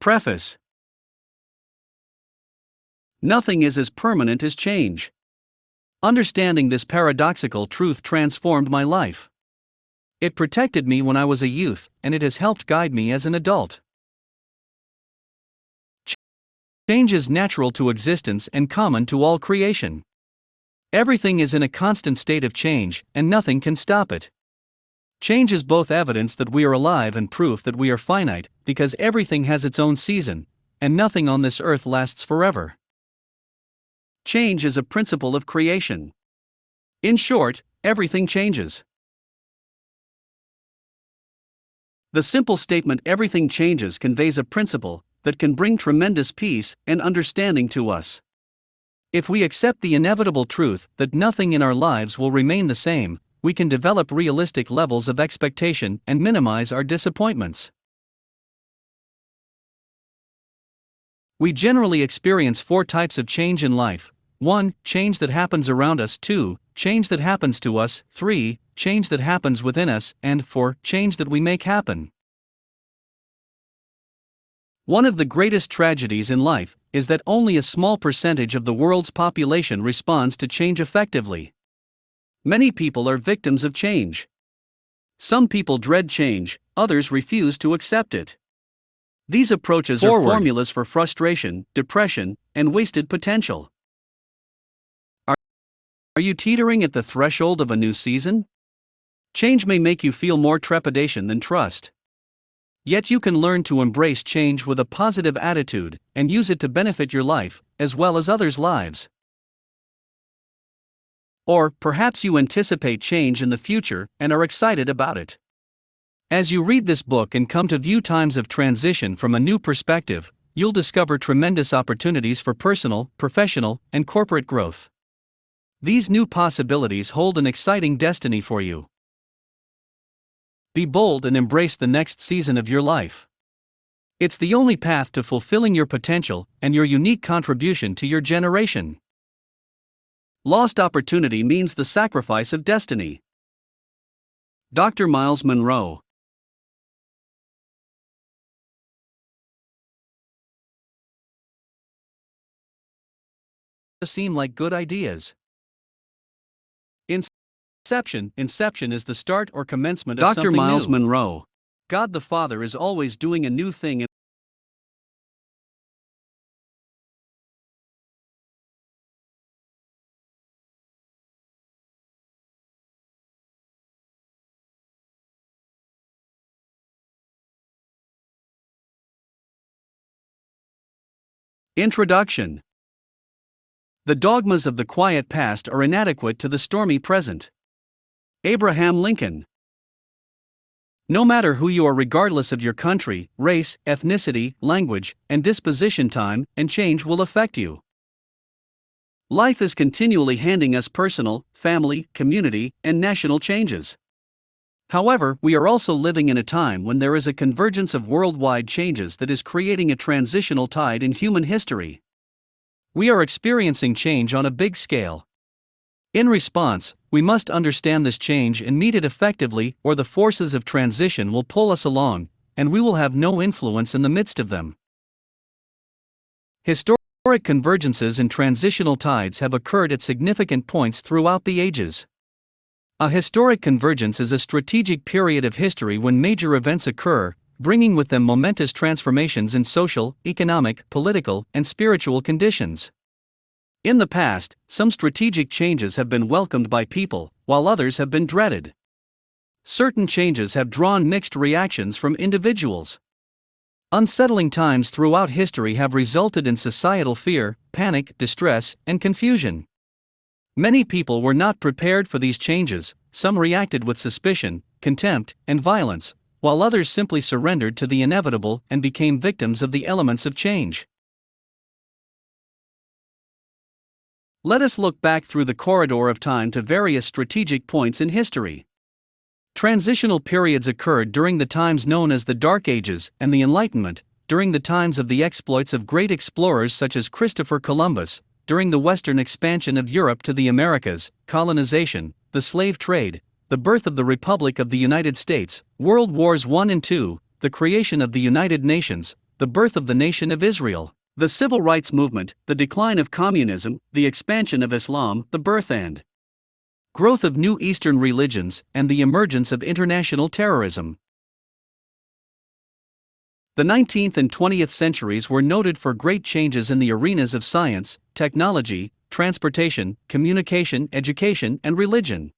Preface. Nothing is as permanent as change. Understanding this paradoxical truth transformed my life. It protected me when I was a youth, and it has helped guide me as an adult. Change is natural to existence and common to all creation. Everything is in a constant state of change, and nothing can stop it. Change is both evidence that we are alive and proof that we are finite, because everything has its own season, and nothing on this earth lasts forever. Change is a principle of creation. In short, everything changes. The simple statement "everything changes" conveys a principle that can bring tremendous peace and understanding to us. If we accept the inevitable truth that nothing in our lives will remain the same, we can develop realistic levels of expectation and minimize our disappointments. We generally experience 4 types of change in life. 1. Change that happens around us. 2. Change that happens to us. 3. Change that happens within us. And 4. Change that we make happen. One of the greatest tragedies in life is that only a small percentage of the world's population responds to change effectively. Many people are victims of change. Some people dread change, others refuse to accept it. These approaches are formulas for frustration, depression, and wasted potential. Are you teetering at the threshold of a new season? Change may make you feel more trepidation than trust. Yet you can learn to embrace change with a positive attitude and use it to benefit your life, as well as others' lives. Or perhaps you anticipate change in the future and are excited about it. As you read this book and come to view times of transition from a new perspective, you'll discover tremendous opportunities for personal, professional, and corporate growth. These new possibilities hold an exciting destiny for you. Be bold and embrace the next season of your life. It's the only path to fulfilling your potential and your unique contribution to your generation. Lost opportunity means the sacrifice of destiny. Dr. Myles Munroe. Seem like good ideas. Inception is the start or commencement of something new. Dr. Myles Munroe. God the Father is always doing a new thing. Introduction. The dogmas of the quiet past are inadequate to the stormy present. Abraham Lincoln. No matter who you are, regardless of your country, race, ethnicity, language, and disposition, time and change will affect you. Life is continually handing us personal, family, community, and national changes. However, we are also living in a time when there is a convergence of worldwide changes that is creating a transitional tide in human history. We are experiencing change on a big scale. In response, we must understand this change and meet it effectively, or the forces of transition will pull us along, and we will have no influence in the midst of them. Historic convergences and transitional tides have occurred at significant points throughout the ages. A historic convergence is a strategic period of history when major events occur, bringing with them momentous transformations in social, economic, political, and spiritual conditions. In the past, some strategic changes have been welcomed by people, while others have been dreaded. Certain changes have drawn mixed reactions from individuals. Unsettling times throughout history have resulted in societal fear, panic, distress, and confusion. Many people were not prepared for these changes. Some reacted with suspicion, contempt, and violence, while others simply surrendered to the inevitable and became victims of the elements of change. Let us look back through the corridor of time to various strategic points in history. Transitional periods occurred during the times known as the Dark Ages and the Enlightenment, during the times of the exploits of great explorers such as Christopher Columbus, during the Western expansion of Europe to the Americas, colonization, the slave trade, the birth of the Republic of the United States, World Wars I and II, the creation of the United Nations, the birth of the nation of Israel, the civil rights movement, the decline of communism, the expansion of Islam, the birth and growth of new Eastern religions, and the emergence of international terrorism. The 19th and 20th centuries were noted for great changes in the arenas of science, technology, transportation, communication, education, and religion.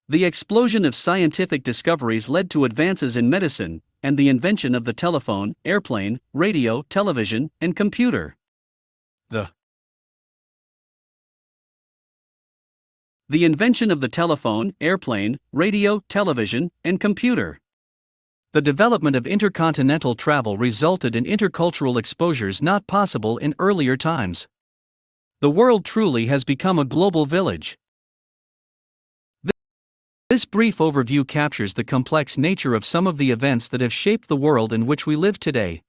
The explosion of scientific discoveries led to advances in medicine, and the invention of the telephone, airplane, radio, television, and computer. The invention of the telephone, airplane, radio, television, and computer. The development of intercontinental travel resulted in intercultural exposures not possible in earlier times. The world truly has become a global village. This brief overview captures the complex nature of some of the events that have shaped the world in which we live today.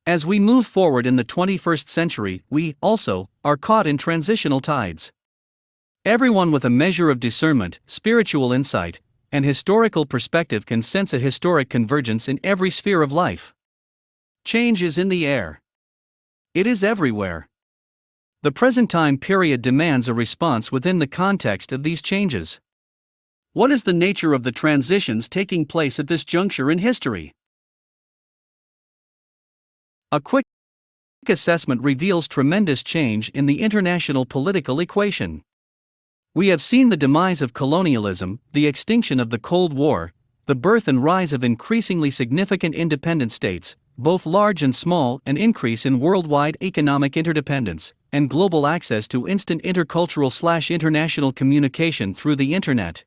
As we move forward in the 21st century, we, also, are caught in transitional tides. Everyone with a measure of discernment, spiritual insight, and historical perspective can sense a historic convergence in every sphere of life. Change is in the air. It is everywhere. The present time period demands a response within the context of these changes. What is the nature of the transitions taking place at this juncture in history? A quick assessment reveals tremendous change in the international political equation. We have seen the demise of colonialism, the extinction of the Cold War, the birth and rise of increasingly significant independent states, both large and small, an increase in worldwide economic interdependence, and global access to instant intercultural/international communication through the Internet.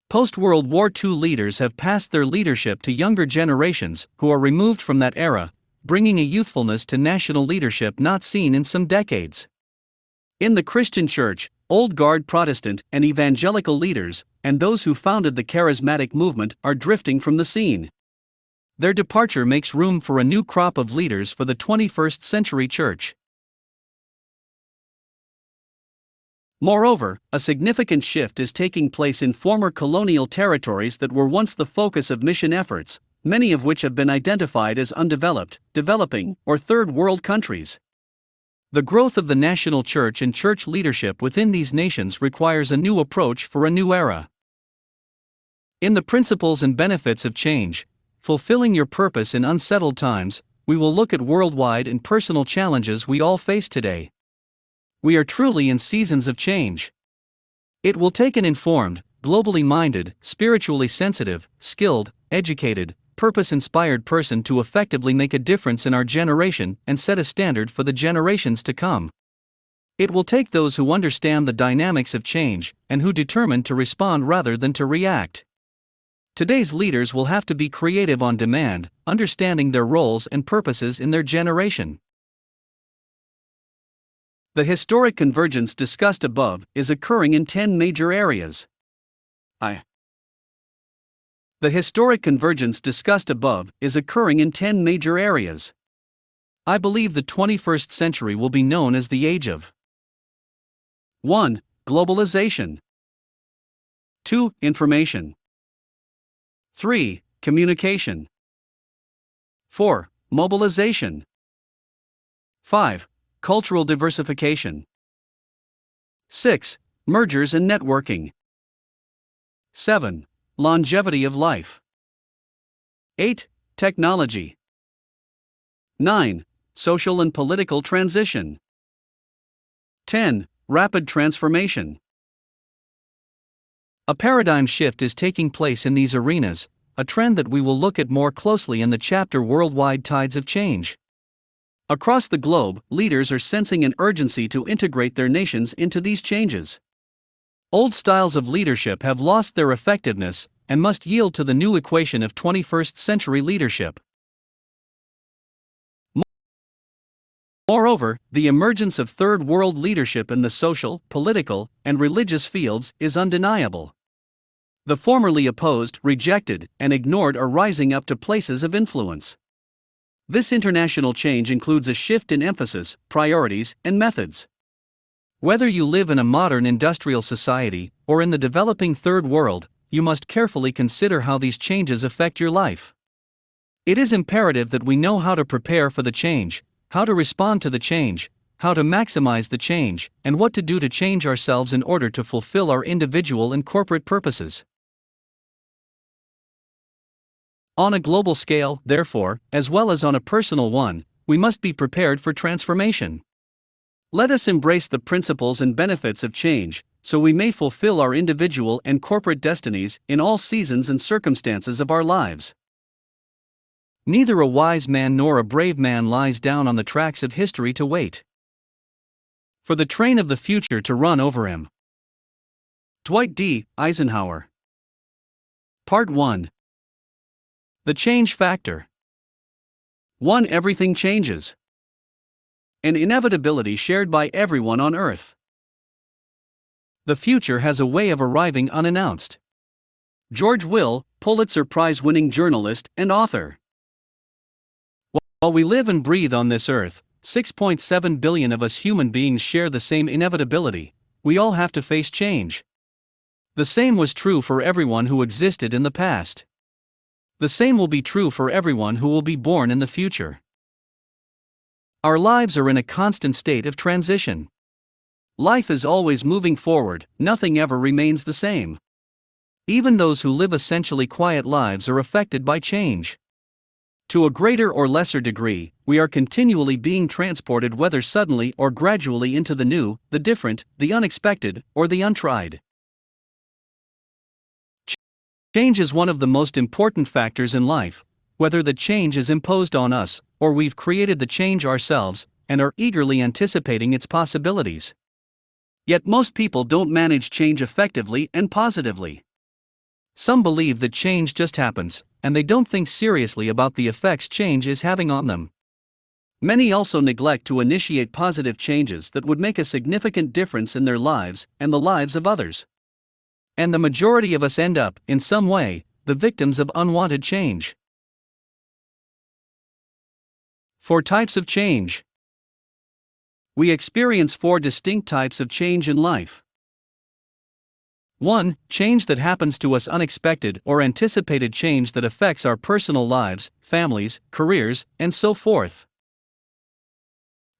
Post-World War II leaders have passed their leadership to younger generations who are removed from that era, bringing a youthfulness to national leadership not seen in some decades. In the Christian Church, Old Guard Protestant and evangelical leaders, and those who founded the charismatic movement, are drifting from the scene. Their departure makes room for a new crop of leaders for the 21st century church. Moreover, a significant shift is taking place in former colonial territories that were once the focus of mission efforts, many of which have been identified as undeveloped, developing, or third world countries. The growth of the national church and church leadership within these nations requires a new approach for a new era. In the principles and benefits of change, fulfilling your purpose in unsettled times, we will look at worldwide and personal challenges we all face today. We are truly in seasons of change. It will take an informed, globally minded, spiritually sensitive, skilled, educated, purpose-inspired person to effectively make a difference in our generation and set a standard for the generations to come. It will take those who understand the dynamics of change and who determine to respond rather than to react. Today's leaders will have to be creative on demand, understanding their roles and purposes in their generation. The historic convergence discussed above is occurring in 10 major areas. The historic convergence discussed above is occurring in 10 major areas. I believe the 21st century will be known as the age of 1. Globalization. 2. Information. 3. Communication. 4. Mobilization. 5. Cultural diversification. 6. Mergers and networking. 7. Longevity of life. 8. Technology. 9. Social and political transition. 10. Rapid transformation. A paradigm shift is taking place in these arenas, a trend that we will look at more closely in the chapter Worldwide Tides of Change. Across the globe, leaders are sensing an urgency to integrate their nations into these changes. Old styles of leadership have lost their effectiveness and must yield to the new equation of 21st century leadership. Moreover, the emergence of third world leadership in the social, political, and religious fields is undeniable. The formerly opposed, rejected, and ignored are rising up to places of influence. This international change includes a shift in emphasis, priorities, and methods. Whether you live in a modern industrial society or in the developing third world, you must carefully consider how these changes affect your life. It is imperative that we know how to prepare for the change, how to respond to the change, how to maximize the change, and what to do to change ourselves in order to fulfill our individual and corporate purposes. On a global scale, therefore, as well as on a personal one, we must be prepared for transformation. Let us embrace the principles and benefits of change, so we may fulfill our individual and corporate destinies in all seasons and circumstances of our lives. Neither a wise man nor a brave man lies down on the tracks of history to wait for the train of the future to run over him. Dwight D. Eisenhower. Part 1. The Change Factor. 1. Everything changes. An inevitability shared by everyone on Earth. The future has a way of arriving unannounced. George Will, Pulitzer Prize-winning journalist and author. While we live and breathe on this earth, 6.7 billion of us human beings share the same inevitability. We all have to face change. The same was true for everyone who existed in the past. The same will be true for everyone who will be born in the future. Our lives are in a constant state of transition. Life is always moving forward, nothing ever remains the same. Even those who live essentially quiet lives are affected by change. To a greater or lesser degree, we are continually being transported, whether suddenly or gradually, into the new, the different, the unexpected, or the untried. Change is one of the most important factors in life, whether the change is imposed on us, or we've created the change ourselves, and are eagerly anticipating its possibilities. Yet most people don't manage change effectively and positively. Some believe that change just happens, and they don't think seriously about the effects change is having on them. Many also neglect to initiate positive changes that would make a significant difference in their lives and the lives of others. And the majority of us end up, in some way, the victims of unwanted change. 4 types of change. We experience 4 distinct types of change in life. 1. Change that happens to us, unexpected or anticipated change that affects our personal lives, families, careers, and so forth.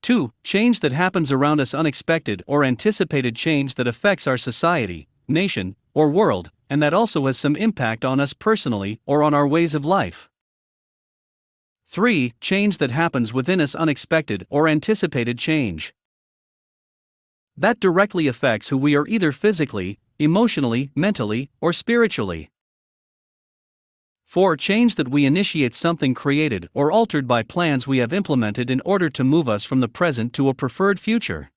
2. Change that happens around us, unexpected or anticipated change that affects our society, nation, or world, and that also has some impact on us personally or on our ways of life. 3. Change that happens within us, unexpected or anticipated change that directly affects who we are, either physically, emotionally, mentally, or spiritually. 4. Change that we initiate, something created or altered by plans we have implemented in order to move us from the present to a preferred future.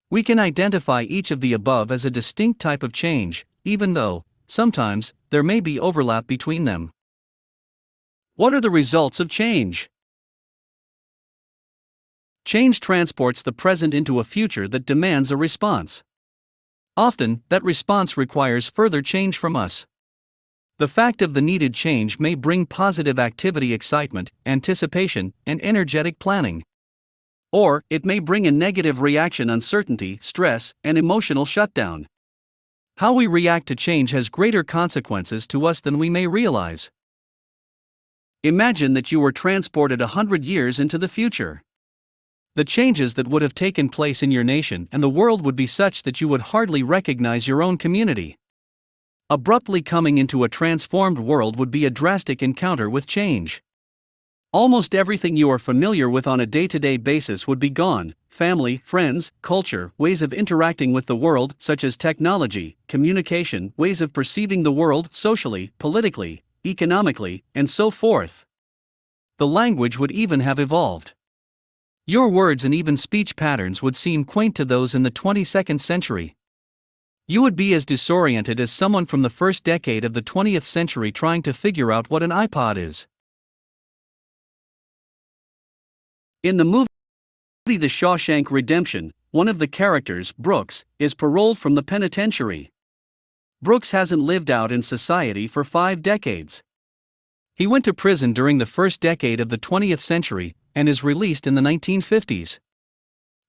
We can identify each of the above as a distinct type of change, even though, sometimes, there may be overlap between them. What are the results of change? Change transports the present into a future that demands a response. Often, that response requires further change from us. The fact of the needed change may bring positive activity, excitement, anticipation, and energetic planning. Or, it may bring a negative reaction, uncertainty, stress, and emotional shutdown. How we react to change has greater consequences to us than we may realize. Imagine that you were transported 100 years into the future. The changes that would have taken place in your nation and the world would be such that you would hardly recognize your own community. Abruptly coming into a transformed world would be a drastic encounter with change. Almost everything you are familiar with on a day-to-day basis would be gone: family, friends, culture, ways of interacting with the world, such as technology, communication, ways of perceiving the world socially, politically, economically, and so forth. The language would even have evolved. Your words and even speech patterns would seem quaint to those in the 22nd century. You would be as disoriented as someone from the first decade of the 20th century trying to figure out what an iPod is. In the movie The Shawshank Redemption, one of the characters, Brooks, is paroled from the penitentiary. Brooks hasn't lived out in society for 5 decades. He went to prison during the first decade of the 20th century, and is released in the 1950s.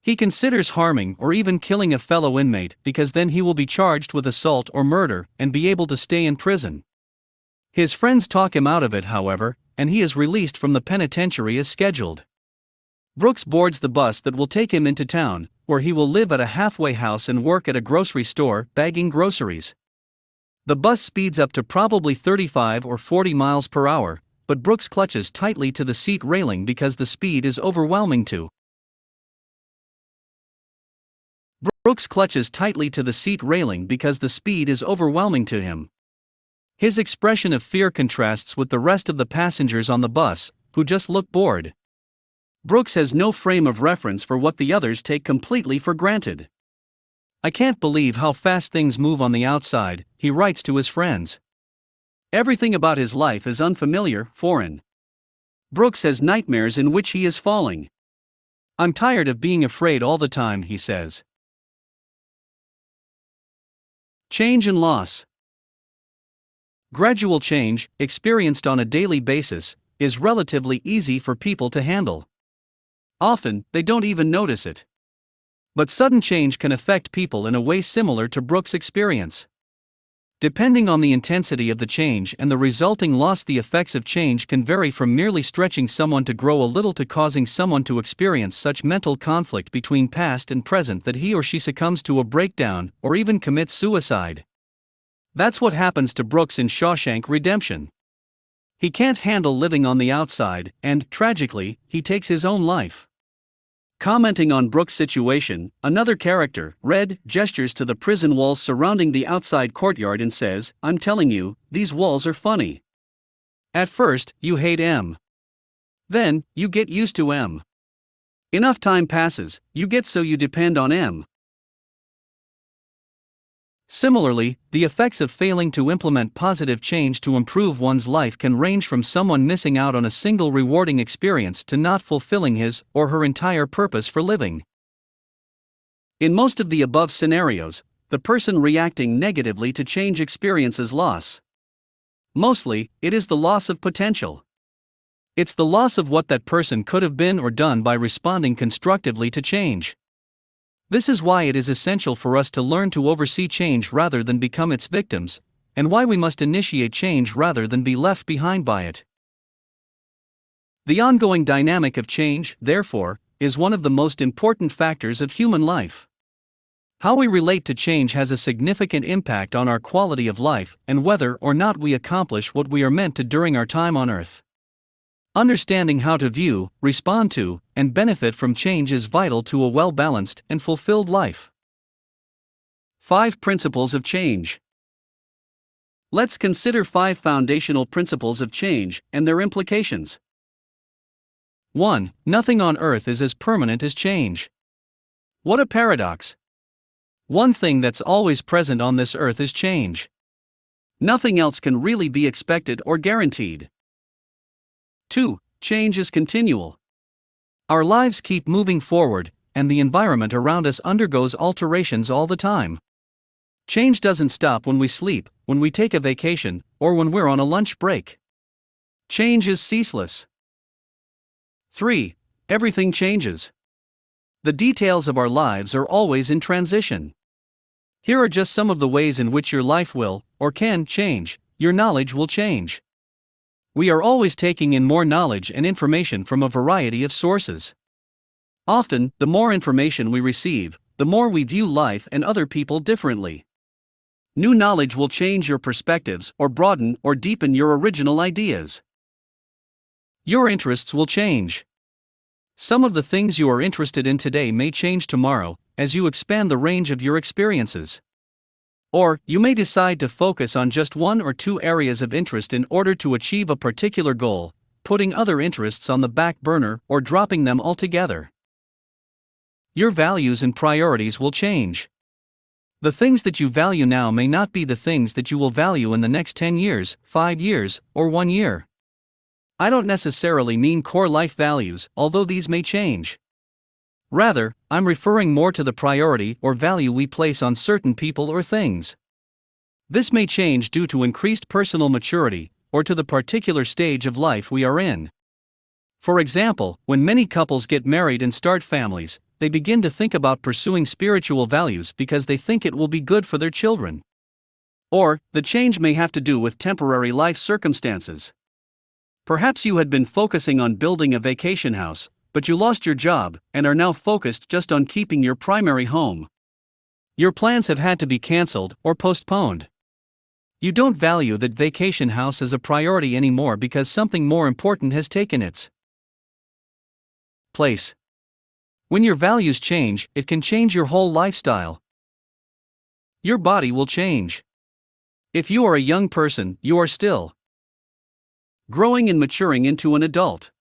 He considers harming or even killing a fellow inmate because then he will be charged with assault or murder and be able to stay in prison. His friends talk him out of it, however, and he is released from the penitentiary as scheduled. Brooks boards the bus that will take him into town, where he will live at a halfway house and work at a grocery store, bagging groceries. The bus speeds up to probably 35 or 40 miles per hour, but Brooks clutches tightly to the seat railing because the speed is overwhelming to him. His expression of fear contrasts with the rest of the passengers on the bus, who just look bored. Brooks has no frame of reference for what the others take completely for granted. "I can't believe how fast things move on the outside," he writes to his friends. Everything about his life is unfamiliar, foreign. Brooks has nightmares in which he is falling. "I'm tired of being afraid all the time," he says. Change and loss. Gradual change, experienced on a daily basis, is relatively easy for people to handle. Often, they don't even notice it. But sudden change can affect people in a way similar to Brooks' experience. Depending on the intensity of the change and the resulting loss, the effects of change can vary from merely stretching someone to grow a little to causing someone to experience such mental conflict between past and present that he or she succumbs to a breakdown or even commits suicide. That's what happens to Brooks in Shawshank Redemption. He can't handle living on the outside, and, tragically, he takes his own life. Commenting on Brooks' situation, another character, Red, gestures to the prison walls surrounding the outside courtyard and says, "I'm telling you, these walls are funny. At first, you hate M. Then, you get used to M. Enough time passes, you get so you depend on M." Similarly, the effects of failing to implement positive change to improve one's life can range from someone missing out on a single rewarding experience to not fulfilling his or her entire purpose for living. In most of the above scenarios, the person reacting negatively to change experiences loss. Mostly, it is the loss of potential. It's the loss of what that person could have been or done by responding constructively to change. This is why it is essential for us to learn to oversee change rather than become its victims, and why we must initiate change rather than be left behind by it. The ongoing dynamic of change, therefore, is one of the most important factors of human life. How we relate to change has a significant impact on our quality of life and whether or not we accomplish what we are meant to during our time on Earth. Understanding how to view, respond to, and benefit from change is vital to a well-balanced and fulfilled life. 5 Principles of Change. Let's consider 5 foundational principles of change and their implications. 1. Nothing on earth is as permanent as change. What a paradox! One thing that's always present on this earth is change. Nothing else can really be expected or guaranteed. 2. Change is continual. Our lives keep moving forward, and the environment around us undergoes alterations all the time. Change doesn't stop when we sleep, when we take a vacation, or when we're on a lunch break. Change is ceaseless. 3. Everything changes. The details of our lives are always in transition. Here are just some of the ways in which your life will, or can, change. Your knowledge will change. We are always taking in more knowledge and information from a variety of sources. Often, the more information we receive, the more we view life and other people differently. New knowledge will change your perspectives or broaden or deepen your original ideas. Your interests will change. Some of the things you are interested in today may change tomorrow, as you expand the range of your experiences. Or, you may decide to focus on just one or two areas of interest in order to achieve a particular goal, putting other interests on the back burner or dropping them altogether. Your values and priorities will change. The things that you value now may not be the things that you will value in the next 10 years, 5 years, or 1 year. I don't necessarily mean core life values, although these may change. Rather, I'm referring more to the priority or value we place on certain people or things. This may change due to increased personal maturity, or to the particular stage of life we are in. For example, when many couples get married and start families, they begin to think about pursuing spiritual values because they think it will be good for their children. Or, the change may have to do with temporary life circumstances. Perhaps you had been focusing on building a vacation house, but you lost your job and are now focused just on keeping your primary home. Your plans have had to be cancelled or postponed. You don't value that vacation house as a priority anymore because something more important has taken its place. When your values change, it can change your whole lifestyle. Your body will change. If you are a young person, you are still growing and maturing into an adult.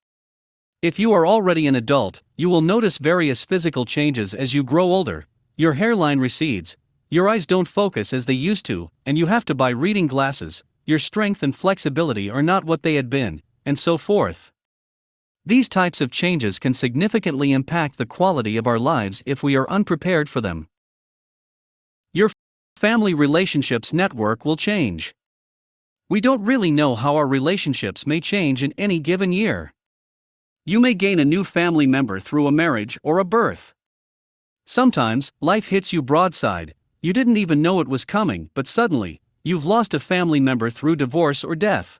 If you are already an adult, you will notice various physical changes as you grow older. Your hairline recedes, your eyes don't focus as they used to, and you have to buy reading glasses, your strength and flexibility are not what they had been, and so forth. These types of changes can significantly impact the quality of our lives if we are unprepared for them. Your family relationships network will change. We don't really know how our relationships may change in any given year. You may gain a new family member through a marriage or a birth. Sometimes, life hits you broadside, you didn't even know it was coming, but suddenly, you've lost a family member through divorce or death.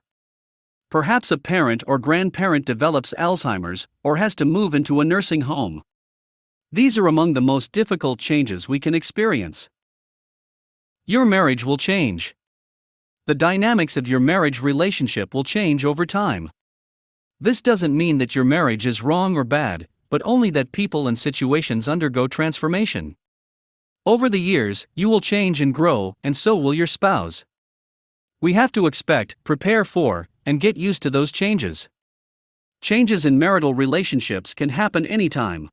Perhaps a parent or grandparent develops Alzheimer's or has to move into a nursing home. These are among the most difficult changes we can experience. Your marriage will change. The dynamics of your marriage relationship will change over time. This doesn't mean that your marriage is wrong or bad, but only that people and situations undergo transformation. Over the years, you will change and grow, and so will your spouse. We have to expect, prepare for, and get used to those changes. Changes in marital relationships can happen anytime.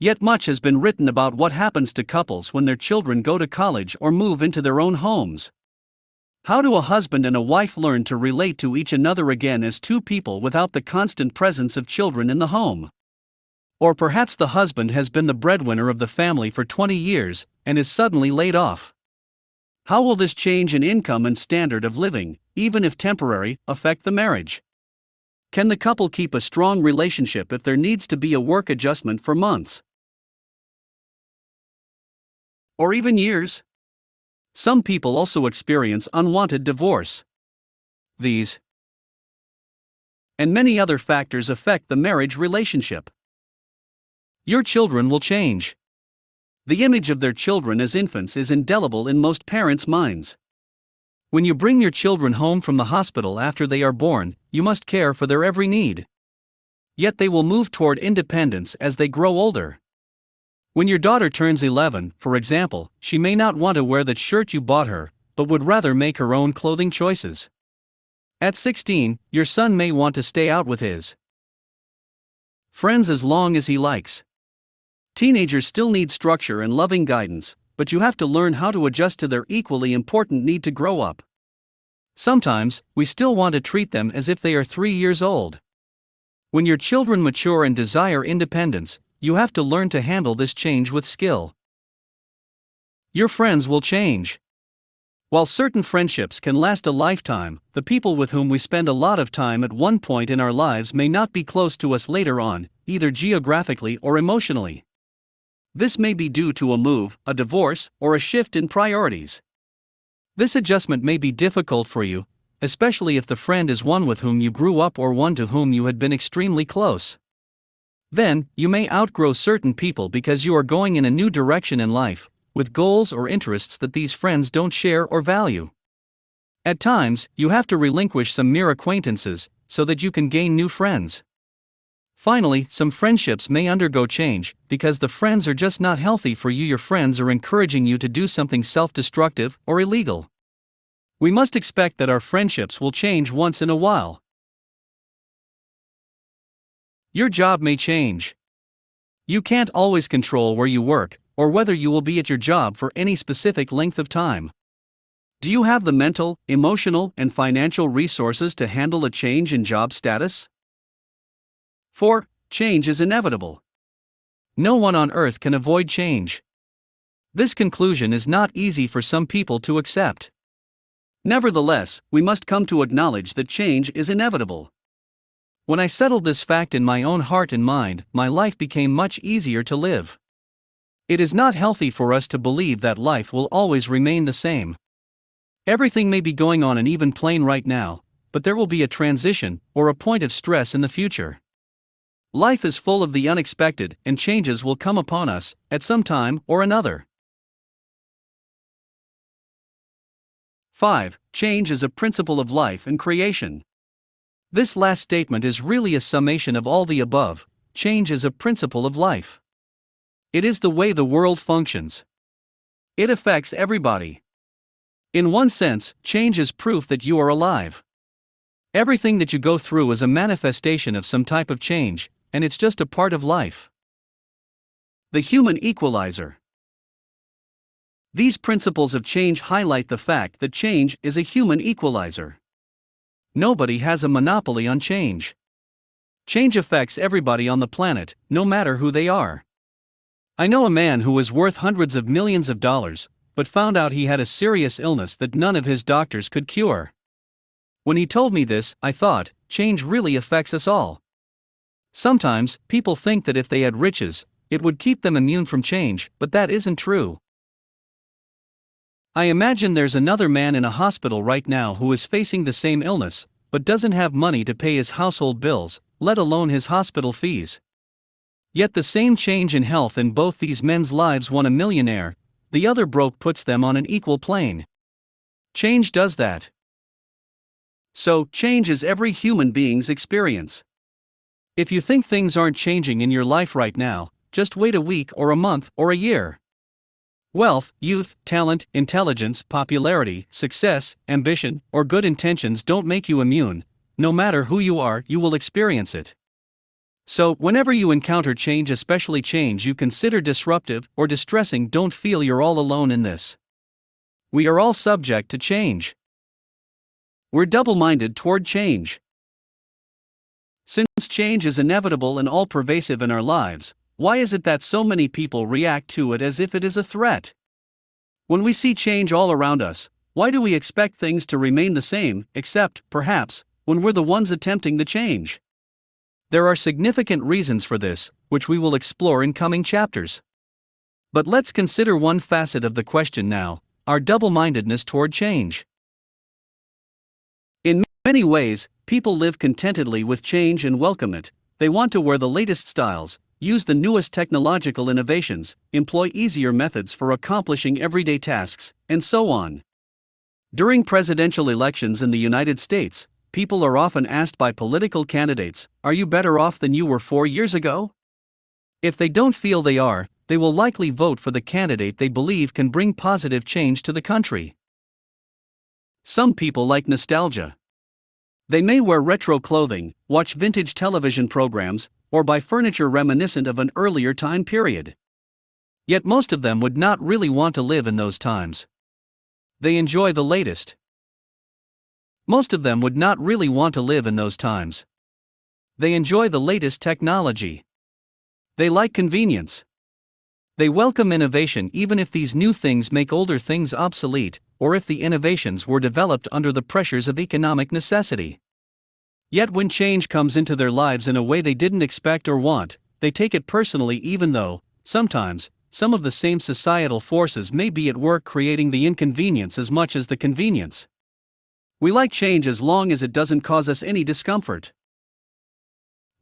Yet much has been written about what happens to couples when their children go to college or move into their own homes. How do a husband and a wife learn to relate to each another again as two people without the constant presence of children in the home? Or perhaps the husband has been the breadwinner of the family for 20 years and is suddenly laid off. How will this change in income and standard of living, even if temporary, affect the marriage? Can the couple keep a strong relationship if there needs to be a work adjustment for months? Or even years? Some people also experience unwanted divorce. These and many other factors affect the marriage relationship. Your children will change. The image of their children as infants is indelible in most parents' minds. When you bring your children home from the hospital after they are born, you must care for their every need. Yet they will move toward independence as they grow older. When your daughter turns 11, for example, she may not want to wear that shirt you bought her, but would rather make her own clothing choices. At 16, your son may want to stay out with his friends as long as he likes. Teenagers still need structure and loving guidance, but you have to learn how to adjust to their equally important need to grow up. Sometimes, we still want to treat them as if they are 3 years old. When your children mature and desire independence, you have to learn to handle this change with skill. Your friends will change. While certain friendships can last a lifetime, the people with whom we spend a lot of time at one point in our lives may not be close to us later on, either geographically or emotionally. This may be due to a move, a divorce, or a shift in priorities. This adjustment may be difficult for you, especially if the friend is one with whom you grew up or one to whom you had been extremely close. Then, you may outgrow certain people because you are going in a new direction in life, with goals or interests that these friends don't share or value. At times, you have to relinquish some mere acquaintances, so that you can gain new friends. Finally, some friendships may undergo change, because the friends are just not healthy for you. Your friends are encouraging you to do something self-destructive or illegal. We must expect that our friendships will change once in a while. Your job may change. You can't always control where you work, or whether you will be at your job for any specific length of time. Do you have the mental, emotional, and financial resources to handle a change in job status? 4. Change is inevitable. No one on earth can avoid change. This conclusion is not easy for some people to accept. Nevertheless, we must come to acknowledge that change is inevitable. When I settled this fact in my own heart and mind, my life became much easier to live. It is not healthy for us to believe that life will always remain the same. Everything may be going on an even plane right now, but there will be a transition, or a point of stress in the future. Life is full of the unexpected, and changes will come upon us, at some time or another. 5. Change is a principle of life and creation. This last statement is really a summation of all the above. Change is a principle of life. It is the way the world functions. It affects everybody. In one sense, change is proof that you are alive. Everything that you go through is a manifestation of some type of change, and it's just a part of life. The human equalizer. These principles of change highlight the fact that change is a human equalizer. Nobody has a monopoly on change. Change affects everybody on the planet, no matter who they are. I know a man who was worth hundreds of millions of dollars, but found out he had a serious illness that none of his doctors could cure. When he told me this, I thought, change really affects us all. Sometimes, people think that if they had riches, it would keep them immune from change, but that isn't true. I imagine there's another man in a hospital right now who is facing the same illness, but doesn't have money to pay his household bills, let alone his hospital fees. Yet the same change in health in both these men's lives. One a millionaire, the other broke, puts them on an equal plane. Change does that. So, change is every human being's experience. If you think things aren't changing in your life right now, just wait a week or a month or a year. Wealth, youth, talent, intelligence, popularity, success, ambition, or good intentions don't make you immune. No matter who you are, you will experience it. So, whenever you encounter change, especially change you consider disruptive or distressing, don't feel you're all alone in this. We are all subject to change. We're double-minded toward change. Since change is inevitable and all-pervasive in our lives, why is it that so many people react to it as if it is a threat? When we see change all around us, why do we expect things to remain the same, except, perhaps, when we're the ones attempting the change? There are significant reasons for this, which we will explore in coming chapters. But let's consider one facet of the question now: our double-mindedness toward change. In many ways, people live contentedly with change and welcome it. They want to wear the latest styles, use the newest technological innovations, employ easier methods for accomplishing everyday tasks, and so on. During presidential elections in the United States, people are often asked by political candidates, "Are you better off than you were 4 years ago?" If they don't feel they are, they will likely vote for the candidate they believe can bring positive change to the country. Some people like nostalgia. They may wear retro clothing, watch vintage television programs, or buy furniture reminiscent of an earlier time period. Yet most of them would not really want to live in those times. They enjoy the latest. Most of them would not really want to live in those times. They enjoy the latest technology. They like convenience. They welcome innovation even if these new things make older things obsolete, or if the innovations were developed under the pressures of economic necessity. Yet when change comes into their lives in a way they didn't expect or want, they take it personally, even though, sometimes, some of the same societal forces may be at work creating the inconvenience as much as the convenience. We like change as long as it doesn't cause us any discomfort.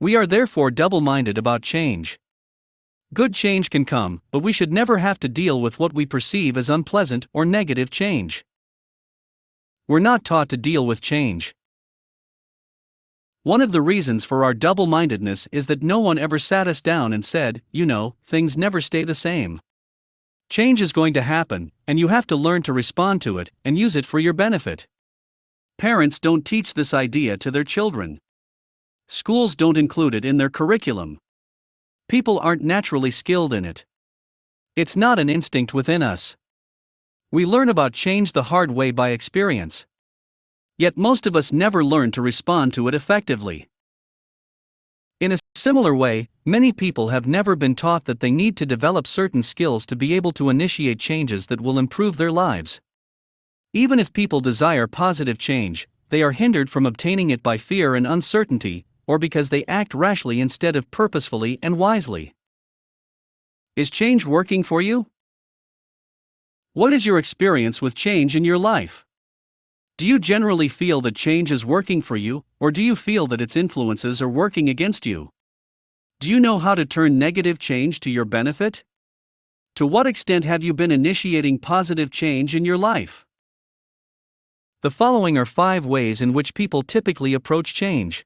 We are therefore double-minded about change. Good change can come, but we should never have to deal with what we perceive as unpleasant or negative change. We're not taught to deal with change. One of the reasons for our double-mindedness is that no one ever sat us down and said, things never stay the same. Change is going to happen, and you have to learn to respond to it and use it for your benefit. Parents don't teach this idea to their children. Schools don't include it in their curriculum. People aren't naturally skilled in it. It's not an instinct within us. We learn about change the hard way by experience. Yet most of us never learn to respond to it effectively. In a similar way, many people have never been taught that they need to develop certain skills to be able to initiate changes that will improve their lives. Even if people desire positive change, they are hindered from obtaining it by fear and uncertainty, or because they act rashly instead of purposefully and wisely. Is change working for you? What is your experience with change in your life? Do you generally feel that change is working for you, or do you feel that its influences are working against you? Do you know how to turn negative change to your benefit? To what extent have you been initiating positive change in your life? The following are 5 ways in which people typically approach change.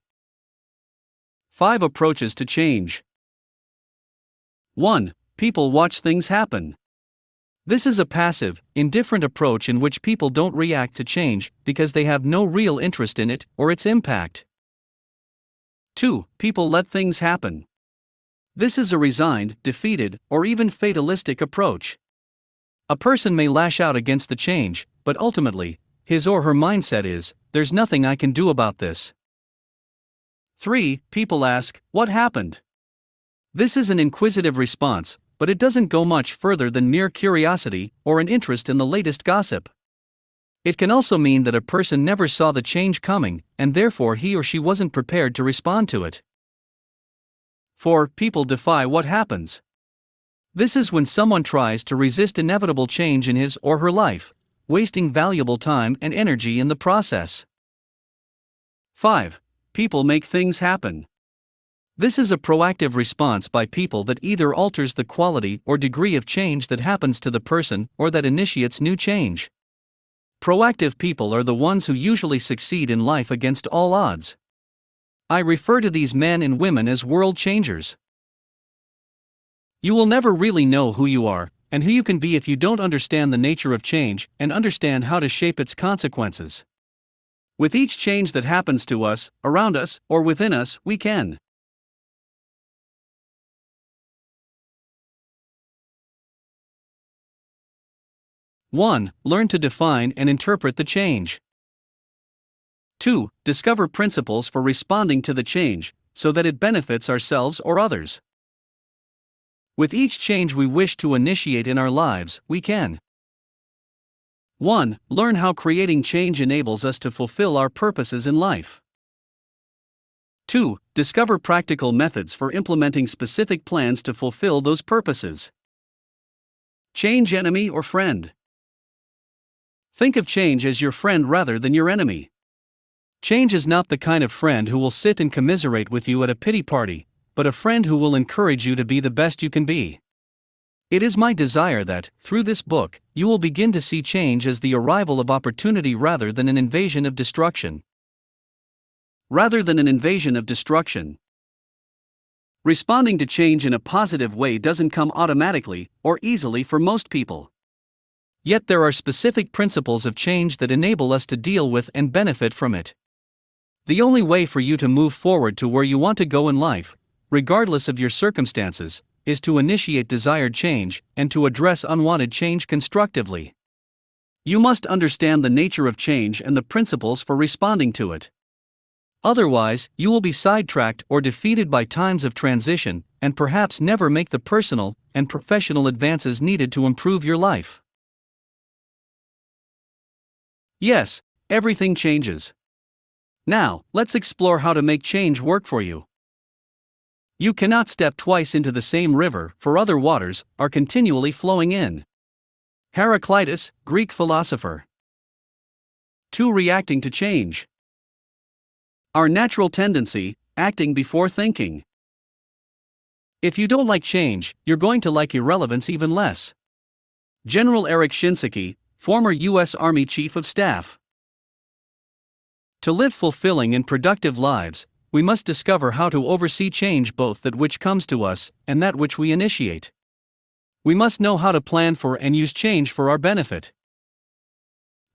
5 approaches to change. 1. People watch things happen. This is a passive, indifferent approach in which people don't react to change because they have no real interest in it or its impact. 2. People let things happen. This is a resigned, defeated, or even fatalistic approach. A person may lash out against the change, but ultimately, his or her mindset is, "There's nothing I can do about this." 3. People ask, "What happened?" This is an inquisitive response, but it doesn't go much further than mere curiosity or an interest in the latest gossip. It can also mean that a person never saw the change coming, and therefore he or she wasn't prepared to respond to it. 4. People defy what happens. This is when someone tries to resist inevitable change in his or her life, wasting valuable time and energy in the process. 5. People make things happen. This is a proactive response by people that either alters the quality or degree of change that happens to the person or that initiates new change. Proactive people are the ones who usually succeed in life against all odds. I refer to these men and women as world changers. You will never really know who you are and who you can be if you don't understand the nature of change and understand how to shape its consequences. With each change that happens to us, around us, or within us, we can 1. Learn to define and interpret the change. 2. Discover principles for responding to the change, so that it benefits ourselves or others. With each change we wish to initiate in our lives, we can 1. Learn how creating change enables us to fulfill our purposes in life. 2. Discover practical methods for implementing specific plans to fulfill those purposes. Change enemy or friend. Think of change as your friend rather than your enemy. Change is not the kind of friend who will sit and commiserate with you at a pity party, but a friend who will encourage you to be the best you can be. It is my desire that, through this book, you will begin to see change as the arrival of opportunity rather than an invasion of destruction. Responding to change in a positive way doesn't come automatically or easily for most people. Yet there are specific principles of change that enable us to deal with and benefit from it. The only way for you to move forward to where you want to go in life, regardless of your circumstances, is to initiate desired change and to address unwanted change constructively. You must understand the nature of change and the principles for responding to it. Otherwise, you will be sidetracked or defeated by times of transition and perhaps never make the personal and professional advances needed to improve your life. Yes, everything changes. Now, let's explore how to make change work for you. You cannot step twice into the same river, for other waters are continually flowing in. Heraclitus, Greek philosopher. 2. Reacting to change. Our natural tendency, acting before thinking. If you don't like change, you're going to like irrelevance even less. General Eric Shinseki, former U.S. Army Chief of Staff. To live fulfilling and productive lives, we must discover how to oversee change, both that which comes to us and that which we initiate. We must know how to plan for and use change for our benefit.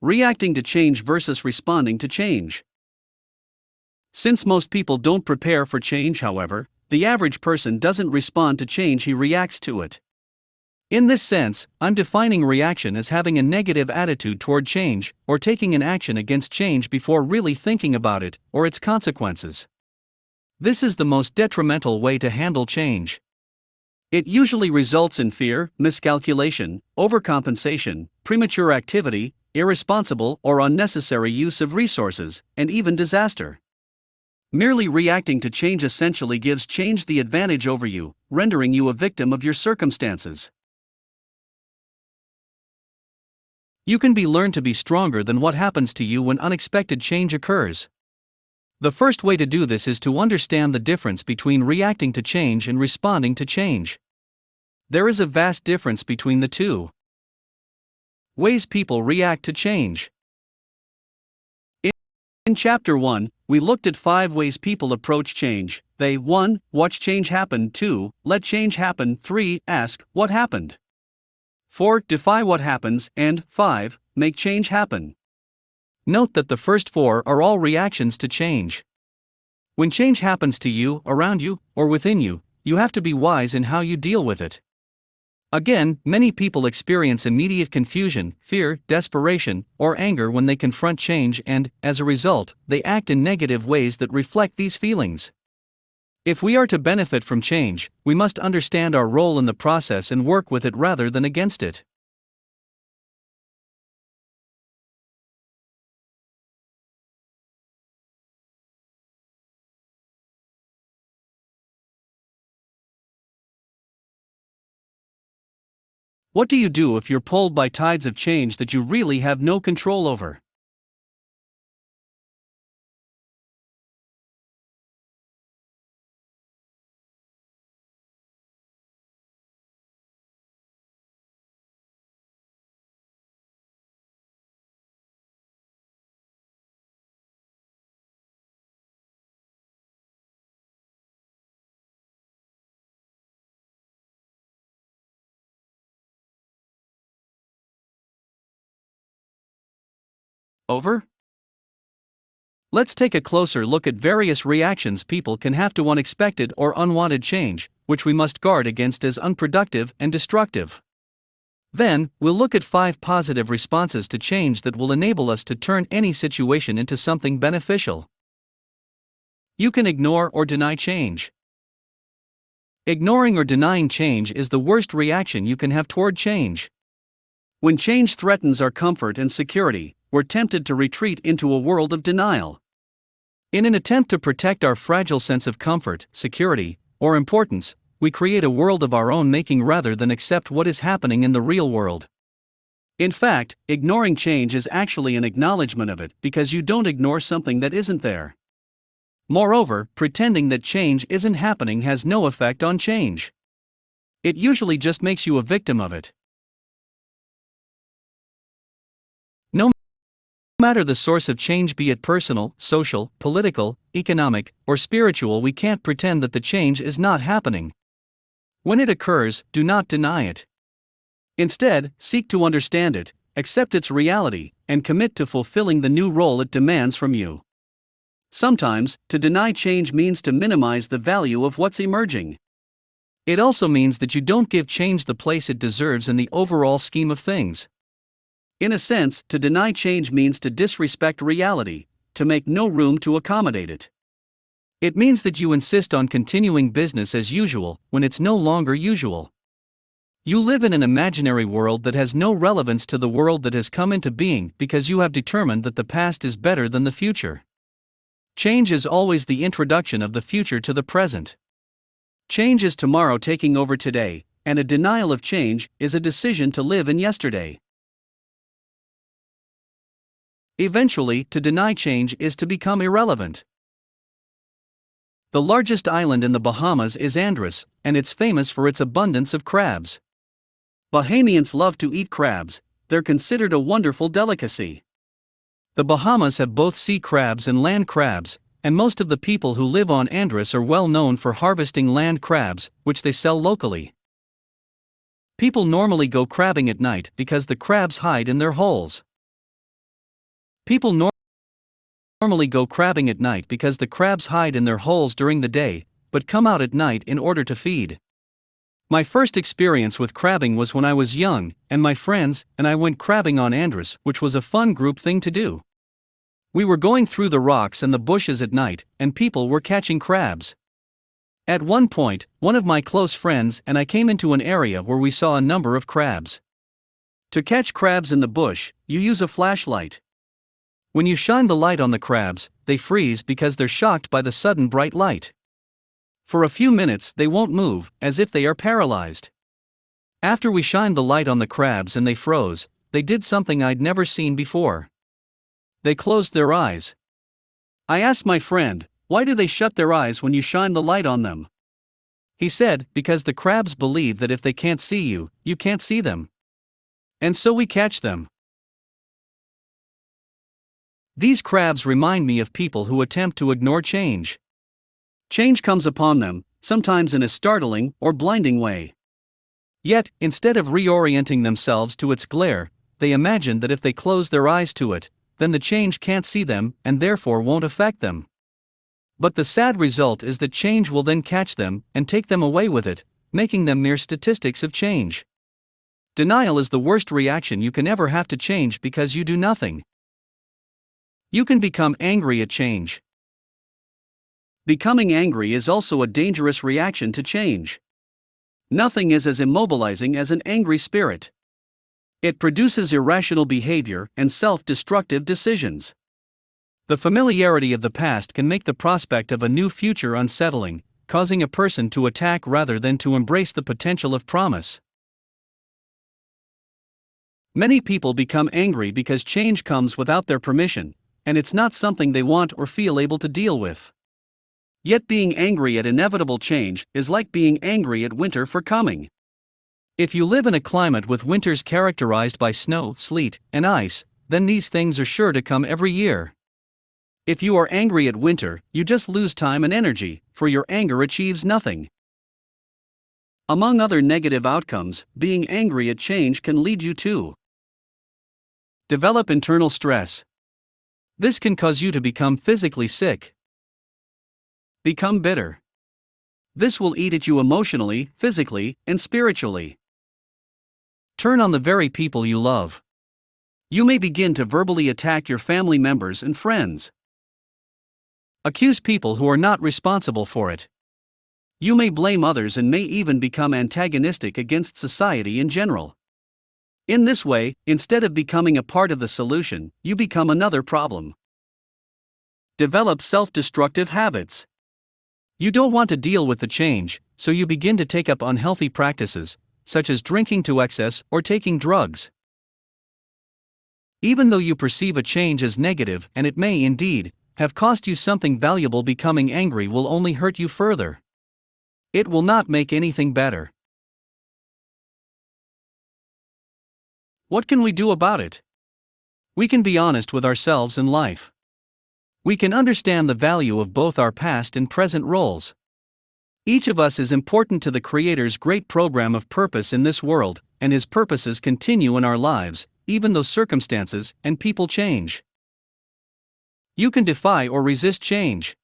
Reacting to change versus responding to change. Since most people don't prepare for change, however, the average person doesn't respond to change, he reacts to it. In this sense, I'm defining reaction as having a negative attitude toward change, or taking an action against change before really thinking about it, or its consequences. This is the most detrimental way to handle change. It usually results in fear, miscalculation, overcompensation, premature activity, irresponsible or unnecessary use of resources, and even disaster. Merely reacting to change essentially gives change the advantage over you, rendering you a victim of your circumstances. You can be learned to be stronger than what happens to you when unexpected change occurs. The first way to do this is to understand the difference between reacting to change and responding to change. There is a vast difference between the two. Ways people react to change. In Chapter 1, we looked at 5 ways people approach change. They 1. Watch change happen. 2. Let change happen. 3. Ask, what happened? 4. Defy what happens. And 5. Make change happen. Note that the first 4 are all reactions to change. When change happens to you, around you, or within you, you have to be wise in how you deal with it. Again, many people experience immediate confusion, fear, desperation, or anger when they confront change and, as a result, they act in negative ways that reflect these feelings. If we are to benefit from change, we must understand our role in the process and work with it rather than against it. What do you do if you're pulled by tides of change that you really have no control over? Over? Let's take a closer look at various reactions people can have to unexpected or unwanted change, which we must guard against as unproductive and destructive. Then, we'll look at 5 positive responses to change that will enable us to turn any situation into something beneficial. You can ignore or deny change. Ignoring or denying change is the worst reaction you can have toward change. When change threatens our comfort and security, we're tempted to retreat into a world of denial. In an attempt to protect our fragile sense of comfort, security, or importance, we create a world of our own making rather than accept what is happening in the real world. In fact, ignoring change is actually an acknowledgement of it because you don't ignore something that isn't there. Moreover, pretending that change isn't happening has no effect on change. It usually just makes you a victim of it. No matter the source of change, be it personal, social, political, economic, or spiritual, we can't pretend that the change is not happening. When it occurs, do not deny it. Instead, seek to understand it, accept its reality, and commit to fulfilling the new role it demands from you. Sometimes, to deny change means to minimize the value of what's emerging. It also means that you don't give change the place it deserves in the overall scheme of things. In a sense, to deny change means to disrespect reality, to make no room to accommodate it. It means that you insist on continuing business as usual when it's no longer usual. You live in an imaginary world that has no relevance to the world that has come into being because you have determined that the past is better than the future. Change is always the introduction of the future to the present. Change is tomorrow taking over today, and a denial of change is a decision to live in yesterday. Eventually, to deny change is to become irrelevant. The largest island in the Bahamas is Andros, and it's famous for its abundance of crabs. Bahamians love to eat crabs, they're considered a wonderful delicacy. The Bahamas have both sea crabs and land crabs, and most of the people who live on Andros are well known for harvesting land crabs, which they sell locally. People normally go crabbing at night because the crabs hide in their holes. People normally go crabbing at night because the crabs hide in their holes during the day, but come out at night in order to feed. My first experience with crabbing was when I was young, and my friends and I went crabbing on Andros, which was a fun group thing to do. We were going through the rocks and the bushes at night, and people were catching crabs. At one point, one of my close friends and I came into an area where we saw a number of crabs. To catch crabs in the bush, you use a flashlight. When you shine the light on the crabs, they freeze because they're shocked by the sudden bright light. For a few minutes they won't move, as if they are paralyzed. After we shined the light on the crabs and they froze, they did something I'd never seen before. They closed their eyes. I asked my friend, "Why do they shut their eyes when you shine the light on them?" He said, "Because the crabs believe that if they can't see you, you can't see them. And so we catch them." These crabs remind me of people who attempt to ignore change. Change comes upon them, sometimes in a startling or blinding way. Yet, instead of reorienting themselves to its glare, they imagine that if they close their eyes to it, then the change can't see them and therefore won't affect them. But the sad result is that change will then catch them and take them away with it, making them mere statistics of change. Denial is the worst reaction you can ever have to change because you do nothing. You can become angry at change. Becoming angry is also a dangerous reaction to change. Nothing is as immobilizing as an angry spirit. It produces irrational behavior and self-destructive decisions. The familiarity of the past can make the prospect of a new future unsettling, causing a person to attack rather than to embrace the potential of promise. Many people become angry because change comes without their permission, and it's not something they want or feel able to deal with. Yet being angry at inevitable change is like being angry at winter for coming. If you live in a climate with winters characterized by snow, sleet, and ice, then these things are sure to come every year. If you are angry at winter, you just lose time and energy, for your anger achieves nothing. Among other negative outcomes, being angry at change can lead you to develop internal stress. This can cause you to become physically sick. Become bitter. This will eat at you emotionally, physically, and spiritually. Turn on the very people you love. You may begin to verbally attack your family members and friends. Accuse people who are not responsible for it. You may blame others and may even become antagonistic against society in general. In this way, instead of becoming a part of the solution, you become another problem. Develop self-destructive habits. You don't want to deal with the change, so you begin to take up unhealthy practices, such as drinking to excess or taking drugs. Even though you perceive a change as negative and it may indeed have cost you something valuable, becoming angry will only hurt you further. It will not make anything better. What can we do about it? We can be honest with ourselves and life. We can understand the value of both our past and present roles. Each of us is important to the Creator's great program of purpose in this world, and His purposes continue in our lives, even though circumstances and people change. You can defy or resist change.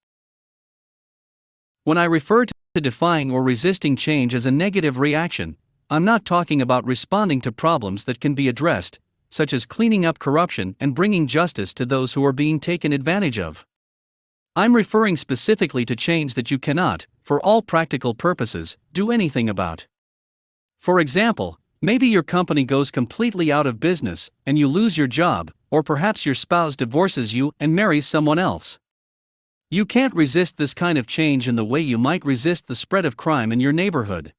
When I refer to defying or resisting change as a negative reaction, I'm not talking about responding to problems that can be addressed, such as cleaning up corruption and bringing justice to those who are being taken advantage of. I'm referring specifically to change that you cannot, for all practical purposes, do anything about. For example, maybe your company goes completely out of business and you lose your job, or perhaps your spouse divorces you and marries someone else. You can't resist this kind of change in the way you might resist the spread of crime in your neighborhood.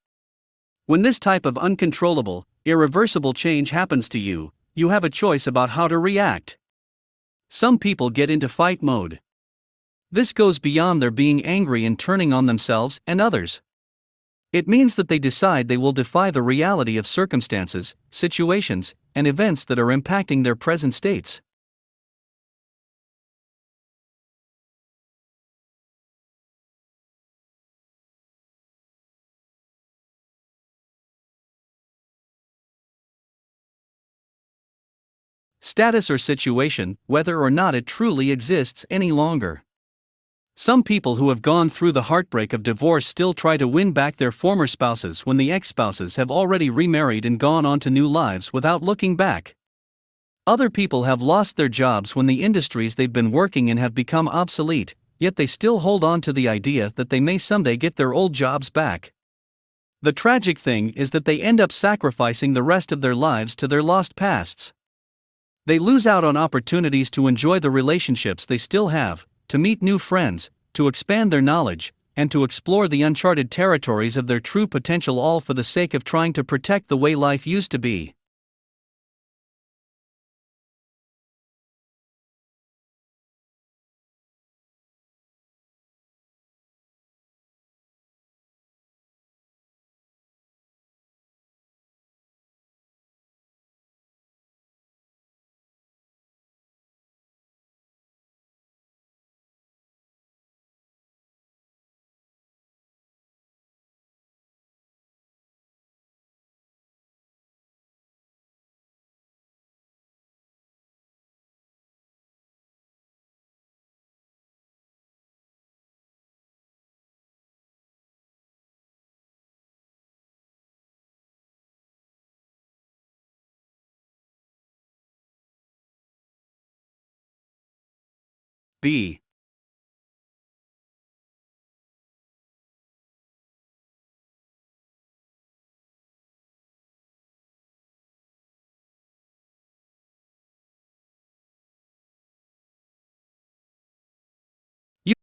When this type of uncontrollable, irreversible change happens to you, you have a choice about how to react. Some people get into fight mode. This goes beyond their being angry and turning on themselves and others. It means that they decide they will defy the reality of circumstances, situations, and events that are impacting their present states. Status or situation, whether or not it truly exists any longer. Some people who have gone through the heartbreak of divorce still try to win back their former spouses when the ex-spouses have already remarried and gone on to new lives without looking back. Other people have lost their jobs when the industries they've been working in have become obsolete, yet they still hold on to the idea that they may someday get their old jobs back. The tragic thing is that they end up sacrificing the rest of their lives to their lost pasts. They lose out on opportunities to enjoy the relationships they still have, to meet new friends, to expand their knowledge, and to explore the uncharted territories of their true potential, all for the sake of trying to protect the way life used to be. B. You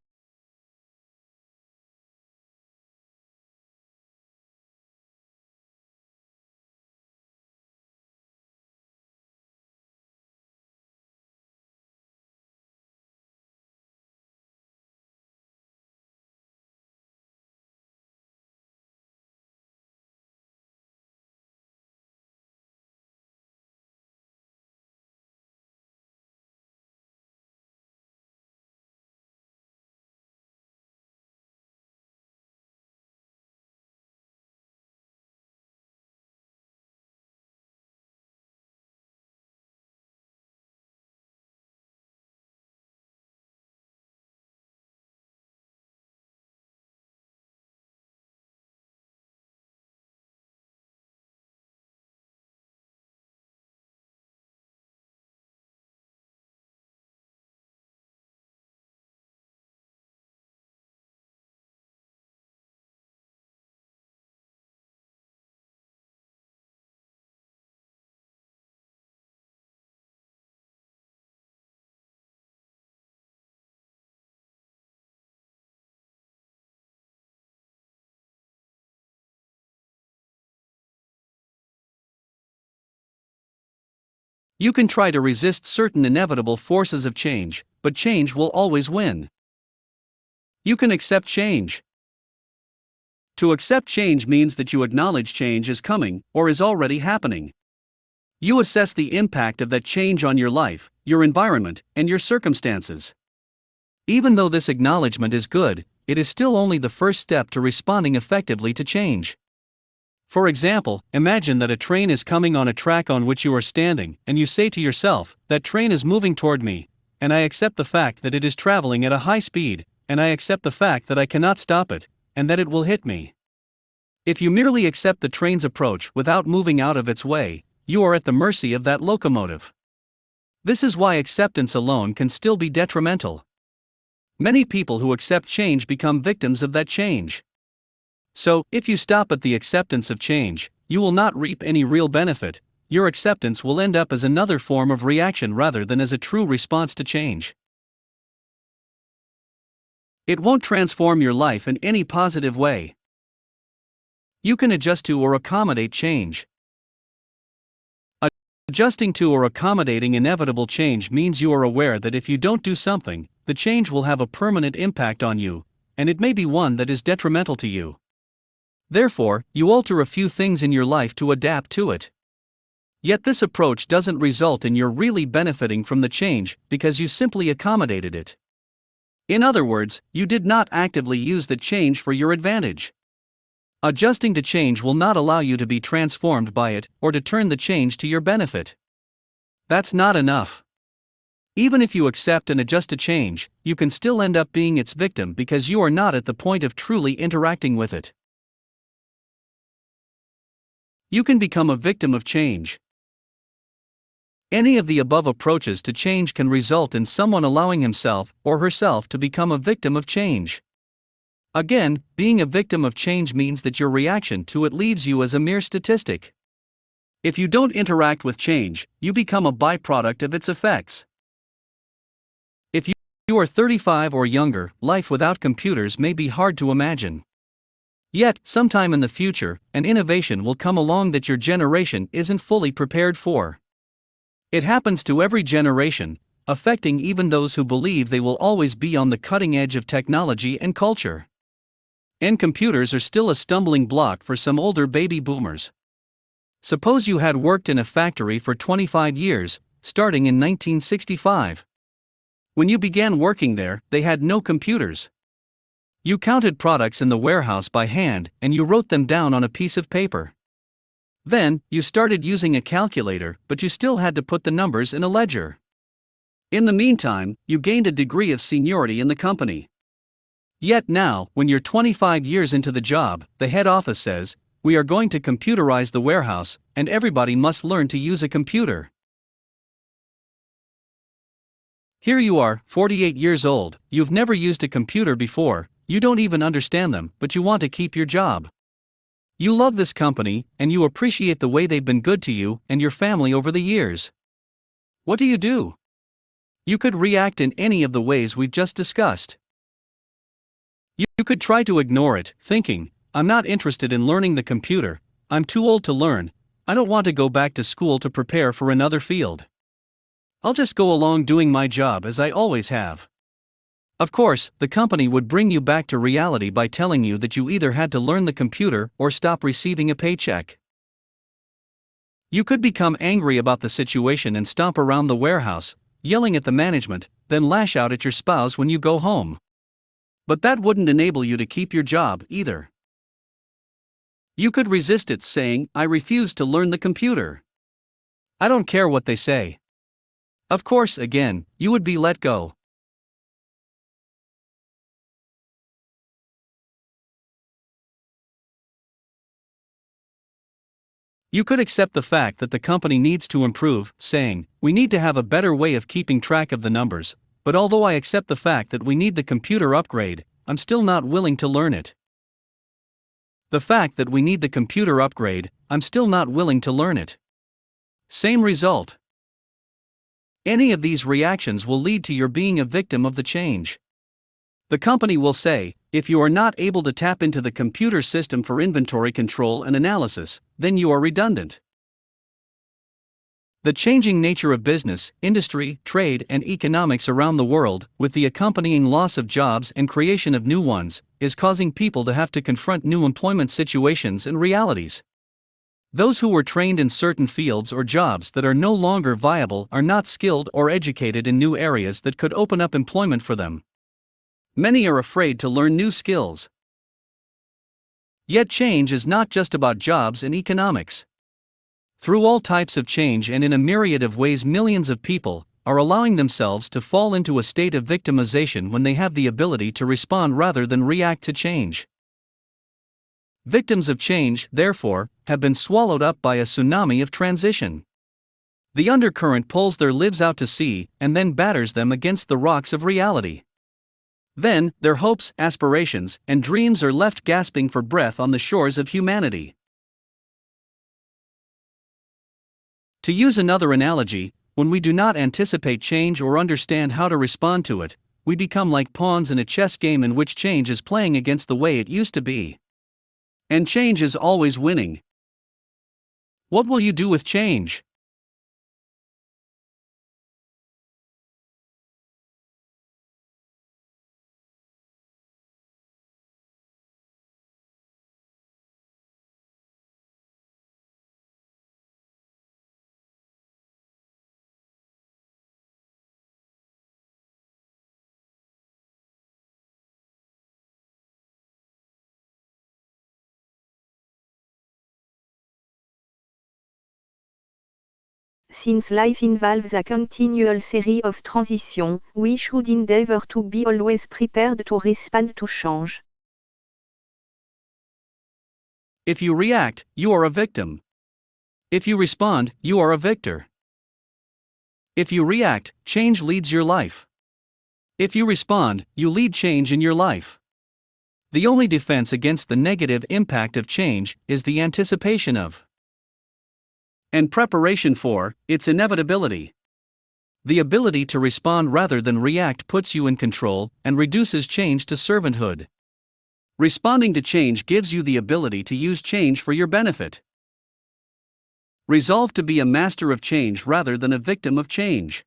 You can try to resist certain inevitable forces of change, but change will always win. You can accept change. To accept change means that you acknowledge change is coming, or is already happening. You assess the impact of that change on your life, your environment, and your circumstances. Even though this acknowledgement is good, it is still only the first step to responding effectively to change. For example, imagine that a train is coming on a track on which you are standing, and you say to yourself, "That train is moving toward me, and I accept the fact that it is traveling at a high speed, and I accept the fact that I cannot stop it, and that it will hit me." If you merely accept the train's approach without moving out of its way, you are at the mercy of that locomotive. This is why acceptance alone can still be detrimental. Many people who accept change become victims of that change. So, if you stop at the acceptance of change, you will not reap any real benefit. Your acceptance will end up as another form of reaction rather than as a true response to change. It won't transform your life in any positive way. You can adjust to or accommodate change. Adjusting to or accommodating inevitable change means you are aware that if you don't do something, the change will have a permanent impact on you, and it may be one that is detrimental to you. Therefore, you alter a few things in your life to adapt to it. Yet this approach doesn't result in your really benefiting from the change because you simply accommodated it. In other words, you did not actively use the change for your advantage. Adjusting to change will not allow you to be transformed by it or to turn the change to your benefit. That's not enough. Even if you accept and adjust to change, you can still end up being its victim because you are not at the point of truly interacting with it. You can become a victim of change. Any of the above approaches to change can result in someone allowing himself or herself to become a victim of change. Again, being a victim of change means that your reaction to it leaves you as a mere statistic. If you don't interact with change, you become a byproduct of its effects. If you are 35 or younger, life without computers may be hard to imagine. Yet, sometime in the future, an innovation will come along that your generation isn't fully prepared for. It happens to every generation, affecting even those who believe they will always be on the cutting edge of technology and culture. And computers are still a stumbling block for some older baby boomers. Suppose you had worked in a factory for 25 years, starting in 1965. When you began working there, they had no computers. You counted products in the warehouse by hand, and you wrote them down on a piece of paper. Then, you started using a calculator, but you still had to put the numbers in a ledger. In the meantime, you gained a degree of seniority in the company. Yet now, when you're 25 years into the job, the head office says, "We are going to computerize the warehouse, and everybody must learn to use a computer." Here you are, 48 years old, you've never used a computer before, you don't even understand them, but you want to keep your job. You love this company, and you appreciate the way they've been good to you and your family over the years. What do? You could react in any of the ways we've just discussed. You could try to ignore it, thinking, I'm not interested in learning the computer, I'm too old to learn, I don't want to go back to school to prepare for another field. I'll just go along doing my job as I always have. Of course, the company would bring you back to reality by telling you that you either had to learn the computer or stop receiving a paycheck. You could become angry about the situation and stomp around the warehouse, yelling at the management, then lash out at your spouse when you go home. But that wouldn't enable you to keep your job either. You could resist it, saying, I refuse to learn the computer. I don't care what they say. Of course, again, you would be let go. You could accept the fact that the company needs to improve, saying, we need to have a better way of keeping track of the numbers, but although I accept the fact that we need the computer upgrade, I'm still not willing to learn it. The fact that we need the computer upgrade, I'm still not willing to learn it. Same result. Any of these reactions will lead to your being a victim of the change. The company will say, if you are not able to tap into the computer system for inventory control and analysis, then you are redundant. The changing nature of business, industry, trade, and economics around the world, with the accompanying loss of jobs and creation of new ones, is causing people to have to confront new employment situations and realities. Those who were trained in certain fields or jobs that are no longer viable are not skilled or educated in new areas that could open up employment for them. Many are afraid to learn new skills. Yet change is not just about jobs and economics. Through all types of change and in a myriad of ways, millions of people are allowing themselves to fall into a state of victimization when they have the ability to respond rather than react to change. Victims of change, therefore, have been swallowed up by a tsunami of transition. The undercurrent pulls their lives out to sea and then batters them against the rocks of reality. Then, their hopes, aspirations, and dreams are left gasping for breath on the shores of humanity. To use another analogy, when we do not anticipate change or understand how to respond to it, we become like pawns in a chess game in which change is playing against the way it used to be. And change is always winning. What will you do with change? Since life involves a continual series of transitions, we should endeavor to be always prepared to respond to change. If you react, you are a victim. If you respond, you are a victor. If you react, change leads your life. If you respond, you lead change in your life. The only defense against the negative impact of change is the anticipation of and preparation for its inevitability. The ability to respond rather than react puts you in control and reduces change to servanthood. Responding to change gives you the ability to use change for your benefit. Resolve to be a master of change rather than a victim of change.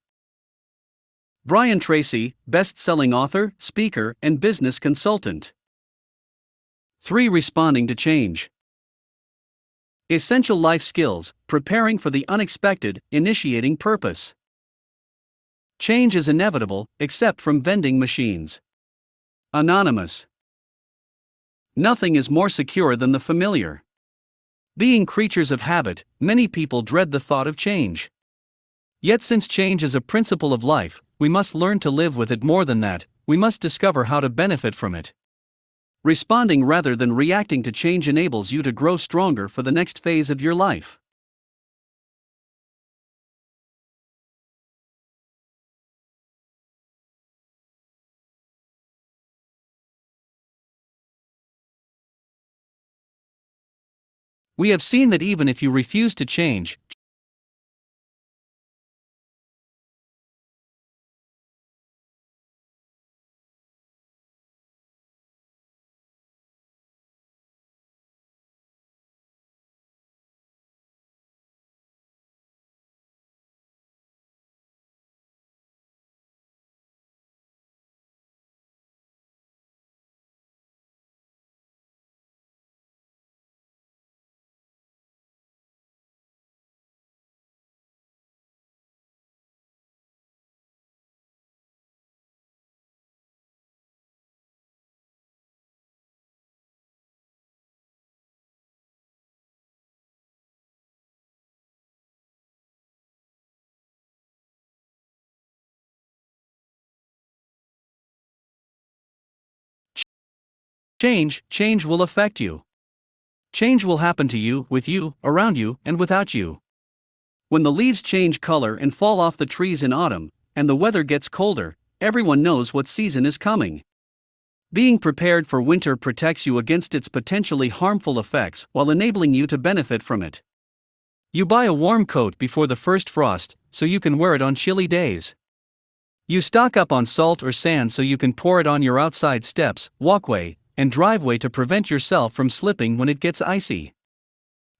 Brian Tracy, best-selling author, speaker, and business consultant. 3. Responding to change. Essential life skills: preparing for the unexpected, initiating purpose. Change is inevitable, except from vending machines. Anonymous. Nothing is more secure than the familiar. Being creatures of habit, many people dread the thought of change. Yet since change is a principle of life, we must learn to live with it. More than that, we must discover how to benefit from it. Responding rather than reacting to change enables you to grow stronger for the next phase of your life. We have seen that even if you refuse to change, change will affect you. Change will happen to you, with you, around you, and without you. When the leaves change color and fall off the trees in autumn, and the weather gets colder, everyone knows what season is coming. Being prepared for winter protects you against its potentially harmful effects while enabling you to benefit from it. You buy a warm coat before the first frost, so you can wear it on chilly days. You stock up on salt or sand so you can pour it on your outside steps, walkway, and driveway to prevent yourself from slipping when it gets icy.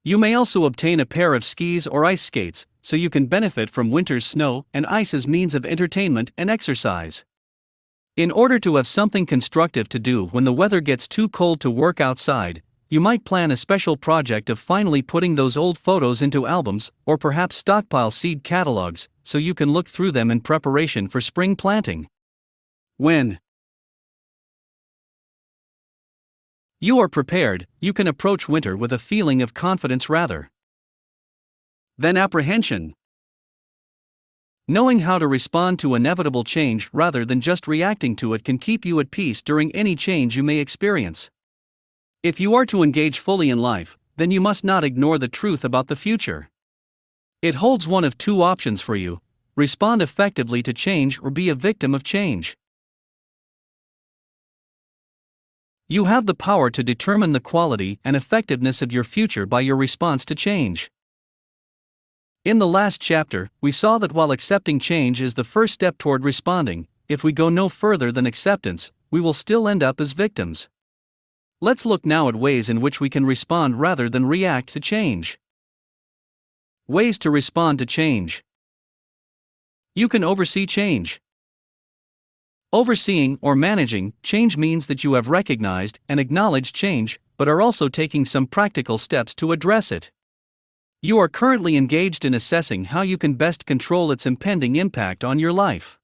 You may also obtain a pair of skis or ice skates, so you can benefit from winter's snow and ice as means of entertainment and exercise. In order to have something constructive to do when the weather gets too cold to work outside, you might plan a special project of finally putting those old photos into albums, or perhaps stockpile seed catalogs, so you can look through them in preparation for spring planting. When you are prepared, you can approach winter with a feeling of confidence rather than apprehension. Knowing how to respond to inevitable change rather than just reacting to it can keep you at peace during any change you may experience. If you are to engage fully in life, then you must not ignore the truth about the future. It holds one of two options for you: respond effectively to change or be a victim of change. You have the power to determine the quality and effectiveness of your future by your response to change. In the last chapter, we saw that while accepting change is the first step toward responding, if we go no further than acceptance, we will still end up as victims. Let's look now at ways in which we can respond rather than react to change. Ways to respond to change. You can oversee change. Overseeing or managing change means that you have recognized and acknowledged change, but are also taking some practical steps to address it. You are currently engaged in assessing how you can best control its impending impact on your life.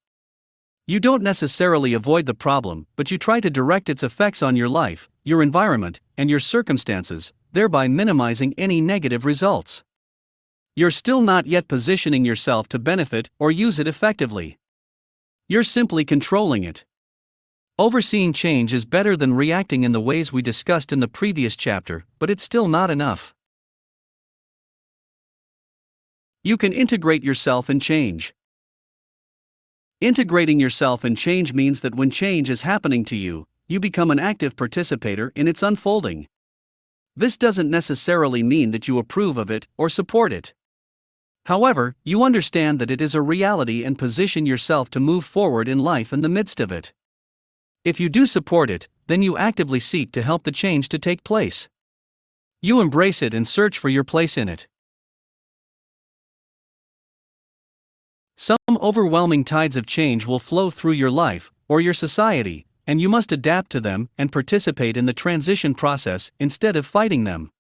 You don't necessarily avoid the problem, but you try to direct its effects on your life, your environment, and your circumstances, thereby minimizing any negative results. You're still not yet positioning yourself to benefit or use it effectively. You're simply controlling it. Overseeing change is better than reacting in the ways we discussed in the previous chapter, but it's still not enough. You can integrate yourself in change. Integrating yourself in change means that when change is happening to you, you become an active participator in its unfolding. This doesn't necessarily mean that you approve of it or support it. However, you understand that it is a reality and position yourself to move forward in life in the midst of it. If you do support it, then you actively seek to help the change to take place. You embrace it and search for your place in it. Some overwhelming tides of change will flow through your life, or your society, and you must adapt to them and participate in the transition process instead of fighting them.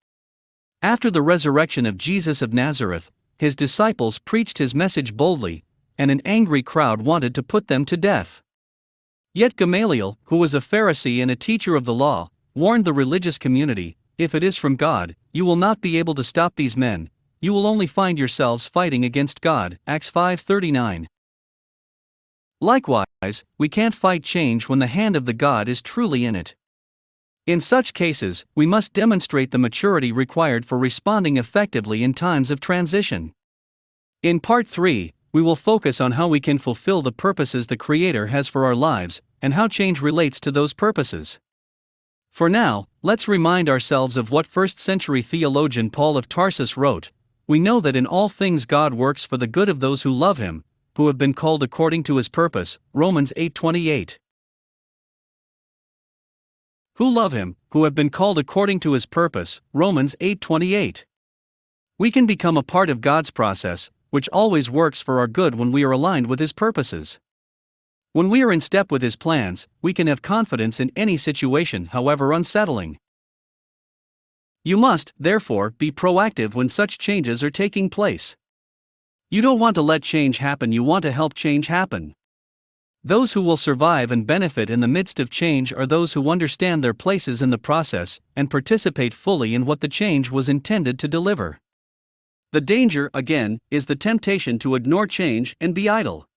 After the resurrection of Jesus of Nazareth, his disciples preached his message boldly, and an angry crowd wanted to put them to death. Yet Gamaliel, who was a Pharisee and a teacher of the law, warned the religious community, "If it is from God, you will not be able to stop these men. You will only find yourselves fighting against God." Acts 5:39. Likewise, we can't fight change when the hand of the God is truly in it. In such cases, we must demonstrate the maturity required for responding effectively in times of transition. In Part 3, we will focus on how we can fulfill the purposes the Creator has for our lives, and how change relates to those purposes. For now, Let's remind ourselves of what 1st century theologian Paul of Tarsus wrote: "We know that in all things God works for the good of those who love him, who have been called according to his purpose." Romans 8:28. Who love him, who have been called according to his purpose. Romans 8:28. We can become a part of God's process, which always works for our good when we are aligned with his purposes. When we are in step with his plans, we can have confidence in any situation, however unsettling. You must, therefore, be proactive when such changes are taking place. You don't want to let change happen, you want to help change happen. Those who will survive and benefit in the midst of change are those who understand their places in the process and participate fully in what the change was intended to deliver. The danger, again, is the temptation to ignore change and be idle.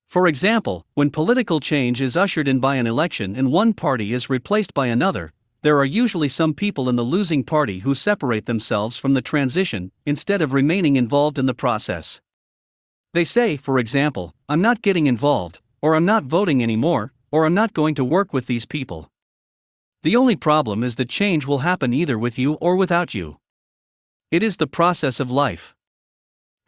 For example, when political change is ushered in by an election and one party is replaced by another, there are usually some people in the losing party who separate themselves from the transition instead of remaining involved in the process. They say, for example, "I'm not getting involved," or "I'm not voting anymore," or "I'm not going to work with these people." The only problem is that change will happen either with you or without you. It is the process of life.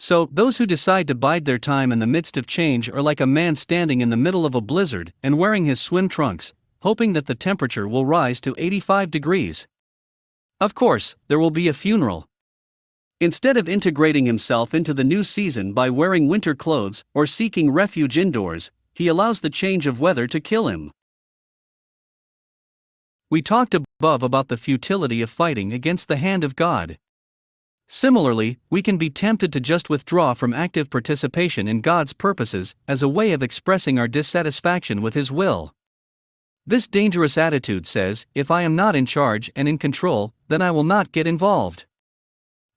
So, those who decide to bide their time in the midst of change are like a man standing in the middle of a blizzard and wearing his swim trunks, hoping that the temperature will rise to 85 degrees. Of course, there will be a funeral. Instead of integrating himself into the new season by wearing winter clothes or seeking refuge indoors, he allows the change of weather to kill him. We talked above about the futility of fighting against the hand of God. Similarly, we can be tempted to just withdraw from active participation in God's purposes as a way of expressing our dissatisfaction with His will. This dangerous attitude says, "If I am not in charge and in control, then I will not get involved."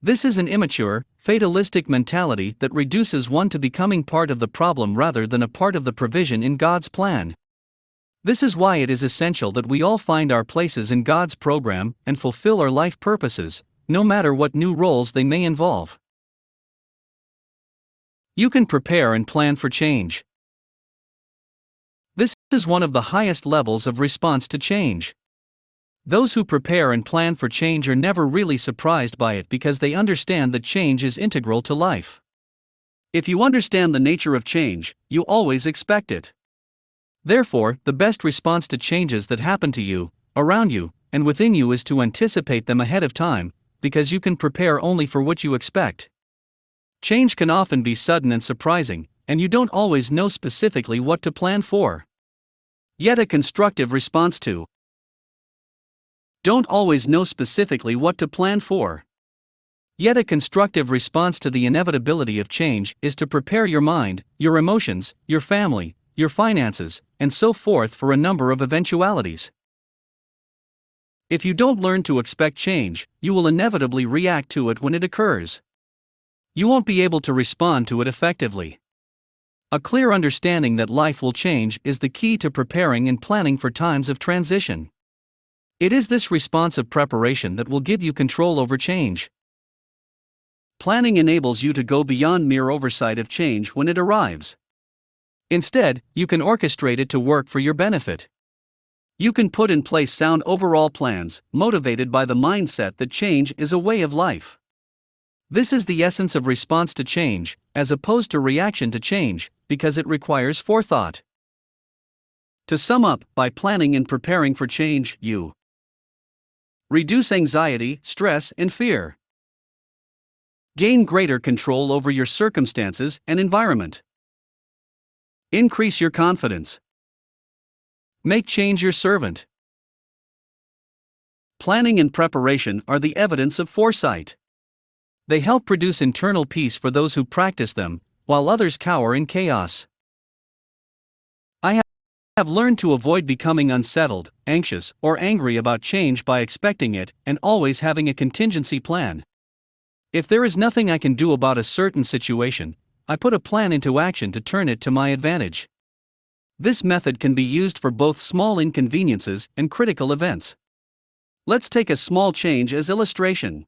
This is an immature, fatalistic mentality that reduces one to becoming part of the problem rather than a part of the provision in God's plan. This is why it is essential that we all find our places in God's program and fulfill our life purposes, no matter what new roles they may involve. You can prepare and plan for change. This is one of the highest levels of response to change. Those who prepare and plan for change are never really surprised by it because they understand that change is integral to life. If you understand the nature of change, you always expect it. Therefore, the best response to changes that happen to you, around you, and within you is to anticipate them ahead of time, because you can prepare only for what you expect. Change can often be sudden and surprising, and you don't always know specifically what to plan for. Yet a constructive response to don't always know specifically what to plan for. Yet a constructive response to the inevitability of change is to prepare your mind, your emotions, your family, your finances, and so forth for a number of eventualities. If you don't learn to expect change, you will inevitably react to it when it occurs. You won't be able to respond to it effectively. A clear understanding that life will change is the key to preparing and planning for times of transition. It is this responsive preparation that will give you control over change. Planning enables you to go beyond mere oversight of change when it arrives. Instead, you can orchestrate it to work for your benefit. You can put in place sound overall plans, motivated by the mindset that change is a way of life. This is the essence of response to change, as opposed to reaction to change, because it requires forethought. To sum up, by planning and preparing for change, you reduce anxiety, stress, and fear. Gain greater control over your circumstances and environment. Increase your confidence. Make change your servant. Planning and preparation are the evidence of foresight. They help produce internal peace for those who practice them, while others cower in chaos. I have learned to avoid becoming unsettled, anxious, or angry about change by expecting it and always having a contingency plan. If there is nothing I can do about a certain situation, I put a plan into action to turn it to my advantage. This method can be used for both small inconveniences and critical events. Let's take a small change as illustration.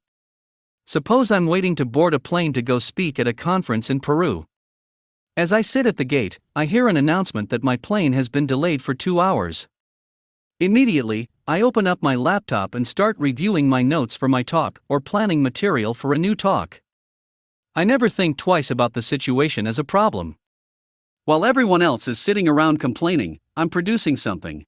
Suppose I'm waiting to board a plane to go speak at a conference in Peru. As I sit at the gate, I hear an announcement that my plane has been delayed for 2 hours. Immediately, I open up my laptop and start reviewing my notes for my talk or planning material for a new talk. I never think twice about the situation as a problem. While everyone else is sitting around complaining, I'm producing something.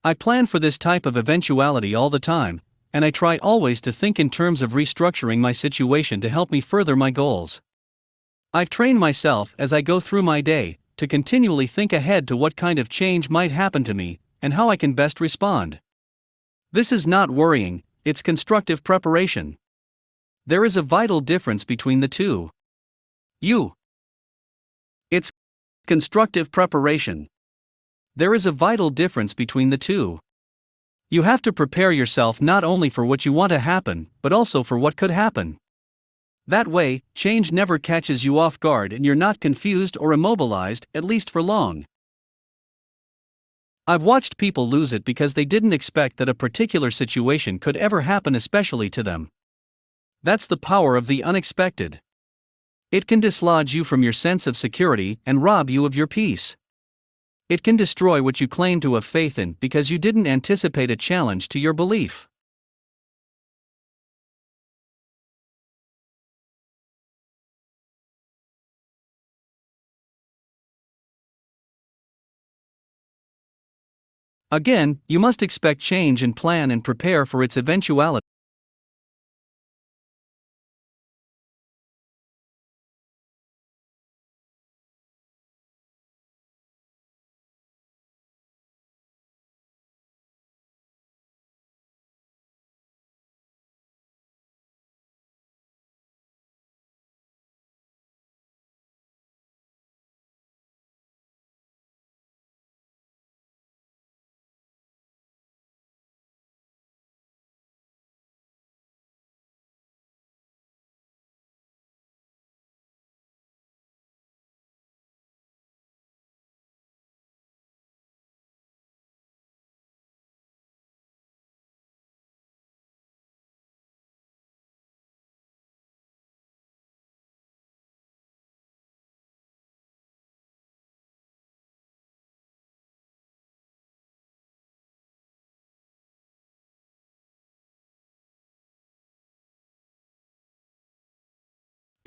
I plan for this type of eventuality all the time, and I try always to think in terms of restructuring my situation to help me further my goals. I've trained myself as I go through my day to continually think ahead to what kind of change might happen to me and how I can best respond. This is not worrying, it's constructive preparation. There is a vital difference between the two. It's constructive preparation. There is a vital difference between the two. You have to prepare yourself not only for what you want to happen, but also for what could happen. That way, change never catches you off guard and you're not confused or immobilized, at least for long. I've watched people lose it because they didn't expect that a particular situation could ever happen, especially to them. That's the power of the unexpected. It can dislodge you from your sense of security and rob you of your peace. It can destroy what you claim to have faith in because you didn't anticipate a challenge to your belief. Again, you must expect change and plan and prepare for its eventuality.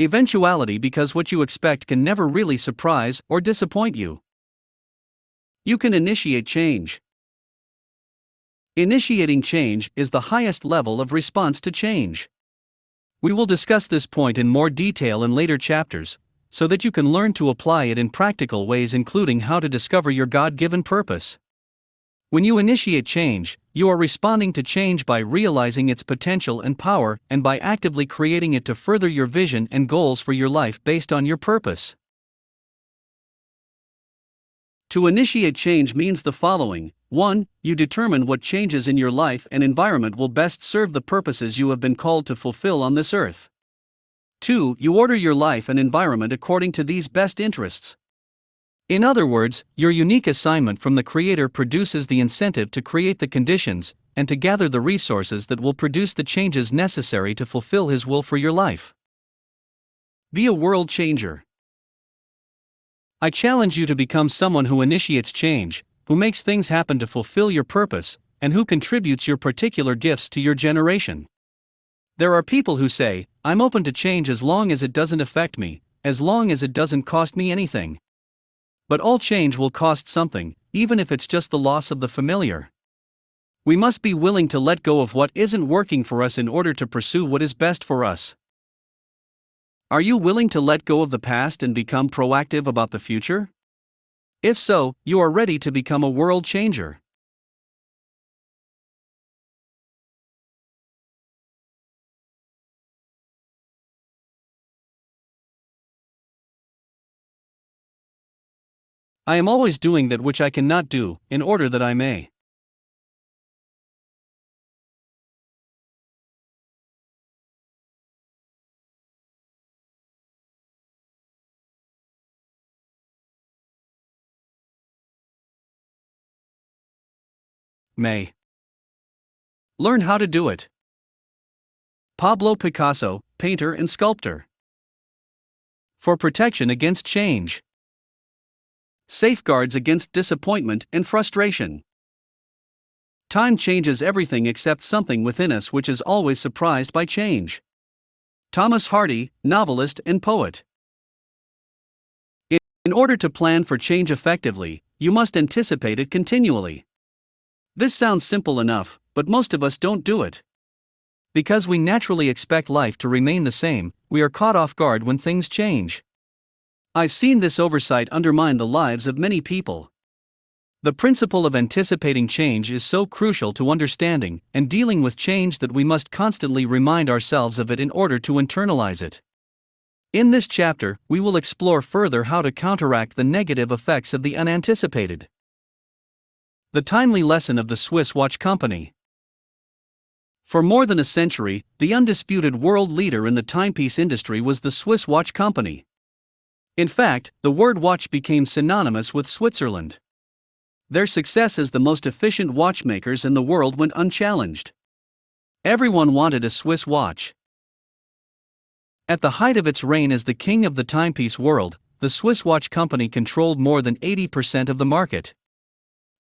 Eventuality because what you expect can never really surprise or disappoint you. You can initiate change. Initiating change is the highest level of response to change. We will discuss this point in more detail in later chapters, so that you can learn to apply it in practical ways, including how to discover your God-given purpose. When you initiate change, you are responding to change by realizing its potential and power and by actively creating it to further your vision and goals for your life based on your purpose. To initiate change means the following. 1. You determine what changes in your life and environment will best serve the purposes you have been called to fulfill on this earth. 2. You order your life and environment according to these best interests. In other words, your unique assignment from the Creator produces the incentive to create the conditions and to gather the resources that will produce the changes necessary to fulfill His will for your life. Be a world changer. I challenge you to become someone who initiates change, who makes things happen to fulfill your purpose, and who contributes your particular gifts to your generation. There are people who say, "I'm open to change as long as it doesn't affect me, as long as it doesn't cost me anything." But all change will cost something, even if it's just the loss of the familiar. We must be willing to let go of what isn't working for us in order to pursue what is best for us. Are you willing to let go of the past and become proactive about the future? If so, you are ready to become a world changer. I am always doing that which I cannot do, in order that I may. May. Learn how to do it. Pablo Picasso, painter and sculptor. For protection against change. Safeguards against disappointment and frustration. Time changes everything except something within us, which is always surprised by change. Thomas Hardy, novelist and poet. In order to plan for change effectively, you must anticipate it continually. This sounds simple enough, but most of us don't do it. Because we naturally expect life to remain the same, we are caught off guard when things change. I've seen this oversight undermine the lives of many people. The principle of anticipating change is so crucial to understanding and dealing with change that we must constantly remind ourselves of it in order to internalize it. In this chapter, we will explore further how to counteract the negative effects of the unanticipated. The timely lesson of the Swiss watch company. For more than a century, the undisputed world leader in the timepiece industry was the Swiss watch company. In fact, the word watch became synonymous with Switzerland. Their success as the most efficient watchmakers in the world went unchallenged. Everyone wanted a Swiss watch. At the height of its reign as the king of the timepiece world, the Swiss watch company controlled more than 80% of the market.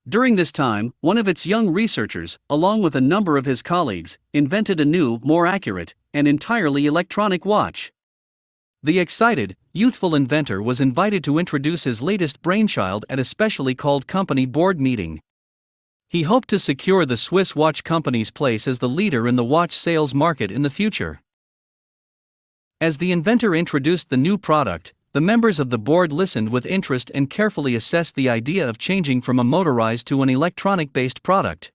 During this time, one of its young researchers, along with a number of his colleagues, invented a new, more accurate, and entirely electronic watch. The excited, youthful inventor was invited to introduce his latest brainchild at a specially called company board meeting. He hoped to secure the Swiss watch company's place as the leader in the watch sales market in the future. As the inventor introduced the new product, the members of the board listened with interest and carefully assessed the idea of changing from a motorized to an electronic-based product.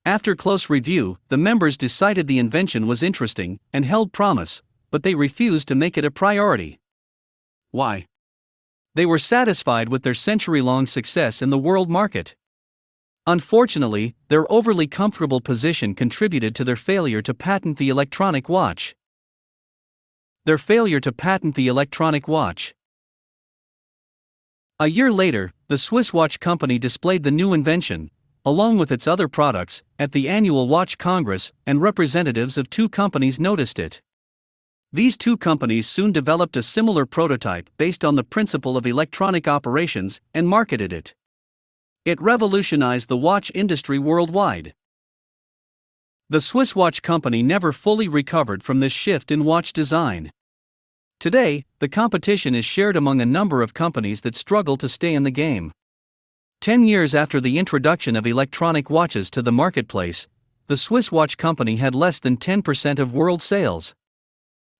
After close review, the members decided the invention was interesting and held promise, but they refused to make it a priority. Why? They were satisfied with their century-long success in the world market. Unfortunately, their overly comfortable position contributed to their failure to patent the electronic watch. A year later, the Swiss watch company displayed the new invention, along with its other products, at the annual Watch Congress, and representatives of two companies noticed it. These two companies soon developed a similar prototype based on the principle of electronic operations and marketed it. It revolutionized the watch industry worldwide. The Swiss watch company never fully recovered from this shift in watch design. Today, the competition is shared among a number of companies that struggle to stay in the game. 10 years after the introduction of electronic watches to the marketplace, the Swiss watch company had less than 10% of world sales.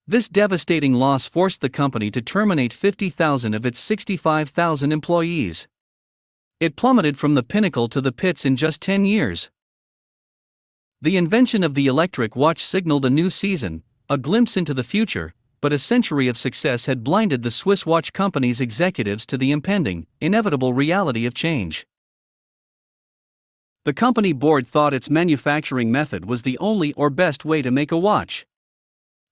This devastating loss forced the company to terminate 50,000 of its 65,000 employees. It plummeted from the pinnacle to the pits in just 10 years. The invention of the electric watch signaled a new season, a glimpse into the future, but a century of success had blinded the Swiss watch company's executives to the impending, inevitable reality of change. The company board thought its manufacturing method was the only or best way to make a watch.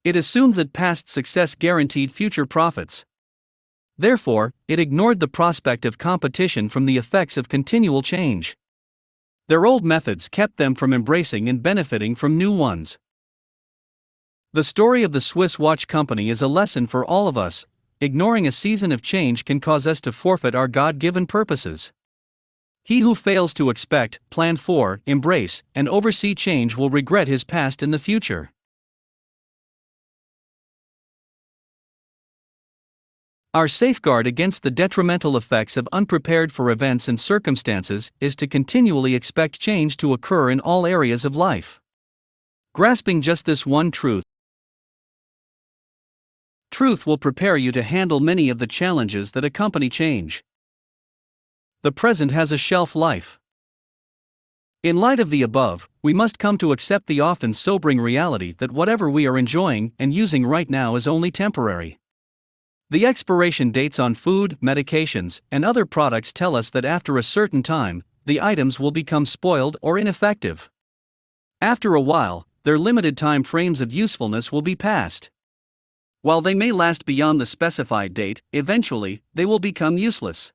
It assumed that past success guaranteed future profits. Therefore, it ignored the prospect of competition from the effects of continual change. Their old methods kept them from embracing and benefiting from new ones. The story of the Swiss watch company is a lesson for all of us. Ignoring a season of change can cause us to forfeit our God-given purposes. He who fails to expect, plan for, embrace, and oversee change will regret his past in the future. Our safeguard against the detrimental effects of unprepared for events and circumstances is to continually expect change to occur in all areas of life. Grasping just this one truth will prepare you to handle many of the challenges that accompany change. The present has a shelf life. In light of the above, we must come to accept the often sobering reality that whatever we are enjoying and using right now is only temporary. The expiration dates on food, medications, and other products tell us that after a certain time, the items will become spoiled or ineffective. After a while, their limited time frames of usefulness will be past. While they may last beyond the specified date, eventually, they will become useless.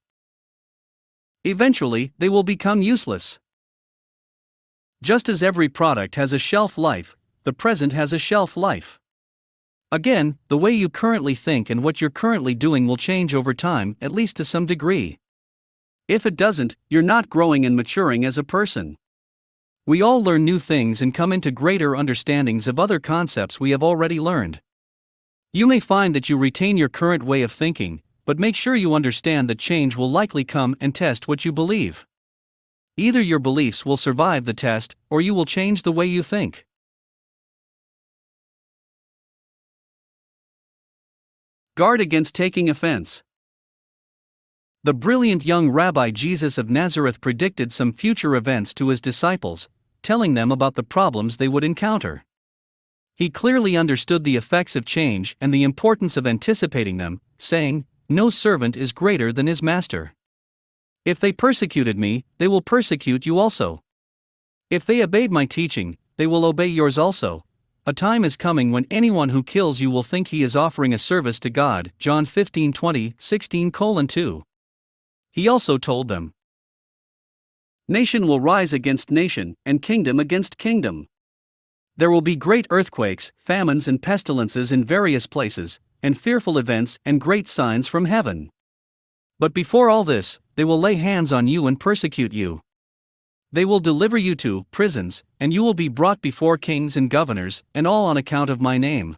Just as every product has a shelf life, the present has a shelf life. Again, the way you currently think and what you're currently doing will change over time, at least to some degree. If it doesn't, you're not growing and maturing as a person. We all learn new things and come into greater understandings of other concepts we have already learned. You may find that you retain your current way of thinking, but make sure you understand that change will likely come and test what you believe. Either your beliefs will survive the test, or you will change the way you think. Guard against taking offense. The brilliant young Rabbi Jesus of Nazareth predicted some future events to his disciples, telling them about the problems they would encounter. He clearly understood the effects of change and the importance of anticipating them, saying, "No servant is greater than his master. If they persecuted me, they will persecute you also. If they obeyed my teaching, they will obey yours also. A time is coming when anyone who kills you will think he is offering a service to God." John 15:20, 16:2. He also told them, "Nation will rise against nation, and kingdom against kingdom. There will be great earthquakes, famines and pestilences in various places, and fearful events and great signs from heaven. But before all this, they will lay hands on you and persecute you. They will deliver you to prisons, and you will be brought before kings and governors, and all on account of my name.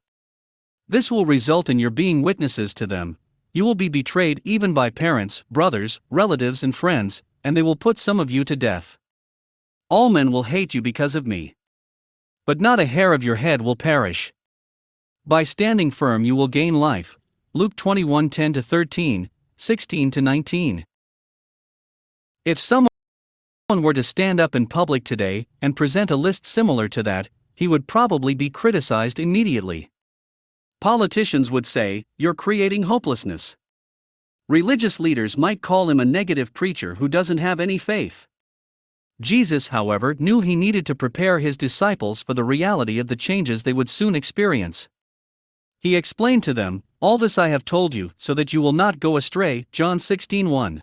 This will result in your being witnesses to them. You will be betrayed even by parents, brothers, relatives and friends, and they will put some of you to death. All men will hate you because of me. But not a hair of your head will perish. By standing firm you will gain life." Luke 21:10-13, 16-19. If someone were to stand up in public today and present a list similar to that, he would probably be criticized immediately. Politicians would say, "You're creating hopelessness." Religious leaders might call him a negative preacher who doesn't have any faith. Jesus, however, knew he needed to prepare his disciples for the reality of the changes they would soon experience. He explained to them, "All this I have told you, so that you will not go astray." John 16:1.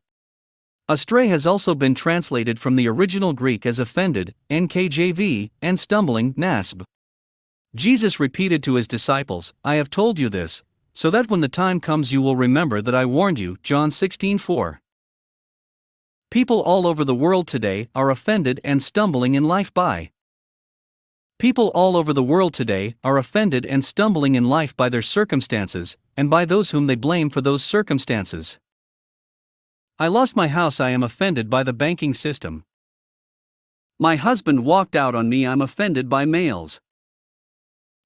Astray has also been translated from the original Greek as offended, NKJV, and stumbling, NASB. Jesus repeated to his disciples, "I have told you this, so that when the time comes you will remember that I warned you." John 16:4. People all over the world today are offended and stumbling in life by. People all over the world today are offended and stumbling in life by their circumstances, and by those whom they blame for those circumstances. I lost my house. I am offended by the banking system. My husband walked out on me. I'm offended by males.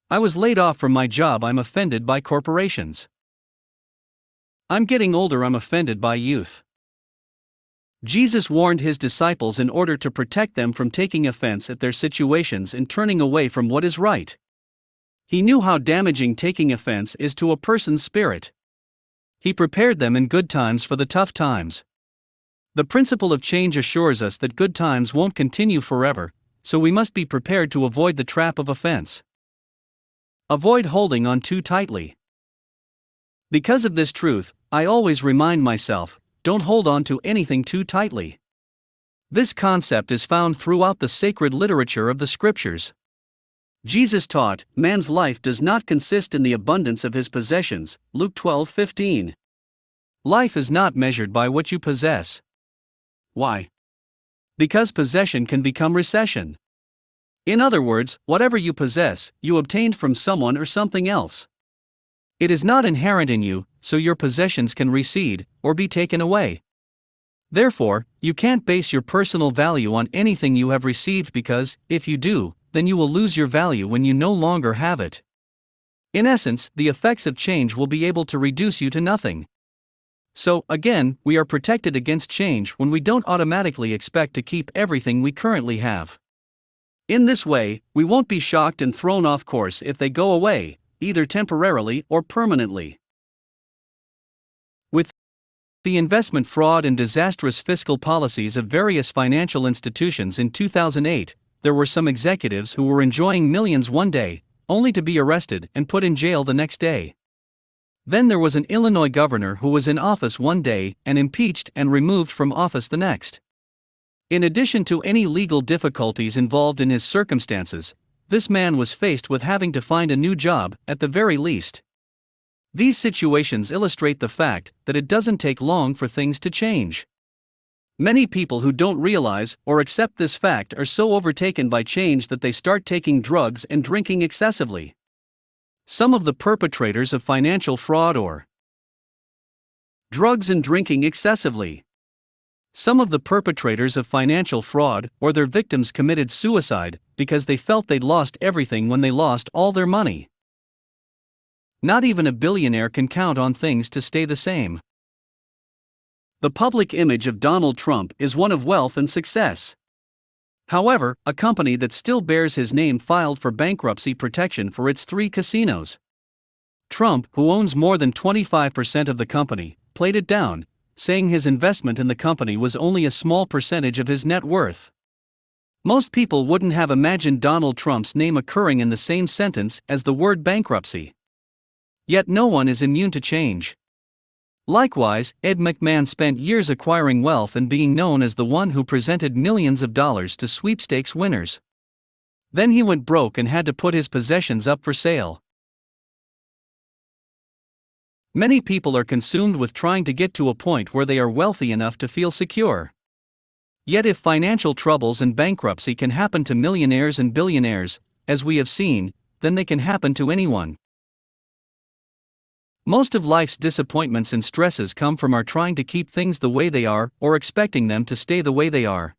I was laid off from my job. I'm offended by corporations. I'm getting older. I'm offended by youth. Jesus warned his disciples in order to protect them from taking offense at their situations and turning away from what is right. He knew how damaging taking offense is to a person's spirit. He prepared them in good times for the tough times. The principle of change assures us that good times won't continue forever, so we must be prepared to avoid the trap of offense. Avoid holding on too tightly. Because of this truth, I always remind myself, don't hold on to anything too tightly. This concept is found throughout the sacred literature of the scriptures. Jesus taught, man's life does not consist in the abundance of his possessions, Luke 12:15. Life is not measured by what you possess. Why? Because possession can become recession. In other words, whatever you possess, you obtained from someone or something else. It is not inherent in you, so your possessions can recede, or be taken away. Therefore, you can't base your personal value on anything you have received because, if you do, then you will lose your value when you no longer have it. In essence, the effects of change will be able to reduce you to nothing. So, again, we are protected against change when we don't automatically expect to keep everything we currently have. In this way, we won't be shocked and thrown off course if they go away, either temporarily or permanently. With the investment fraud and disastrous fiscal policies of various financial institutions in 2008, there were some executives who were enjoying millions one day, only to be arrested and put in jail the next day. Then there was an Illinois governor who was in office one day and impeached and removed from office the next. In addition to any legal difficulties involved in his circumstances, this man was faced with having to find a new job, at the very least. These situations illustrate the fact that it doesn't take long for things to change. Many people who don't realize or accept this fact are so overtaken by change that they start taking drugs and drinking excessively. Some of the perpetrators of financial fraud or drugs and drinking excessively. Some of the perpetrators of financial fraud or their victims committed suicide because they felt they'd lost everything when they lost all their money. Not even a billionaire can count on things to stay the same. The public image of Donald Trump is one of wealth and success. However, a company that still bears his name filed for bankruptcy protection for its 3 casinos. Trump, who owns more than 25% of the company, played it down, saying his investment in the company was only a small percentage of his net worth. Most people wouldn't have imagined Donald Trump's name occurring in the same sentence as the word bankruptcy. Yet no one is immune to change. Likewise, Ed McMahon spent years acquiring wealth and being known as the one who presented millions of dollars to sweepstakes winners. Then he went broke and had to put his possessions up for sale. Many people are consumed with trying to get to a point where they are wealthy enough to feel secure. Yet if financial troubles and bankruptcy can happen to millionaires and billionaires, as we have seen, then they can happen to anyone. Most of life's disappointments and stresses come from our trying to keep things the way they are or expecting them to stay the way they are.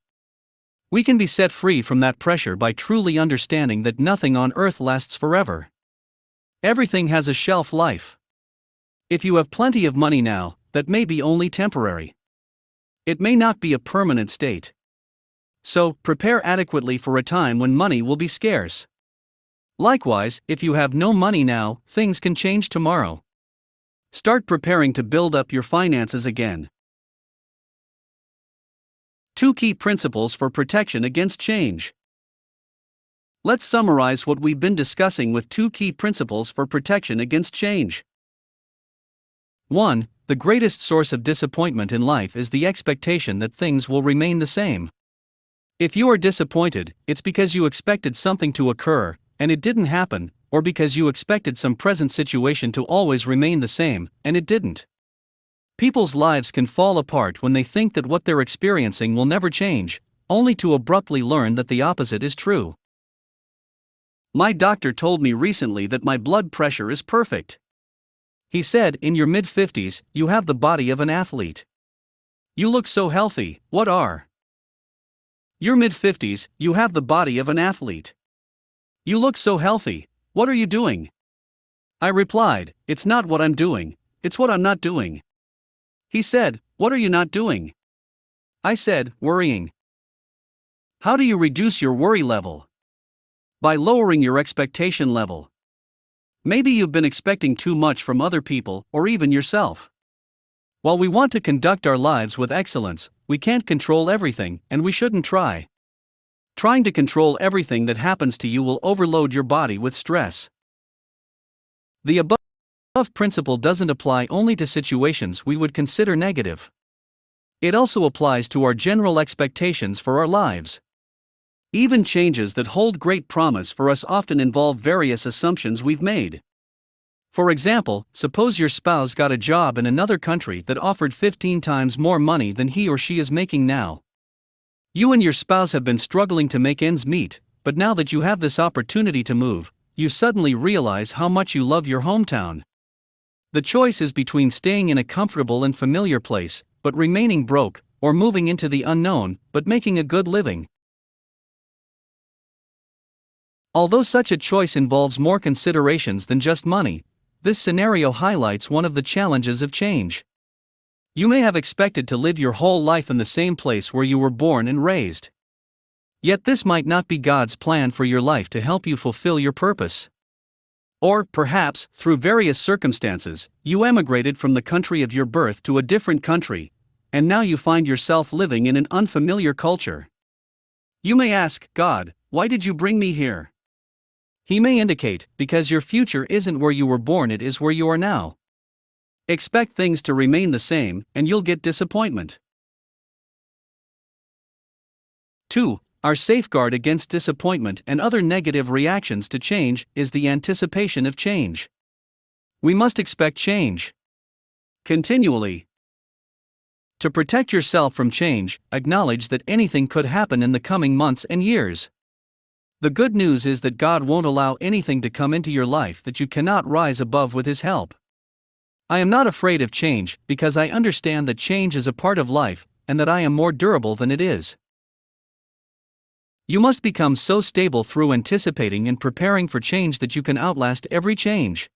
We can be set free from that pressure by truly understanding that nothing on earth lasts forever. Everything has a shelf life. If you have plenty of money now, that may be only temporary. It may not be a permanent state. So, prepare adequately for a time when money will be scarce. Likewise, if you have no money now, things can change tomorrow. Start preparing to build up your finances again. 2 key principles for protection against change. Let's summarize what we've been discussing with 2 key principles for protection against change. 1. The greatest source of disappointment in life is the expectation that things will remain the same. If you are disappointed, it's because you expected something to occur, and it didn't happen, or because you expected some present situation to always remain the same, and it didn't. People's lives can fall apart when they think that what they're experiencing will never change, only to abruptly learn that the opposite is true. My doctor told me recently that my blood pressure is perfect. He said, "In your mid-50s, you have the body of an athlete. You look so healthy, what are? Your mid-50s, you have the body of an athlete. You look so healthy, what are you doing?" I replied, "It's not what I'm doing, it's what I'm not doing." He said, "What are you not doing?" I said, "Worrying." How do you reduce your worry level? By lowering your expectation level. Maybe you've been expecting too much from other people or even yourself. While we want to conduct our lives with excellence, we can't control everything, and we shouldn't try. Trying to control everything that happens to you will overload your body with stress. The above principle doesn't apply only to situations we would consider negative. It also applies to our general expectations for our lives. Even changes that hold great promise for us often involve various assumptions we've made. For example, suppose your spouse got a job in another country that offered 15 times more money than he or she is making now. You and your spouse have been struggling to make ends meet, but now that you have this opportunity to move, you suddenly realize how much you love your hometown. The choice is between staying in a comfortable and familiar place, but remaining broke, or moving into the unknown, but making a good living. Although such a choice involves more considerations than just money, this scenario highlights one of the challenges of change. You may have expected to live your whole life in the same place where you were born and raised. Yet this might not be God's plan for your life to help you fulfill your purpose. Or, perhaps, through various circumstances, you emigrated from the country of your birth to a different country, and now you find yourself living in an unfamiliar culture. You may ask, "God, why did you bring me here?" He may indicate, "Because your future isn't where you were born, it is where you are now." Expect things to remain the same, and you'll get disappointment. 2. Our safeguard against disappointment and other negative reactions to change is the anticipation of change. We must expect change continually. To protect yourself from change, acknowledge that anything could happen in the coming months and years. The good news is that God won't allow anything to come into your life that you cannot rise above with His help. I am not afraid of change, because I understand that change is a part of life, and that I am more durable than it is. You must become so stable through anticipating and preparing for change that you can outlast every change.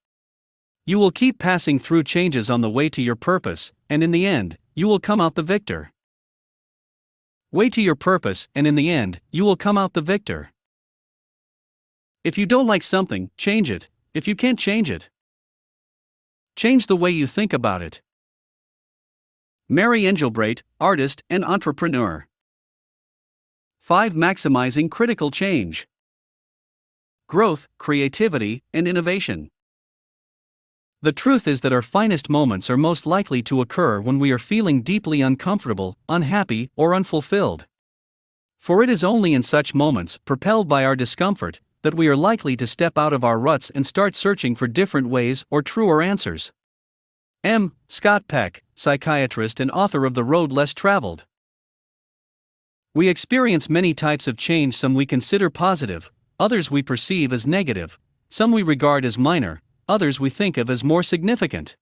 You will keep passing through changes on the way to your purpose, and in the end, you will come out the victor. Way to your purpose, and in the end, you will come out the victor. If you don't like something, change it. If you can't change it, change the way you think about it. Mary Engelbreit, artist and entrepreneur. 5. Maximizing critical change. Growth, creativity, and innovation. The truth is that our finest moments are most likely to occur when we are feeling deeply uncomfortable, unhappy, or unfulfilled. For it is only in such moments, propelled by our discomfort, that we are likely to step out of our ruts and start searching for different ways or truer answers. M. Scott Peck, psychiatrist and author of The Road Less Traveled. We experience many types of change. Some we consider positive, others we perceive as negative, some we regard as minor, others we think of as more significant.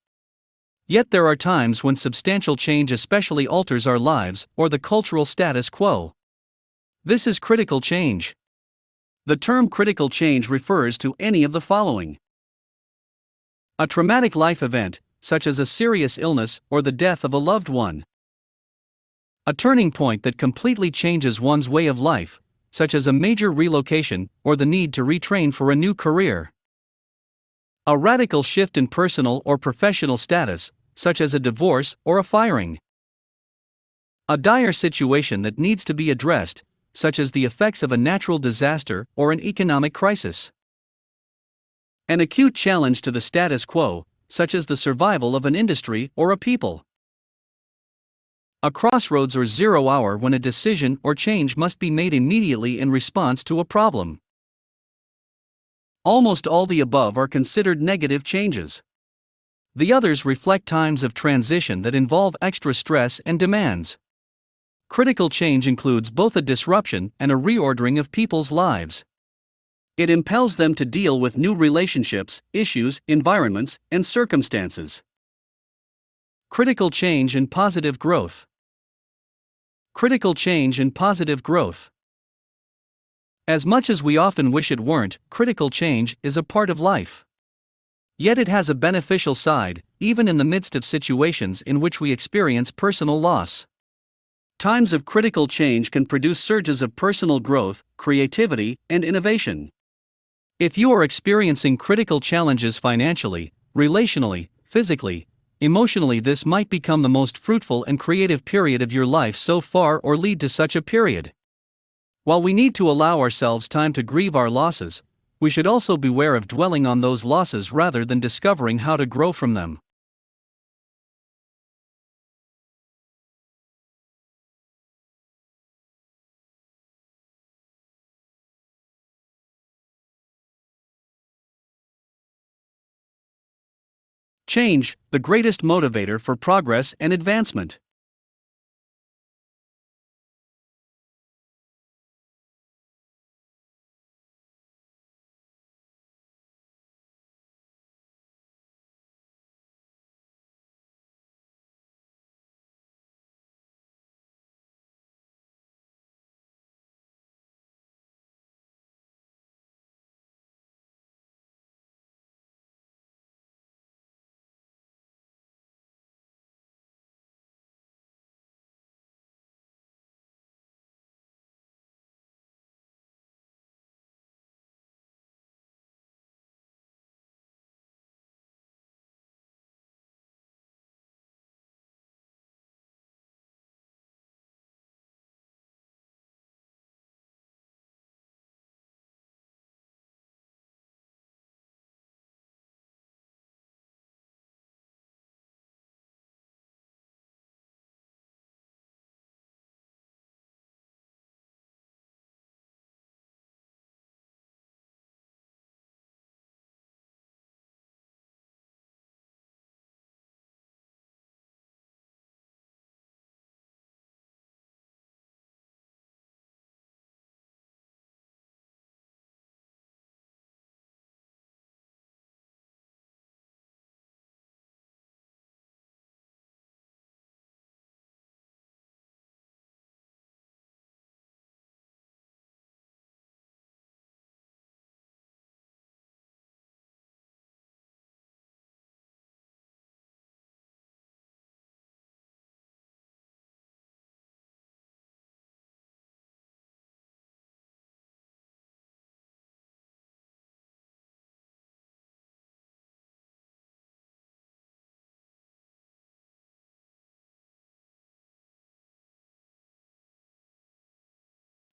Yet there are times when substantial change especially alters our lives or the cultural status quo. This is critical change. The term critical change refers to any of the following: a traumatic life event, such as a serious illness or the death of a loved one. A turning point that completely changes one's way of life, such as a major relocation or the need to retrain for a new career. A radical shift in personal or professional status, such as a divorce or a firing. A dire situation that needs to be addressed, such as the effects of a natural disaster or an economic crisis. An acute challenge to the status quo, such as the survival of an industry or a people. A crossroads or zero hour when a decision or change must be made immediately in response to a problem. Almost all the above are considered negative changes. The others reflect times of transition that involve extra stress and demands. Critical change includes both a disruption and a reordering of people's lives. It impels them to deal with new relationships, issues, environments, and circumstances. Critical change and positive growth. Critical change and positive growth. As much as we often wish it weren't, critical change is a part of life. Yet it has a beneficial side, even in the midst of situations in which we experience personal loss. Times of critical change can produce surges of personal growth, creativity, and innovation. If you are experiencing critical challenges financially, relationally, physically, emotionally, this might become the most fruitful and creative period of your life so far or lead to such a period. While we need to allow ourselves time to grieve our losses, we should also beware of dwelling on those losses rather than discovering how to grow from them. Change, the greatest motivator for progress and advancement.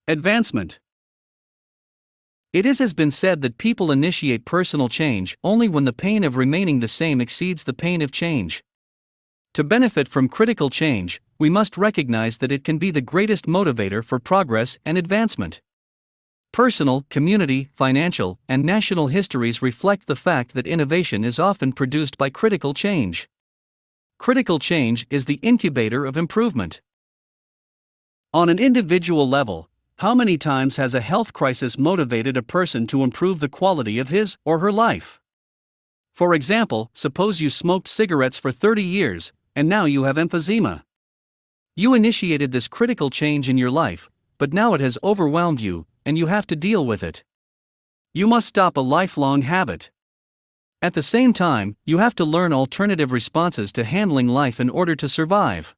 Advancement. It has been said that people initiate personal change only when the pain of remaining the same exceeds the pain of change. To benefit from critical change, we must recognize that it can be the greatest motivator for progress and advancement. Personal, community, financial, and national histories reflect the fact that innovation is often produced by critical change. Critical change is the incubator of improvement. On an individual level, how many times has a health crisis motivated a person to improve the quality of his or her life? For example, suppose you smoked cigarettes for 30 years, and now you have emphysema. You initiated this critical change in your life, but now it has overwhelmed you, and you have to deal with it. You must stop a lifelong habit. At the same time, you have to learn alternative responses to handling life in order to survive.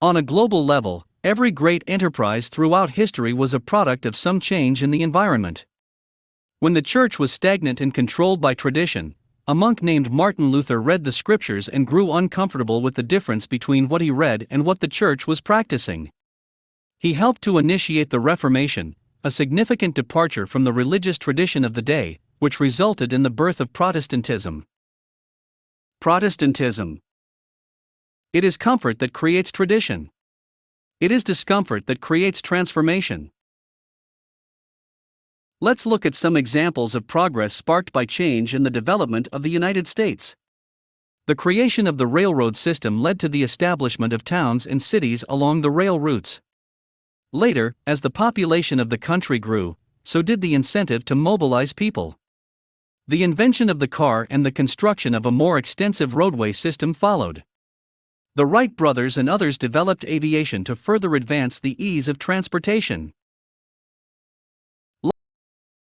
On a global level, every great enterprise throughout history was a product of some change in the environment. When the church was stagnant and controlled by tradition, a monk named Martin Luther read the scriptures and grew uncomfortable with the difference between what he read and what the church was practicing. He helped to initiate the Reformation, a significant departure from the religious tradition of the day, which resulted in the birth of Protestantism. Protestantism. It is comfort that creates tradition. It is discomfort that creates transformation. Let's look at some examples of progress sparked by change in the development of the United States. The creation of the railroad system led to the establishment of towns and cities along the rail routes. Later, as the population of the country grew, so did the incentive to mobilize people. The invention of the car and the construction of a more extensive roadway system followed. The Wright brothers and others developed aviation to further advance the ease of transportation.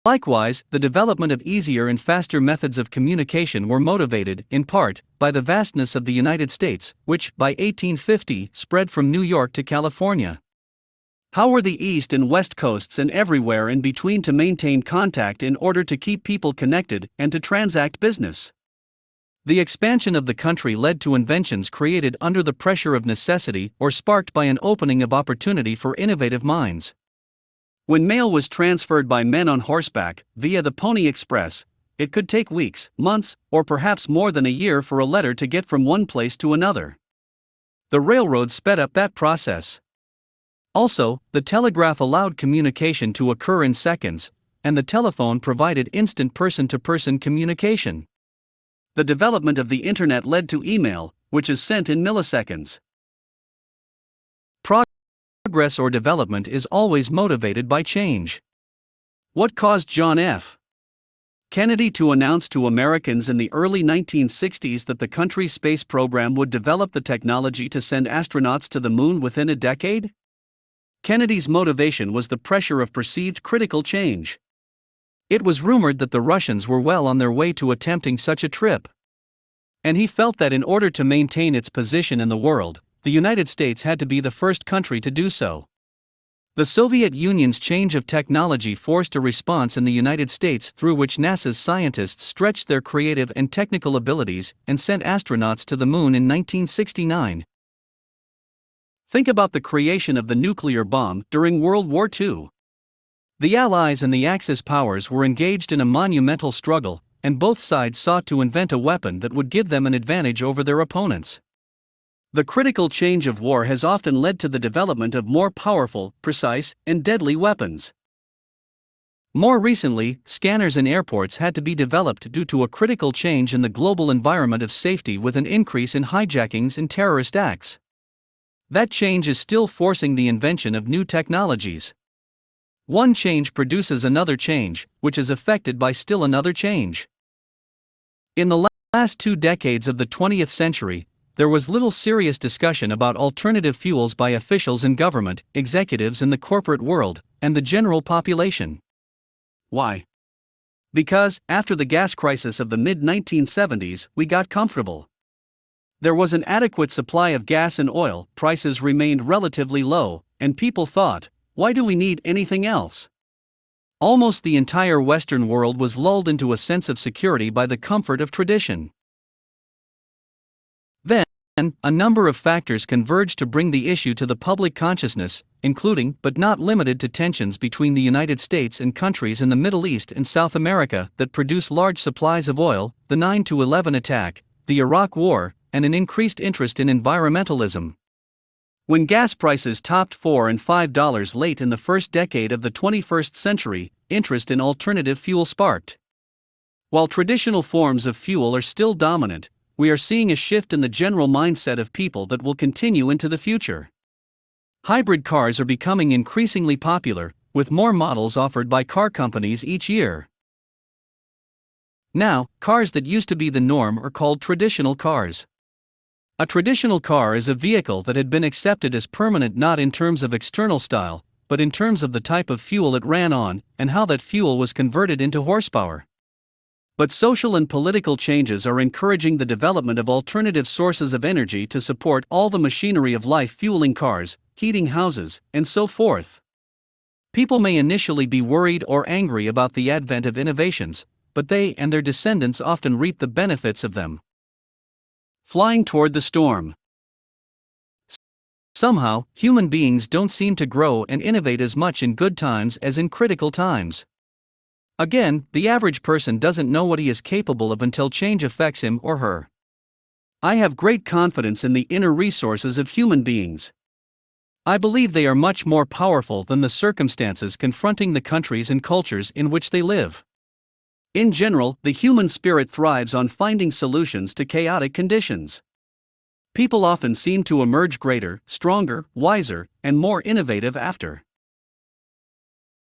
Likewise, the development of easier and faster methods of communication were motivated, in part, by the vastness of the United States, which, by 1850, spread from New York to California. How were the East and West coasts and everywhere in between to maintain contact in order to keep people connected and to transact business? The expansion of the country led to inventions created under the pressure of necessity or sparked by an opening of opportunity for innovative minds. When mail was transferred by men on horseback, via the Pony Express, it could take weeks, months, or perhaps more than a year for a letter to get from one place to another. The railroads sped up that process. Also, the telegraph allowed communication to occur in seconds, and the telephone provided instant person-to-person communication. The development of the internet led to email, which is sent in milliseconds. Progress or development is always motivated by change. What caused John F. Kennedy to announce to Americans in the early 1960s that the country's space program would develop the technology to send astronauts to the moon within a decade? Kennedy's motivation was the pressure of perceived critical change. It was rumored that the Russians were well on their way to attempting such a trip. And he felt that in order to maintain its position in the world, the United States had to be the first country to do so. The Soviet Union's change of technology forced a response in the United States through which NASA's scientists stretched their creative and technical abilities and sent astronauts to the moon in 1969. Think about the creation of the nuclear bomb during World War II. The Allies and the Axis powers were engaged in a monumental struggle, and both sides sought to invent a weapon that would give them an advantage over their opponents. The critical change of war has often led to the development of more powerful, precise, and deadly weapons. More recently, scanners in airports had to be developed due to a critical change in the global environment of safety with an increase in hijackings and terrorist acts. That change is still forcing the invention of new technologies. One change produces another change, which is affected by still another change. In the last 2 decades of the 20th century, there was little serious discussion about alternative fuels by officials in government, executives in the corporate world, and the general population. Why? Because, after the gas crisis of the mid-1970s, we got comfortable. There was an adequate supply of gas and oil, prices remained relatively low, and people thought, why do we need anything else? Almost the entire Western world was lulled into a sense of security by the comfort of tradition. Then, a number of factors converge to bring the issue to the public consciousness, including, but not limited to, tensions between the United States and countries in the Middle East and South America that produce large supplies of oil, the 9/11 attack, the Iraq War, and an increased interest in environmentalism. When gas prices topped $4 and $5 late in the first decade of the 21st century, interest in alternative fuel sparked. While traditional forms of fuel are still dominant, we are seeing a shift in the general mindset of people that will continue into the future. Hybrid cars are becoming increasingly popular, with more models offered by car companies each year. Now, cars that used to be the norm are called traditional cars. A traditional car is a vehicle that had been accepted as permanent not in terms of external style, but in terms of the type of fuel it ran on, and how that fuel was converted into horsepower. But social and political changes are encouraging the development of alternative sources of energy to support all the machinery of life, fueling cars, heating houses, and so forth. People may initially be worried or angry about the advent of innovations, but they and their descendants often reap the benefits of them. Flying toward the storm. Somehow, human beings don't seem to grow and innovate as much in good times as in critical times. Again, the average person doesn't know what he is capable of until change affects him or her. I have great confidence in the inner resources of human beings. I believe they are much more powerful than the circumstances confronting the countries and cultures in which they live. In general, the human spirit thrives on finding solutions to chaotic conditions. People often seem to emerge greater, stronger, wiser, and more innovative after.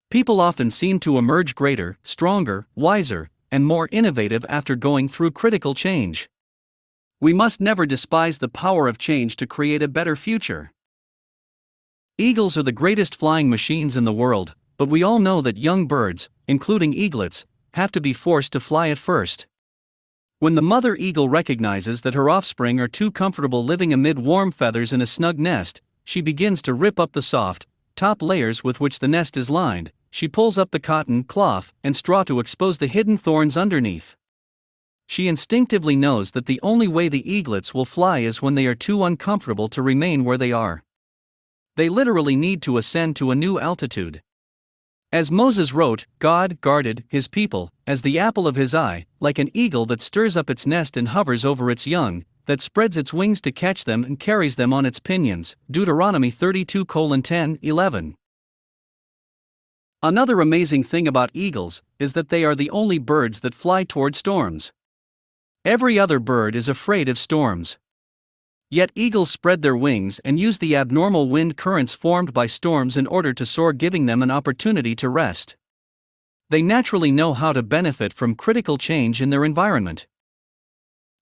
People often seem to emerge greater, stronger, wiser, and more innovative after going through critical change. We must never despise the power of change to create a better future. Eagles are the greatest flying machines in the world, but we all know that young birds, including eaglets, have to be forced to fly at first. When the mother eagle recognizes that her offspring are too comfortable living amid warm feathers in a snug nest, she begins to rip up the soft, top layers with which the nest is lined. She pulls up the cotton, cloth, and straw to expose the hidden thorns underneath. She instinctively knows that the only way the eaglets will fly is when they are too uncomfortable to remain where they are. They literally need to ascend to a new altitude. As Moses wrote, God guarded his people as the apple of his eye, like an eagle that stirs up its nest and hovers over its young, that spreads its wings to catch them and carries them on its pinions. Deuteronomy 32:10-11. Another amazing thing about eagles is that they are the only birds that fly toward storms. Every other bird is afraid of storms. Yet eagles spread their wings and use the abnormal wind currents formed by storms in order to soar, giving them an opportunity to rest. They naturally know how to benefit from critical change in their environment.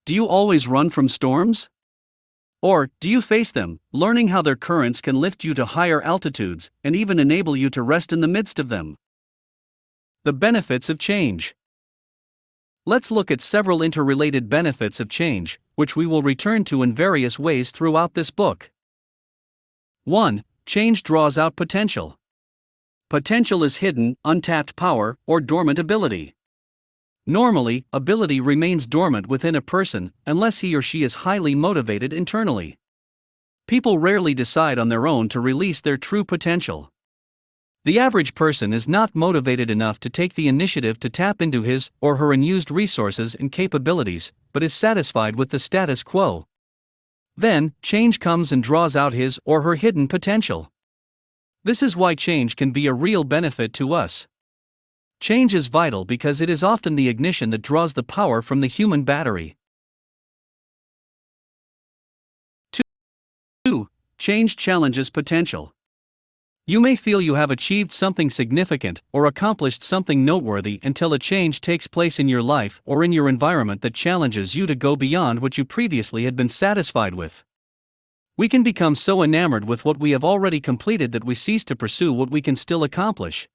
Do you always run from storms? Or, do you face them, learning how their currents can lift you to higher altitudes, and even enable you to rest in the midst of them? The benefits of change. Let's look at several interrelated benefits of change, which we will return to in various ways throughout this book. 1. Change draws out potential. Potential is hidden, untapped power, or dormant ability. Normally, ability remains dormant within a person unless he or she is highly motivated internally. People rarely decide on their own to release their true potential. The average person is not motivated enough to take the initiative to tap into his or her unused resources and capabilities, but is satisfied with the status quo. Then, change comes and draws out his or her hidden potential. This is why change can be a real benefit to us. Change is vital because it is often the ignition that draws the power from the human battery. 2. Change challenges potential. You may feel you have achieved something significant or accomplished something noteworthy until a change takes place in your life or in your environment that challenges you to go beyond what you previously had been satisfied with. We can become so enamored with what we have already completed that we cease to pursue what we can still accomplish.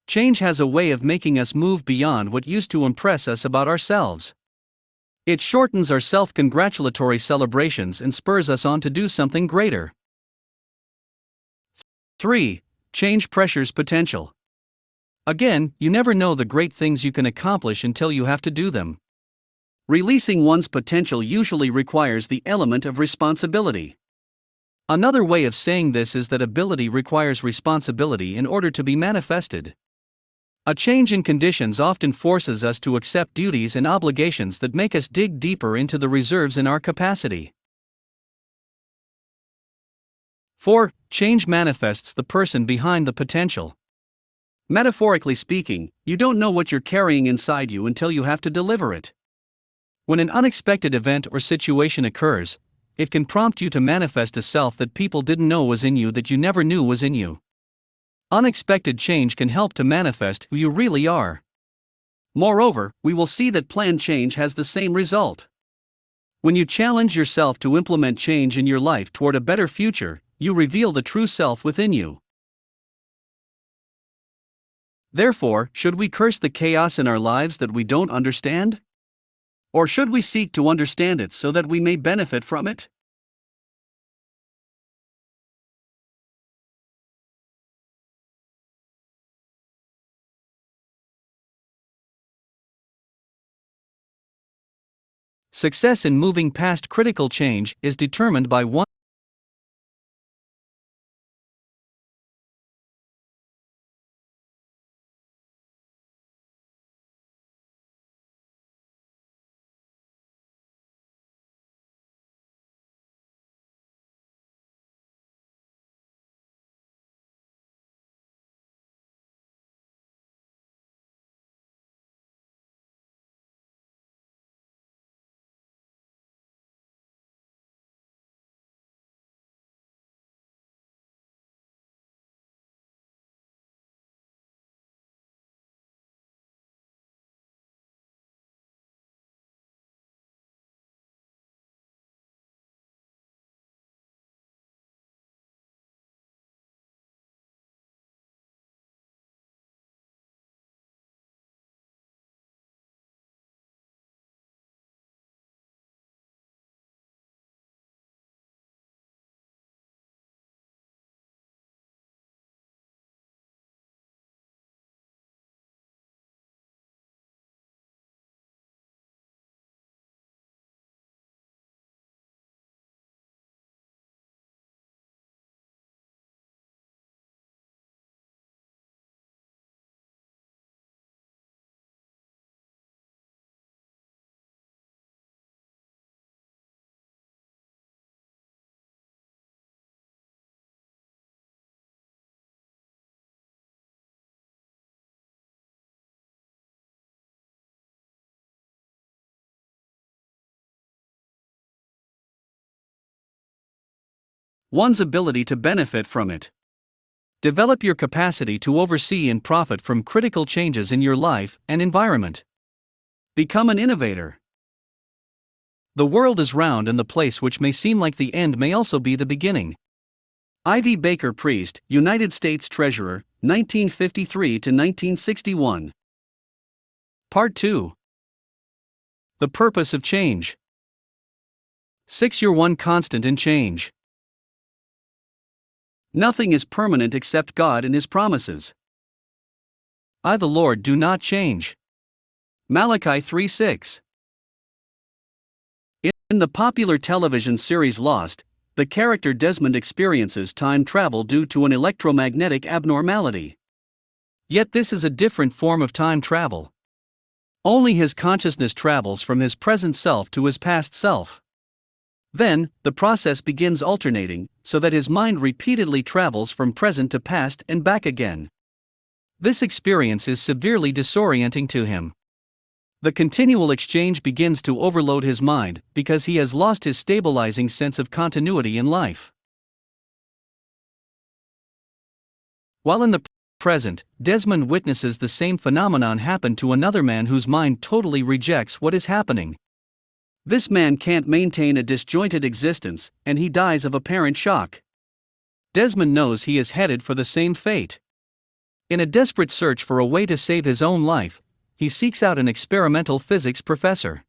Change has a way of making us move beyond what used to impress us about ourselves. It shortens our self-congratulatory celebrations and spurs us on to do something greater. 3. Change pressures potential. Again, you never know the great things you can accomplish until you have to do them. Releasing one's potential usually requires the element of responsibility. Another way of saying this is that ability requires responsibility in order to be manifested. A change in conditions often forces us to accept duties and obligations that make us dig deeper into the reserves in our capacity. 4. Change manifests the person behind the potential. Metaphorically speaking, you don't know what you're carrying inside you until you have to deliver it. When an unexpected event or situation occurs, it can prompt you to manifest a self that people didn't know was in you, that you never knew was in you. Unexpected change can help to manifest who you really are. Moreover, we will see that planned change has the same result. When you challenge yourself to implement change in your life toward a better future, you reveal the true self within you. Therefore, should we curse the chaos in our lives that we don't understand? Or should we seek to understand it so that we may benefit from it? Success in moving past critical change is determined by one's ability to benefit from it. Develop your capacity to oversee and profit from critical changes in your life and environment. Become an innovator. The world is round, and the place which may seem like the end may also be the beginning. Ivy Baker Priest, United States Treasurer, 1953 to 1961. Part 2. The purpose of change. 6. You're one constant in change. Nothing is permanent except God and His promises. I, the Lord, do not change. Malachi 3:6. In the popular television series Lost, the character Desmond experiences time travel due to an electromagnetic abnormality. Yet this is a different form of time travel. Only his consciousness travels from his present self to his past self. Then, the process begins alternating, so that his mind repeatedly travels from present to past and back again. This experience is severely disorienting to him. The continual exchange begins to overload his mind because he has lost his stabilizing sense of continuity in life. While in the present, Desmond witnesses the same phenomenon happen to another man whose mind totally rejects what is happening. This man can't maintain a disjointed existence, and he dies of apparent shock. Desmond knows he is headed for the same fate. In a desperate search for a way to save his own life, he seeks out an experimental physics professor.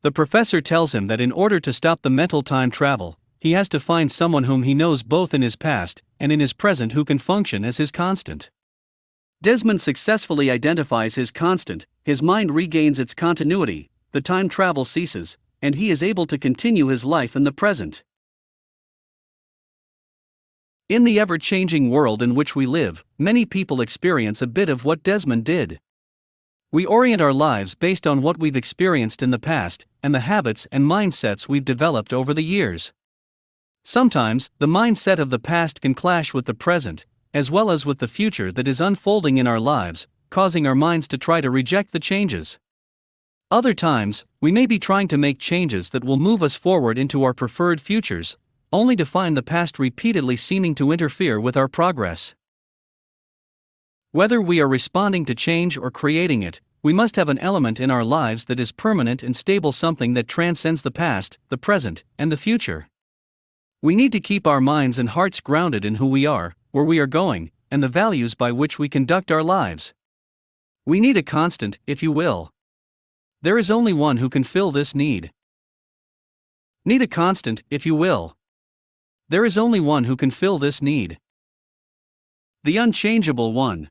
The professor tells him that in order to stop the mental time travel, he has to find someone whom he knows both in his past and in his present who can function as his constant. Desmond successfully identifies his constant, his mind regains its continuity, the time travel ceases, and he is able to continue his life in the present. In the ever-changing world in which we live, many people experience a bit of what Desmond did. We orient our lives based on what we've experienced in the past, and the habits and mindsets we've developed over the years. Sometimes, the mindset of the past can clash with the present, as well as with the future that is unfolding in our lives, causing our minds to try to reject the changes. Other times, we may be trying to make changes that will move us forward into our preferred futures, only to find the past repeatedly seeming to interfere with our progress. Whether we are responding to change or creating it, we must have an element in our lives that is permanent and stable, something that transcends the past, the present, and the future. We need to keep our minds and hearts grounded in who we are, where we are going, and the values by which we conduct our lives. We need a constant, if you will. There is only one who can fill this need. Need a constant, if you will. There is only one who can fill this need. The unchangeable one.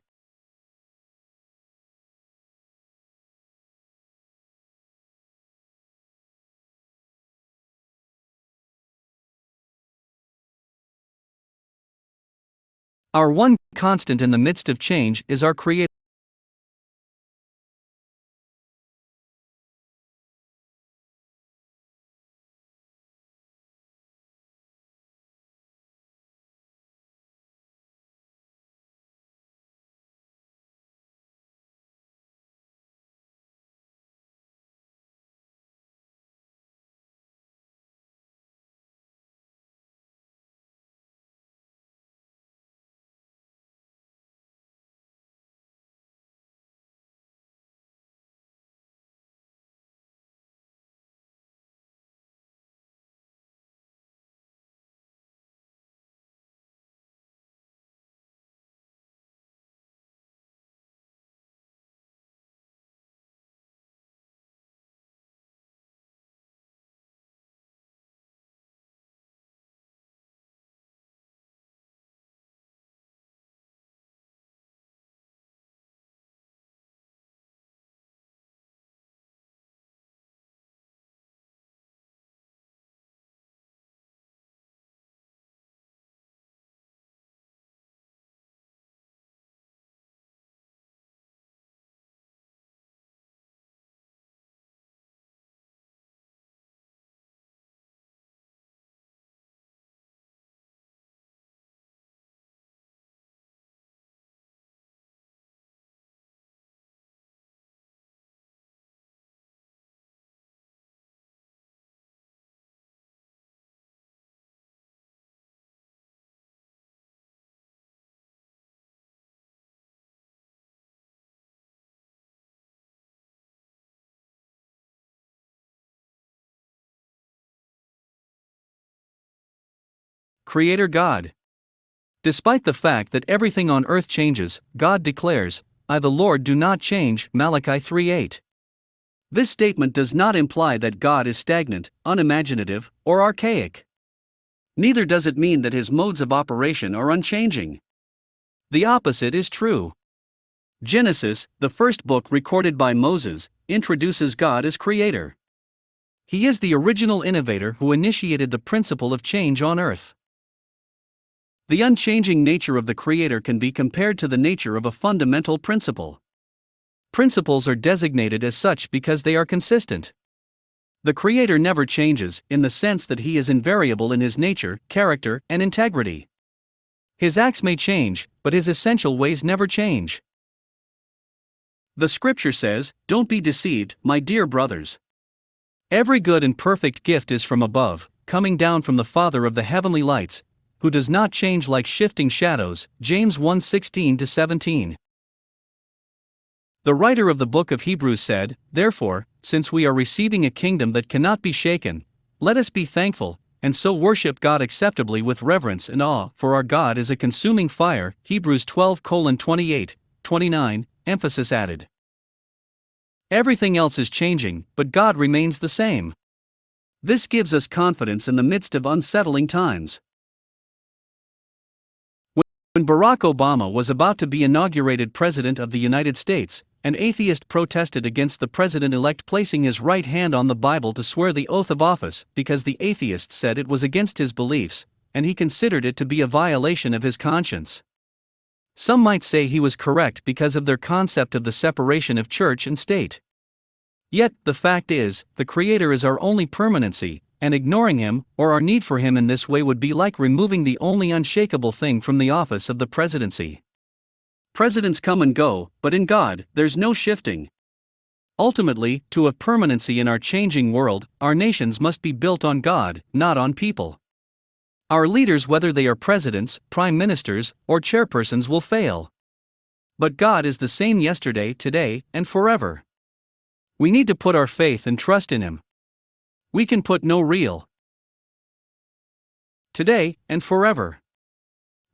Our one constant in the midst of change is our Creator. Creator God. Despite the fact that everything on earth changes, God declares, "I the Lord do not change." Malachi 3:8. This statement does not imply that God is stagnant, unimaginative, or archaic. Neither does it mean that his modes of operation are unchanging. The opposite is true. Genesis, the first book recorded by Moses, introduces God as creator. He is the original innovator who initiated the principle of change on earth. The unchanging nature of the Creator can be compared to the nature of a fundamental principle. Principles are designated as such because they are consistent. The Creator never changes, in the sense that he is invariable in his nature, character, and integrity. His acts may change, but his essential ways never change. The scripture says, "Don't be deceived, my dear brothers. Every good and perfect gift is from above, coming down from the Father of the heavenly lights, who does not change like shifting shadows." James 1:16-17. The writer of the book of Hebrews said, "Therefore, since we are receiving a kingdom that cannot be shaken, let us be thankful, and so worship God acceptably with reverence and awe, for our God is a consuming fire." Hebrews 12:28-29, emphasis added. Everything else is changing, but God remains the same. This gives us confidence in the midst of unsettling times. When Barack Obama was about to be inaugurated President of the United States, an atheist protested against the president-elect placing his right hand on the Bible to swear the oath of office because the atheist said it was against his beliefs, and he considered it to be a violation of his conscience. Some might say he was correct because of their concept of the separation of church and state. Yet, the fact is, the Creator is our only permanency, and ignoring Him, or our need for Him in this way would be like removing the only unshakable thing from the office of the presidency. Presidents come and go, but in God, there's no shifting. Ultimately, to have permanency in our changing world, our nations must be built on God, not on people. Our leaders, whether they are presidents, prime ministers, or chairpersons, will fail. But God is the same yesterday, today, and forever. We need to put our faith and trust in Him. We can put no real today and forever.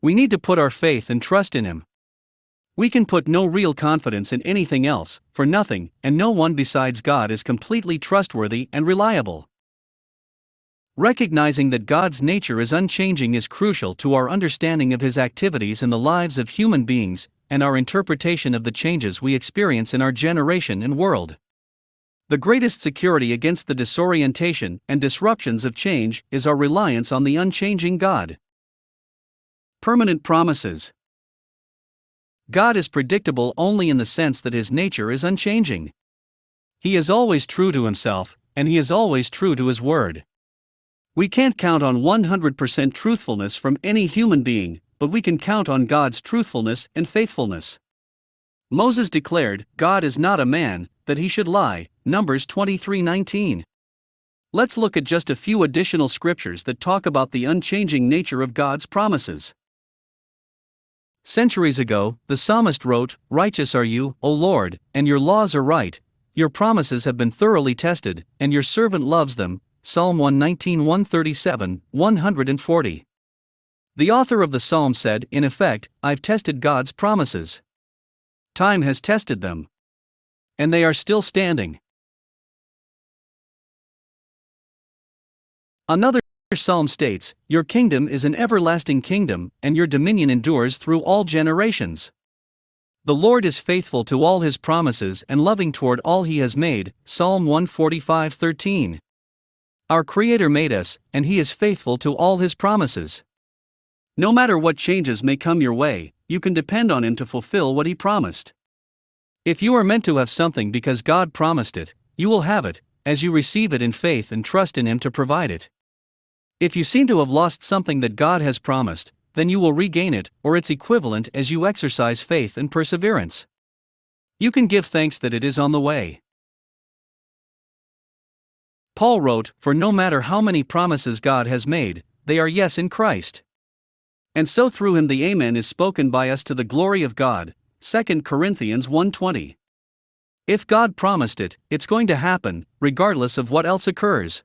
We need to put our faith and trust in Him. We can put no real confidence in anything else, for nothing and no one besides God is completely trustworthy and reliable. Recognizing that God's nature is unchanging is crucial to our understanding of His activities in the lives of human beings, and our interpretation of the changes we experience in our generation and world. The greatest security against the disorientation and disruptions of change is our reliance on the unchanging God. Permanent promises. God is predictable only in the sense that His nature is unchanging. He is always true to Himself, and He is always true to His word. We can't count on 100% truthfulness from any human being, but we can count on God's truthfulness and faithfulness. Moses declared, "God is not a man, that He should lie," Numbers 23:19. Let's look at just a few additional scriptures that talk about the unchanging nature of God's promises. Centuries ago, the psalmist wrote, "Righteous are you, O Lord, and your laws are right. Your promises have been thoroughly tested, and your servant loves them." Psalm 119, 137, 140. The author of the psalm said, in effect, "I've tested God's promises. Time has tested them. And they are still standing." Another psalm states, "Your kingdom is an everlasting kingdom, and your dominion endures through all generations." The Lord is faithful to all His promises and loving toward all He has made, Psalm 145:13. Our Creator made us, and He is faithful to all His promises. No matter what changes may come your way, you can depend on Him to fulfill what He promised. If you are meant to have something because God promised it, you will have it, as you receive it in faith and trust in Him to provide it. If you seem to have lost something that God has promised, then you will regain it, or its equivalent, as you exercise faith and perseverance. You can give thanks that it is on the way. Paul wrote, "For no matter how many promises God has made, they are yes in Christ. And so through Him the Amen is spoken by us to the glory of God." 2 Corinthians 1:20. If God promised it, it's going to happen, regardless of what else occurs.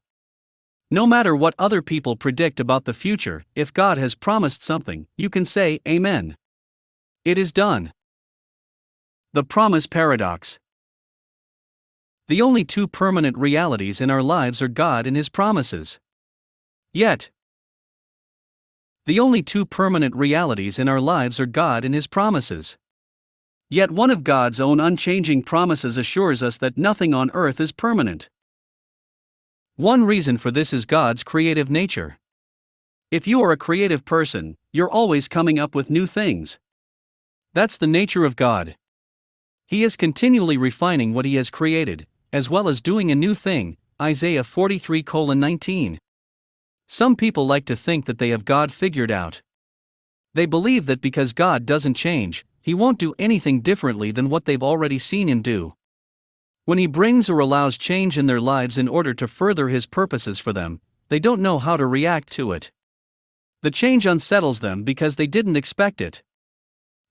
No matter what other people predict about the future, if God has promised something, you can say, "Amen." It is done. The promise paradox. The only two permanent realities in our lives are God and His promises. Yet, the only two permanent realities in our lives are God and His promises. Yet one of God's own unchanging promises assures us that nothing on earth is permanent. One reason for this is God's creative nature. If you are a creative person, you're always coming up with new things. That's the nature of God. He is continually refining what He has created, as well as doing a new thing, Isaiah 43:19. Some people like to think that they have God figured out. They believe that because God doesn't change, He won't do anything differently than what they've already seen Him do. When He brings or allows change in their lives in order to further His purposes for them, they don't know how to react to it. The change unsettles them because they didn't expect it.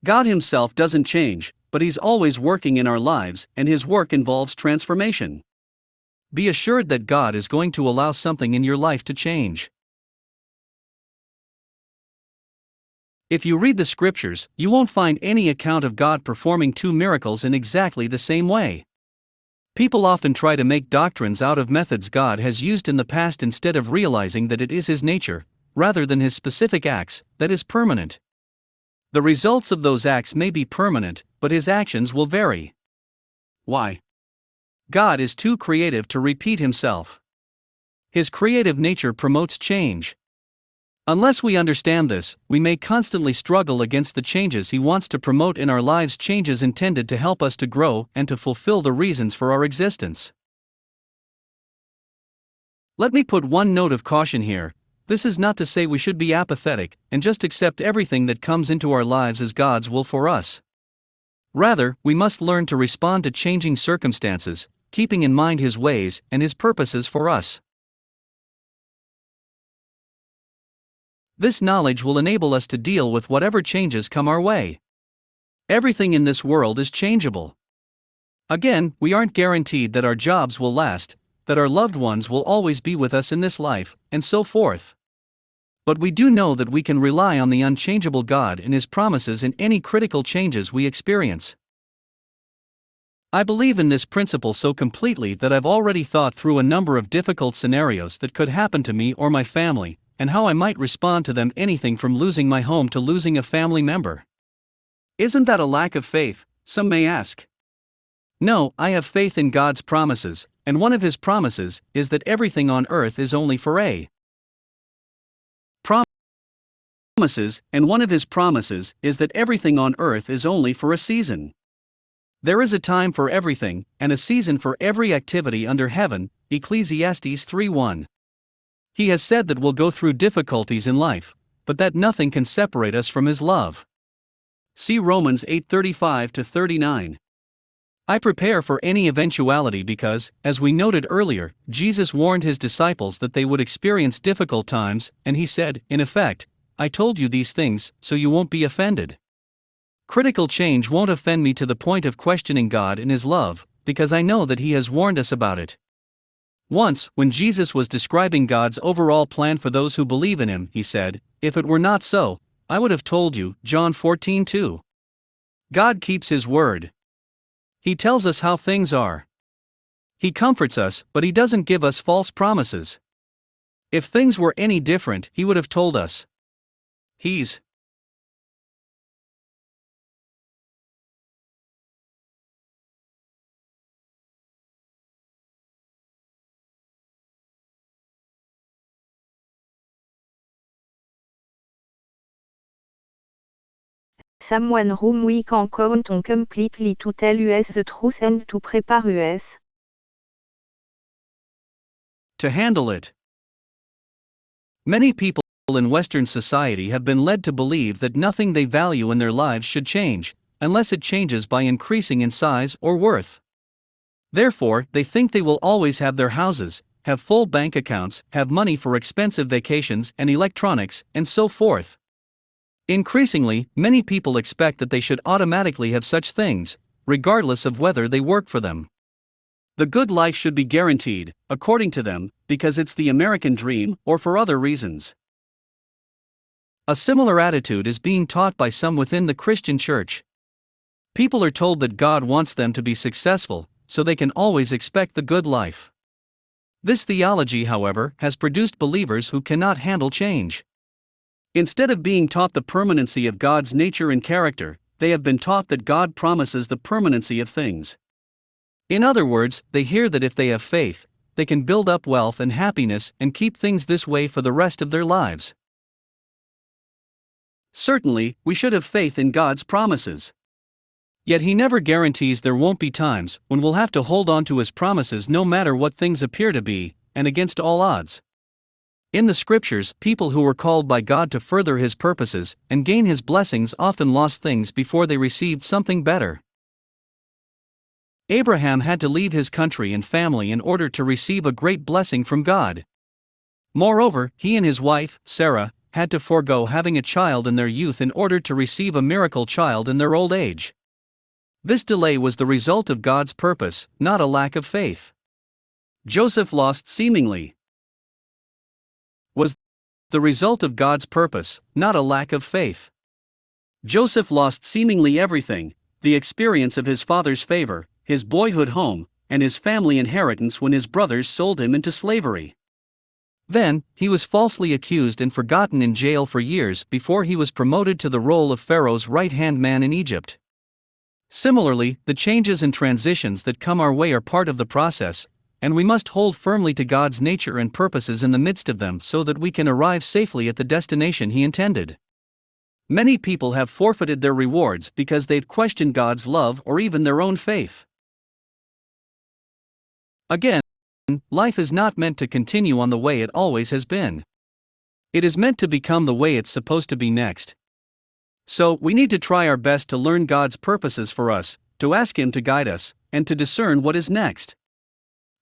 God Himself doesn't change, but He's always working in our lives, and His work involves transformation. Be assured that God is going to allow something in your life to change. If you read the scriptures, you won't find any account of God performing two miracles in exactly the same way. People often try to make doctrines out of methods God has used in the past instead of realizing that it is His nature, rather than His specific acts, that is permanent. The results of those acts may be permanent, but His actions will vary. Why? God is too creative to repeat himself. His creative nature promotes change. Unless we understand this, we may constantly struggle against the changes he wants to promote in our lives, changes intended to help us to grow and to fulfill the reasons for our existence. Let me put one note of caution here. This is not to say we should be apathetic and just accept everything that comes into our lives as God's will for us. Rather, we must learn to respond to changing circumstances, keeping in mind His ways and His purposes for us. This knowledge will enable us to deal with whatever changes come our way. Everything in this world is changeable. Again, we aren't guaranteed that our jobs will last, that our loved ones will always be with us in this life, and so forth. But we do know that we can rely on the unchangeable God and His promises in any critical changes we experience. I believe in this principle so completely that I've already thought through a number of difficult scenarios that could happen to me or my family, and how I might respond to them, anything from losing my home to losing a family member. Isn't that a lack of faith, some may ask? No, I have faith in God's promises, and one of His promises is that everything on earth is only for a promises, and one of His promises is that everything on earth is only for a season. There is a time for everything, and a season for every activity under heaven, Ecclesiastes 3:1. He has said that we'll go through difficulties in life, but that nothing can separate us from His love. See Romans 8:35-39. I prepare for any eventuality because, as we noted earlier, Jesus warned His disciples that they would experience difficult times, and He said, in effect, I told you these things so you won't be offended. Critical change won't offend me to the point of questioning God and His love, because I know that He has warned us about it. Once, when Jesus was describing God's overall plan for those who believe in Him, He said, if it were not so, I would have told you, John 14:2. God keeps His word. He tells us how things are. He comforts us, but He doesn't give us false promises. If things were any different, He would have told us. He's Someone whom we can count on completely to tell us the truth and to prepare us to handle it. Many people in Western society have been led to believe that nothing they value in their lives should change, unless it changes by increasing in size or worth. Therefore, they think they will always have their houses, have full bank accounts, have money for expensive vacations and electronics, and so forth. Increasingly, many people expect that they should automatically have such things, regardless of whether they work for them. The good life should be guaranteed, according to them, because it's the American dream, or for other reasons. A similar attitude is being taught by some within the Christian church. People are told that God wants them to be successful, so they can always expect the good life. This theology, however, has produced believers who cannot handle change. Instead of being taught the permanency of God's nature and character, they have been taught that God promises the permanency of things. In other words, they hear that if they have faith, they can build up wealth and happiness and keep things this way for the rest of their lives. Certainly, we should have faith in God's promises. Yet He never guarantees there won't be times when we'll have to hold on to His promises no matter what things appear to be, and against all odds. In the scriptures, people who were called by God to further His purposes and gain His blessings often lost things before they received something better. Abraham had to leave his country and family in order to receive a great blessing from God. Moreover, he and his wife, Sarah, had to forego having a child in their youth in order to receive a miracle child in their old age. This delay was the result of God's purpose, not a lack of faith. Joseph lost seemingly was the result of God's purpose, not a lack of faith. Joseph lost seemingly everything: the experience of his father's favor, his boyhood home, and his family inheritance when his brothers sold him into slavery. Then, he was falsely accused and forgotten in jail for years before he was promoted to the role of Pharaoh's right-hand man in Egypt. Similarly, the changes and transitions that come our way are part of the process, and we must hold firmly to God's nature and purposes in the midst of them so that we can arrive safely at the destination He intended. Many people have forfeited their rewards because they've questioned God's love or even their own faith. Again, life is not meant to continue on the way it always has been. It is meant to become the way it's supposed to be next. So, we need to try our best to learn God's purposes for us, to ask Him to guide us, and to discern what is next.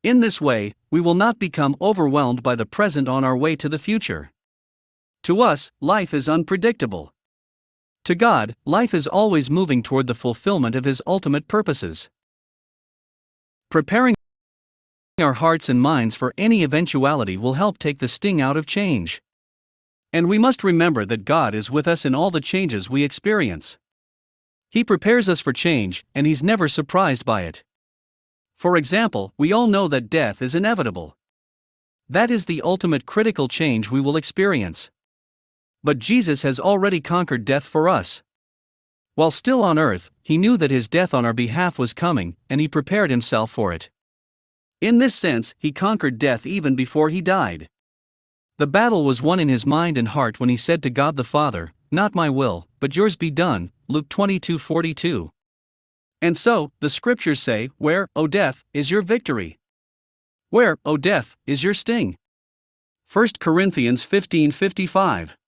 In this way, we will not become overwhelmed by the present on our way to the future. To us, life is unpredictable. To God, life is always moving toward the fulfillment of His ultimate purposes. Preparing our hearts and minds for any eventuality will help take the sting out of change. And we must remember that God is with us in all the changes we experience. He prepares us for change, and He's never surprised by it. For example, we all know that death is inevitable. That is the ultimate critical change we will experience. But Jesus has already conquered death for us. While still on earth, He knew that His death on our behalf was coming, and He prepared Himself for it. In this sense, He conquered death even before He died. The battle was won in His mind and heart when He said to God the Father, "Not my will, but yours be done," Luke 22:42. And so, the scriptures say, "Where, O death, is your victory? Where, O death, is your sting?" 1 Corinthians 15:55.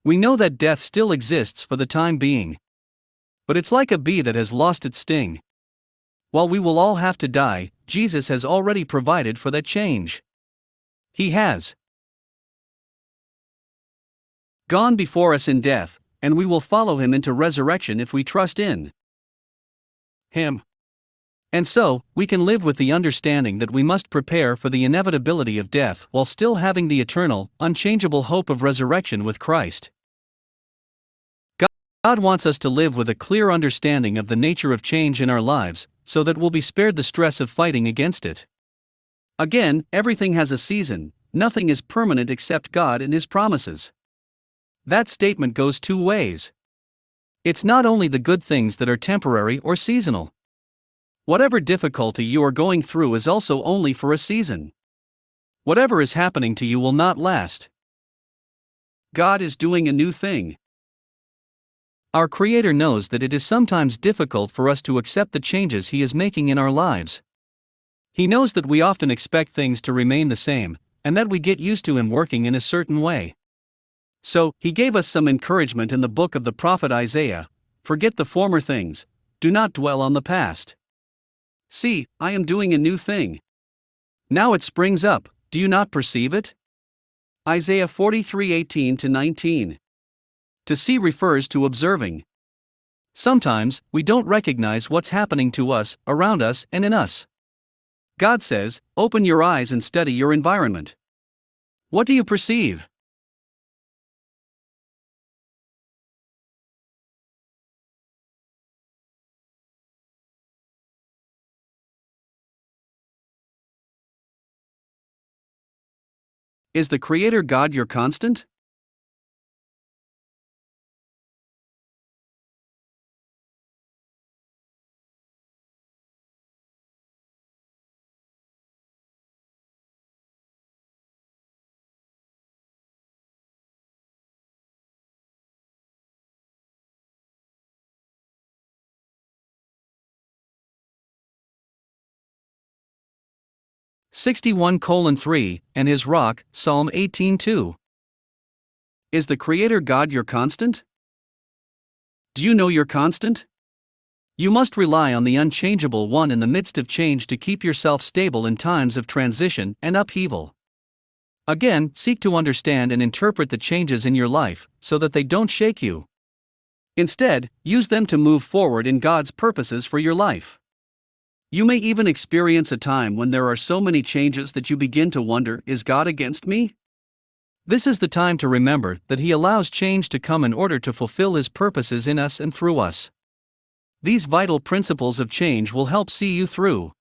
We know that death still exists for the time being. But it's like a bee that has lost its sting. While we will all have to die, Jesus has already provided for that change. He has gone before us in death, and we will follow Him into resurrection if we trust in Him. And so, we can live with the understanding that we must prepare for the inevitability of death while still having the eternal, unchangeable hope of resurrection with Christ. God wants us to live with a clear understanding of the nature of change in our lives, so that we'll be spared the stress of fighting against it. Again, everything has a season, nothing is permanent except God and His promises. That statement goes two ways. It's not only the good things that are temporary or seasonal. Whatever difficulty you are going through is also only for a season. Whatever is happening to you will not last. God is doing a new thing. Our Creator knows that it is sometimes difficult for us to accept the changes He is making in our lives. He knows that we often expect things to remain the same, and that we get used to Him working in a certain way. So, He gave us some encouragement in the book of the prophet Isaiah: "Forget the former things, do not dwell on the past. See, I am doing a new thing. Now it springs up, do you not perceive it?" Isaiah 43:18-19. To see refers to observing. Sometimes, we don't recognize what's happening to us, around us, and in us. God says, open your eyes and study your environment. What do you perceive? Is the Creator God your constant? (61:3) and His rock, Psalm 18:2. Is the Creator God your constant? Do you know your constant? You must rely on the unchangeable one in the midst of change to keep yourself stable in times of transition and upheaval. Again, seek to understand and interpret the changes in your life, so that they don't shake you. Instead, use them to move forward in God's purposes for your life. You may even experience a time when there are so many changes that you begin to wonder, is God against me? This is the time to remember that He allows change to come in order to fulfill His purposes in us and through us. These vital principles of change will help see you through.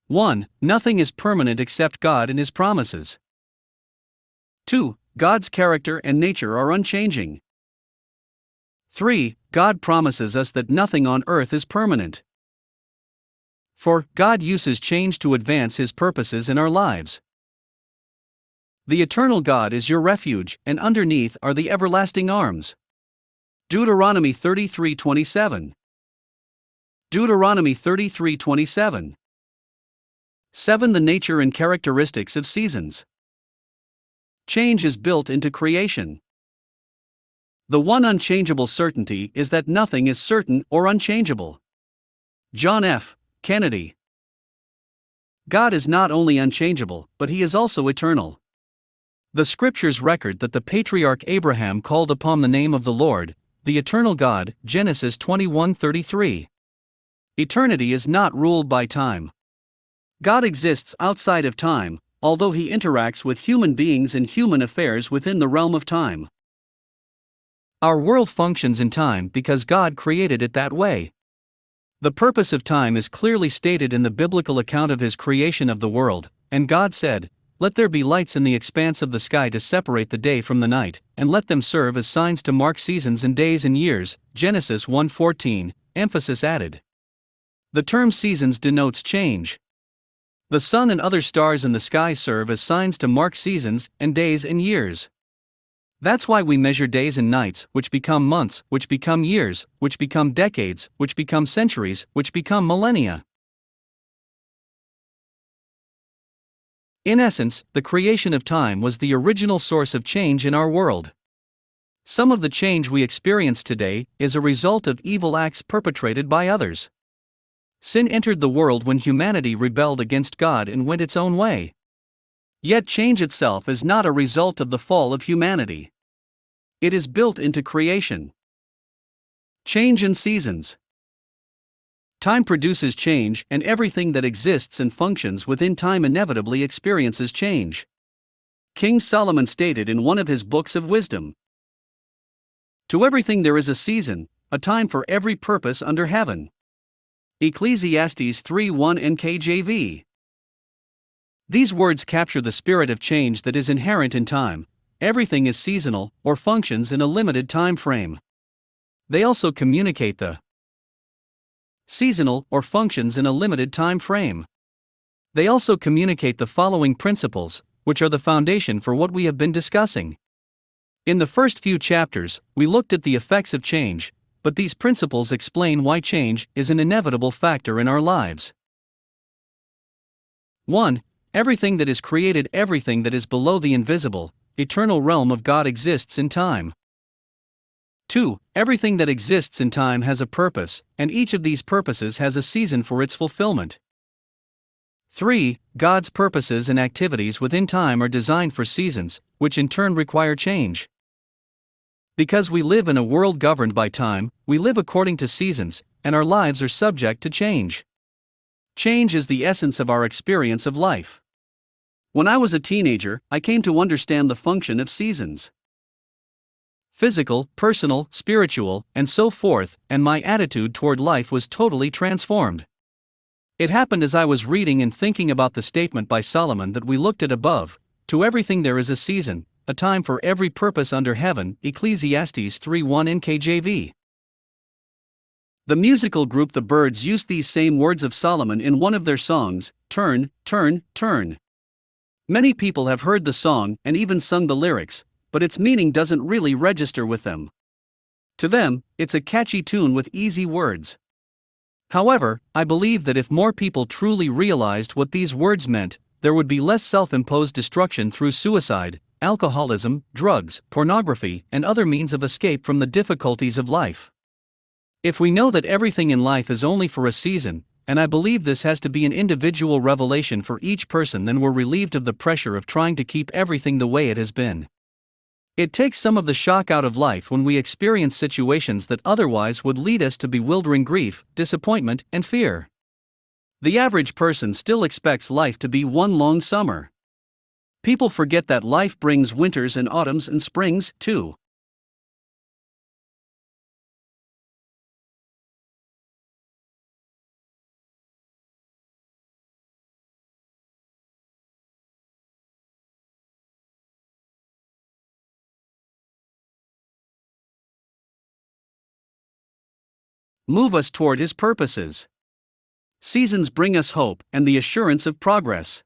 1. Nothing is permanent except God and His promises. 2. God's character and nature are unchanging. 3. God promises us that nothing on earth is permanent. 4. God uses change to advance His purposes in our lives. The eternal God is your refuge, and underneath are the everlasting arms. Deuteronomy 33:27. Deuteronomy 33:27. 7. The nature and characteristics of seasons. Change is built into creation. The one unchangeable certainty is that nothing is certain or unchangeable. John F. Kennedy. God is not only unchangeable, but He is also eternal. The scriptures record that the patriarch Abraham called upon the name of the Lord, the eternal God, Genesis 21:33. Eternity is not ruled by time. God exists outside of time, although He interacts with human beings and human affairs within the realm of time. Our world functions in time because God created it that way. The purpose of time is clearly stated in the biblical account of His creation of the world, and God said, "Let there be lights in the expanse of the sky to separate the day from the night, and let them serve as signs to mark seasons and days and years." Genesis 1:14, emphasis added. The term seasons denotes change. The sun and other stars in the sky serve as signs to mark seasons and days and years. That's why we measure days and nights, which become months, which become years, which become decades, which become centuries, which become millennia. In essence, the creation of time was the original source of change in our world. Some of the change we experience today is a result of evil acts perpetrated by others. Sin entered the world when humanity rebelled against God and went its own way. Yet change itself is not a result of the fall of humanity. It is built into creation. Change in seasons. Time produces change, and everything that exists and functions within time inevitably experiences change. King Solomon stated in one of his books of wisdom, "To everything there is a season, a time for every purpose under heaven." Ecclesiastes 3:1 NKJV. These words capture the spirit of change that is inherent in time. Everything is seasonal, or functions in a limited time frame. They also communicate the seasonal, or functions in a limited time frame. They also communicate the following principles, which are the foundation for what we have been discussing. In the first few chapters, we looked at the effects of change, but these principles explain why change is an inevitable factor in our lives. 1. Everything that is created, everything that is below the invisible, eternal realm of God exists in time. 2. Everything that exists in time has a purpose, and each of these purposes has a season for its fulfillment. 3. God's purposes and activities within time are designed for seasons, which in turn require change. Because we live in a world governed by time, we live according to seasons, and our lives are subject to change. Change is the essence of our experience of life. When I was a teenager, I came to understand the function of seasons. Physical, personal, spiritual, and so forth, and my attitude toward life was totally transformed. It happened as I was reading and thinking about the statement by Solomon that we looked at above, "To everything there is a season, a time for every purpose under heaven." Ecclesiastes 3:1 NKJV. The musical group The Byrds used these same words of Solomon in one of their songs, "Turn, Turn, Turn." Many people have heard the song and even sung the lyrics, but its meaning doesn't really register with them. To them, it's a catchy tune with easy words. However, I believe that if more people truly realized what these words meant, there would be less self-imposed destruction through suicide, alcoholism, drugs, pornography, and other means of escape from the difficulties of life. If we know that everything in life is only for a season, and I believe this has to be an individual revelation for each person, then we're relieved of the pressure of trying to keep everything the way it has been. It takes some of the shock out of life when we experience situations that otherwise would lead us to bewildering grief, disappointment, and fear. The average person still expects life to be one long summer. People forget that life brings winters and autumns and springs, too. move us toward His purposes. Seasons bring us hope and the assurance of progress.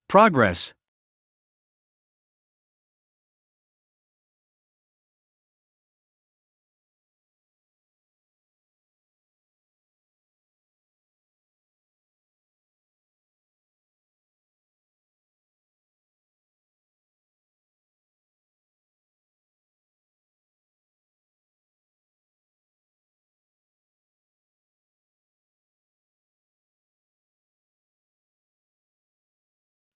Progress.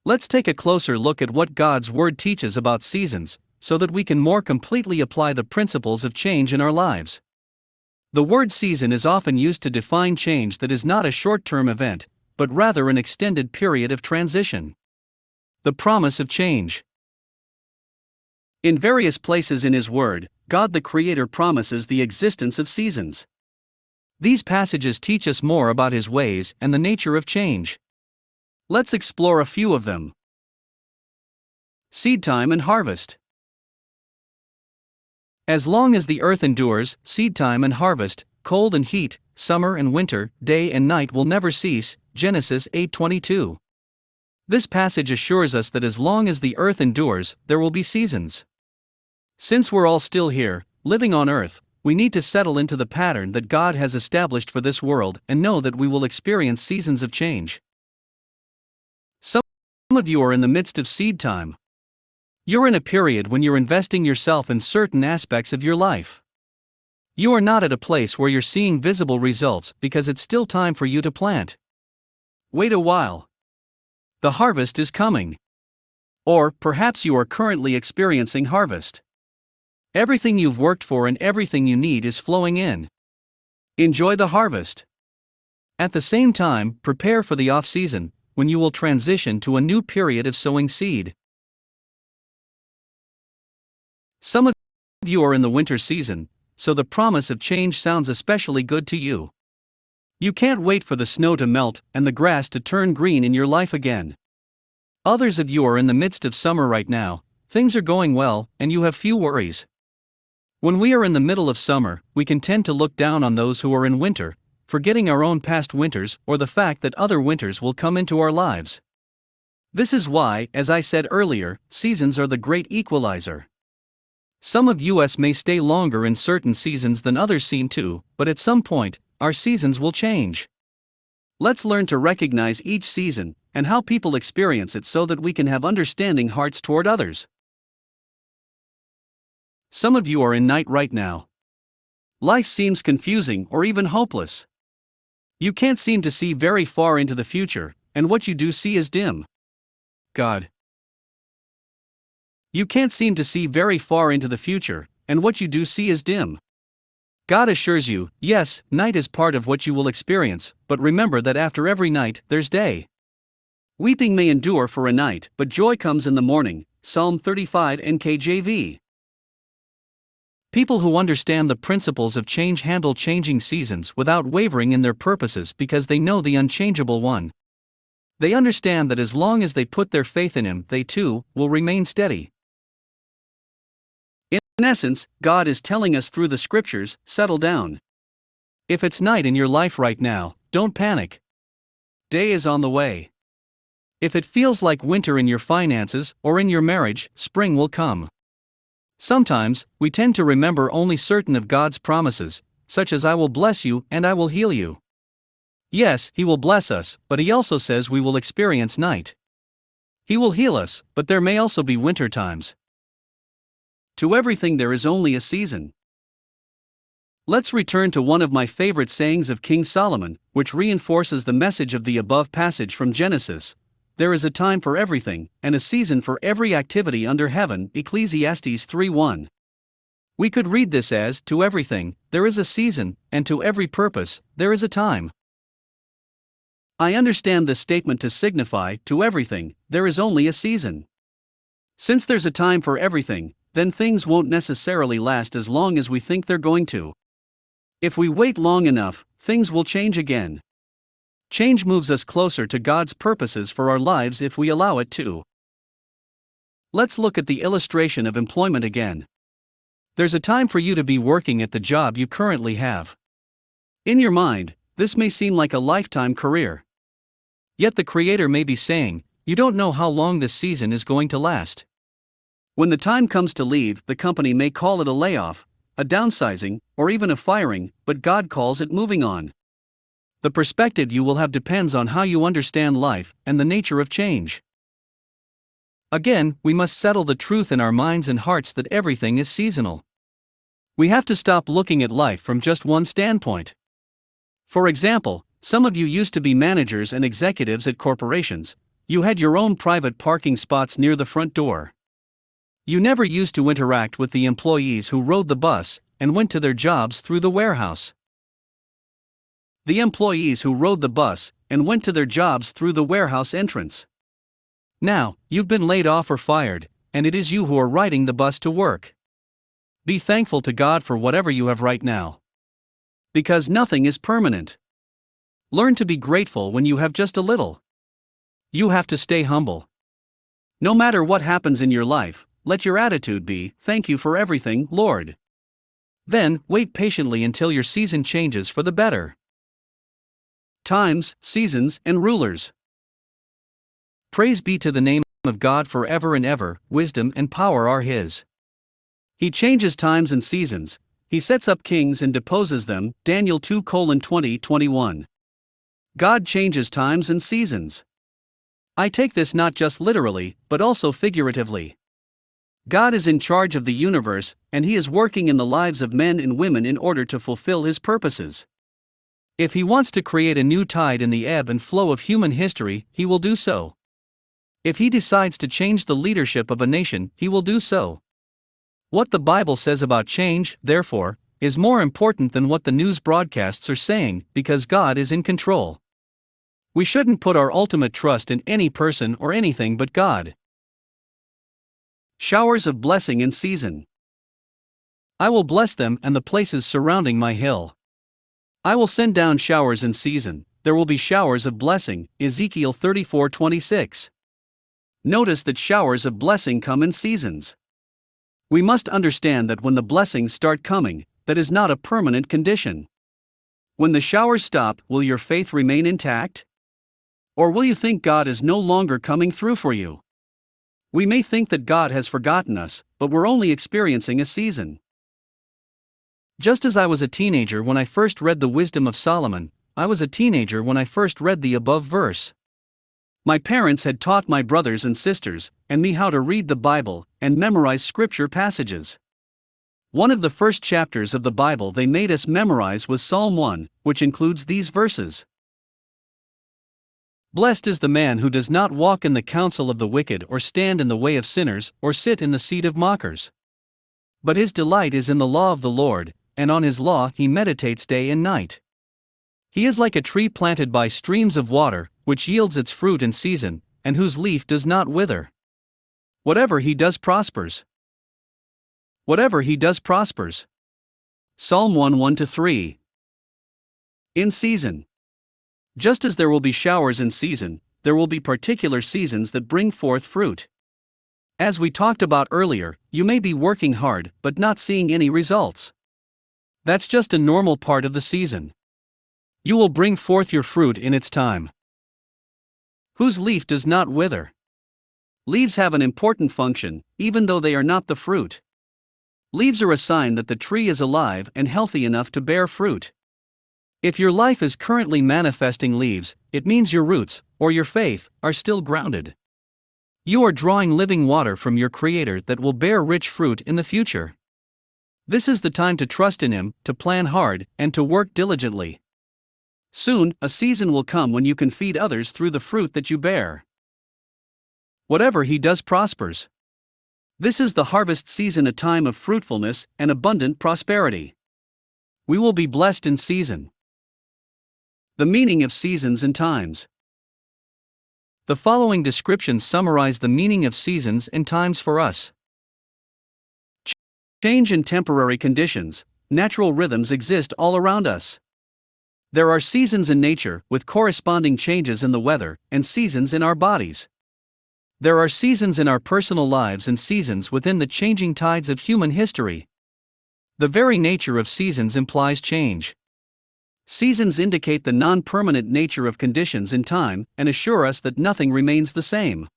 Let's take a closer look at what God's Word teaches about seasons, so that we can more completely apply the principles of change in our lives. The word season is often used to define change that is not a short-term event, but rather an extended period of transition. The promise of change. In various places in His Word, God the Creator promises the existence of seasons. These passages teach us more about His ways and the nature of change. Let's explore a few of them. Seed time and harvest. As long as the earth endures, seed time and harvest, cold and heat, summer and winter, day and night will never cease. Genesis 8:22. This passage assures us that as long as the earth endures, there will be seasons. Since we're all still here, living on earth, we need to settle into the pattern that God has established for this world and know that we will experience seasons of change. Some of you are in the midst of seed time. You're in a period when you're investing yourself in certain aspects of your life. You are not at a place where you're seeing visible results because it's still time for you to plant. Wait a while. The harvest is coming. Or perhaps you are currently experiencing harvest. Everything you've worked for and everything you need is flowing in. Enjoy the harvest. At the same time, prepare for the off-season, when you will transition to a new period of sowing seed. Some of you are in the winter season, so the promise of change sounds especially good to you. You can't wait for the snow to melt and the grass to turn green in your life again. Others of you are in the midst of summer right now, things are going well, and you have few worries. When we are in the middle of summer, we can tend to look down on those who are in winter, forgetting our own past winters or the fact that other winters will come into our lives. This is why, as I said earlier, seasons are the great equalizer. Some of us may stay longer in certain seasons than others seem to, but at some point, our seasons will change. Let's learn to recognize each season and how people experience it so that we can have understanding hearts toward others. Some of you are in night right now. Life seems confusing or even hopeless. You can't seem to see very far into the future, and what you do see is dim. You can't seem to see very far into the future, and what you do see is dim. God assures you, yes, night is part of what you will experience, but remember that after every night, there's day. Weeping may endure for a night, but joy comes in the morning. Psalm 35 NKJV. People who understand the principles of change handle changing seasons without wavering in their purposes because they know the unchangeable one. They understand that as long as they put their faith in Him, they too will remain steady. In essence, God is telling us through the scriptures, settle down. If it's night in your life right now, don't panic. Day is on the way. If it feels like winter in your finances or in your marriage, spring will come. Sometimes, we tend to remember only certain of God's promises, such as I will bless you and I will heal you. Yes, He will bless us, but He also says we will experience night. He will heal us, but there may also be winter times. To everything there is only a season. Let's return to one of my favorite sayings of King Solomon, which reinforces the message of the above passage from Genesis. There is a time for everything, and a season for every activity under heaven. Ecclesiastes 3:1. We could read this as, to everything, there is a season, and to every purpose, there is a time. I understand this statement to signify, to everything, there is only a season. Since there's a time for everything, then things won't necessarily last as long as we think they're going to. If we wait long enough, things will change again. Change moves us closer to God's purposes for our lives if we allow it to. Let's look at the illustration of employment again. There's a time for you to be working at the job you currently have. In your mind, this may seem like a lifetime career. Yet the Creator may be saying, you don't know how long this season is going to last. When the time comes to leave, the company may call it a layoff, a downsizing, or even a firing, but God calls it moving on. The perspective you will have depends on how you understand life and the nature of change. Again, we must settle the truth in our minds and hearts that everything is seasonal. We have to stop looking at life from just one standpoint. For example, some of you used to be managers and executives at corporations. You had your own private parking spots near the front door. You never used to interact with the employees who rode the bus and went to their jobs through the warehouse. The employees who rode the bus and went to their jobs through the warehouse entrance. Now, you've been laid off or fired, and it is you who are riding the bus to work. Be thankful to God for whatever you have right now. Because nothing is permanent. Learn to be grateful when you have just a little. You have to stay humble. No matter what happens in your life, let your attitude be, thank you for everything, Lord. Then, wait patiently until your season changes for the better. Times, seasons, and rulers. Praise be to the name of God forever and ever. Wisdom and power are His. He changes times and seasons. He sets up kings and deposes them. Daniel 2:20-21. God changes times and seasons. I take this not just literally, but also figuratively. God is in charge of the universe, and He is working in the lives of men and women in order to fulfill His purposes. If He wants to create a new tide in the ebb and flow of human history, He will do so. If He decides to change the leadership of a nation, He will do so. What the Bible says about change, therefore, is more important than what the news broadcasts are saying, because God is in control. We shouldn't put our ultimate trust in any person or anything but God. Showers of blessing in season. I will bless them and the places surrounding my hill. I will send down showers in season, there will be showers of blessing. Ezekiel 34:26. Notice that showers of blessing come in seasons. We must understand that when the blessings start coming, that is not a permanent condition. When the showers stop, will your faith remain intact? Or will you think God is no longer coming through for you? We may think that God has forgotten us, but we're only experiencing a season. Just as I was a teenager when I first read the Wisdom of Solomon, I was a teenager when I first read the above verse. My parents had taught my brothers and sisters, and me how to read the Bible and memorize scripture passages. One of the first chapters of the Bible they made us memorize was Psalm 1, which includes these verses. Blessed is the man who does not walk in the counsel of the wicked or stand in the way of sinners or sit in the seat of mockers. But his delight is in the law of the Lord, and on his law he meditates day and night. He is like a tree planted by streams of water, which yields its fruit in season, and whose leaf does not wither. Whatever he does prospers. Whatever he does prospers. Psalm 1:1-3. In season. Just as there will be showers in season, there will be particular seasons that bring forth fruit. As we talked about earlier, you may be working hard but not seeing any results. That's just a normal part of the season. You will bring forth your fruit in its time. Whose leaf does not wither. Leaves have an important function, even though they are not the fruit. Leaves are a sign that the tree is alive and healthy enough to bear fruit. If your life is currently manifesting leaves, it means your roots, or your faith, are still grounded. You are drawing living water from your Creator that will bear rich fruit in the future. This is the time to trust in Him, to plan hard, and to work diligently. Soon, a season will come when you can feed others through the fruit that you bear. Whatever He does prospers. This is the harvest season, a time of fruitfulness and abundant prosperity. We will be blessed in season. The meaning of seasons and times. The following descriptions summarize the meaning of seasons and times for us. Change in temporary conditions. Natural rhythms exist all around us. There are seasons in nature, with corresponding changes in the weather, and seasons in our bodies. There are seasons in our personal lives and seasons within the changing tides of human history. The very nature of seasons implies change. Seasons indicate the non-permanent nature of conditions in time and assure us that nothing remains the same.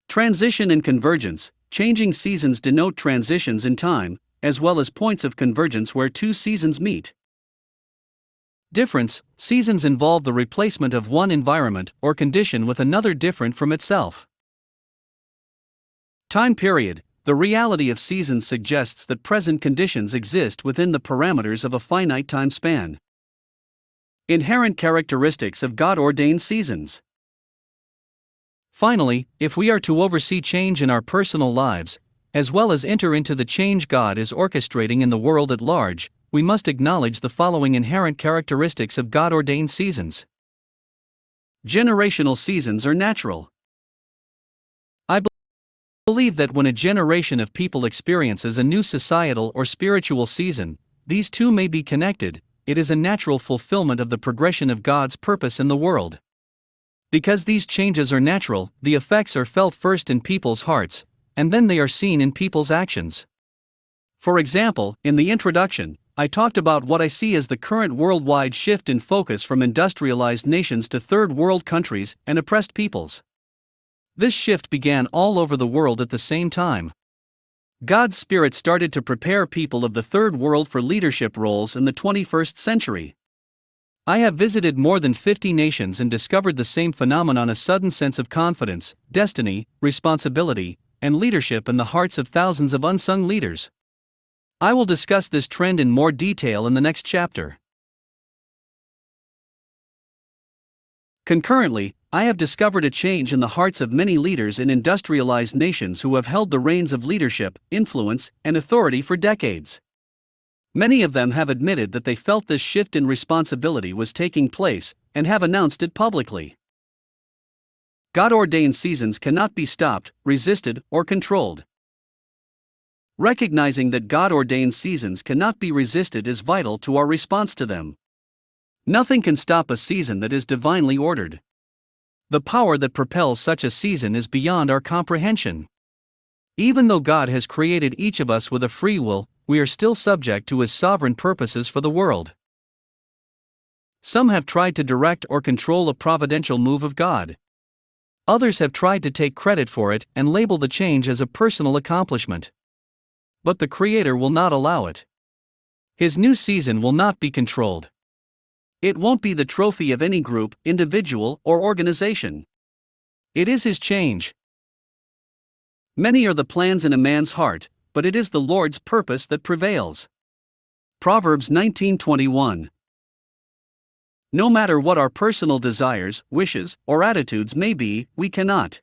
Transition and convergence. Changing seasons denote transitions in time, as well as points of convergence where two seasons meet. Difference. Seasons involve the replacement of one environment or condition with another different from itself. Time period. The reality of seasons suggests that present conditions exist within the parameters of a finite time span. Inherent characteristics of God-ordained seasons. Finally, if we are to oversee change in our personal lives, as well as enter into the change God is orchestrating in the world at large, we must acknowledge the following inherent characteristics of God-ordained seasons. Generational seasons are natural. I believe that when a generation of people experiences a new societal or spiritual season, these two may be connected. It is a natural fulfillment of the progression of God's purpose in the world. Because these changes are natural, the effects are felt first in people's hearts, and then they are seen in people's actions. For example, in the introduction, I talked about what I see as the current worldwide shift in focus from industrialized nations to third world countries and oppressed peoples. This shift began all over the world at the same time. God's Spirit started to prepare people of the third world for leadership roles in the 21st century. I have visited more than 50 nations and discovered the same phenomenon: a sudden sense of confidence, destiny, responsibility, and leadership in the hearts of thousands of unsung leaders. I will discuss this trend in more detail in the next chapter. Concurrently, I have discovered a change in the hearts of many leaders in industrialized nations who have held the reins of leadership, influence, and authority for decades. Many of them have admitted that they felt this shift in responsibility was taking place, and have announced it publicly. God-ordained seasons cannot be stopped, resisted, or controlled. Recognizing that God-ordained seasons cannot be resisted is vital to our response to them. Nothing can stop a season that is divinely ordered. The power that propels such a season is beyond our comprehension. Even though God has created each of us with a free will, we are still subject to His sovereign purposes for the world. Some have tried to direct or control a providential move of God. Others have tried to take credit for it and label the change as a personal accomplishment. But the Creator will not allow it. His new season will not be controlled. It won't be the trophy of any group, individual, or organization. It is His change. Many are the plans in a man's heart, but it is the Lord's purpose that prevails. Proverbs 19:21. No matter what our personal desires, wishes, or attitudes may be, we cannot.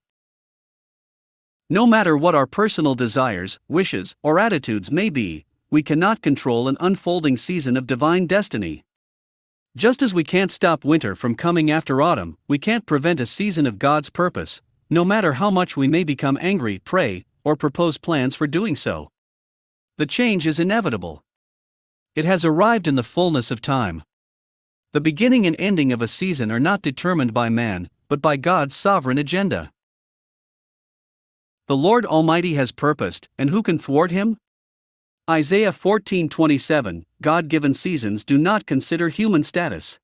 No matter what our personal desires, wishes, or attitudes may be, we cannot control an unfolding season of divine destiny. Just as we can't stop winter from coming after autumn, we can't prevent a season of God's purpose, no matter how much we may become angry, pray, or propose plans for doing so. The change is inevitable. It has arrived in the fullness of time. The beginning and ending of a season are not determined by man, but by God's sovereign agenda. The Lord Almighty has purposed, and who can thwart Him? Isaiah 14:27, God-given seasons do not consider human status.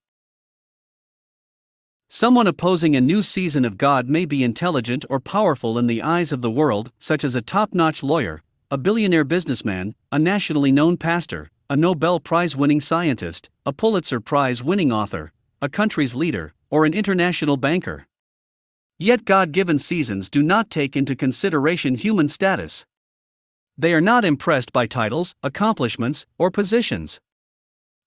Someone opposing a new season of God may be intelligent or powerful in the eyes of the world, such as a top-notch lawyer, a billionaire businessman, a nationally known pastor, a Nobel Prize-winning scientist, a Pulitzer Prize-winning author, a country's leader, or an international banker. Yet God-given seasons do not take into consideration human status. They are not impressed by titles, accomplishments, or positions.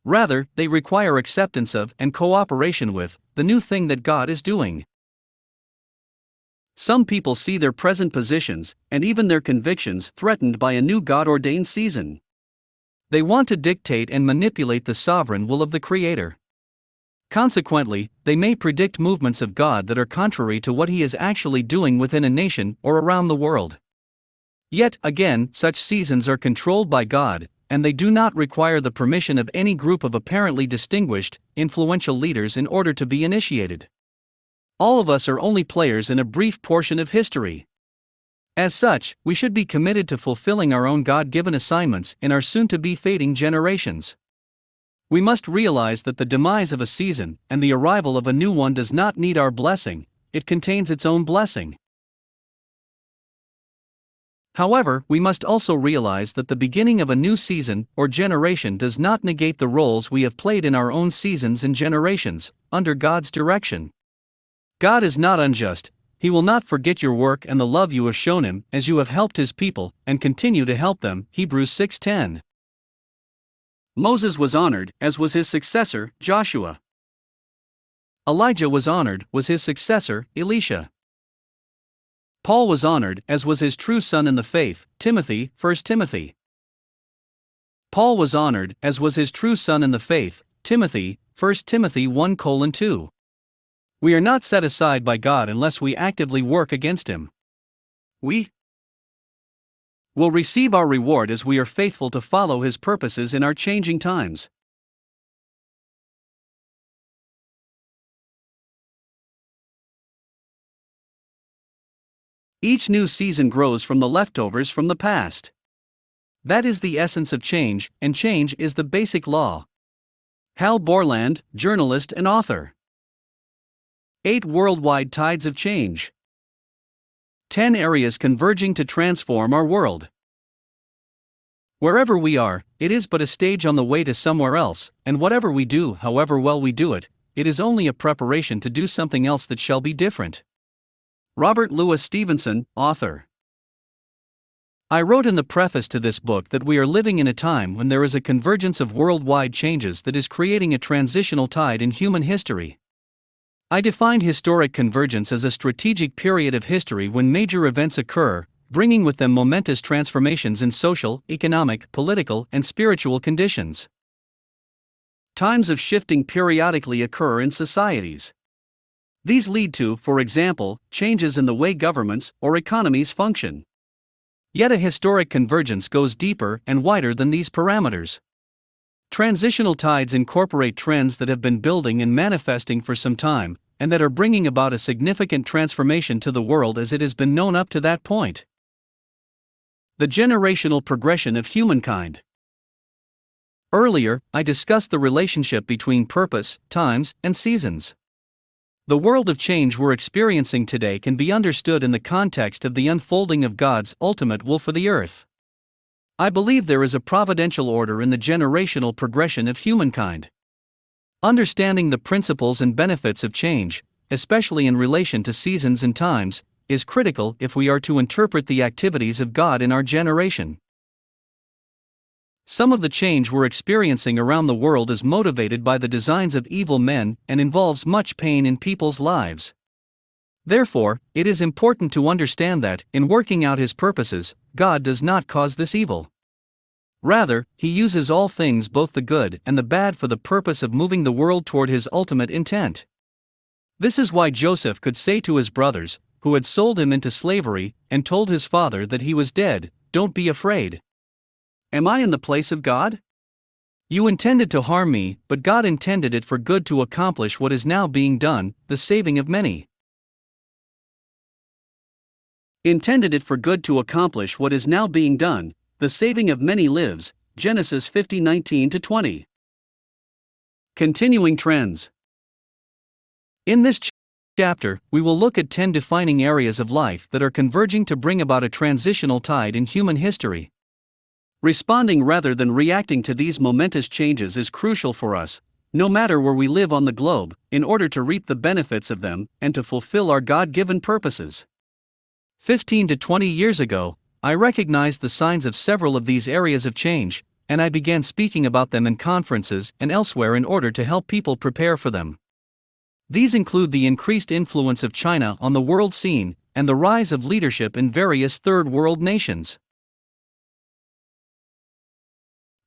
Rather, they require acceptance of and cooperation with the new thing that God is doing. Some people see their present positions, and even their convictions, threatened by a new God-ordained season. They want to dictate and manipulate the sovereign will of the Creator. Consequently, they may predict movements of God that are contrary to what He is actually doing within a nation or around the world. Yet, again, such seasons are controlled by God, and they do not require the permission of any group of apparently distinguished, influential leaders in order to be initiated. All of us are only players in a brief portion of history. As such, we should be committed to fulfilling our own God-given assignments in our soon-to-be fading generations. We must realize that the demise of a season and the arrival of a new one does not need our blessing, it contains its own blessing. However, we must also realize that the beginning of a new season or generation does not negate the roles we have played in our own seasons and generations, under God's direction. God is not unjust. He will not forget your work and the love you have shown Him as you have helped His people and continue to help them. Hebrews 6:10. Moses was honored, as was his successor, Joshua. Elijah was honored, was his successor, Elisha. Paul was honored, as was his true son in the faith, Timothy, 1 Timothy. Paul was honored, as was his true son in the faith, Timothy, 1 Timothy 1:2. We are not set aside by God unless we actively work against Him. We will receive our reward as we are faithful to follow His purposes in our changing times. Each new season grows from the leftovers from the past. That is the essence of change, and change is the basic law. Hal Borland, journalist and author. 8 worldwide tides of change. 10 areas converging to transform our world. Wherever we are, it is but a stage on the way to somewhere else, and whatever we do, however well we do it, it is only a preparation to do something else that shall be different. Robert Louis Stevenson, author. I wrote in the preface to this book that we are living in a time when there is a convergence of worldwide changes that is creating a transitional tide in human history. I defined historic convergence as a strategic period of history when major events occur, bringing with them momentous transformations in social, economic, political, and spiritual conditions. Times of shifting periodically occur in societies. These lead to, for example, changes in the way governments or economies function. Yet a historic convergence goes deeper and wider than these parameters. Transitional tides incorporate trends that have been building and manifesting for some time, and that are bringing about a significant transformation to the world as it has been known up to that point. The generational progression of humankind. Earlier, I discussed the relationship between purpose, times, and seasons. The world of change we're experiencing today can be understood in the context of the unfolding of God's ultimate will for the earth. I believe there is a providential order in the generational progression of humankind. Understanding the principles and benefits of change, especially in relation to seasons and times, is critical if we are to interpret the activities of God in our generation. Some of the change we're experiencing around the world is motivated by the designs of evil men and involves much pain in people's lives. Therefore, it is important to understand that, in working out His purposes, God does not cause this evil. Rather, He uses all things, both the good and the bad, for the purpose of moving the world toward His ultimate intent. This is why Joseph could say to his brothers, who had sold him into slavery, and told his father that he was dead, "Don't be afraid. Am I in the place of God? You intended to harm me, but God intended it for good to accomplish what is now being done, the saving of many." Intended it for good to accomplish what is now being done, the saving of many lives. Genesis 50:19-20. Continuing trends. In this chapter, we will look at 10 defining areas of life that are converging to bring about a transitional tide in human history. Responding rather than reacting to these momentous changes is crucial for us, no matter where we live on the globe, in order to reap the benefits of them and to fulfill our God-given purposes. 15 to 20 years ago, I recognized the signs of several of these areas of change, and I began speaking about them in conferences and elsewhere in order to help people prepare for them. These include the increased influence of China on the world scene and the rise of leadership in various third world nations.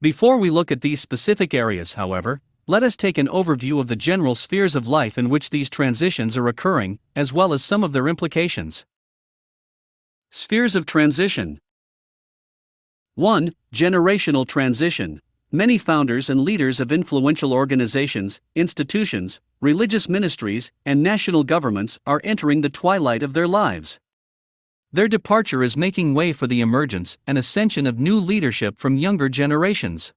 Before we look at these specific areas, however, let us take an overview of the general spheres of life in which these transitions are occurring, as well as some of their implications. Spheres of transition. 1. Generational transition. Many founders and leaders of influential organizations, institutions, religious ministries, and national governments are entering the twilight of their lives. Their departure is making way for the emergence and ascension of new leadership from younger generations.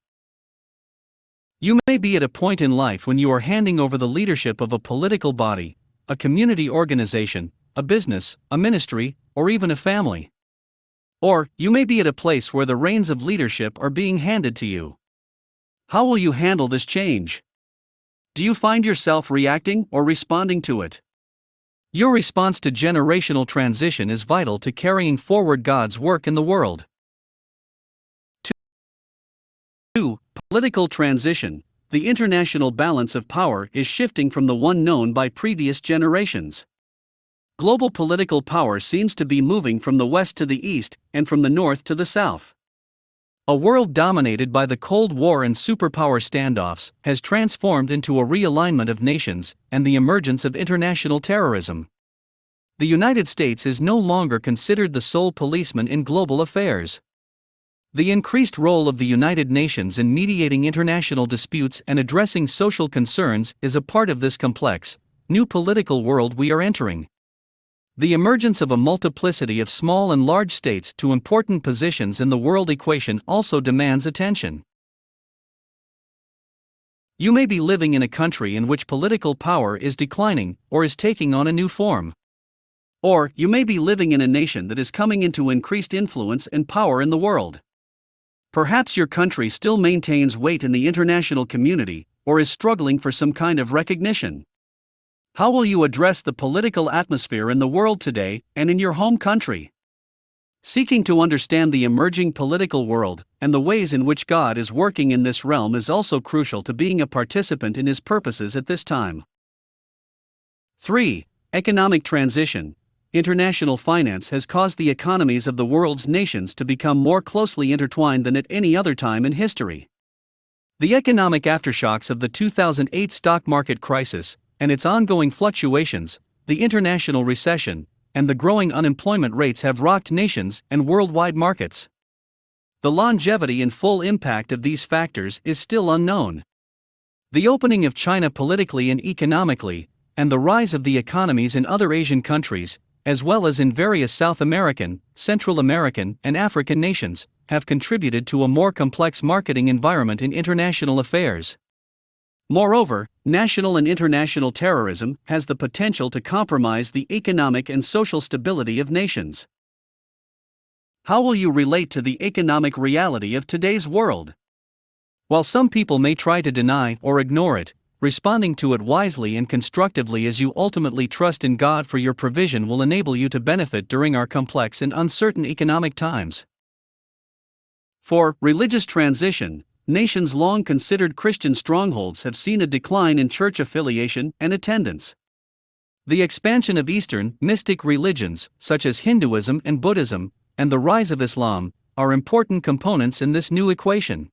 You may be at a point in life when you are handing over the leadership of a political body, a community organization, a business, a ministry, or even a family. Or, you may be at a place where the reins of leadership are being handed to you. How will you handle this change? Do you find yourself reacting or responding to it? Your response to generational transition is vital to carrying forward God's work in the world. 2. Political transition. The international balance of power is shifting from the one known by previous generations. Global political power seems to be moving from the west to the east and from the north to the south. A world dominated by the Cold War and superpower standoffs has transformed into a realignment of nations and the emergence of international terrorism. The United States is no longer considered the sole policeman in global affairs. The increased role of the United Nations in mediating international disputes and addressing social concerns is a part of this complex, new political world we are entering. The emergence of a multiplicity of small and large states to important positions in the world equation also demands attention. You may be living in a country in which political power is declining or is taking on a new form. Or, you may be living in a nation that is coming into increased influence and power in the world. Perhaps your country still maintains weight in the international community, or is struggling for some kind of recognition. How will you address the political atmosphere in the world today and in your home country? Seeking to understand the emerging political world and the ways in which God is working in this realm is also crucial to being a participant in His purposes at this time. 3. Economic transition. International finance has caused the economies of the world's nations to become more closely intertwined than at any other time in history. The economic aftershocks of the 2008 stock market crisis and its ongoing fluctuations, the international recession, and the growing unemployment rates have rocked nations and worldwide markets. The longevity and full impact of these factors is still unknown. The opening of China politically and economically, and the rise of the economies in other Asian countries, as well as in various South American, Central American, and African nations, have contributed to a more complex marketing environment in international affairs. Moreover, national and international terrorism has the potential to compromise the economic and social stability of nations. How will you relate to the economic reality of today's world? While some people may try to deny or ignore it, responding to it wisely and constructively as you ultimately trust in God for your provision will enable you to benefit during our complex and uncertain economic times. 4. Religious transition. Nations long considered Christian strongholds have seen a decline in church affiliation and attendance. The expansion of Eastern, mystic religions, such as Hinduism and Buddhism, and the rise of Islam, are important components in this new equation.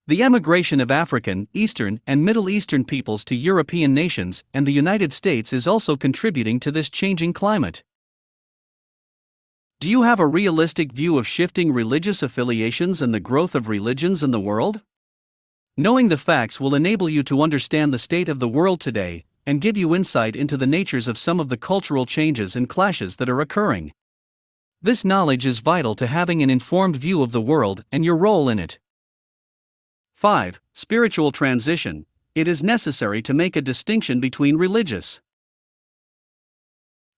The emigration of African, Eastern, and Middle Eastern peoples to European nations and the United States is also contributing to this changing climate. Do you have a realistic view of shifting religious affiliations and the growth of religions in the world? Knowing the facts will enable you to understand the state of the world today, and give you insight into the natures of some of the cultural changes and clashes that are occurring. This knowledge is vital to having an informed view of the world and your role in it. 5. Spiritual transition. It is necessary to make a distinction between religious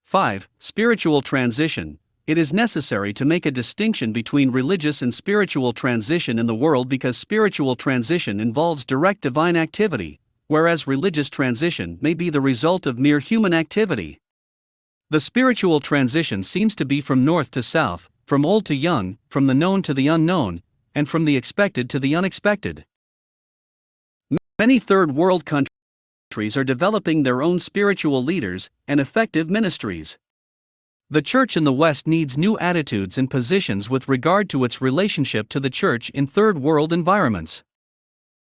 5. Spiritual transition. It is necessary to make a distinction between religious and spiritual transition in the world because spiritual transition involves direct divine activity, whereas religious transition may be the result of mere human activity. The spiritual transition seems to be from north to south, from old to young, from the known to the unknown, and from the expected to the unexpected. Many third world countries are developing their own spiritual leaders and effective ministries. The Church in the West needs new attitudes and positions with regard to its relationship to the Church in third world environments.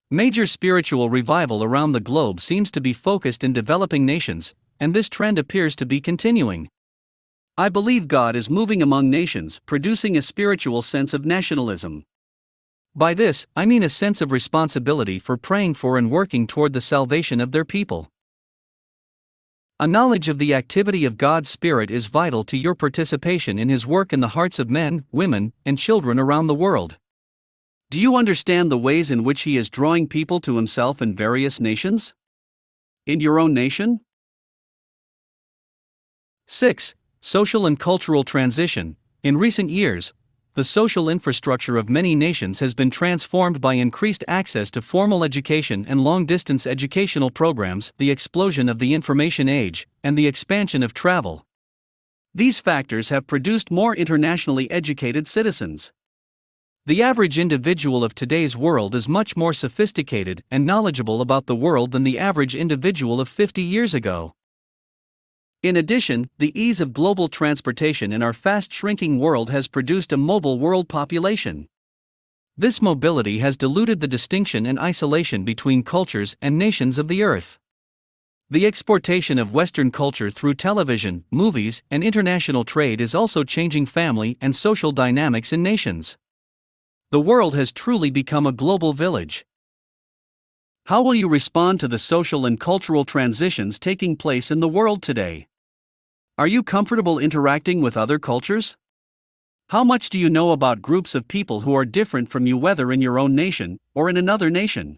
Major spiritual revival around the globe seems to be focused in developing nations, and this trend appears to be continuing. I believe God is moving among nations, producing a spiritual sense of nationalism. By this, I mean a sense of responsibility for praying for and working toward the salvation of their people. A knowledge of the activity of God's Spirit is vital to your participation in His work in the hearts of men, women, and children around the world. Do you understand the ways in which He is drawing people to Himself in various nations? In your own nation? 6. Social and cultural transition. In recent years, the social infrastructure of many nations has been transformed by increased access to formal education and long-distance educational programs, the explosion of the information age, and the expansion of travel. These factors have produced more internationally educated citizens. The average individual of today's world is much more sophisticated and knowledgeable about the world than the average individual of 50 years ago. In addition, the ease of global transportation in our fast-shrinking world has produced a mobile world population. This mobility has diluted the distinction and isolation between cultures and nations of the earth. The exportation of Western culture through television, movies, and international trade is also changing family and social dynamics in nations. The world has truly become a global village. How will you respond to the social and cultural transitions taking place in the world today? Are you comfortable interacting with other cultures? How much do you know about groups of people who are different from you, whether in your own nation or in another nation?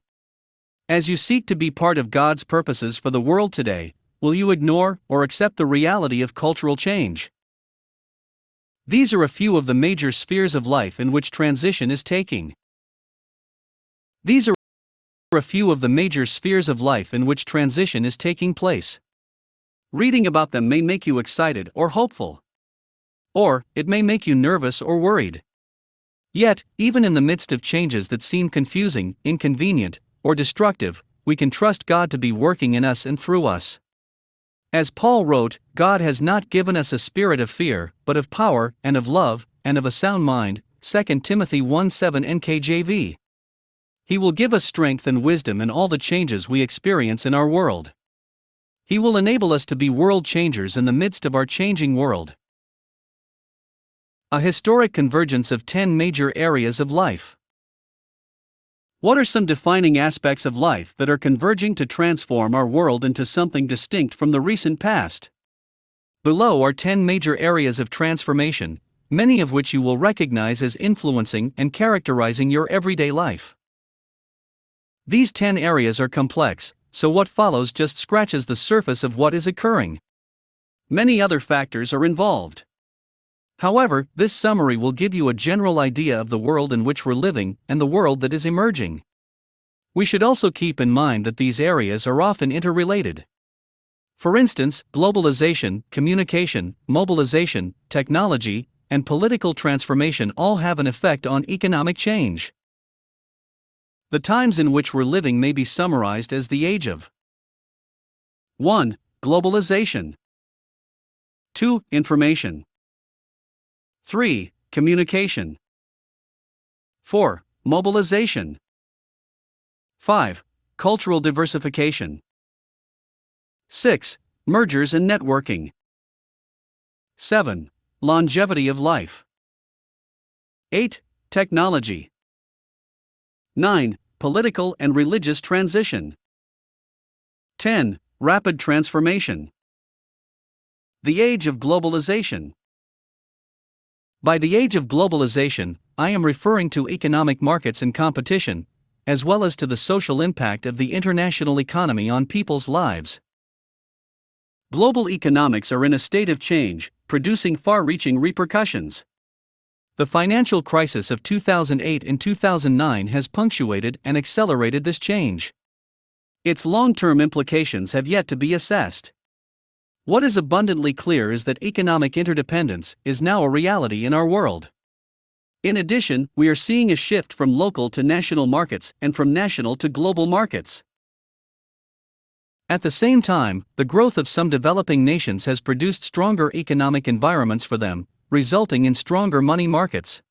As you seek to be part of God's purposes for the world today, will you ignore or accept the reality of cultural change? These are a few of the major spheres of life in which transition is taking. These are a few of the major spheres of life in which transition is taking place. Reading about them may make you excited or hopeful. Or, it may make you nervous or worried. Yet, even in the midst of changes that seem confusing, inconvenient, or destructive, we can trust God to be working in us and through us. As Paul wrote, God has not given us a spirit of fear, but of power, and of love, and of a sound mind, 2 Timothy 1:7 NKJV. He will give us strength and wisdom in all the changes we experience in our world. He will enable us to be world changers in the midst of our changing world. A historic convergence of 10 major areas of life. What are some defining aspects of life that are converging to transform our world into something distinct from the recent past? Below are 10 major areas of transformation, many of which you will recognize as influencing and characterizing your everyday life. These 10 areas are complex, so what follows just scratches the surface of what is occurring. Many other factors are involved. However, this summary will give you a general idea of the world in which we're living and the world that is emerging. We should also keep in mind that these areas are often interrelated. For instance, globalization, communication, mobilization, technology, and political transformation all have an effect on economic change. The times in which we're living may be summarized as the age of 1. Globalization. 2. Information. 3. Communication. 4. Mobilization. 5. Cultural diversification. 6. Mergers and networking. 7. Longevity of life. 8. Technology. 9. Political and religious transition. 10. Rapid transformation. The age of globalization. By the age of globalization, I am referring to economic markets and competition, as well as to the social impact of the international economy on people's lives. Global economics are in a state of change, producing far-reaching repercussions. The financial crisis of 2008 and 2009 has punctuated and accelerated this change. Its long-term implications have yet to be assessed. What is abundantly clear is that economic interdependence is now a reality in our world. In addition, we are seeing a shift from local to national markets and from national to global markets. At the same time, the growth of some developing nations has produced stronger economic environments for them, resulting in stronger money markets.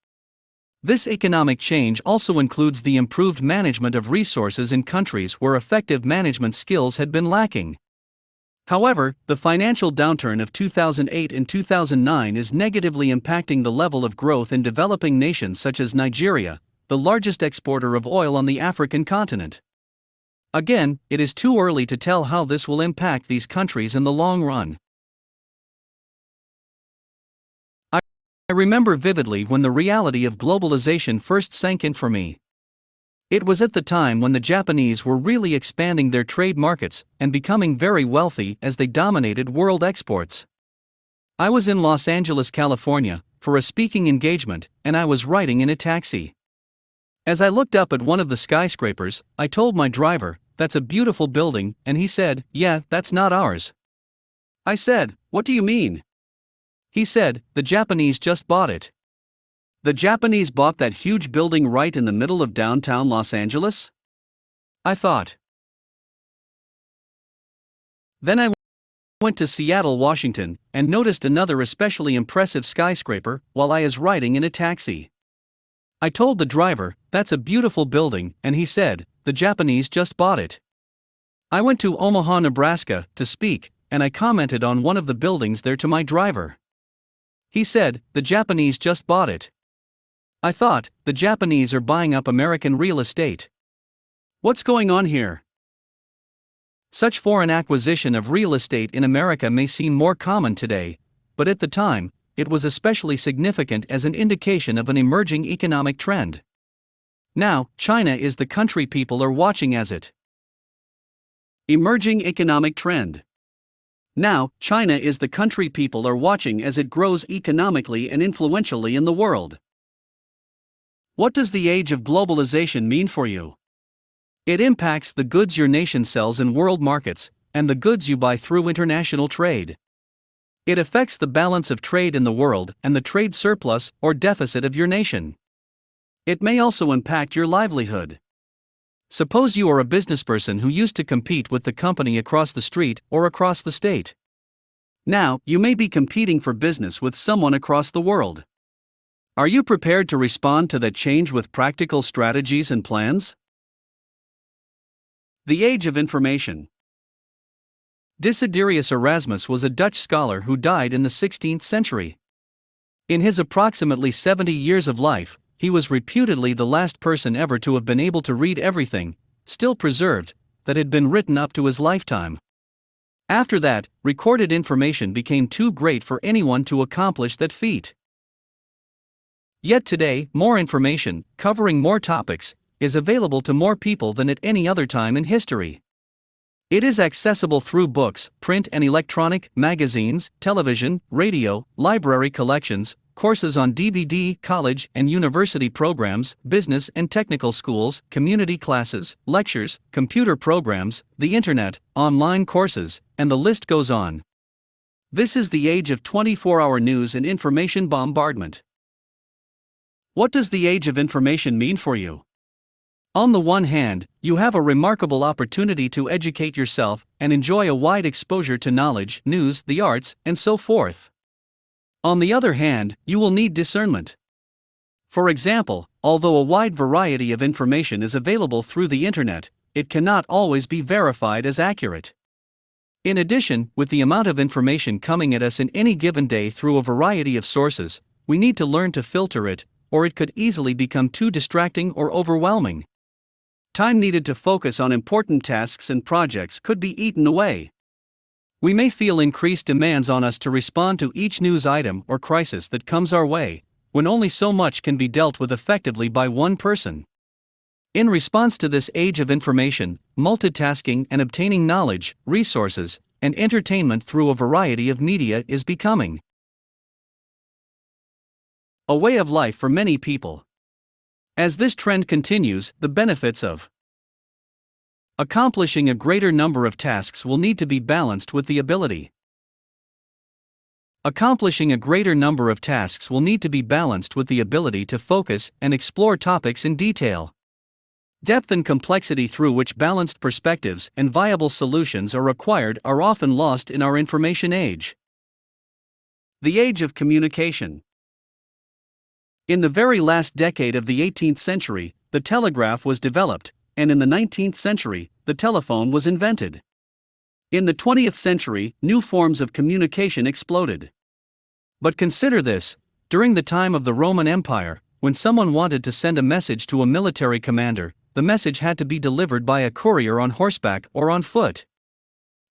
This economic change also includes the improved management of resources in countries where effective management skills had been lacking. However, the financial downturn of 2008 and 2009 is negatively impacting the level of growth in developing nations such as Nigeria, the largest exporter of oil on the African continent. Again, it is too early to tell how this will impact these countries in the long run. I remember vividly when the reality of globalization first sank in for me. It was at the time when the Japanese were really expanding their trade markets and becoming very wealthy as they dominated world exports. I was in Los Angeles, California, for a speaking engagement, and I was riding in a taxi. As I looked up at one of the skyscrapers, I told my driver, "That's a beautiful building," and he said, "Yeah, that's not ours." I said, "What do you mean?" He said, "The Japanese just bought it." The Japanese bought that huge building right in the middle of downtown Los Angeles? I thought. Then I went to Seattle, Washington, and noticed another especially impressive skyscraper while I was riding in a taxi. I told the driver, "That's a beautiful building," and he said, "The Japanese just bought it." I went to Omaha, Nebraska, to speak, and I commented on one of the buildings there to my driver. He said, "The Japanese just bought it." I thought, the Japanese are buying up American real estate. What's going on here? Such foreign acquisition of real estate in America may seem more common today, but at the time, it was especially significant as an indication of an emerging economic trend. Now, China is the country people are watching as it. Emerging economic trend. Now, China is the country people are watching as it grows economically and influentially in the world. What does the age of globalization mean for you? It impacts the goods your nation sells in world markets, and the goods you buy through international trade. It affects the balance of trade in the world and the trade surplus or deficit of your nation. It may also impact your livelihood. Suppose you are a businessperson who used to compete with the company across the street or across the state. Now, you may be competing for business with someone across the world. Are you prepared to respond to that change with practical strategies and plans? The Age of Information. Desiderius Erasmus was a Dutch scholar who died in the 16th century. In his approximately 70 years of life, he was reputedly the last person ever to have been able to read everything, still preserved, that had been written up to his lifetime. After that, recorded information became too great for anyone to accomplish that feat. Yet today, more information, covering more topics, is available to more people than at any other time in history. It is accessible through books, print and electronic, magazines, television, radio, library collections, courses on DVD, college and university programs, business and technical schools, community classes, lectures, computer programs, the internet, online courses, and the list goes on. This is the age of 24-hour news and information bombardment. What does the age of information mean for you? On the one hand, you have a remarkable opportunity to educate yourself and enjoy a wide exposure to knowledge, news, the arts, and so forth. On the other hand, you will need discernment. For example, although a wide variety of information is available through the internet, it cannot always be verified as accurate. In addition, with the amount of information coming at us in any given day through a variety of sources, we need to learn to filter it, or it could easily become too distracting or overwhelming. Time needed to focus on important tasks and projects could be eaten away. We may feel increased demands on us to respond to each news item or crisis that comes our way, when only so much can be dealt with effectively by one person. In response to this age of information, multitasking and obtaining knowledge, resources, and entertainment through a variety of media is becoming a way of life for many people. As this trend continues, the benefits of accomplishing a greater number of tasks will need to be balanced with the ability. Accomplishing a greater number of tasks will need to be balanced with the ability to focus and explore topics in detail. Depth and complexity through which balanced perspectives and viable solutions are required are often lost in our information age. The age of communication. In the very last decade of the 18th century, the telegraph was developed, and in the 19th century, the telephone was invented. In the 20th century, new forms of communication exploded. But consider this: during the time of the Roman Empire, when someone wanted to send a message to a military commander, the message had to be delivered by a courier on horseback or on foot.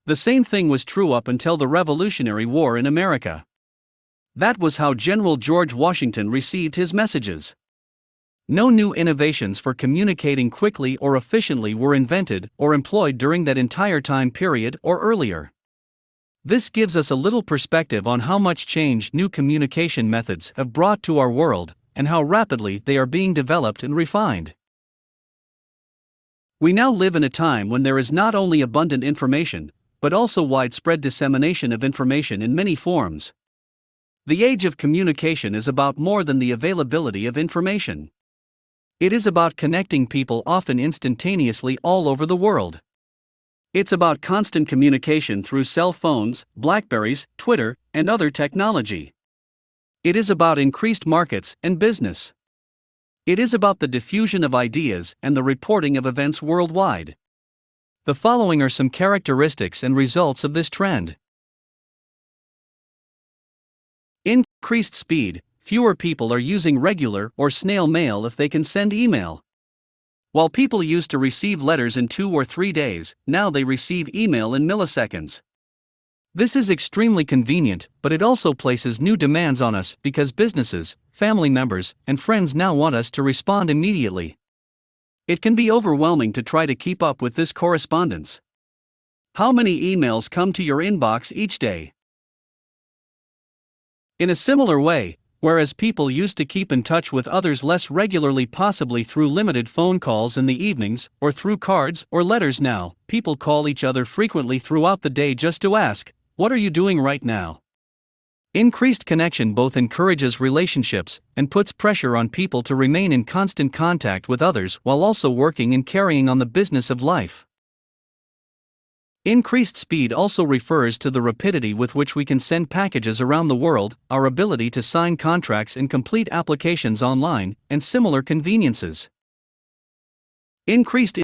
The same thing was true up until the Revolutionary War in America. That was how General George Washington received his messages. No new innovations for communicating quickly or efficiently were invented or employed during that entire time period or earlier. This gives us a little perspective on how much change new communication methods have brought to our world, and how rapidly they are being developed and refined. We now live in a time when there is not only abundant information, but also widespread dissemination of information in many forms. The age of communication is about more than the availability of information. It is about connecting people often instantaneously all over the world. It's about constant communication through cell phones, Blackberries, Twitter, and other technology. It is about increased markets and business. It is about the diffusion of ideas and the reporting of events worldwide. The following are some characteristics and results of this trend. Increased speed. Fewer people are using regular or snail mail if they can send email. While people used to receive letters in 2 or 3 days, now they receive email in milliseconds. This is extremely convenient, but it also places new demands on us because businesses, family members, and friends now want us to respond immediately. It can be overwhelming to try to keep up with this correspondence. How many emails come to your inbox each day? In a similar way, whereas people used to keep in touch with others less regularly, possibly through limited phone calls in the evenings, or through cards or letters, now, people call each other frequently throughout the day just to ask, "What are you doing right now?" Increased connection both encourages relationships and puts pressure on people to remain in constant contact with others while also working and carrying on the business of life. Increased speed also refers to the rapidity with which we can send packages around the world, our ability to sign contracts and complete applications online, and similar conveniences. Increased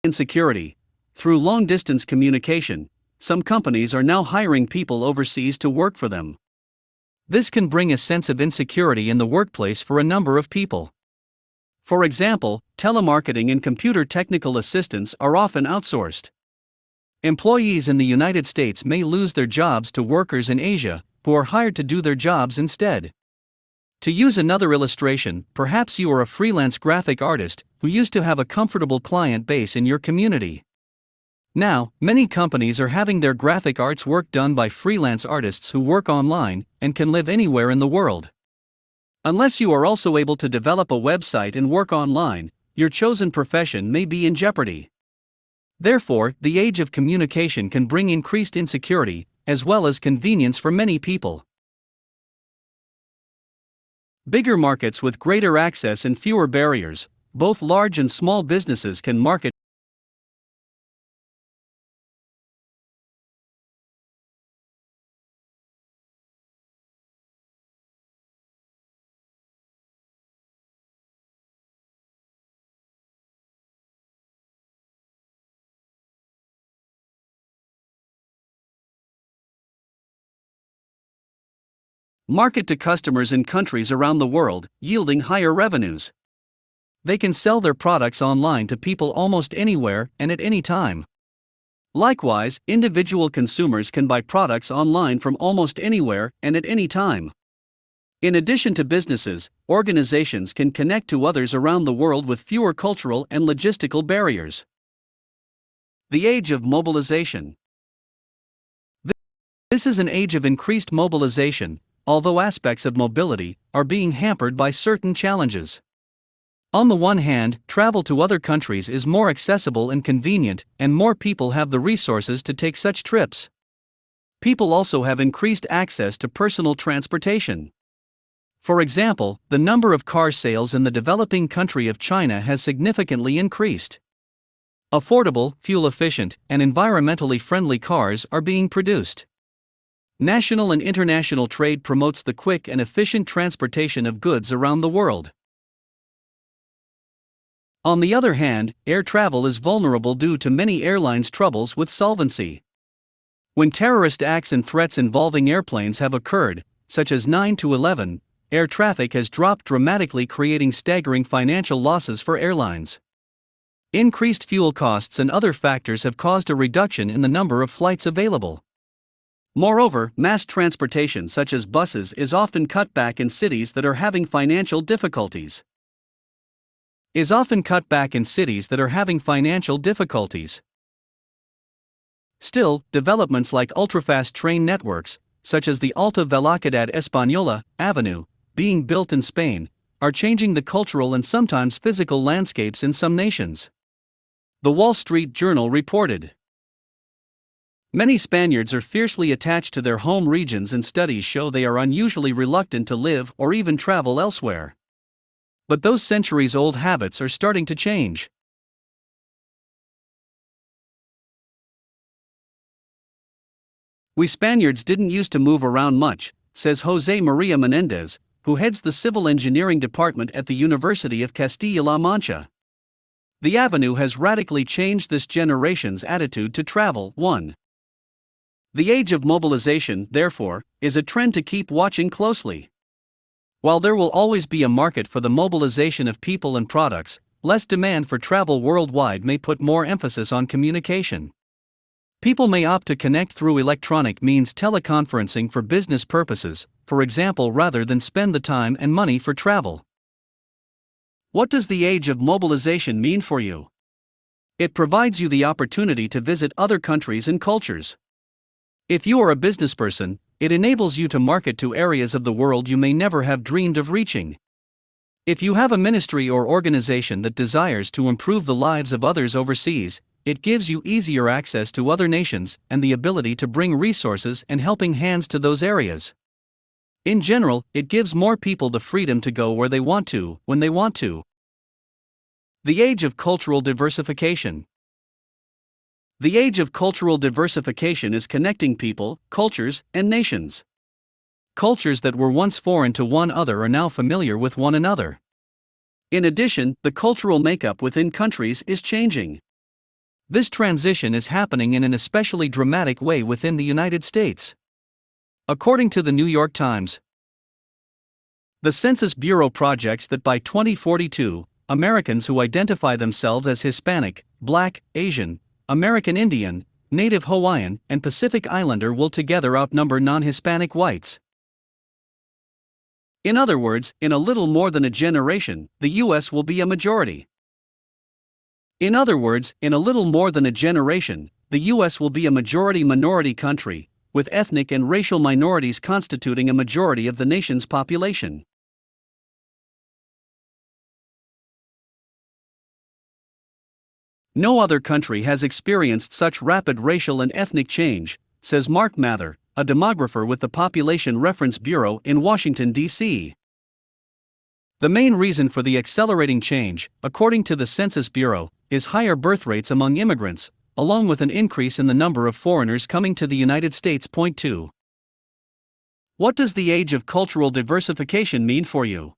insecurity. Through long-distance communication, some companies are now hiring people overseas to work for them. This can bring a sense of insecurity in the workplace for a number of people. For example, telemarketing and computer technical assistance are often outsourced. Employees in the United States may lose their jobs to workers in Asia, who are hired to do their jobs instead. To use another illustration, perhaps you are a freelance graphic artist who used to have a comfortable client base in your community. Now, many companies are having their graphic arts work done by freelance artists who work online and can live anywhere in the world. Unless you are also able to develop a website and work online, your chosen profession may be in jeopardy. Therefore, the age of communication can bring increased insecurity, as well as convenience for many people. Bigger markets with greater access and fewer barriers. Both large and small businesses can market to customers in countries around the world, yielding higher revenues. They can sell their products online to people almost anywhere and at any time. Likewise, individual consumers can buy products online from almost anywhere and at any time. In addition to businesses, organizations can connect to others around the world with fewer cultural and logistical barriers. The age of mobilization. This is an age of increased mobilization, although aspects of mobility are being hampered by certain challenges. On the one hand, travel to other countries is more accessible and convenient, and more people have the resources to take such trips. People also have increased access to personal transportation. For example, the number of car sales in the developing country of China has significantly increased. Affordable, fuel-efficient, and environmentally friendly cars are being produced. National and international trade promotes the quick and efficient transportation of goods around the world. On the other hand, air travel is vulnerable due to many airlines' troubles with solvency. When terrorist acts and threats involving airplanes have occurred, such as 9/11, air traffic has dropped dramatically, creating staggering financial losses for airlines. Increased fuel costs and other factors have caused a reduction in the number of flights available. Moreover, mass transportation such as buses is often cut back in cities that are having financial difficulties. Still, developments like ultrafast train networks, such as the Alta Velocidad Española Avenue, being built in Spain, are changing the cultural and sometimes physical landscapes in some nations. The Wall Street Journal reported, "Many Spaniards are fiercely attached to their home regions, and studies show they are unusually reluctant to live or even travel elsewhere. But those centuries-old habits are starting to change." "We Spaniards didn't used to move around much," says José María Menéndez, who heads the Civil Engineering Department at the University of Castilla-La Mancha. "The Avenue has radically changed this generation's attitude to travel." 1. The age of mobilization, therefore, is a trend to keep watching closely. While there will always be a market for the mobilization of people and products, less demand for travel worldwide may put more emphasis on communication. People may opt to connect through electronic means, teleconferencing for business purposes, for example, rather than spend the time and money for travel. What does the age of mobilization mean for you? It provides you the opportunity to visit other countries and cultures. If you are a businessperson, it enables you to market to areas of the world you may never have dreamed of reaching. If you have a ministry or organization that desires to improve the lives of others overseas, it gives you easier access to other nations and the ability to bring resources and helping hands to those areas. In general, it gives more people the freedom to go where they want to, when they want to. The age of cultural diversification. The age of cultural diversification is connecting people, cultures, and nations. Cultures that were once foreign to one another are now familiar with one another. In addition, the cultural makeup within countries is changing. This transition is happening in an especially dramatic way within the United States. According to the New York Times, the Census Bureau projects that by 2042, Americans who identify themselves as Hispanic, Black, Asian, American Indian, Native Hawaiian, and Pacific Islander will together outnumber non-Hispanic whites. In other words, in a little more than a generation, the U.S. will be a majority. In other words, in a little more than a generation, the U.S. will be a majority-minority country, with ethnic and racial minorities constituting a majority of the nation's population. No other country has experienced such rapid racial and ethnic change, says Mark Mather, a demographer with the Population Reference Bureau in Washington, D.C. The main reason for the accelerating change, according to the Census Bureau, is higher birth rates among immigrants, along with an increase in the number of foreigners coming to the United States. Point 2. What does the age of cultural diversification mean for you?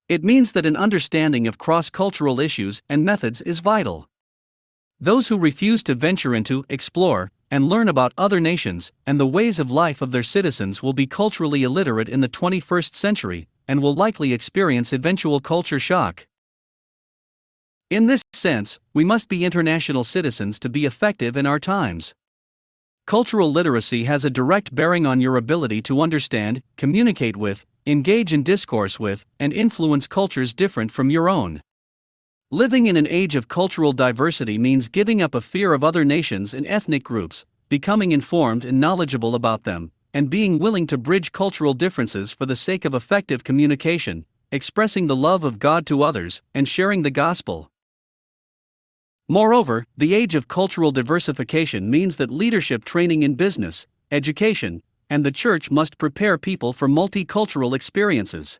It means that an understanding of cross-cultural issues and methods is vital. Those who refuse to venture into, explore, and learn about other nations and the ways of life of their citizens will be culturally illiterate in the 21st century, and will likely experience eventual culture shock. In this sense, we must be international citizens to be effective in our times. Cultural literacy has a direct bearing on your ability to understand, communicate with, engage in discourse with, and influence cultures different from your own. Living in an age of cultural diversity means giving up a fear of other nations and ethnic groups, becoming informed and knowledgeable about them, and being willing to bridge cultural differences for the sake of effective communication, expressing the love of God to others, and sharing the gospel. Moreover, the age of cultural diversification means that leadership training in business, education, and the church must prepare people for multicultural experiences.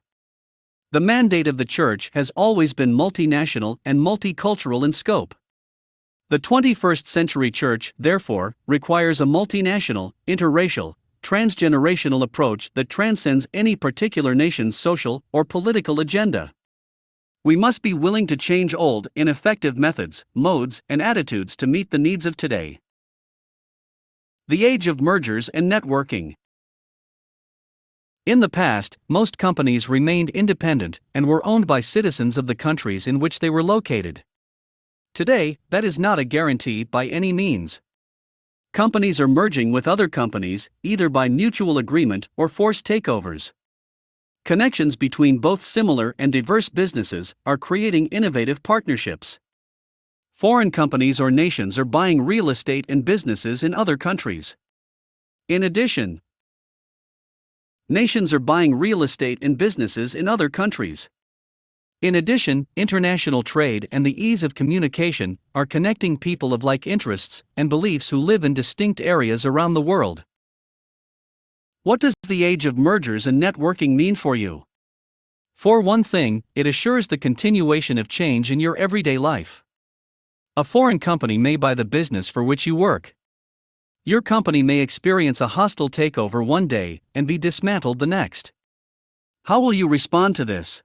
The mandate of the church has always been multinational and multicultural in scope. The 21st century church, therefore, requires a multinational, interracial, transgenerational approach that transcends any particular nation's social or political agenda. We must be willing to change old, ineffective methods, modes, and attitudes to meet the needs of today. The age of mergers and networking. In the past, most companies remained independent and were owned by citizens of the countries in which they were located. Today, that is not a guarantee by any means. Companies are merging with other companies, either by mutual agreement or forced takeovers. Connections between both similar and diverse businesses are creating innovative partnerships. Foreign companies or nations are buying real estate and businesses in other countries. In addition, nations are buying real estate and businesses in other countries. In addition, international trade and the ease of communication are connecting people of like interests and beliefs who live in distinct areas around the world. What does the age of mergers and networking mean for you? For one thing, it assures the continuation of change in your everyday life. A foreign company may buy the business for which you work. Your company may experience a hostile takeover one day and be dismantled the next. How will you respond to this?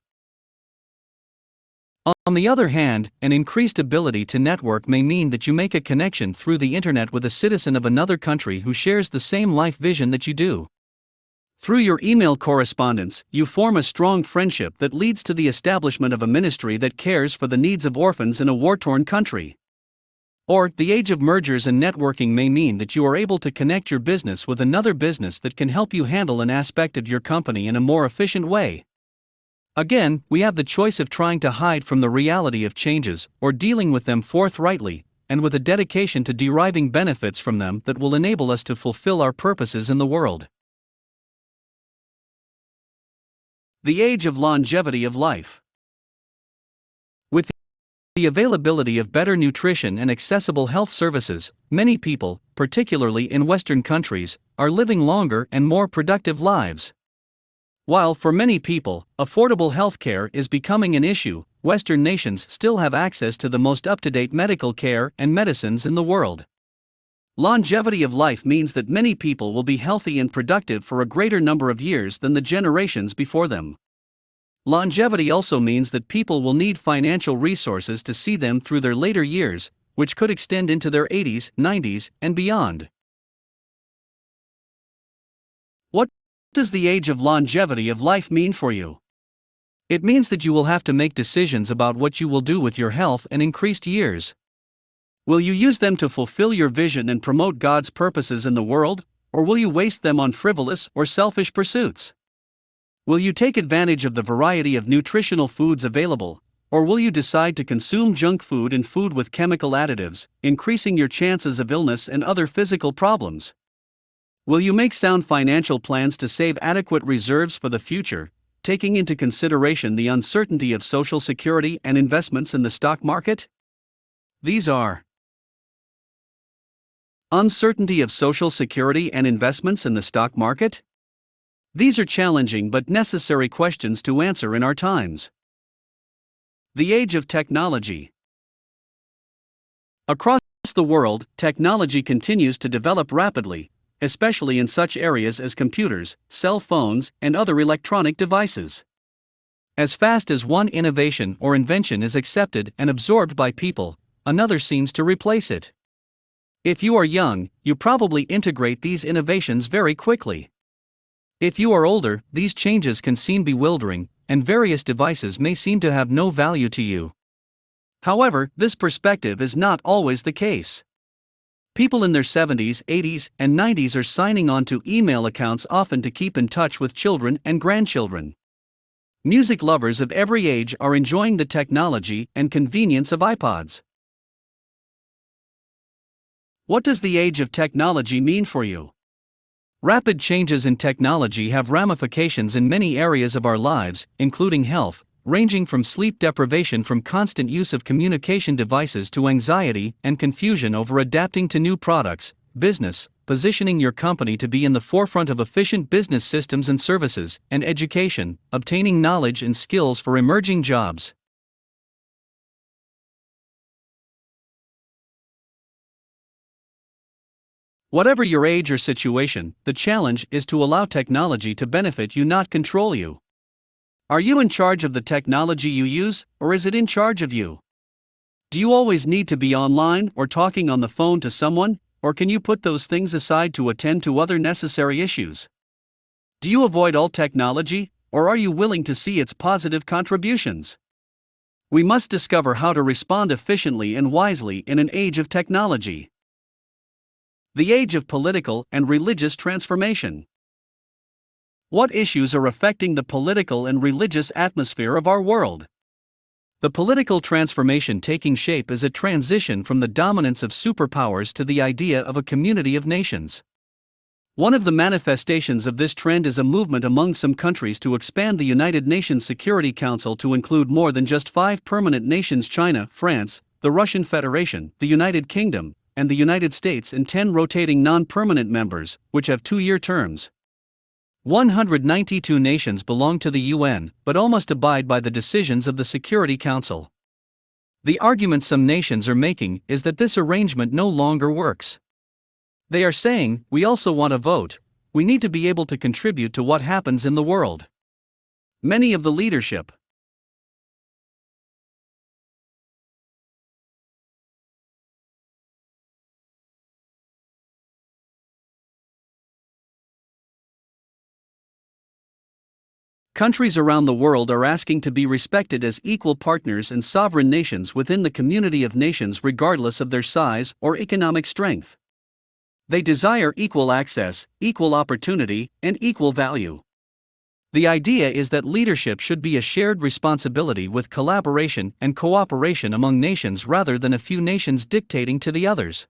On the other hand, an increased ability to network may mean that you make a connection through the internet with a citizen of another country who shares the same life vision that you do. Through your email correspondence, you form a strong friendship that leads to the establishment of a ministry that cares for the needs of orphans in a war-torn country. Or, the age of mergers and networking may mean that you are able to connect your business with another business that can help you handle an aspect of your company in a more efficient way. Again, we have the choice of trying to hide from the reality of changes or dealing with them forthrightly, and with a dedication to deriving benefits from them that will enable us to fulfill our purposes in the world. The age of longevity of life. With the availability of better nutrition and accessible health services, many people, particularly in Western countries, are living longer and more productive lives. While for many people, affordable healthcare is becoming an issue, Western nations still have access to the most up-to-date medical care and medicines in the world. Longevity of life means that many people will be healthy and productive for a greater number of years than the generations before them. Longevity also means that people will need financial resources to see them through their later years, which could extend into their 80s, 90s, and beyond. What does the age of longevity of life mean for you? It means that you will have to make decisions about what you will do with your health and increased years. Will you use them to fulfill your vision and promote God's purposes in the world, or will you waste them on frivolous or selfish pursuits? Will you take advantage of the variety of nutritional foods available, or will you decide to consume junk food and food with chemical additives, increasing your chances of illness and other physical problems? Will you make sound financial plans to save adequate reserves for the future, taking into consideration the uncertainty of Social Security and investments in the stock market? These are: uncertainty of Social Security and investments in the stock market? These are challenging but necessary questions to answer in our times. The age of technology. Across the world, technology continues to develop rapidly, especially in such areas as computers, cell phones, and other electronic devices. As fast as one innovation or invention is accepted and absorbed by people, another seems to replace it. If you are young, you probably integrate these innovations very quickly. If you are older, these changes can seem bewildering, and various devices may seem to have no value to you. However, this perspective is not always the case. People in their 70s, 80s, and 90s are signing on to email accounts often to keep in touch with children and grandchildren. Music lovers of every age are enjoying the technology and convenience of iPods. What does the age of technology mean for you? Rapid changes in technology have ramifications in many areas of our lives, including health, ranging from sleep deprivation from constant use of communication devices to anxiety and confusion over adapting to new products, business, positioning your company to be in the forefront of efficient business systems and services, and education, obtaining knowledge and skills for emerging jobs. Whatever your age or situation, the challenge is to allow technology to benefit you, not control you. Are you in charge of the technology you use, or is it in charge of you? Do you always need to be online or talking on the phone to someone, or can you put those things aside to attend to other necessary issues? Do you avoid all technology, or are you willing to see its positive contributions? We must discover how to respond efficiently and wisely in an age of technology. The age of political and religious transformation. What issues are affecting the political and religious atmosphere of our world? The political transformation taking shape is a transition from the dominance of superpowers to the idea of a community of nations. One of the manifestations of this trend is a movement among some countries to expand the United Nations Security Council to include more than just 5 permanent nations: China, France, the Russian Federation, the United Kingdom, and the United States, and 10 rotating non-permanent members, which have 2-year terms. 192 nations belong to the UN, but all must abide by the decisions of the Security Council. The argument some nations are making is that this arrangement no longer works. They are saying, we also want a vote, we need to be able to contribute to what happens in the world. Many of the leadership countries around the world are asking to be respected as equal partners and sovereign nations within the community of nations, regardless of their size or economic strength. They desire equal access, equal opportunity, and equal value. The idea is that leadership should be a shared responsibility with collaboration and cooperation among nations rather than a few nations dictating to the others.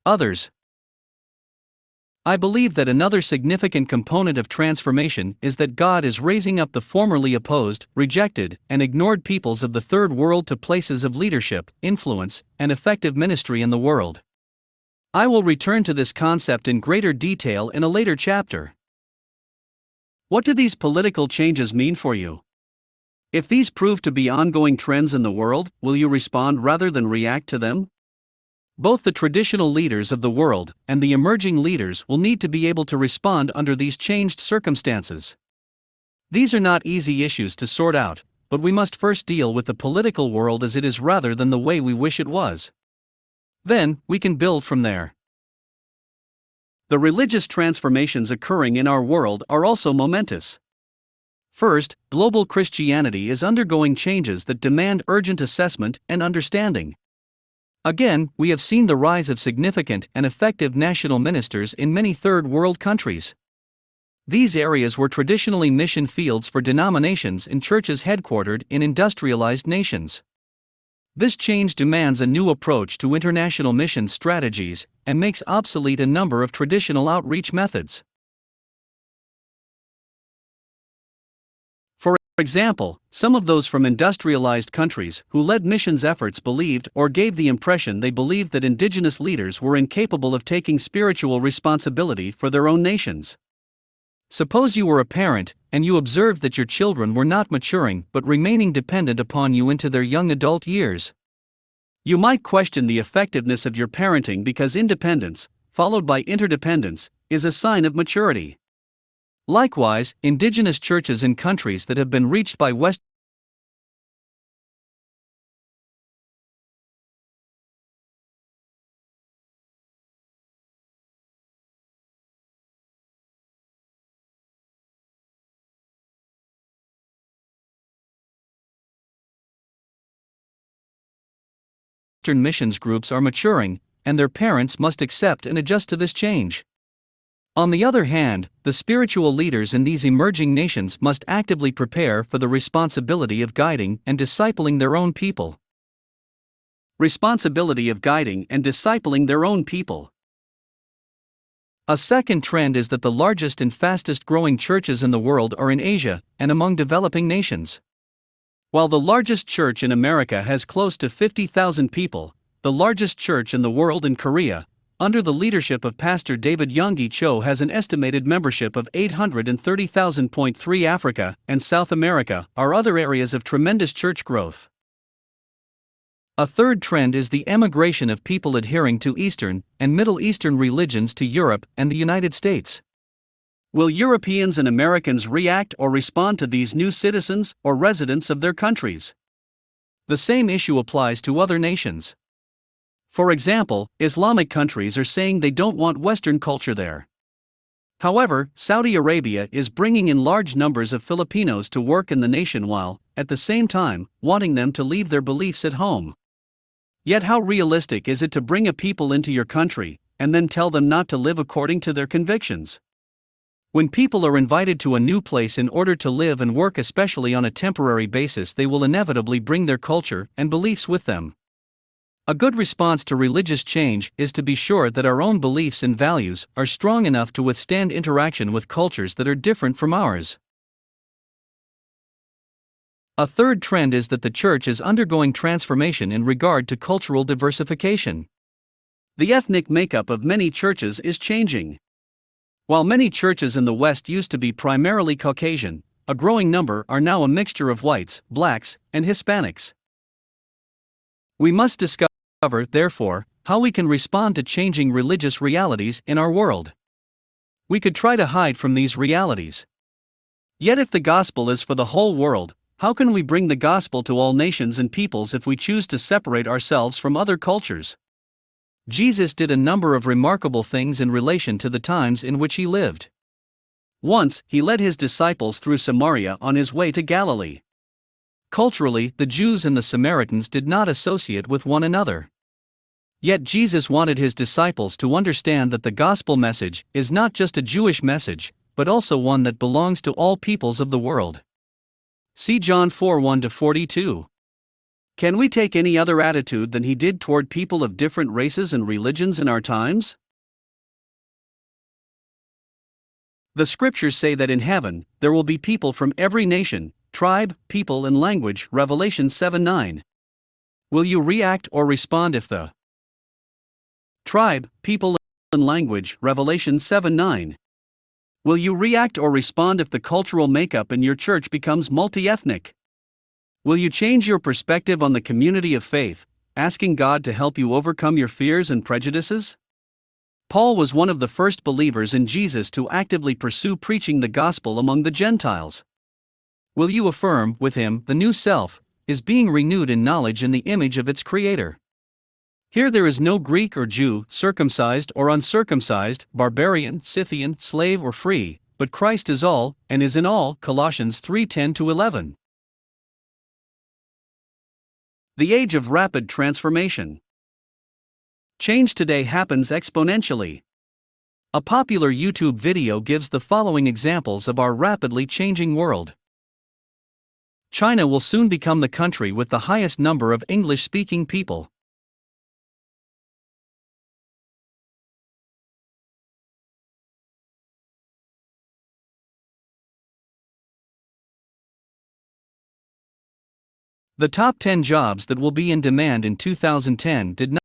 Others. I believe that another significant component of transformation is that God is raising up the formerly opposed, rejected, and ignored peoples of the Third World to places of leadership, influence, and effective ministry in the world. I will return to this concept in greater detail in a later chapter. What do these political changes mean for you? If these prove to be ongoing trends in the world, will you respond rather than react to them? Both the traditional leaders of the world and the emerging leaders will need to be able to respond under these changed circumstances. These are not easy issues to sort out, but we must first deal with the political world as it is rather than the way we wish it was. Then, we can build from there. The religious transformations occurring in our world are also momentous. First, global Christianity is undergoing changes that demand urgent assessment and understanding. Again, we have seen the rise of significant and effective national ministers in many third world countries. These areas were traditionally mission fields for denominations and churches headquartered in industrialized nations. This change demands a new approach to international mission strategies and makes obsolete a number of traditional outreach methods. For example, some of those from industrialized countries who led missions efforts believed or gave the impression they believed that indigenous leaders were incapable of taking spiritual responsibility for their own nations. Suppose you were a parent, and you observed that your children were not maturing but remaining dependent upon you into their young adult years. You might question the effectiveness of your parenting because independence, followed by interdependence, is a sign of maturity. Likewise, indigenous churches in countries that have been reached by Western missions groups are maturing, and their parents must accept and adjust to this change. On the other hand, the spiritual leaders in these emerging nations must actively prepare for the responsibility of guiding and discipling their own people. Responsibility of guiding and discipling their own people. A second trend is that the largest and fastest growing churches in the world are in Asia and among developing nations. While the largest church in America has close to 50,000 people, the largest church in the world in Korea, under the leadership of Pastor David Yonggi Cho, has an estimated membership of 830,000. Africa and South America are other areas of tremendous church growth. A third trend is the emigration of people adhering to Eastern and Middle Eastern religions to Europe and the United States. Will Europeans and Americans react or respond to these new citizens or residents of their countries? The same issue applies to other nations. For example, Islamic countries are saying they don't want Western culture there. However, Saudi Arabia is bringing in large numbers of Filipinos to work in the nation while, at the same time, wanting them to leave their beliefs at home. Yet how realistic is it to bring a people into your country, and then tell them not to live according to their convictions? When people are invited to a new place in order to live and work, especially on a temporary basis, they will inevitably bring their culture and beliefs with them. A good response to religious change is to be sure that our own beliefs and values are strong enough to withstand interaction with cultures that are different from ours. A third trend is that the church is undergoing transformation in regard to cultural diversification. The ethnic makeup of many churches is changing. While many churches in the West used to be primarily Caucasian, a growing number are now a mixture of whites, blacks, and Hispanics. We must discover, therefore, how we can respond to changing religious realities in our world. We could try to hide from these realities. Yet if the gospel is for the whole world, how can we bring the gospel to all nations and peoples if we choose to separate ourselves from other cultures? Jesus did a number of remarkable things in relation to the times in which he lived. Once, he led his disciples through Samaria on his way to Galilee. Culturally, the Jews and the Samaritans did not associate with one another. Yet Jesus wanted his disciples to understand that the gospel message is not just a Jewish message, but also one that belongs to all peoples of the world. See John 4:1-42. Can we take any other attitude than he did toward people of different races and religions in our times? The scriptures say that in heaven, there will be people from every nation, tribe, people, and language. Revelation 7:9. Will you react or respond if the tribe, people, and language? Revelation 7:9. Will you react or respond if the cultural makeup in your church becomes multi-ethnic? Will you change your perspective on the community of faith, asking God to help you overcome your fears and prejudices? Paul was one of the first believers in Jesus to actively pursue preaching the gospel among the Gentiles. Will you affirm, with him, the new self is being renewed in knowledge in the image of its Creator? Here there is no Greek or Jew, circumcised or uncircumcised, barbarian, Scythian, slave or free, but Christ is all, and is in all. Colossians 3:10-11. The age of rapid transformation. Change today happens exponentially. A popular YouTube video gives the following examples of our rapidly changing world. China will soon become the country with the highest number of English-speaking people. The top 10 jobs that will be in demand in 2010 did not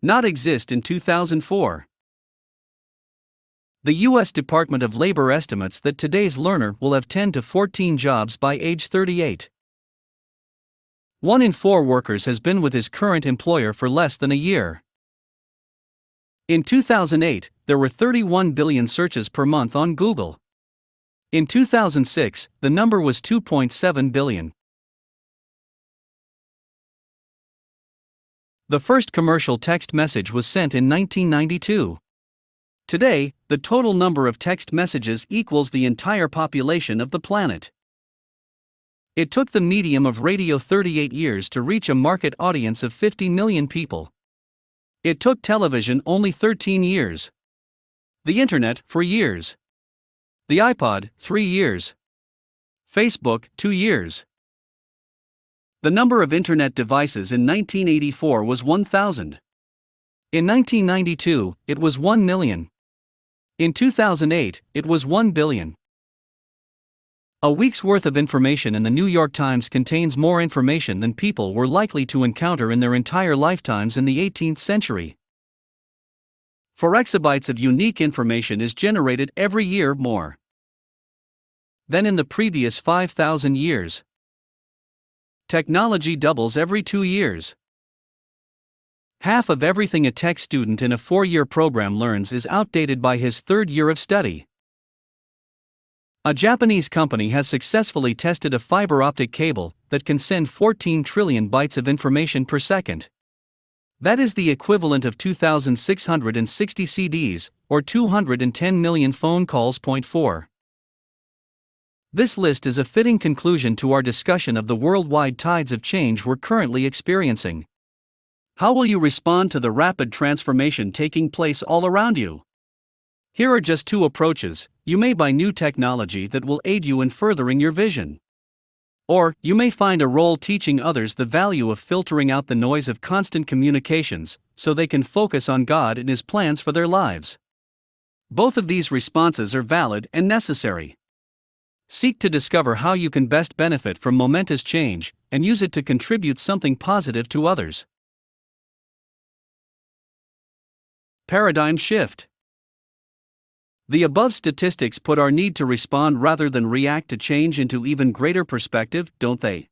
not exist in 2004. The U.S. Department of Labor estimates that today's learner will have 10 to 14 jobs by age 38. 1 in 4 workers has been with his current employer for less than a year. In 2008, there were 31 billion searches per month on Google. In 2006, the number was 2.7 billion. The first commercial text message was sent in 1992. Today, the total number of text messages equals the entire population of the planet. It took the medium of radio 38 years to reach a market audience of 50 million people. It took television only 13 years. The internet, 4 years. The iPod, 3 years. Facebook, 2 years. The number of internet devices in 1984 was 1,000. In 1992, it was 1 million. In 2008, it was 1 billion. A week's worth of information in the New York Times contains more information than people were likely to encounter in their entire lifetimes in the 18th century. 4 exabytes of unique information is generated every year more than in the previous 5,000 years. Technology doubles every 2 years. Half of everything a tech student in a 4-year program learns is outdated by his 3rd year of study. A Japanese company has successfully tested a fiber optic cable that can send 14 trillion bytes of information per second. That is the equivalent of 2,660 CDs, or 210 million phone calls. 4. This list is a fitting conclusion to our discussion of the worldwide tides of change we're currently experiencing. How will you respond to the rapid transformation taking place all around you? Here are just 2 approaches. You may buy new technology that will aid you in furthering your vision. Or, you may find a role teaching others the value of filtering out the noise of constant communications, so they can focus on God and His plans for their lives. Both of these responses are valid and necessary. Seek to discover how you can best benefit from momentous change, and use it to contribute something positive to others. Paradigm shift. The above statistics put our need to respond rather than react to change into even greater perspective, don't they?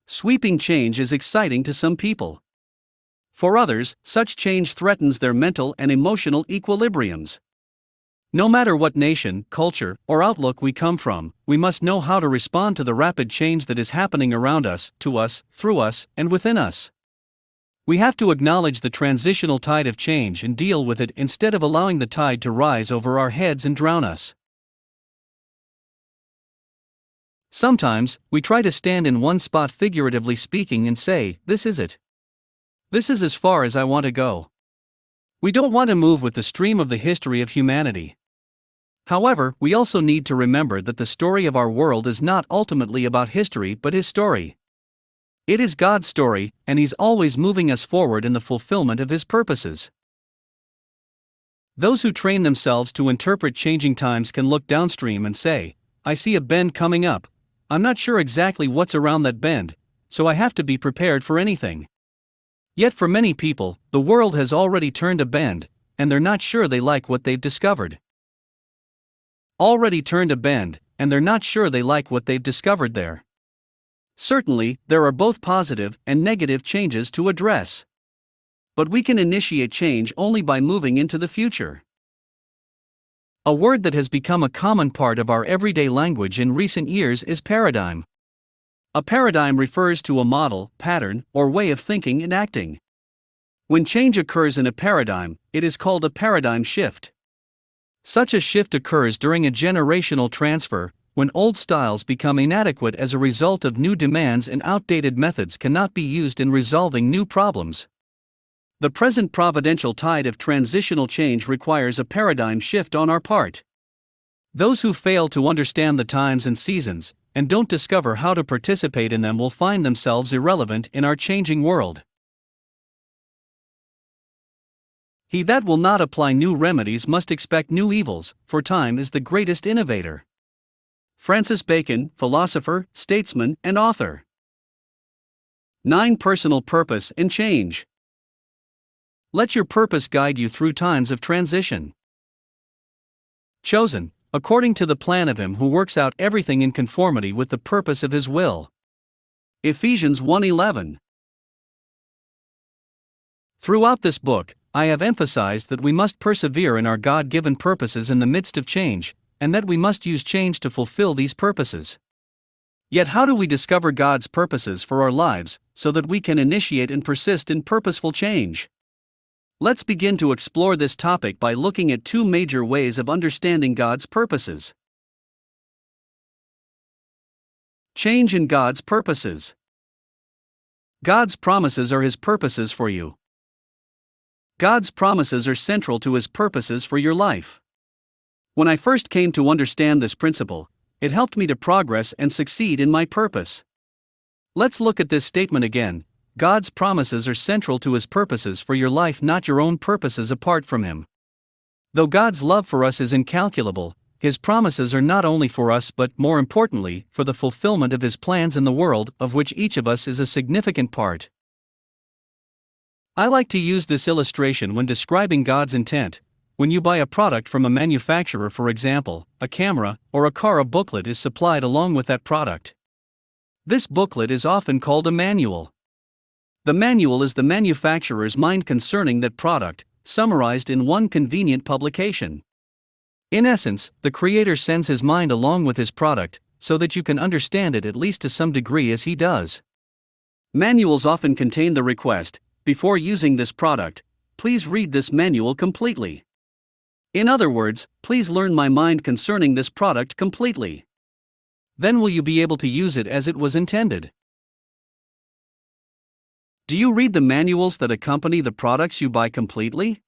Sweeping change is exciting to some people. For others, such change threatens their mental and emotional equilibriums. No matter what nation, culture, or outlook we come from, we must know how to respond to the rapid change that is happening around us, to us, through us, and within us. We have to acknowledge the transitional tide of change and deal with it instead of allowing the tide to rise over our heads and drown us. Sometimes, we try to stand in one spot, figuratively speaking, and say, "This is it. This is as far as I want to go." We don't want to move with the stream of the history of humanity. However, we also need to remember that the story of our world is not ultimately about history but His story. It is God's story, and He's always moving us forward in the fulfillment of His purposes. Those who train themselves to interpret changing times can look downstream and say, "I see a bend coming up. I'm not sure exactly what's around that bend, so I have to be prepared for anything." Yet for many people, the world has already turned a bend, and they're not sure they like what they've discovered. Already turned a bend, and they're not sure they like what they've discovered there. Certainly, there are both positive and negative changes to address. But we can initiate change only by moving into the future. A word that has become a common part of our everyday language in recent years is paradigm. A paradigm refers to a model, pattern, or way of thinking and acting. When change occurs in a paradigm, it is called a paradigm shift. Such a shift occurs during a generational transfer, when old styles become inadequate as a result of new demands and outdated methods cannot be used in resolving new problems. The present providential tide of transitional change requires a paradigm shift on our part. Those who fail to understand the times and seasons, and don't discover how to participate in them, will find themselves irrelevant in our changing world. He that will not apply new remedies must expect new evils, for time is the greatest innovator. Francis Bacon, philosopher, statesman, and author. 9. Personal purpose and change. Let your purpose guide you through times of transition. Chosen, according to the plan of Him who works out everything in conformity with the purpose of His will. Ephesians 1:11. Throughout this book, I have emphasized that we must persevere in our God-given purposes in the midst of change, and that we must use change to fulfill these purposes. Yet how do we discover God's purposes for our lives, so that we can initiate and persist in purposeful change? Let's begin to explore this topic by looking at two major ways of understanding God's purposes. Change in God's purposes. God's promises are His purposes for you. God's promises are central to His purposes for your life. When I first came to understand this principle, it helped me to progress and succeed in my purpose. Let's look at this statement again. God's promises are central to His purposes for your life, not your own purposes apart from Him. Though God's love for us is incalculable, His promises are not only for us but, more importantly, for the fulfillment of His plans in the world, of which each of us is a significant part. I like to use this illustration when describing God's intent. When you buy a product from a manufacturer, for example, a camera or a car, a booklet is supplied along with that product. This booklet is often called a manual. The manual is the manufacturer's mind concerning that product, summarized in one convenient publication. In essence, the creator sends his mind along with his product, so that you can understand it at least to some degree as he does. Manuals often contain the request, before using this product, please read this manual completely. In other words, please learn my mind concerning this product completely. Then will you be able to use it as it was intended. Do you read the manuals that accompany the products you buy completely?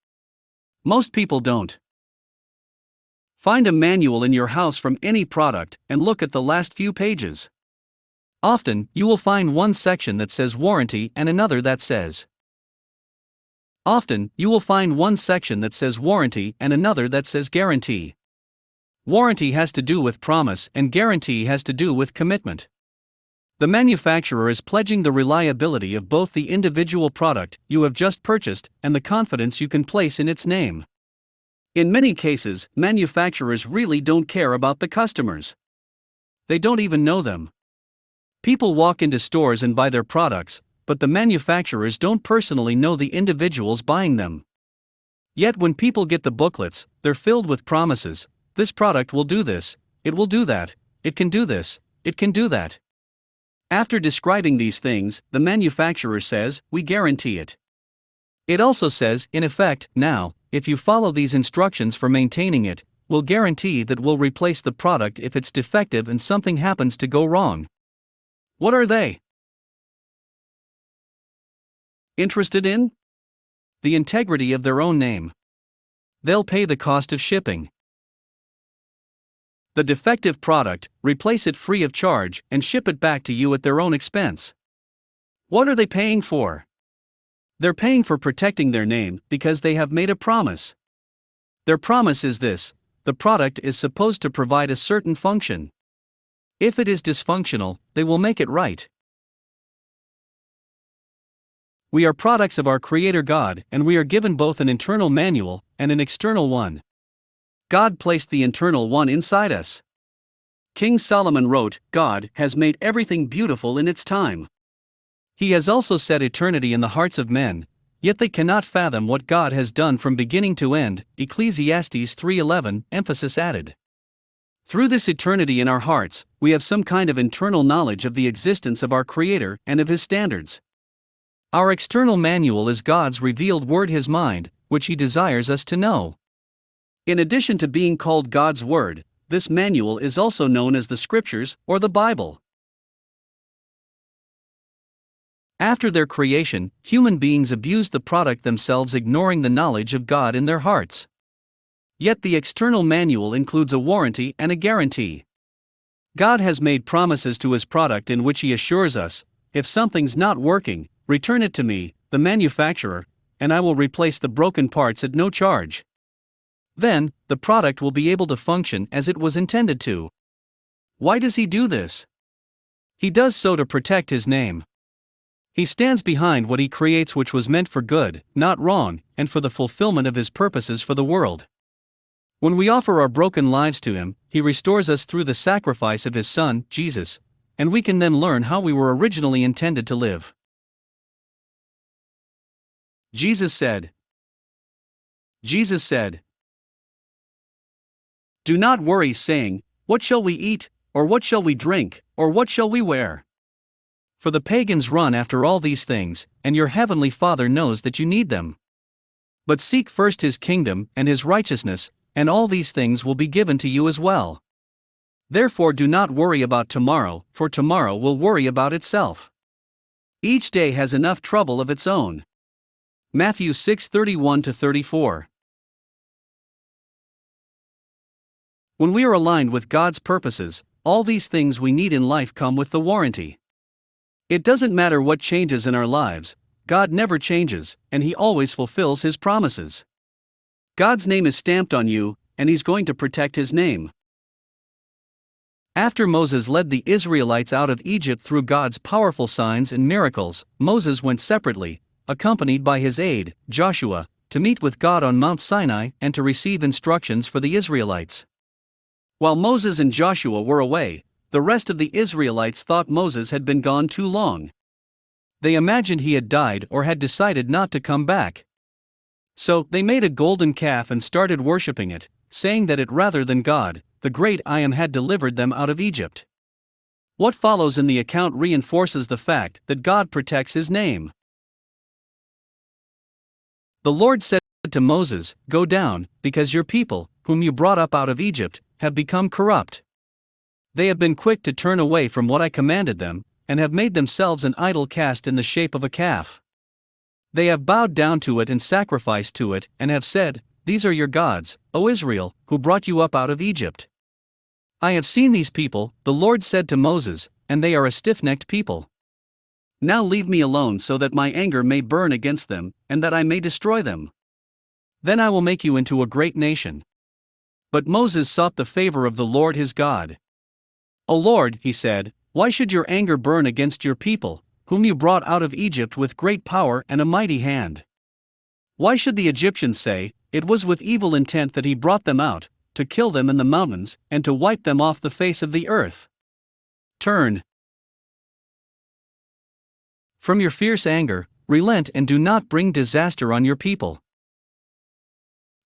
Most people don't. Find a manual in your house from any product and look at the last few pages. Often, you will find one section that says warranty and another that says guarantee. Warranty has to do with promise and guarantee has to do with commitment. The manufacturer is pledging the reliability of both the individual product you have just purchased and the confidence you can place in its name. In many cases, manufacturers really don't care about the customers. They don't even know them. People walk into stores and buy their products, but the manufacturers don't personally know the individuals buying them. Yet when people get the booklets, they're filled with promises. This product will do this, it will do that, it can do this, it can do that. After describing these things, the manufacturer says, we guarantee it. It also says, in effect, now, if you follow these instructions for maintaining it, we'll guarantee that we'll replace the product if it's defective and something happens to go wrong. What are they interested in? The integrity of their own name. They'll pay the cost of shipping the defective product, replace it free of charge, and ship it back to you at their own expense. What are they paying for? They're paying for protecting their name because they have made a promise. Their promise is this: the product is supposed to provide a certain function. If it is dysfunctional, they will make it right. We are products of our Creator God, and we are given both an internal manual and an external one. God placed the internal one inside us. King Solomon wrote, God has made everything beautiful in its time. He has also set eternity in the hearts of men, yet they cannot fathom what God has done from beginning to end. Ecclesiastes 3:11, emphasis added. Through this eternity in our hearts, we have some kind of internal knowledge of the existence of our Creator and of His standards. Our external manual is God's revealed word, His mind, which He desires us to know. In addition to being called God's Word, this manual is also known as the Scriptures or the Bible. After their creation, human beings abused the product themselves, ignoring the knowledge of God in their hearts. Yet the external manual includes a warranty and a guarantee. God has made promises to His product in which He assures us, if something's not working, return it to me, the manufacturer, and I will replace the broken parts at no charge. Then, the product will be able to function as it was intended to. Why does He do this? He does so to protect His name. He stands behind what he creates, which was meant for good, not wrong, and for the fulfillment of his purposes for the world. When we offer our broken lives to him, he restores us through the sacrifice of his Son, Jesus, and we can then learn how we were originally intended to live. Jesus said, "Do not worry, saying, 'What shall we eat, or what shall we drink, or what shall we wear?' For the pagans run after all these things, and your heavenly Father knows that you need them. But seek first his kingdom and his righteousness, and all these things will be given to you as well. Therefore do not worry about tomorrow, for tomorrow will worry about itself. Each day has enough trouble of its own." Matthew 6:31-34. When we are aligned with God's purposes, all these things we need in life come with the warranty. It doesn't matter what changes in our lives, God never changes, and He always fulfills His promises. God's name is stamped on you, and He's going to protect His name. After Moses led the Israelites out of Egypt through God's powerful signs and miracles, Moses went separately, accompanied by his aide, Joshua, to meet with God on Mount Sinai and to receive instructions for the Israelites. While Moses and Joshua were away, the rest of the Israelites thought Moses had been gone too long. They imagined he had died or had decided not to come back. So, they made a golden calf and started worshipping it, saying that it rather than God, the great I Am, had delivered them out of Egypt. What follows in the account reinforces the fact that God protects His name. The Lord said to Moses, "Go down, because your people, whom you brought up out of Egypt, have become corrupt. They have been quick to turn away from what I commanded them, and have made themselves an idol cast in the shape of a calf. They have bowed down to it and sacrificed to it, and have said, 'These are your gods, O Israel, who brought you up out of Egypt.' I have seen these people," the Lord said to Moses, "and they are a stiff-necked people. Now leave me alone so that my anger may burn against them, and that I may destroy them. Then I will make you into a great nation." But Moses sought the favor of the Lord his God. "O Lord," he said, "why should your anger burn against your people, whom you brought out of Egypt with great power and a mighty hand? Why should the Egyptians say, 'It was with evil intent that he brought them out, to kill them in the mountains, and to wipe them off the face of the earth'? Turn from your fierce anger, relent and do not bring disaster on your people.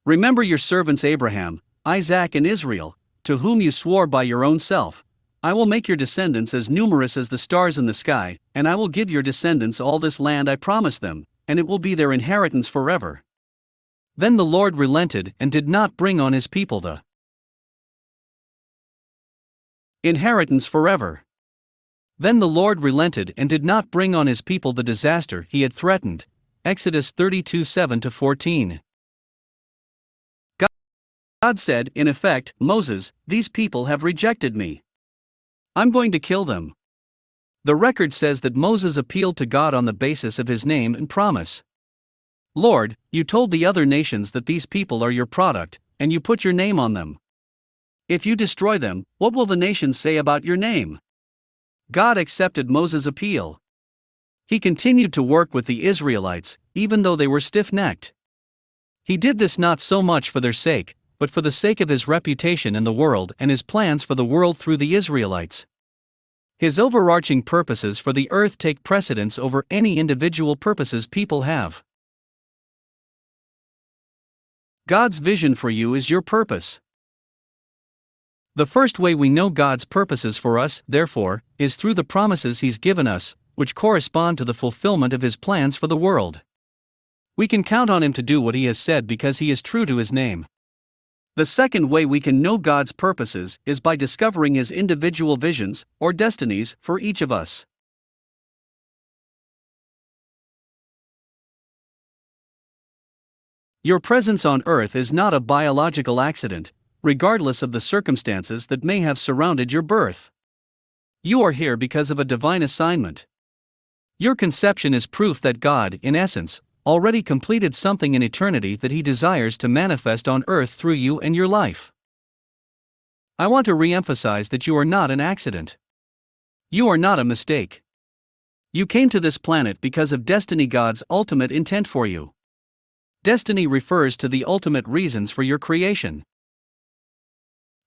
Remember your servants Abraham, Isaac and Israel, to whom you swore by your own self, 'I will make your descendants as numerous as the stars in the sky, and I will give your descendants all this land I promised them, and it will be their inheritance forever.' Then the Lord relented and did not bring on his people the inheritance forever. Then the Lord relented and did not bring on his people the disaster he had threatened. Exodus 32:7-14. God said, in effect, "Moses, these people have rejected me. I'm going to kill them." The record says that Moses appealed to God on the basis of his name and promise. "Lord, you told the other nations that these people are your product, and you put your name on them. If you destroy them, what will the nations say about your name?" God accepted Moses' appeal. He continued to work with the Israelites, even though they were stiff-necked. He did this not so much for their sake, but for the sake of his reputation in the world and his plans for the world through the Israelites. His overarching purposes for the earth take precedence over any individual purposes people have. God's vision for you is your purpose. The first way we know God's purposes for us, therefore, is through the promises He's given us, which correspond to the fulfillment of His plans for the world. We can count on Him to do what He has said because He is true to His name. The second way we can know God's purposes is by discovering His individual visions, or destinies, for each of us. Your presence on earth is not a biological accident, regardless of the circumstances that may have surrounded your birth. You are here because of a divine assignment. Your conception is proof that God, in essence, already completed something in eternity that He desires to manifest on earth through you and your life. I want to re-emphasize that you are not an accident. You are not a mistake. You came to this planet because of destiny, God's ultimate intent for you. Destiny refers to the ultimate reasons for your creation.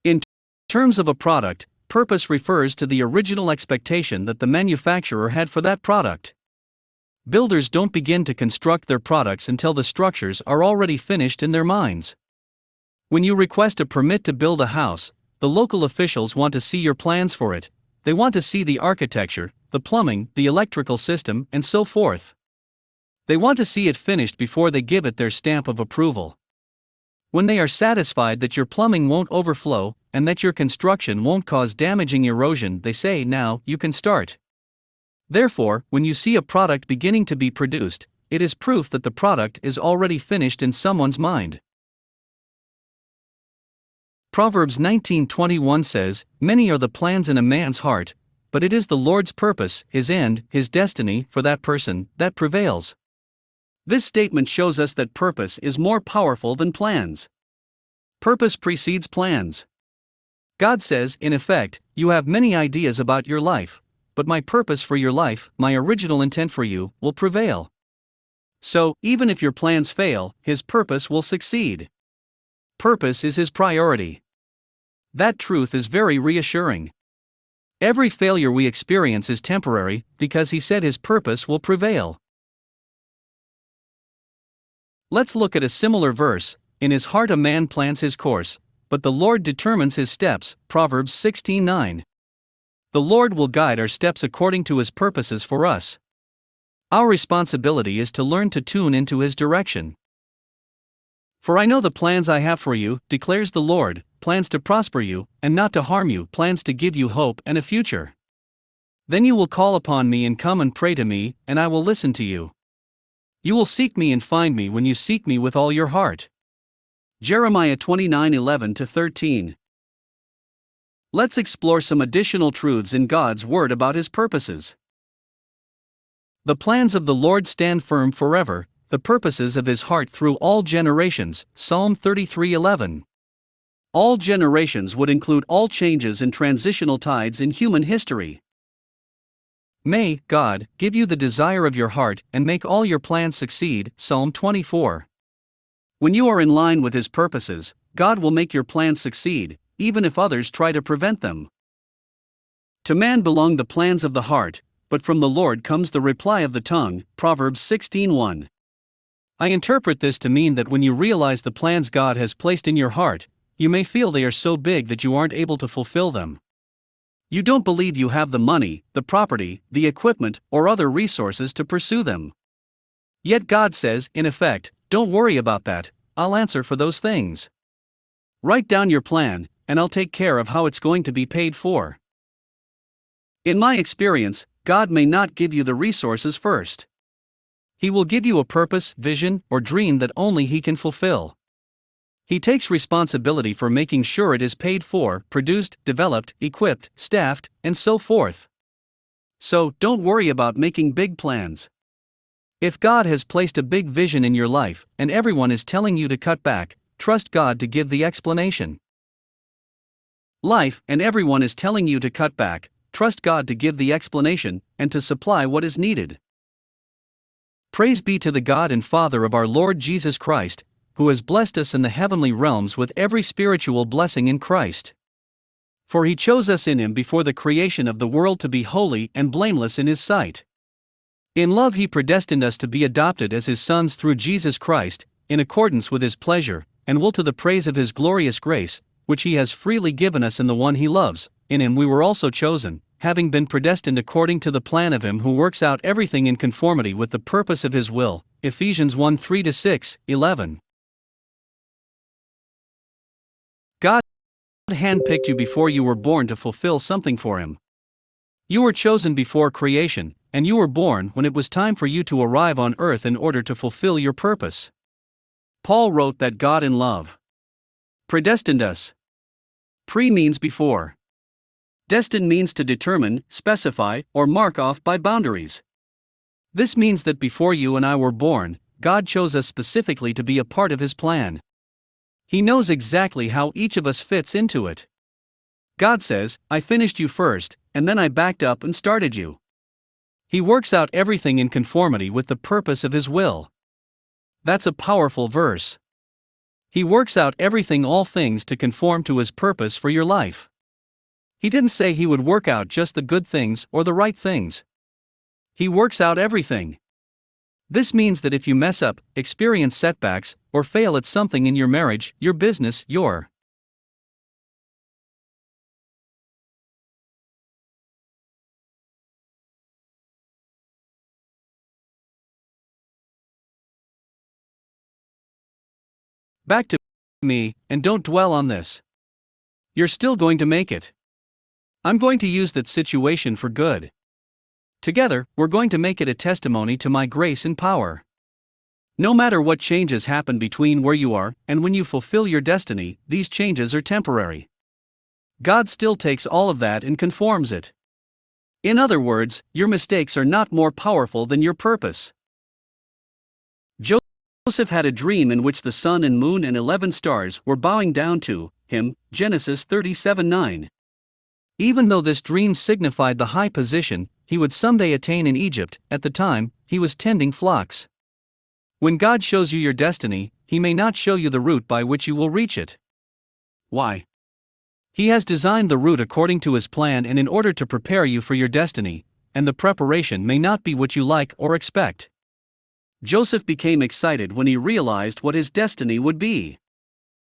In terms of a product, purpose refers to the original expectation that the manufacturer had for that product. Builders don't begin to construct their products until the structures are already finished in their minds. When you request a permit to build a house, the local officials want to see your plans for it. They want to see the architecture, the plumbing, the electrical system, and so forth. They want to see it finished before they give it their stamp of approval. When they are satisfied that your plumbing won't overflow, and that your construction won't cause damaging erosion, they say, "Now, you can start." Therefore, when you see a product beginning to be produced, it is proof that the product is already finished in someone's mind. Proverbs 19:21 says, "Many are the plans in a man's heart, but it is the Lord's purpose, his end, his destiny, for that person, that prevails." This statement shows us that purpose is more powerful than plans. Purpose precedes plans. God says, in effect, "You have many ideas about your life, but my purpose for your life, my original intent for you, will prevail." So, even if your plans fail, his purpose will succeed. Purpose is his priority. That truth is very reassuring. Every failure we experience is temporary, because he said his purpose will prevail. Let's look at a similar verse. "In his heart a man plans his course, but the Lord determines his steps." Proverbs 16:9. The Lord will guide our steps according to his purposes for us. Our responsibility is to learn to tune into his direction. "For I know the plans I have for you, declares the Lord, plans to prosper you, and not to harm you, plans to give you hope and a future. Then you will call upon me and come and pray to me, and I will listen to you. You will seek me and find me when you seek me with all your heart." Jeremiah 29:11-13. Let's explore some additional truths in God's Word about his purposes. The plans of the Lord stand firm forever, the purposes of his heart through all generations. Psalm 33:11. All generations would include all changes and transitional tides in human history. May God give you the desire of your heart and make all your plans succeed. Psalm 24. When you are in line with his purposes, God will make your plans succeed, even if others try to prevent them. To man belong the plans of the heart, but from the Lord comes the reply of the tongue. Proverbs 16:1. I interpret this to mean that when you realize the plans God has placed in your heart, you may feel they are so big that you aren't able to fulfill them. You don't believe you have the money, the property, the equipment, or other resources to pursue them. Yet God says, in effect, "Don't worry about that, I'll answer for those things. Write down your plan, and I'll take care of how it's going to be paid for." In my experience, God may not give you the resources first. He will give you a purpose, vision, or dream that only he can fulfill. He takes responsibility for making sure it is paid for, produced, developed, equipped, staffed, and so forth. So, don't worry about making big plans. If God has placed a big vision in your life, and everyone is telling you to cut back, trust God to give the explanation. Life, and everyone is telling you to cut back, trust God to give the explanation, and to supply what is needed. Praise be to the God and Father of our Lord Jesus Christ, who has blessed us in the heavenly realms with every spiritual blessing in Christ. For he chose us in him before the creation of the world to be holy and blameless in his sight. In love he predestined us to be adopted as his sons through Jesus Christ, in accordance with his pleasure, and will to the praise of his glorious grace, which he has freely given us in the one he loves. In him we were also chosen, having been predestined according to the plan of him who works out everything in conformity with the purpose of his will. Ephesians 1:3-6, 11. God handpicked you before you were born to fulfill something for him. You were chosen before creation, and you were born when it was time for you to arrive on earth in order to fulfill your purpose. Paul wrote that God in love predestined us. Pre means before. Destined means to determine, specify, or mark off by boundaries. This means that before you and I were born, God chose us specifically to be a part of his plan. He knows exactly how each of us fits into it. God says, "I finished you first, and then I backed up and started you." He works out everything in conformity with the purpose of His will. That's a powerful verse. He works out everything, all things, to conform to His purpose for your life. He didn't say He would work out just the good things or the right things. He works out everything. This means that if you mess up, experience setbacks, or fail at something in your marriage, your business, your back to me, and don't dwell on this. You're still going to make it. I'm going to use that situation for good. Together, we're going to make it a testimony to my grace and power. No matter what changes happen between where you are and when you fulfill your destiny, these changes are temporary. God still takes all of that and conforms it. In other words, your mistakes are not more powerful than your purpose. Joseph had a dream in which the sun and moon and 11 stars were bowing down to him, Genesis 37:9. Even though this dream signified the high position he would someday attain in Egypt, at the time, he was tending flocks. When God shows you your destiny, He may not show you the route by which you will reach it. Why? He has designed the route according to His plan and in order to prepare you for your destiny, and the preparation may not be what you like or expect. Joseph became excited when he realized what his destiny would be.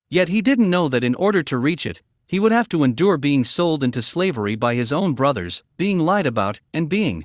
Yet he didn't know that in order to reach it, he would have to endure being sold into slavery by his own brothers, being lied about, and being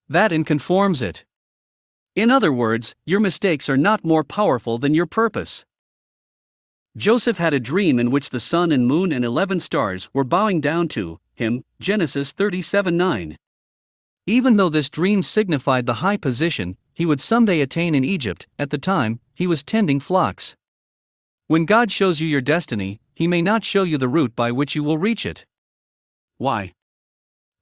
that and conforms it. In other words, your mistakes are not more powerful than your purpose. Joseph had a dream in which the sun and moon and 11 stars were bowing down to him, Genesis 37:9. Even though this dream signified the high position he would someday attain in Egypt, at the time, he was tending flocks. When God shows you your destiny, He may not show you the route by which you will reach it. Why?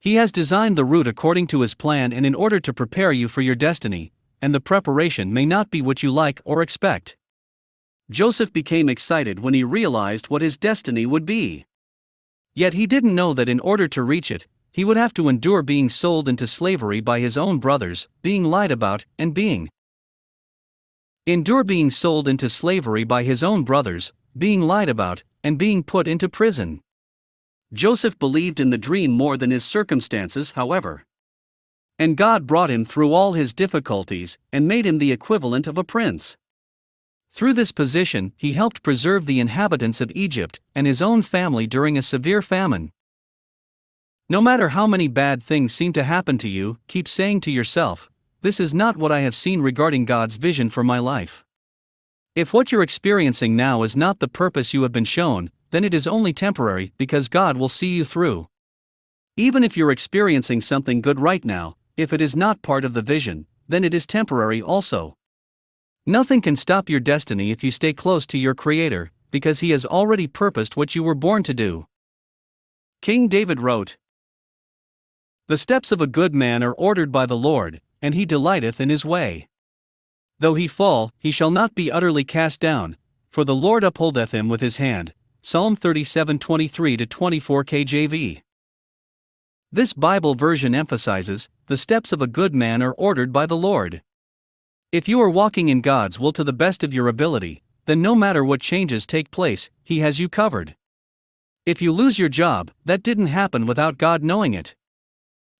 He has designed the route according to His plan and in order to prepare you for your destiny, and the preparation may not be what you like or expect. Joseph became excited when he realized what his destiny would be. Yet he didn't know that in order to reach it, he would have to endure being sold into slavery by his own brothers, being lied about, and endure being sold into slavery by his own brothers, being lied about, and being put into prison. Joseph believed in the dream more than his circumstances, however. And God brought him through all his difficulties and made him the equivalent of a prince. Through this position, he helped preserve the inhabitants of Egypt and his own family during a severe famine. No matter how many bad things seem to happen to you, keep saying to yourself, "This is not what I have seen regarding God's vision for my life." If what you're experiencing now is not the purpose you have been shown, then it is only temporary because God will see you through. Even if you're experiencing something good right now, if it is not part of the vision, then it is temporary also. Nothing can stop your destiny if you stay close to your Creator, because He has already purposed what you were born to do. King David wrote, "The steps of a good man are ordered by the Lord, and He delighteth in his way. Though he fall, he shall not be utterly cast down, for the Lord upholdeth him with His hand." Psalm 37:23-24 KJV. This Bible version emphasizes, the steps of a good man are ordered by the Lord. If you are walking in God's will to the best of your ability, then no matter what changes take place, He has you covered. If you lose your job, that didn't happen without God knowing it.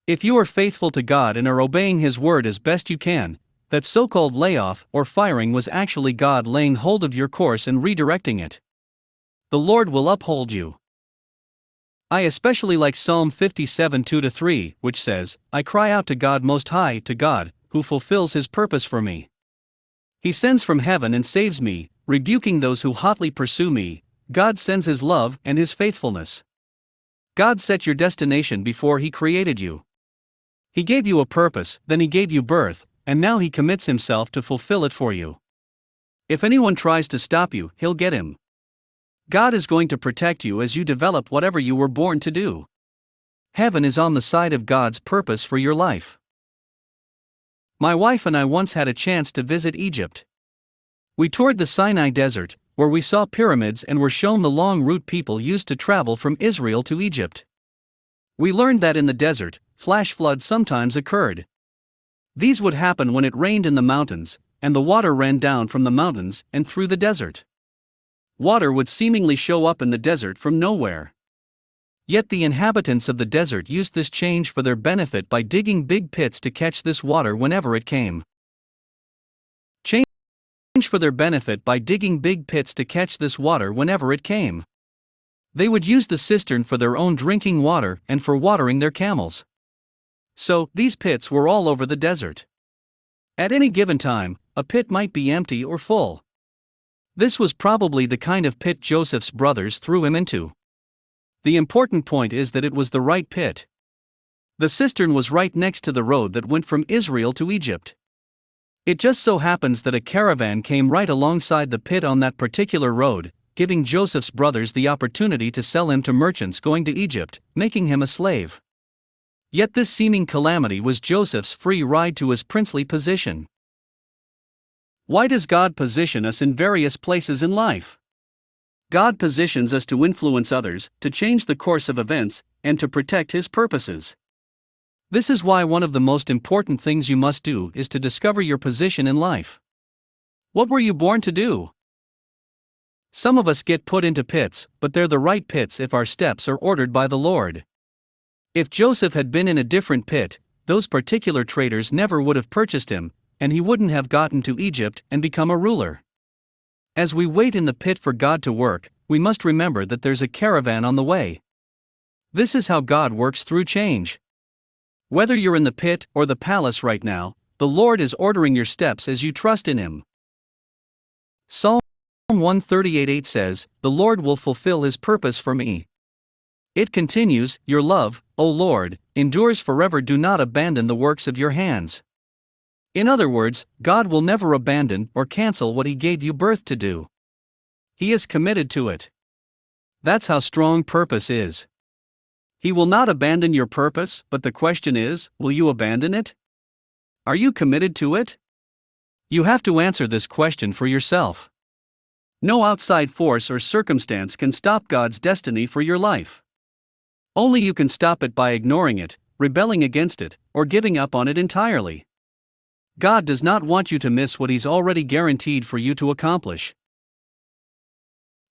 If you are faithful to God and are obeying His word as best you can, that so-called layoff or firing was actually God laying hold of your course and redirecting it. The Lord will uphold you. I especially like Psalm 57:2-3, which says, "I cry out to God Most High, to God, who fulfills His purpose for me. He sends from heaven and saves me, rebuking those who hotly pursue me. God sends His love and His faithfulness." God set your destination before He created you. He gave you a purpose, then He gave you birth, and now He commits Himself to fulfill it for you. If anyone tries to stop you, he'll get him. God is going to protect you as you develop whatever you were born to do. Heaven is on the side of God's purpose for your life. My wife and I once had a chance to visit Egypt. We toured the Sinai Desert, where we saw pyramids and were shown the long route people used to travel from Israel to Egypt. We learned that in the desert, flash floods sometimes occurred. These would happen when it rained in the mountains, and the water ran down from the mountains and through the desert. Water would seemingly show up in the desert from nowhere. Yet the inhabitants of the desert used this change for their benefit by digging big pits to catch this water whenever it came. Change for their benefit by digging big pits to catch this water whenever it came. They would use the cistern for their own drinking water and for watering their camels. So, these pits were all over the desert. At any given time, a pit might be empty or full. This was probably the kind of pit Joseph's brothers threw him into. The important point is that it was the right pit. The cistern was right next to the road that went from Israel to Egypt. It just so happens that a caravan came right alongside the pit on that particular road, giving Joseph's brothers the opportunity to sell him to merchants going to Egypt, making him a slave. Yet this seeming calamity was Joseph's free ride to his princely position. Why does God position us in various places in life? God positions us to influence others, to change the course of events, and to protect His purposes. This is why one of the most important things you must do is to discover your position in life. What were you born to do? Some of us get put into pits, but they're the right pits if our steps are ordered by the Lord. If Joseph had been in a different pit, those particular traders never would have purchased him, and he wouldn't have gotten to Egypt and become a ruler. As we wait in the pit for God to work, we must remember that there's a caravan on the way. This is how God works through change. Whether you're in the pit or the palace right now, the Lord is ordering your steps as you trust in Him. Psalm 138:8 says, "The Lord will fulfill His purpose for me." It continues, "Your love, O Lord, endures forever. Do not abandon the works of your hands." In other words, God will never abandon or cancel what He gave you birth to do. He is committed to it. That's how strong purpose is. He will not abandon your purpose, but the question is, will you abandon it? Are you committed to it? You have to answer this question for yourself. No outside force or circumstance can stop God's destiny for your life. Only you can stop it by ignoring it, rebelling against it, or giving up on it entirely. God does not want you to miss what He's already guaranteed for you to accomplish.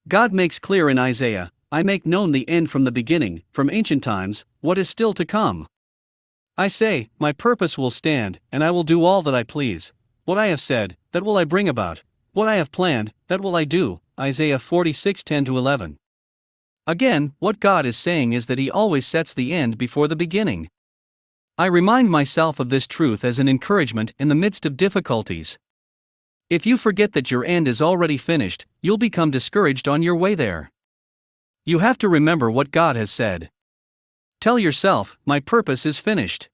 God makes clear in Isaiah, "I make known the end from the beginning, from ancient times, what is still to come. I say, my purpose will stand, and I will do all that I please. What I have said, that will I bring about. What I have planned, that will I do." Isaiah 46:10-11. Again, what God is saying is that He always sets the end before the beginning. I remind myself of this truth as an encouragement in the midst of difficulties. If you forget that your end is already finished, you'll become discouraged on your way there. You have to remember what God has said. Tell yourself, "My purpose is finished.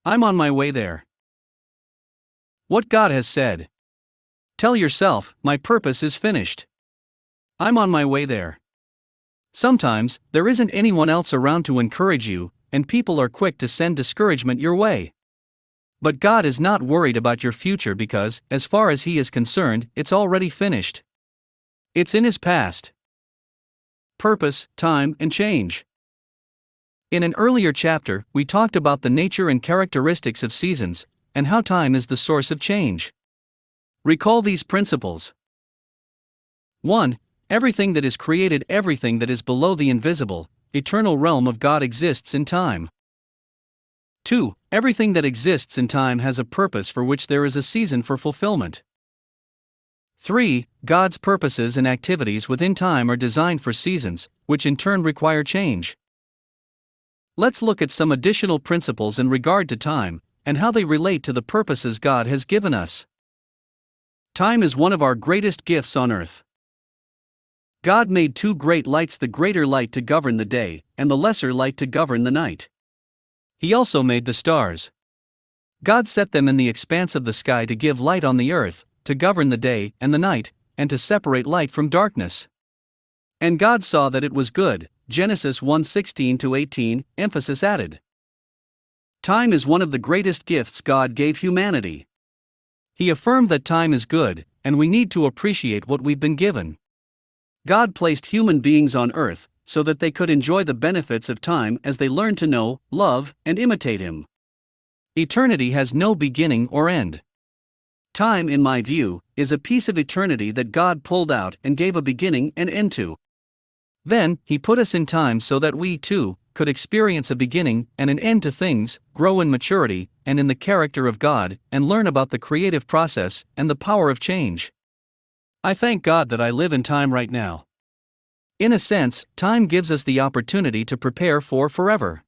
I'm on my way there." What God has said. Tell yourself, "My purpose is finished. I'm on my way there." Sometimes, there isn't anyone else around to encourage you, and people are quick to send discouragement your way. But God is not worried about your future because, as far as He is concerned, it's already finished. It's in His past. Purpose, time, and change. In an earlier chapter, we talked about the nature and characteristics of seasons, and how time is the source of change. Recall these principles. 1. Everything that is created, everything that is below the invisible, eternal realm of God exists in time. 2. Everything that exists in time has a purpose for which there is a season for fulfillment. 3. God's purposes and activities within time are designed for seasons, which in turn require change. Let's look at some additional principles in regard to time, and how they relate to the purposes God has given us. Time is one of our greatest gifts on earth. God made two great lights, the greater light to govern the day, and the lesser light to govern the night. He also made the stars. God set them in the expanse of the sky to give light on the earth, to govern the day and the night, and to separate light from darkness. And God saw that it was good. Genesis 1:16-18, emphasis added. Time is one of the greatest gifts God gave humanity. He affirmed that time is good, and we need to appreciate what we've been given. God placed human beings on earth so that they could enjoy the benefits of time as they learn to know, love, and imitate Him. Eternity has no beginning or end. Time, in my view, is a piece of eternity that God pulled out and gave a beginning and end to. Then, He put us in time so that we, too, could experience a beginning and an end to things, grow in maturity and in the character of God, and learn about the creative process and the power of change. I thank God that I live in time right now. In a sense, time gives us the opportunity to prepare for forever.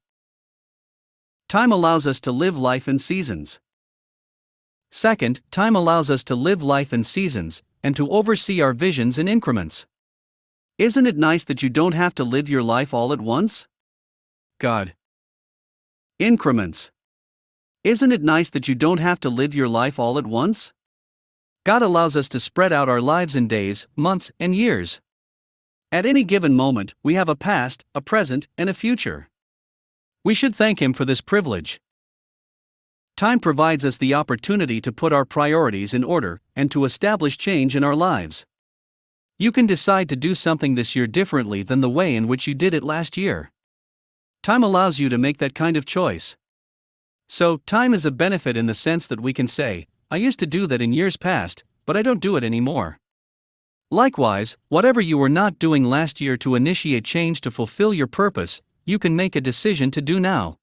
Time allows us to live life in seasons. Second, time allows us to live life in seasons, and to oversee our visions in increments. Isn't it nice that you don't have to live your life all at once? God. Increments. Isn't it nice that you don't have to live your life all at once? God allows us to spread out our lives in days, months, and years. At any given moment, we have a past, a present, and a future. We should thank Him for this privilege. Time provides us the opportunity to put our priorities in order and to establish change in our lives. You can decide to do something this year differently than the way in which you did it last year. Time allows you to make that kind of choice. So, time is a benefit in the sense that we can say, "I used to do that in years past, but I don't do it anymore." Likewise, whatever you were not doing last year to initiate change to fulfill your purpose, you can make a decision to do now.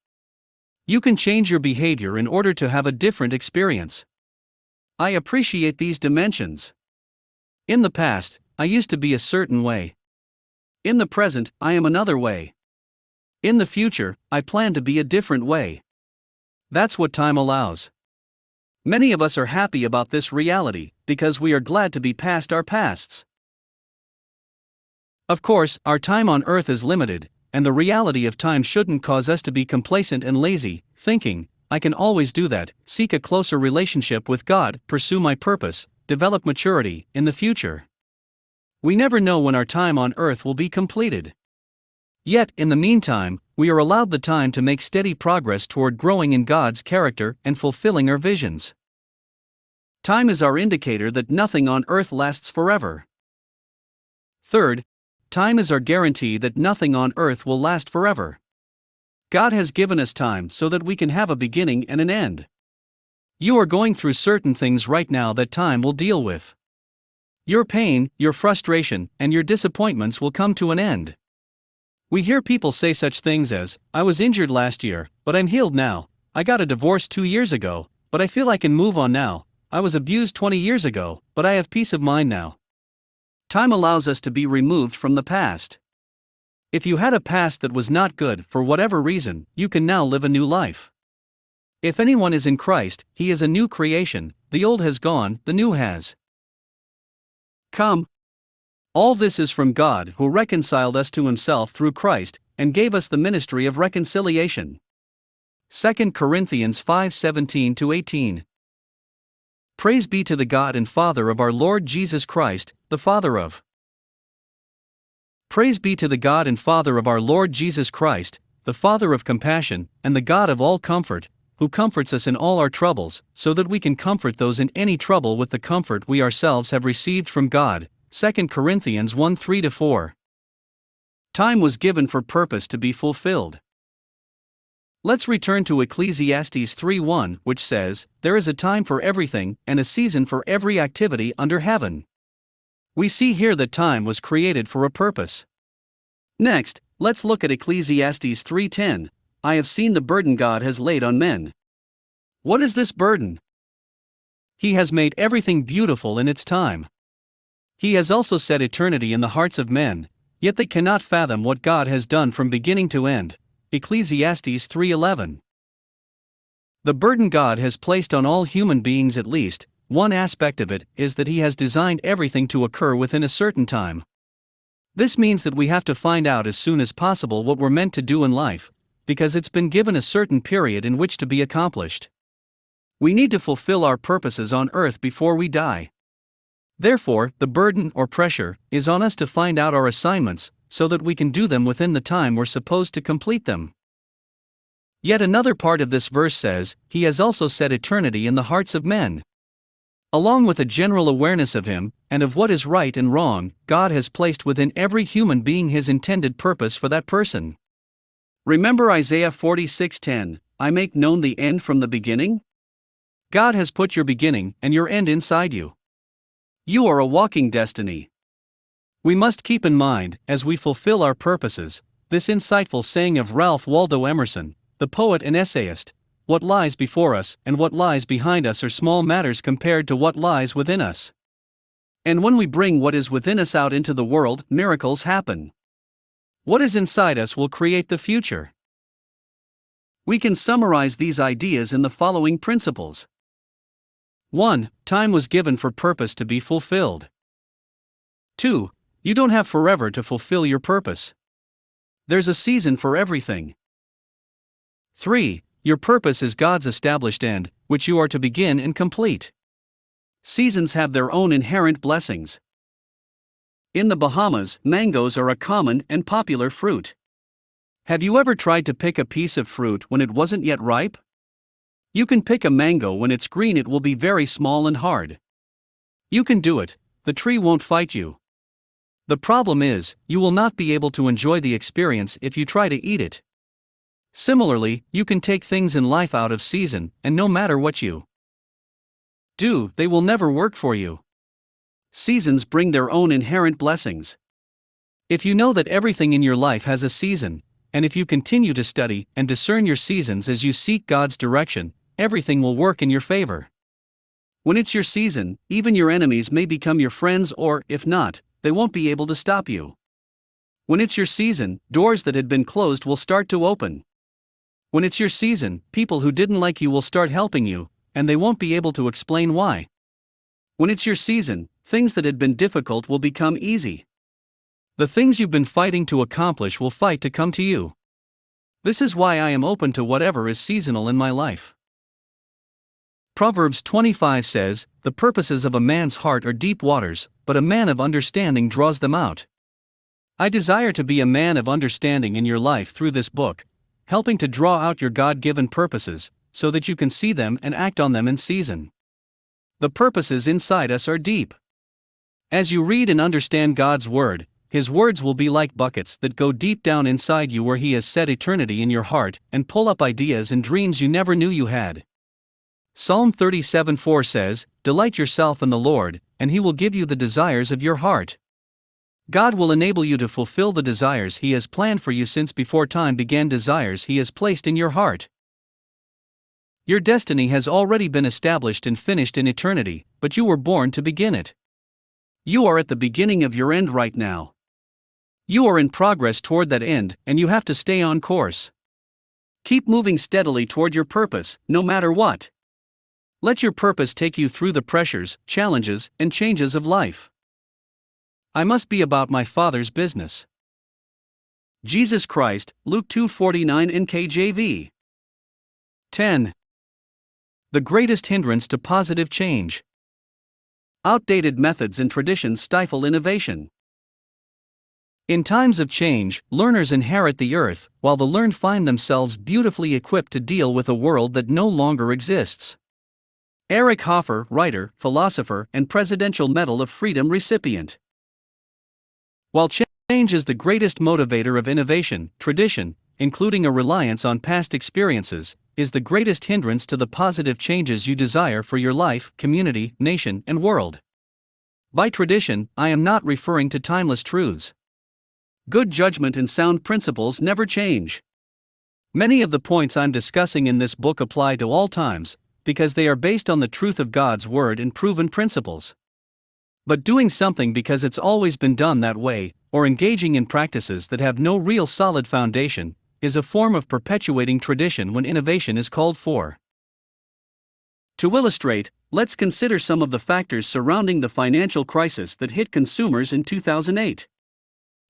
You can change your behavior in order to have a different experience. I appreciate these dimensions. In the past, I used to be a certain way. In the present, I am another way. In the future, I plan to be a different way. That's what time allows. Many of us are happy about this reality, because we are glad to be past our pasts. Of course, our time on earth is limited, and the reality of time shouldn't cause us to be complacent and lazy, thinking, I can always do that, seek a closer relationship with God, pursue my purpose, develop maturity, in the future. We never know when our time on earth will be completed. Yet, in the meantime, we are allowed the time to make steady progress toward growing in God's character and fulfilling our visions. Time is our indicator that nothing on earth lasts forever. Third, time is our guarantee that nothing on earth will last forever. God has given us time so that we can have a beginning and an end. You are going through certain things right now that time will deal with. Your pain, your frustration, and your disappointments will come to an end. We hear people say such things as, I was injured last year, but I'm healed now. I got a divorce 2 years ago, but I feel I can move on now. I was abused 20 years ago, but I have peace of mind now. Time allows us to be removed from the past. If you had a past that was not good for whatever reason, you can now live a new life. If anyone is in Christ, he is a new creation, the old has gone, the new has come. All this is from God, who reconciled us to himself through Christ, and gave us the ministry of reconciliation. 2 Corinthians 5:17-18. Praise be to the God and Father of our Lord Jesus Christ, the Father of. Praise be to the God and Father of our Lord Jesus Christ, the Father of compassion, and the God of all comfort, who comforts us in all our troubles, so that we can comfort those in any trouble with the comfort we ourselves have received from God. 2 Corinthians 1:3-4. Time was given for purpose to be fulfilled. Let's return to Ecclesiastes 3:1, which says, There is a time for everything, and a season for every activity under heaven. We see here that time was created for a purpose. Next, let's look at Ecclesiastes 3:10. I have seen the burden God has laid on men. What is this burden? He has made everything beautiful in its time. He has also set eternity in the hearts of men, yet they cannot fathom what God has done from beginning to end. Ecclesiastes 3:11. The burden God has placed on all human beings, at least one aspect of it, is that He has designed everything to occur within a certain time. This means that we have to find out as soon as possible what we're meant to do in life, because it's been given a certain period in which to be accomplished. We need to fulfill our purposes on earth before we die. Therefore, the burden or pressure is on us to find out our assignments, so that we can do them within the time we're supposed to complete them. Yet another part of this verse says, He has also set eternity in the hearts of men. Along with a general awareness of Him, and of what is right and wrong, God has placed within every human being His intended purpose for that person. Remember Isaiah 46:10, I make known the end from the beginning? God has put your beginning and your end inside you. You are a walking destiny. We must keep in mind, as we fulfill our purposes, this insightful saying of Ralph Waldo Emerson, the poet and essayist, what lies before us and what lies behind us are small matters compared to what lies within us. And when we bring what is within us out into the world, miracles happen. What is inside us will create the future. We can summarize these ideas in the following principles. 1. Time was given for purpose to be fulfilled. 2. You don't have forever to fulfill your purpose. There's a season for everything. 3. Your purpose is God's established end, which you are to begin and complete. Seasons have their own inherent blessings. In the Bahamas, mangoes are a common and popular fruit. Have you ever tried to pick a piece of fruit when it wasn't yet ripe? You can pick a mango when it's green, it will be very small and hard. You can do it, the tree won't fight you. The problem is, you will not be able to enjoy the experience if you try to eat it. Similarly, you can take things in life out of season, and no matter what you do, they will never work for you. Seasons bring their own inherent blessings. If you know that everything in your life has a season, and if you continue to study and discern your seasons as you seek God's direction, everything will work in your favor. When it's your season, even your enemies may become your friends, or, if not, they won't be able to stop you. When it's your season, doors that had been closed will start to open. When it's your season, people who didn't like you will start helping you, and they won't be able to explain why. When it's your season, things that had been difficult will become easy. The things you've been fighting to accomplish will fight to come to you. This is why I am open to whatever is seasonal in my life. Proverbs 25 says, "The purposes of a man's heart are deep waters, but a man of understanding draws them out." I desire to be a man of understanding in your life through this book, helping to draw out your God-given purposes, so that you can see them and act on them in season. The purposes inside us are deep. As you read and understand God's Word, His words will be like buckets that go deep down inside you where He has set eternity in your heart and pull up ideas and dreams you never knew you had. Psalm 37:4 says, "Delight yourself in the Lord, and He will give you the desires of your heart." God will enable you to fulfill the desires He has planned for you since before time began, desires He has placed in your heart. Your destiny has already been established and finished in eternity, but you were born to begin it. You are at the beginning of your end right now. You are in progress toward that end, and you have to stay on course. Keep moving steadily toward your purpose, no matter what. Let your purpose take you through the pressures, challenges, and changes of life. I must be about my Father's business. Jesus Christ, Luke 2:49 NKJV. 10. The greatest hindrance to positive change. Outdated methods and traditions stifle innovation. In times of change, learners inherit the earth, while the learned find themselves beautifully equipped to deal with a world that no longer exists. Eric Hoffer, writer, philosopher, and Presidential Medal of Freedom recipient. While change is the greatest motivator of innovation, tradition, including a reliance on past experiences, is the greatest hindrance to the positive changes you desire for your life, community, nation, and world. By tradition, I am not referring to timeless truths. Good judgment and sound principles never change. Many of the points I'm discussing in this book apply to all times, because they are based on the truth of God's Word and proven principles. But doing something because it's always been done that way, or engaging in practices that have no real solid foundation, is a form of perpetuating tradition when innovation is called for. To illustrate, let's consider some of the factors surrounding the financial crisis that hit consumers in 2008.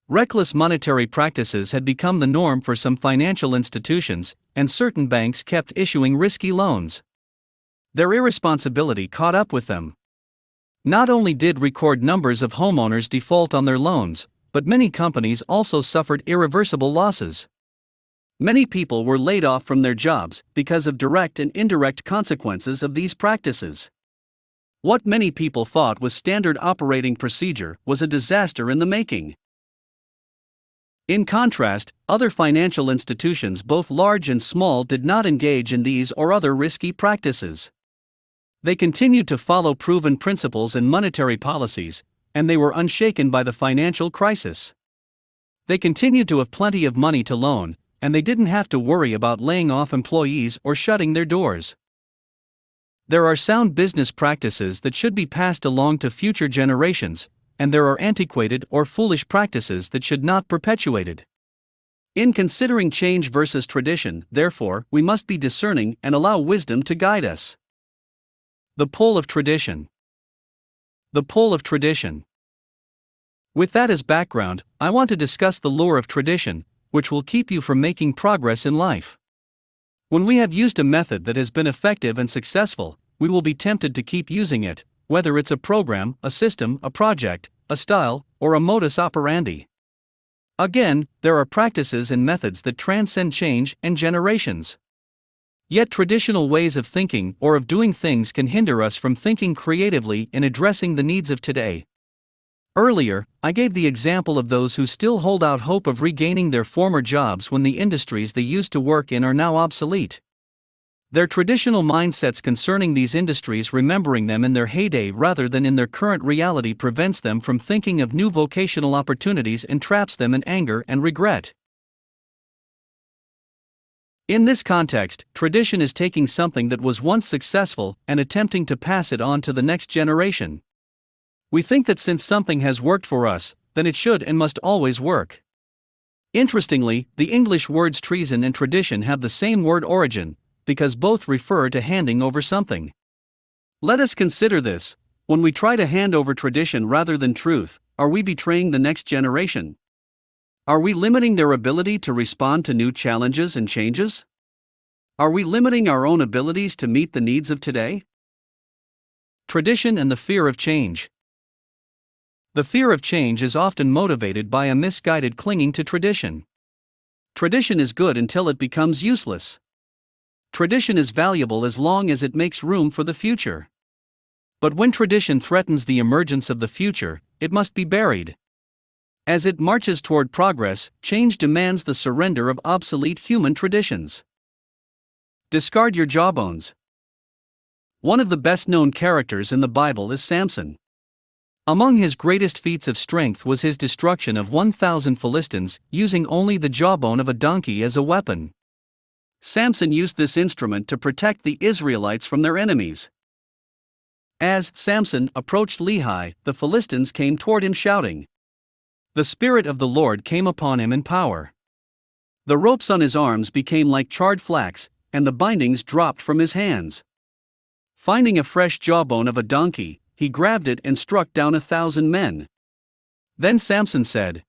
Reckless monetary practices had become the norm for some financial institutions, and certain banks kept issuing risky loans. Their irresponsibility caught up with them. Not only did record numbers of homeowners default on their loans, but many companies also suffered irreversible losses. Many people were laid off from their jobs because of direct and indirect consequences of these practices. What many people thought was standard operating procedure was a disaster in the making. In contrast, other financial institutions, both large and small, did not engage in these or other risky practices. They continued to follow proven principles and monetary policies, and they were unshaken by the financial crisis. They continued to have plenty of money to loan, and they didn't have to worry about laying off employees or shutting their doors. There are sound business practices that should be passed along to future generations, and there are antiquated or foolish practices that should not be perpetuated. In considering change versus tradition, therefore, we must be discerning and allow wisdom to guide us. The pull of tradition. The pull of tradition. With that as background, I want to discuss the lure of tradition, which will keep you from making progress in life. When we have used a method that has been effective and successful, we will be tempted to keep using it, whether it's a program, a system, a project, a style, or a modus operandi. Again, there are practices and methods that transcend change and generations. Yet traditional ways of thinking or of doing things can hinder us from thinking creatively in addressing the needs of today. Earlier, I gave the example of those who still hold out hope of regaining their former jobs when the industries they used to work in are now obsolete. Their traditional mindsets concerning these industries, remembering them in their heyday rather than in their current reality, prevents them from thinking of new vocational opportunities and traps them in anger and regret. In this context, tradition is taking something that was once successful and attempting to pass it on to the next generation. We think that since something has worked for us, then it should and must always work. Interestingly, the English words treason and tradition have the same word origin, because both refer to handing over something. Let us consider this: when we try to hand over tradition rather than truth, are we betraying the next generation? Are we limiting their ability to respond to new challenges and changes? Are we limiting our own abilities to meet the needs of today? Tradition and the fear of change. The fear of change is often motivated by a misguided clinging to tradition. Tradition is good until it becomes useless. Tradition is valuable as long as it makes room for the future. But when tradition threatens the emergence of the future, it must be buried. As it marches toward progress, change demands the surrender of obsolete human traditions. Discard your jawbones. One of the best-known characters in the Bible is Samson. Among his greatest feats of strength was his destruction of 1,000 Philistines, using only the jawbone of a donkey as a weapon. Samson used this instrument to protect the Israelites from their enemies. As Samson approached Lehi, the Philistines came toward him shouting. The Spirit of the Lord came upon him in power. The ropes on his arms became like charred flax, and the bindings dropped from his hands. Finding a fresh jawbone of a donkey, he grabbed it and struck down 1,000 men. Then Samson said,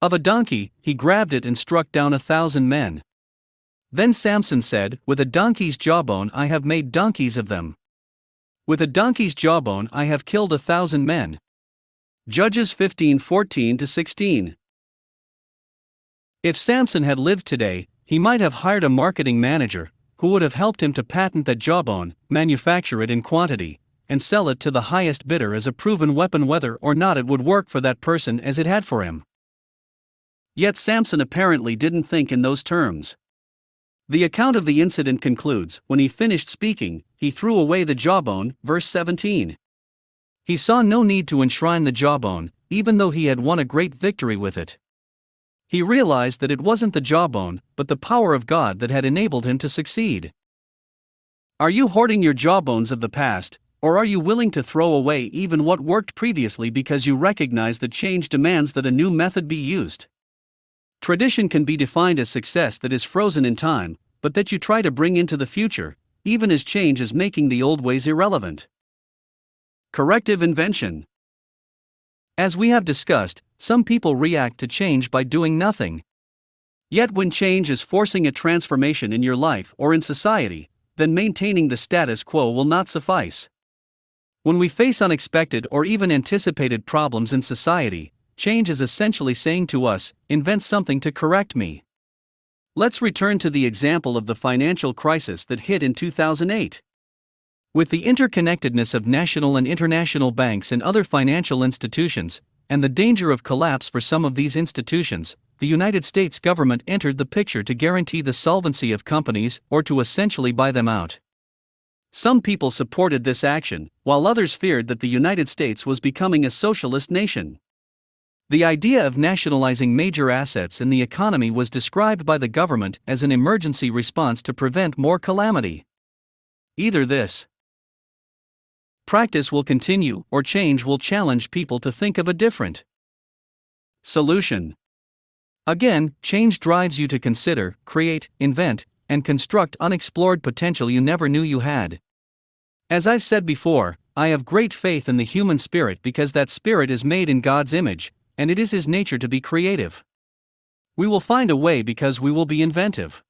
"Of a donkey," he grabbed it and struck down 1,000 men. Then Samson said, "With a donkey's jawbone I have made donkeys of them. With a donkey's jawbone I have killed 1,000 men." Judges 15:14-16. If Samson had lived today, he might have hired a marketing manager, who would have helped him to patent that jawbone, manufacture it in quantity, and sell it to the highest bidder as a proven weapon. Whether or not it would work for that person as it had for him. Yet Samson apparently didn't think in those terms. The account of the incident concludes, when he finished speaking, he threw away the jawbone, verse 17. He saw no need to enshrine the jawbone, even though he had won a great victory with it. He realized that it wasn't the jawbone, but the power of God that had enabled him to succeed. Are you hoarding your jawbones of the past, or are you willing to throw away even what worked previously because you recognize that change demands that a new method be used? Tradition can be defined as success that is frozen in time, but that you try to bring into the future, even as change is making the old ways irrelevant. Corrective invention. As we have discussed, some people react to change by doing nothing. Yet when change is forcing a transformation in your life or in society, then maintaining the status quo will not suffice. When we face unexpected or even anticipated problems in society, change is essentially saying to us, invent something to correct me. Let's return to the example of the financial crisis that hit in 2008. With the interconnectedness of national and international banks and other financial institutions, and the danger of collapse for some of these institutions, the United States government entered the picture to guarantee the solvency of companies or to essentially buy them out. Some people supported this action, while others feared that the United States was becoming a socialist nation. The idea of nationalizing major assets in the economy was described by the government as an emergency response to prevent more calamity. Either this practice will continue, or change will challenge people to think of a different solution. Again, change drives you to consider, create, invent, and construct unexplored potential you never knew you had. As I've said before, I have great faith in the human spirit because that spirit is made in God's image, and it is His nature to be creative. We will find a way because we will be inventive.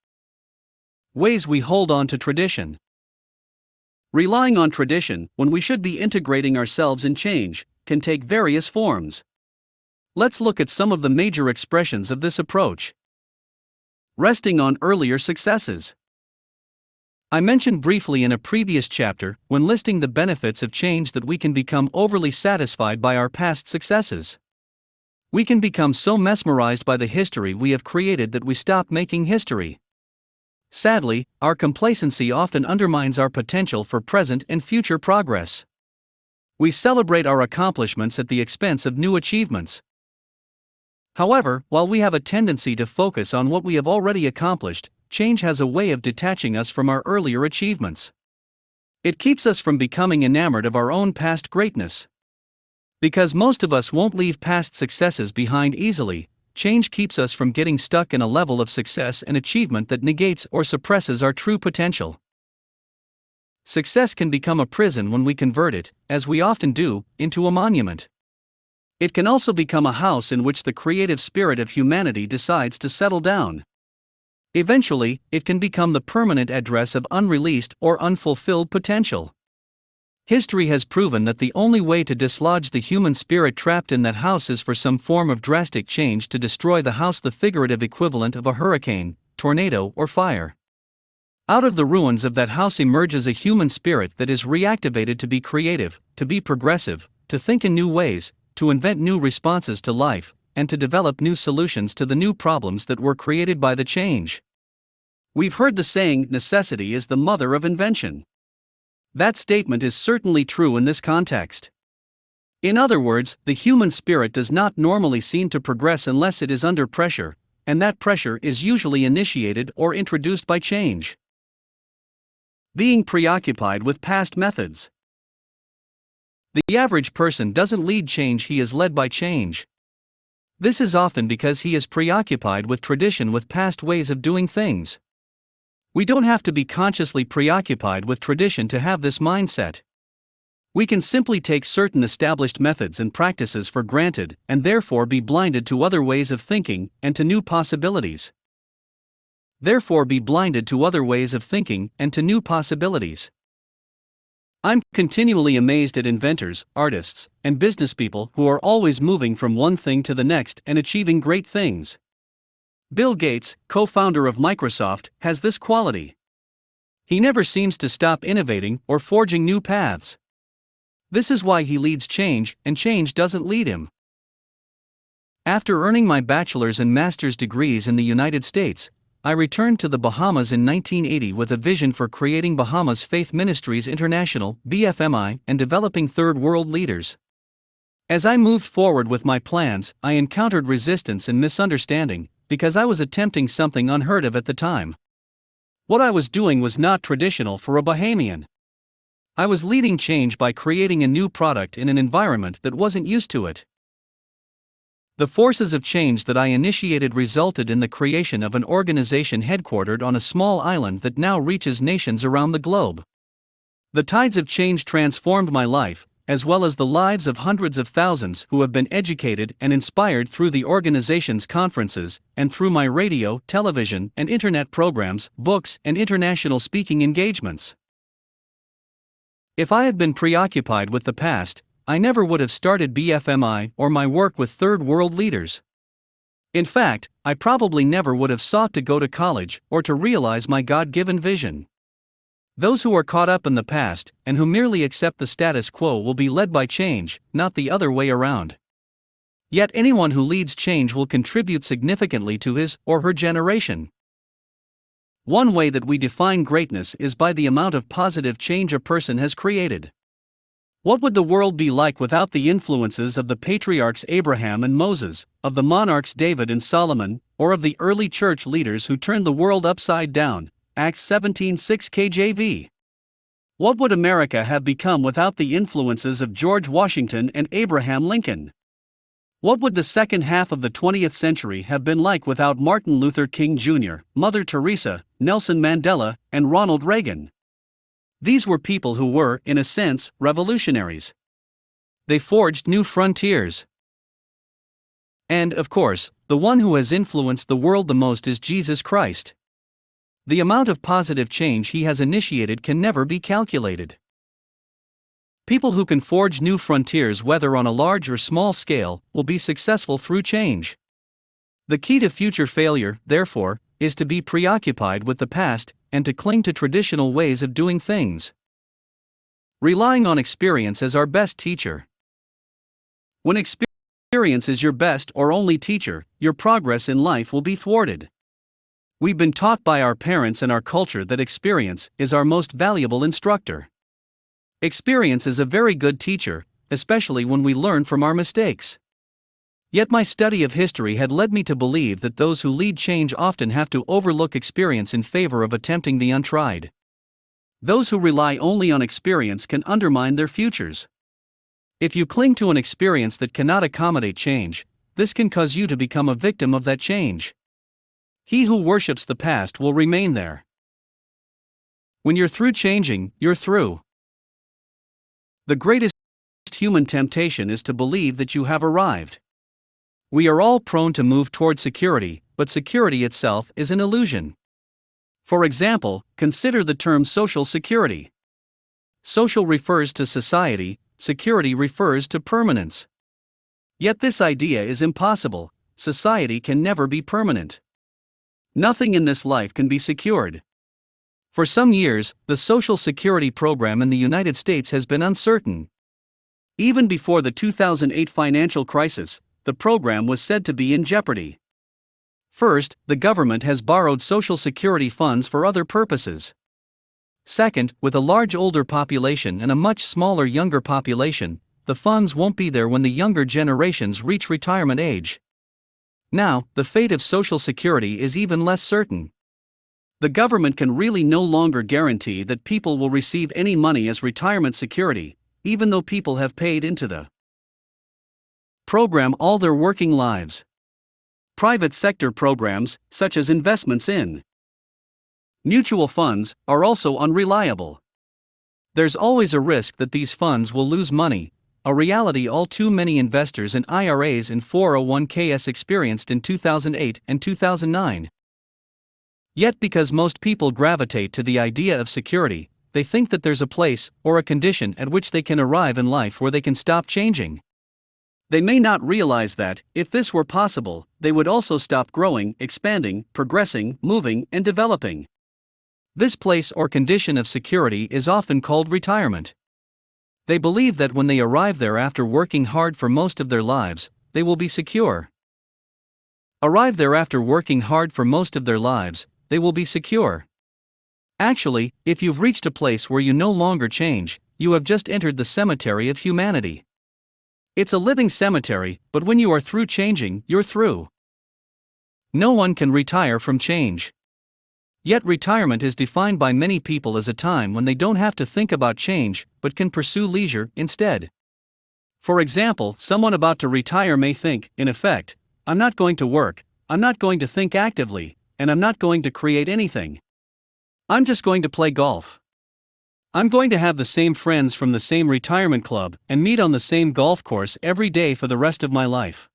Ways we hold on to tradition. Relying on tradition, when we should be integrating ourselves in change, can take various forms. Let's look at some of the major expressions of this approach. Resting on earlier successes. I mentioned briefly in a previous chapter, when listing the benefits of change, that we can become overly satisfied by our past successes. We can become so mesmerized by the history we have created that we stop making history. Sadly, our complacency often undermines our potential for present and future progress. We celebrate our accomplishments at the expense of new achievements. However, while we have a tendency to focus on what we have already accomplished, change has a way of detaching us from our earlier achievements. It keeps us from becoming enamored of our own past greatness. Because most of us won't leave past successes behind easily, change keeps us from getting stuck in a level of success and achievement that negates or suppresses our true potential. Success can become a prison when we convert it, as we often do, into a monument. It can also become a house in which the creative spirit of humanity decides to settle down. Eventually, it can become the permanent address of unreleased or unfulfilled potential. History has proven that the only way to dislodge the human spirit trapped in that house is for some form of drastic change to destroy the house, the figurative equivalent of a hurricane, tornado, or fire. Out of the ruins of that house emerges a human spirit that is reactivated to be creative, to be progressive, to think in new ways, to invent new responses to life, and to develop new solutions to the new problems that were created by the change. We've heard the saying, necessity is the mother of invention. That statement is certainly true in this context. In other words, the human spirit does not normally seem to progress unless it is under pressure, and that pressure is usually initiated or introduced by change. Being preoccupied with past methods. The average person doesn't lead change, he is led by change. This is often because he is preoccupied with tradition, with past ways of doing things. We don't have to be consciously preoccupied with tradition to have this mindset. We can simply take certain established methods and practices for granted, and therefore be blinded to other ways of thinking and to new possibilities. I'm continually amazed at inventors, artists, and businesspeople who are always moving from one thing to the next and achieving great things. Bill Gates, co-founder of Microsoft, has this quality. He never seems to stop innovating or forging new paths. This is why he leads change, and change doesn't lead him. After earning my bachelor's and master's degrees in the United States, I returned to the Bahamas in 1980 with a vision for creating Bahamas Faith Ministries International, BFMI, and developing third world leaders. As I moved forward with my plans, I encountered resistance and misunderstanding, because I was attempting something unheard of at the time. What I was doing was not traditional for a Bahamian. I was leading change by creating a new product in an environment that wasn't used to it. The forces of change that I initiated resulted in the creation of an organization headquartered on a small island that now reaches nations around the globe. The tides of change transformed my life, as well as the lives of hundreds of thousands who have been educated and inspired through the organization's conferences, and through my radio, television, and internet programs, books, and international speaking engagements. If I had been preoccupied with the past, I never would have started BFMI or my work with third world leaders. In fact, I probably never would have sought to go to college or to realize my God-given vision. Those who are caught up in the past and who merely accept the status quo will be led by change, not the other way around. Yet anyone who leads change will contribute significantly to his or her generation. One way that we define greatness is by the amount of positive change a person has created. What would the world be like without the influences of the patriarchs Abraham and Moses, of the monarchs David and Solomon, or of the early church leaders who turned the world upside down? Acts 17:6 KJV. What would America have become without the influences of George Washington and Abraham Lincoln? What would the second half of the 20th century have been like without Martin Luther King Jr., Mother Teresa, Nelson Mandela, and Ronald Reagan? These were people who were, in a sense, revolutionaries. They forged new frontiers. And, of course, the one who has influenced the world the most is Jesus Christ. The amount of positive change he has initiated can never be calculated. People who can forge new frontiers, whether on a large or small scale, will be successful through change. The key to future failure, therefore, is to be preoccupied with the past and to cling to traditional ways of doing things. Relying on experience as our best teacher. When experience is your best or only teacher, your progress in life will be thwarted. We've been taught by our parents and our culture that experience is our most valuable instructor. Experience is a very good teacher, especially when we learn from our mistakes. Yet my study of history had led me to believe that those who lead change often have to overlook experience in favor of attempting the untried. Those who rely only on experience can undermine their futures. If you cling to an experience that cannot accommodate change, this can cause you to become a victim of that change. He who worships the past will remain there. When you're through changing, you're through. The greatest human temptation is to believe that you have arrived. We are all prone to move toward security, but security itself is an illusion. For example, consider the term social security. Social refers to society, security refers to permanence. Yet this idea is impossible. Society can never be permanent. Nothing in this life can be secured. For some years, the Social Security program in the United States has been uncertain. Even before the 2008 financial crisis, the program was said to be in jeopardy. First, the government has borrowed Social Security funds for other purposes. Second, with a large older population and a much smaller younger population, the funds won't be there when the younger generations reach retirement age. Now, the fate of Social Security is even less certain. The government can really no longer guarantee that people will receive any money as retirement security, even though people have paid into the program all their working lives. Private sector programs, such as investments in mutual funds, are also unreliable. There's always a risk that these funds will lose money, a reality all too many investors in IRAs and 401ks experienced in 2008 and 2009. Yet because most people gravitate to the idea of security, they think that there's a place or a condition at which they can arrive in life where they can stop changing. They may not realize that, if this were possible, they would also stop growing, expanding, progressing, moving, and developing. This place or condition of security is often called retirement. They believe that when they arrive there after working hard for most of their lives, they will be secure. Arrive there after working hard for most of their lives, they will be secure. Actually, if you've reached a place where you no longer change, you have just entered the cemetery of humanity. It's a living cemetery, but when you are through changing, you're through. No one can retire from change. Yet retirement is defined by many people as a time when they don't have to think about change, but can pursue leisure instead. For example, someone about to retire may think, in effect, I'm not going to work, I'm not going to think actively, and I'm not going to create anything. I'm just going to play golf. I'm going to have the same friends from the same retirement club and meet on the same golf course every day for the rest of my life.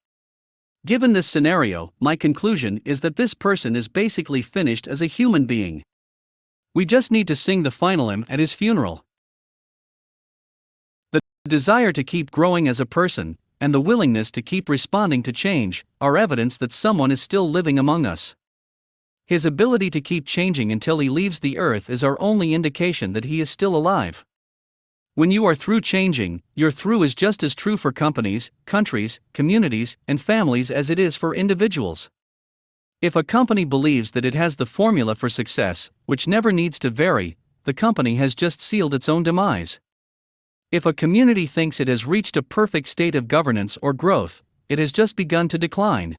Given this scenario, my conclusion is that this person is basically finished as a human being. We just need to sing the final hymn at his funeral. The desire to keep growing as a person, and the willingness to keep responding to change, are evidence that someone is still living among us. His ability to keep changing until he leaves the earth is our only indication that he is still alive. When you are through changing, your through is just as true for companies, countries, communities, and families as it is for individuals. If a company believes that it has the formula for success, which never needs to vary, the company has just sealed its own demise. If a community thinks it has reached a perfect state of governance or growth, it has just begun to decline.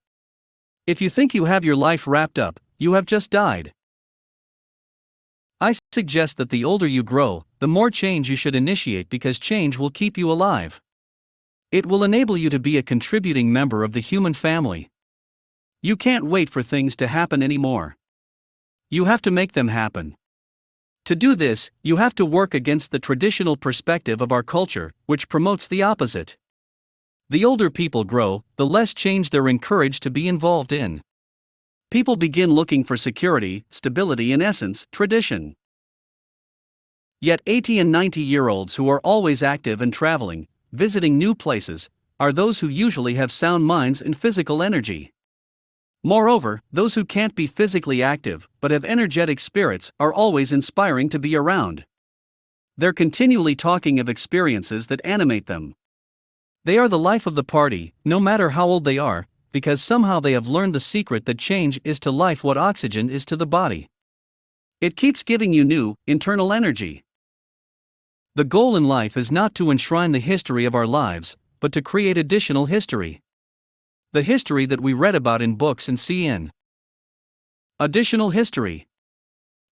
If you think you have your life wrapped up, you have just died. I suggest that the older you grow, the more change you should initiate because change will keep you alive. It will enable you to be a contributing member of the human family. You can't wait for things to happen anymore. You have to make them happen. To do this, you have to work against the traditional perspective of our culture, which promotes the opposite. The older people grow, the less change they're encouraged to be involved in. People begin looking for security, stability, in essence, tradition. Yet 80 and 90-year-olds who are always active and traveling, visiting new places, are those who usually have sound minds and physical energy. Moreover, those who can't be physically active but have energetic spirits are always inspiring to be around. They're continually talking of experiences that animate them. They are the life of the party, no matter how old they are, because somehow they have learned the secret that change is to life what oxygen is to the body. It keeps giving you new, internal energy. The goal in life is not to enshrine the history of our lives, but to create additional history. The history that we read about in books and see in additional history.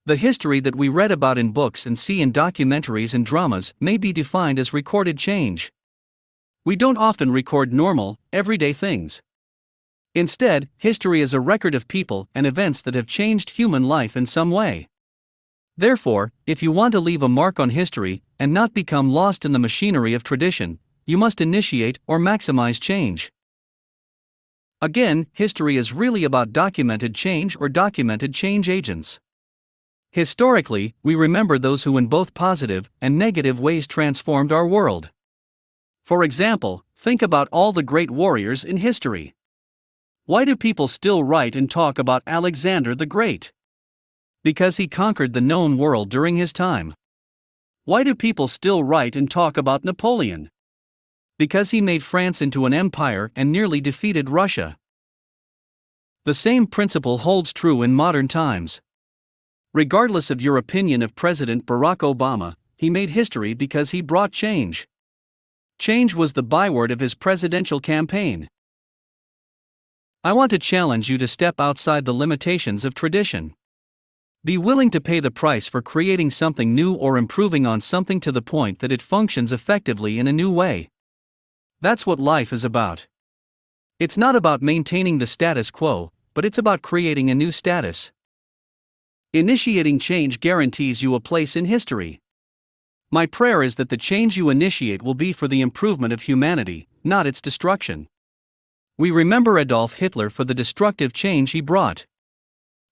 The history that we read about in books and see in documentaries and dramas may be defined as recorded change. We don't often record normal, everyday things. Instead, history is a record of people and events that have changed human life in some way. Therefore, if you want to leave a mark on history and not become lost in the machinery of tradition, you must initiate or maximize change. Again, history is really about documented change or documented change agents. Historically, we remember those who in both positive and negative ways transformed our world. For example, think about all the great warriors in history. Why do people still write and talk about Alexander the Great? Because he conquered the known world during his time. Why do people still write and talk about Napoleon? Because he made France into an empire and nearly defeated Russia. The same principle holds true in modern times. Regardless of your opinion of President Barack Obama, he made history because he brought change. Change was the byword of his presidential campaign. I want to challenge you to step outside the limitations of tradition. Be willing to pay the price for creating something new or improving on something to the point that it functions effectively in a new way. That's what life is about. It's not about maintaining the status quo, but it's about creating a new status. Initiating change guarantees you a place in history. My prayer is that the change you initiate will be for the improvement of humanity, not its destruction. We remember Adolf Hitler for the destructive change he brought.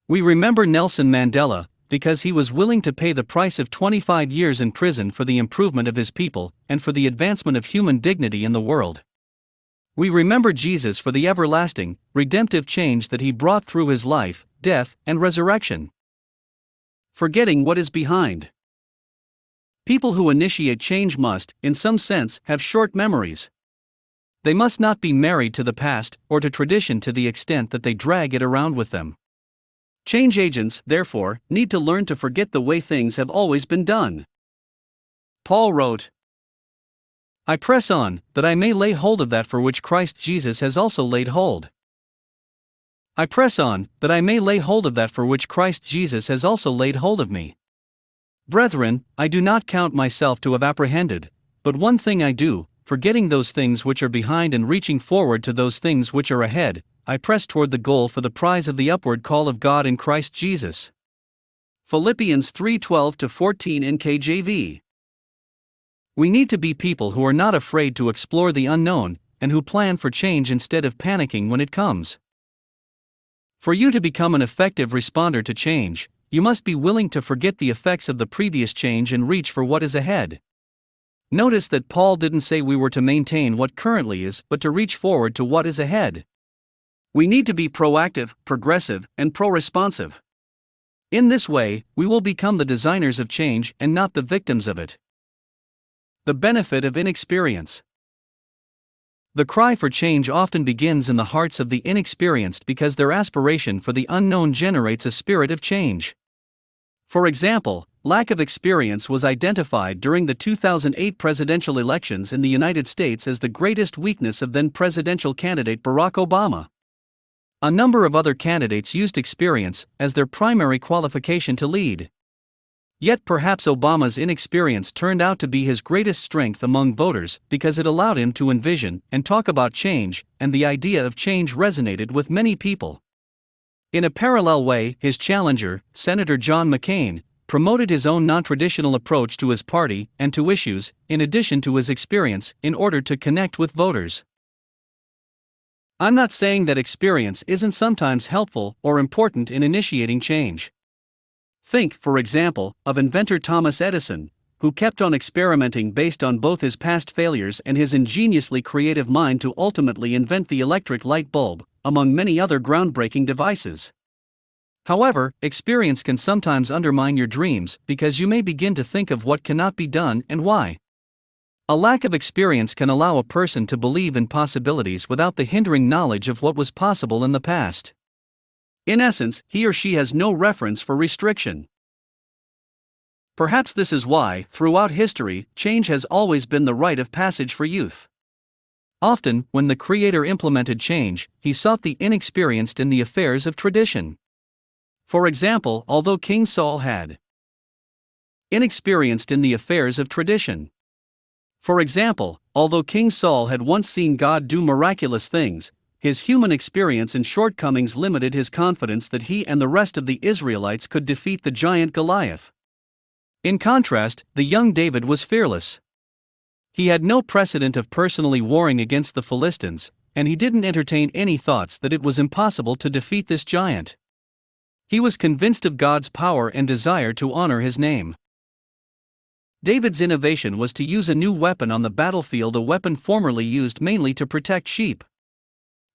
We remember Nelson Mandela because he was willing to pay the price of 25 years in prison for the improvement of his people and for the advancement of human dignity in the world. We remember Jesus for the everlasting, redemptive change that he brought through his life, death, and resurrection. Forgetting what is behind. People who initiate change must, in some sense, have short memories. They must not be married to the past or to tradition to the extent that they drag it around with them. Change agents, therefore, need to learn to forget the way things have always been done. Paul wrote, I press on, that I may lay hold of that for which Christ Jesus has also laid hold. I press on, that I may lay hold of that for which Christ Jesus has also laid hold of me. Brethren, I do not count myself to have apprehended, but one thing I do, forgetting those things which are behind and reaching forward to those things which are ahead, I press toward the goal for the prize of the upward call of God in Christ Jesus. Philippians 3:12-14 NKJV. We need to be people who are not afraid to explore the unknown, and who plan for change instead of panicking when it comes. For you to become an effective responder to change, you must be willing to forget the effects of the previous change and reach for what is ahead. Notice that Paul didn't say we were to maintain what currently is, but to reach forward to what is ahead. We need to be proactive, progressive, and pro-responsive. In this way, we will become the designers of change and not the victims of it. The benefit of inexperience. The cry for change often begins in the hearts of the inexperienced because their aspiration for the unknown generates a spirit of change. For example, lack of experience was identified during the 2008 presidential elections in the United States as the greatest weakness of then presidential candidate Barack Obama. A number of other candidates used experience as their primary qualification to lead. Yet perhaps Obama's inexperience turned out to be his greatest strength among voters because it allowed him to envision and talk about change, and the idea of change resonated with many people. In a parallel way, his challenger, Senator John McCain, promoted his own non-traditional approach to his party and to issues, in addition to his experience, in order to connect with voters. I'm not saying that experience isn't sometimes helpful or important in initiating change. Think, for example, of inventor Thomas Edison, who kept on experimenting based on both his past failures and his ingeniously creative mind to ultimately invent the electric light bulb, among many other groundbreaking devices. However, experience can sometimes undermine your dreams because you may begin to think of what cannot be done and why. A lack of experience can allow a person to believe in possibilities without the hindering knowledge of what was possible in the past. In essence, he or she has no reference for restriction. Perhaps this is why, throughout history, change has always been the rite of passage for youth. Often, when the Creator implemented change, he sought the inexperienced in the affairs of tradition. For example, although King Saul had inexperienced in the affairs of tradition. For example, although King Saul had once seen God do miraculous things, his human experience and shortcomings limited his confidence that he and the rest of the Israelites could defeat the giant Goliath. In contrast, the young David was fearless. He had no precedent of personally warring against the Philistines, and he didn't entertain any thoughts that it was impossible to defeat this giant. He was convinced of God's power and desire to honor his name. David's innovation was to use a new weapon on the battlefield, a weapon formerly used mainly to protect sheep.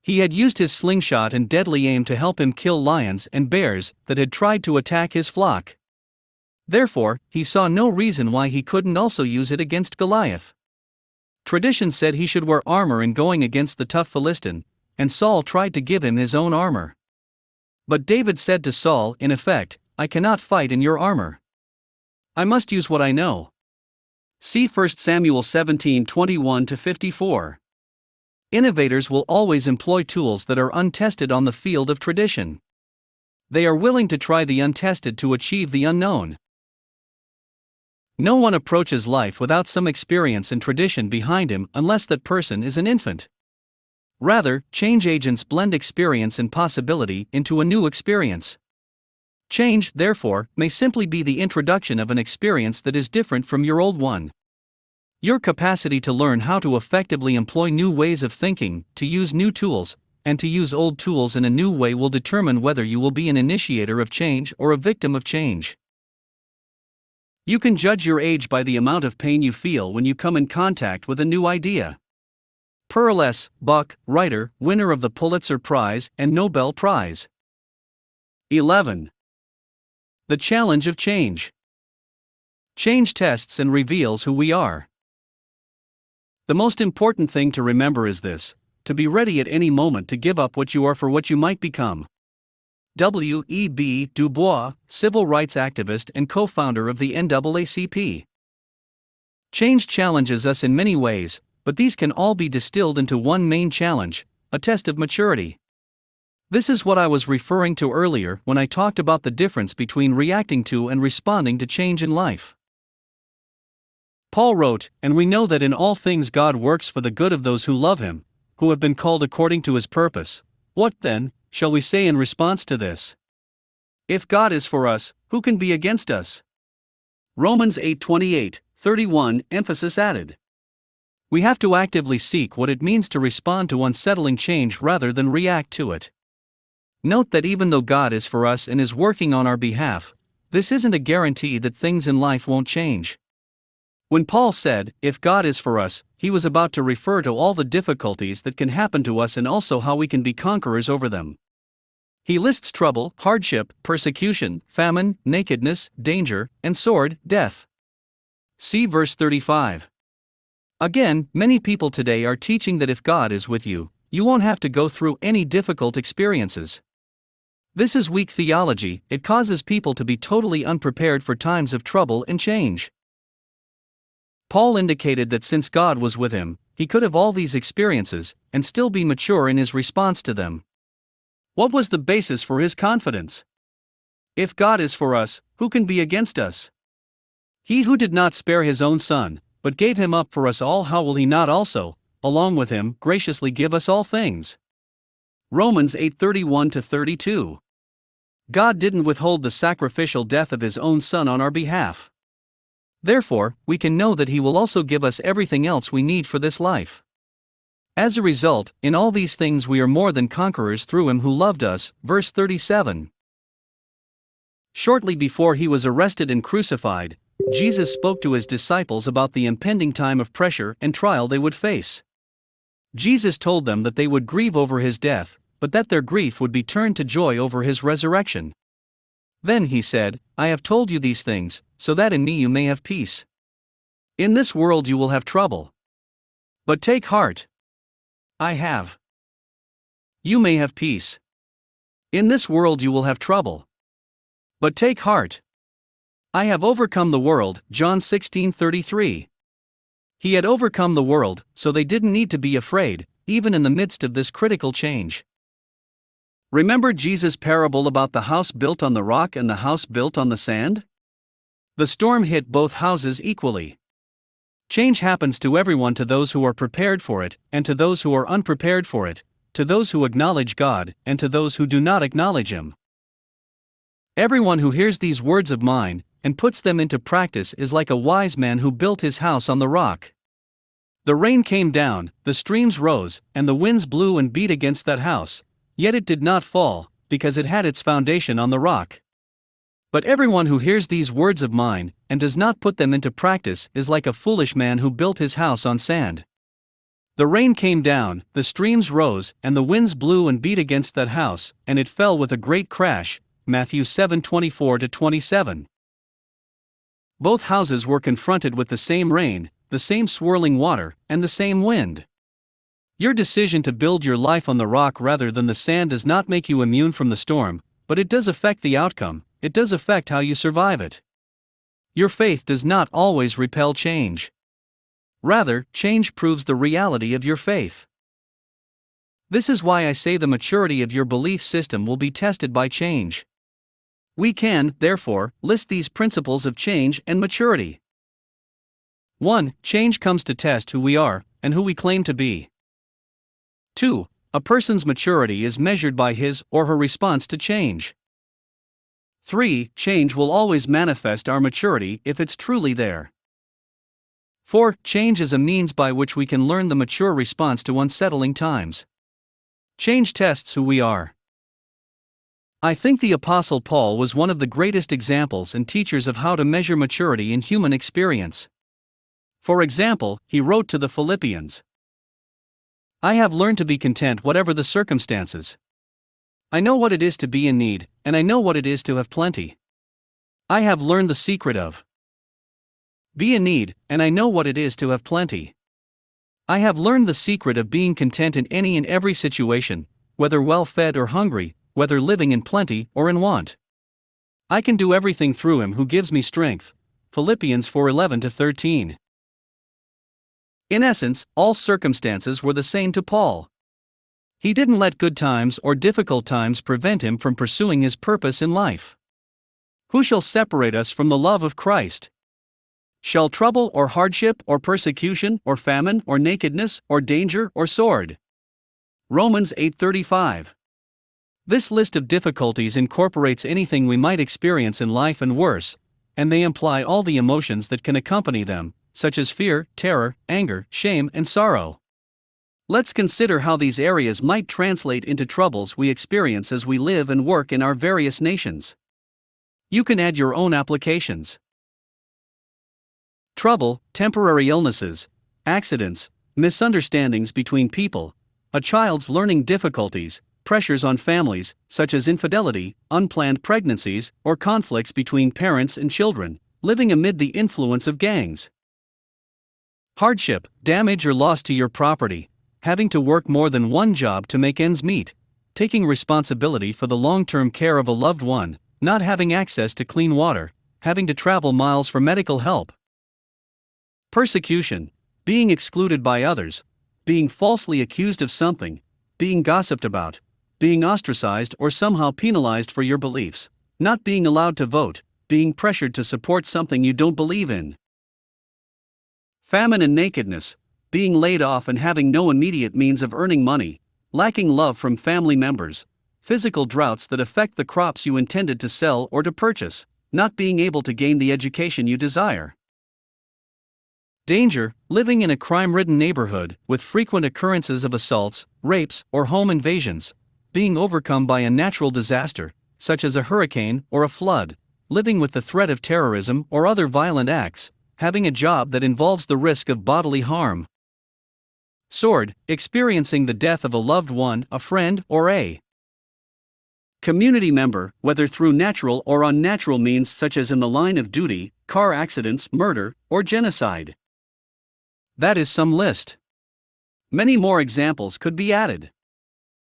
He had used his slingshot and deadly aim to help him kill lions and bears that had tried to attack his flock. Therefore, he saw no reason why he couldn't also use it against Goliath. Tradition said he should wear armor in going against the tough Philistine, and Saul tried to give him his own armor. But David said to Saul, in effect, "I cannot fight in your armor. I must use what I know." See 1 Samuel 17:21-54. Innovators will always employ tools that are untested on the field of tradition. They are willing to try the untested to achieve the unknown. No one approaches life without some experience and tradition behind him unless that person is an infant. Rather, change agents blend experience and possibility into a new experience. Change, therefore, may simply be the introduction of an experience that is different from your old one. Your capacity to learn how to effectively employ new ways of thinking, to use new tools, and to use old tools in a new way will determine whether you will be an initiator of change or a victim of change. You can judge your age by the amount of pain you feel when you come in contact with a new idea. Pearl S. Buck, writer, winner of the Pulitzer Prize and Nobel Prize. 11. The challenge of change. Change tests and reveals who we are. The most important thing to remember is this: to be ready at any moment to give up what you are for what you might become. W.E.B. Du Bois, civil rights activist and co-founder of the NAACP. Change challenges us in many ways, but these can all be distilled into one main challenge: a test of maturity. This is what I was referring to earlier when I talked about the difference between reacting to and responding to change in life. Paul wrote, "And we know that in all things God works for the good of those who love him, who have been called according to his purpose. What then, shall we say in response to this? If God is for us, who can be against us?" Romans 8:28-31, emphasis added. We have to actively seek what it means to respond to unsettling change rather than react to it. Note that even though God is for us and is working on our behalf, this isn't a guarantee that things in life won't change. When Paul said, "If God is for us," he was about to refer to all the difficulties that can happen to us and also how we can be conquerors over them. He lists trouble, hardship, persecution, famine, nakedness, danger, and sword, death. See verse 35. Again, many people today are teaching that if God is with you, you won't have to go through any difficult experiences. This is weak theology. It causes people to be totally unprepared for times of trouble and change. Paul indicated that since God was with him, he could have all these experiences and still be mature in his response to them. What was the basis for his confidence? If God is for us, who can be against us? He who did not spare his own son, but gave him up for us all, how will he not also, along with him, graciously give us all things? Romans 8:31-32. God didn't withhold the sacrificial death of his own son on our behalf. Therefore, we can know that he will also give us everything else we need for this life. As a result, in all these things we are more than conquerors through him who loved us. Verse 37. Shortly before he was arrested and crucified, Jesus spoke to his disciples about the impending time of pressure and trial they would face. Jesus told them that they would grieve over his death, but that their grief would be turned to joy over his resurrection. Then he said, "I have told you these things, so that in me you may have peace. In this world you will have trouble. But take heart. I have. You may have peace. In this world you will have trouble. But take heart. I have overcome the world." John 16:33. He had overcome the world, so they didn't need to be afraid, even in the midst of this critical change. Remember Jesus' parable about the house built on the rock and the house built on the sand? The storm hit both houses equally. Change happens to everyone, to those who are prepared for it, and to those who are unprepared for it, to those who acknowledge God, and to those who do not acknowledge Him. Everyone who hears these words of mine, and puts them into practice is like a wise man who built his house on the rock. The rain came down, the streams rose, and the winds blew and beat against that house, yet it did not fall, because it had its foundation on the rock. But everyone who hears these words of mine, and does not put them into practice is like a foolish man who built his house on sand. The rain came down, the streams rose, and the winds blew and beat against that house, and it fell with a great crash. Matthew 7:24-27. Both houses were confronted with the same rain, the same swirling water, and the same wind. Your decision to build your life on the rock rather than the sand does not make you immune from the storm, but it does affect the outcome, it does affect how you survive it. Your faith does not always repel change. Rather, change proves the reality of your faith. This is why I say the maturity of your belief system will be tested by change. We can, therefore, list these principles of change and maturity. 1. Change comes to test who we are, and who we claim to be. 2. A person's maturity is measured by his or her response to change. 3. Change will always manifest our maturity if it's truly there. 4. Change is a means by which we can learn the mature response to unsettling times. Change tests who we are. I think the Apostle Paul was one of the greatest examples and teachers of how to measure maturity in human experience. For example, he wrote to the Philippians, "I have learned to be content whatever the circumstances. I know what it is to be in need, and I know what it is to have plenty. I have learned the secret of be in need, and I know what it is to have plenty. I have learned the secret of being content in any and every situation, whether well-fed or hungry, whether living in plenty or in want. I can do everything through Him who gives me strength." Philippians 4:11-13. In essence, all circumstances were the same to Paul. He didn't let good times or difficult times prevent him from pursuing his purpose in life. Who shall separate us from the love of Christ? Shall trouble or hardship or persecution or famine or nakedness or danger or sword? Romans 8:35. This list of difficulties incorporates anything we might experience in life and worse, and they imply all the emotions that can accompany them, such as fear, terror, anger, shame, and sorrow. Let's consider how these areas might translate into troubles we experience as we live and work in our various nations. You can add your own applications. Trouble, temporary illnesses, accidents, misunderstandings between people, a child's learning difficulties, pressures on families, such as infidelity, unplanned pregnancies, or conflicts between parents and children, living amid the influence of gangs. Hardship, damage or loss to your property, having to work more than one job to make ends meet, taking responsibility for the long-term care of a loved one, not having access to clean water, having to travel miles for medical help. Persecution, being excluded by others, being falsely accused of something, being gossiped about, being ostracized or somehow penalized for your beliefs, not being allowed to vote, being pressured to support something you don't believe in. Famine and nakedness, being laid off and having no immediate means of earning money, lacking love from family members, physical droughts that affect the crops you intended to sell or to purchase, not being able to gain the education you desire. Danger, living in a crime-ridden neighborhood with frequent occurrences of assaults, rapes, or home invasions, being overcome by a natural disaster, such as a hurricane or a flood, living with the threat of terrorism or other violent acts, having a job that involves the risk of bodily harm. Sword, experiencing the death of a loved one, a friend, or a community member, whether through natural or unnatural means such as in the line of duty, car accidents, murder, or genocide. That is some list. Many more examples could be added.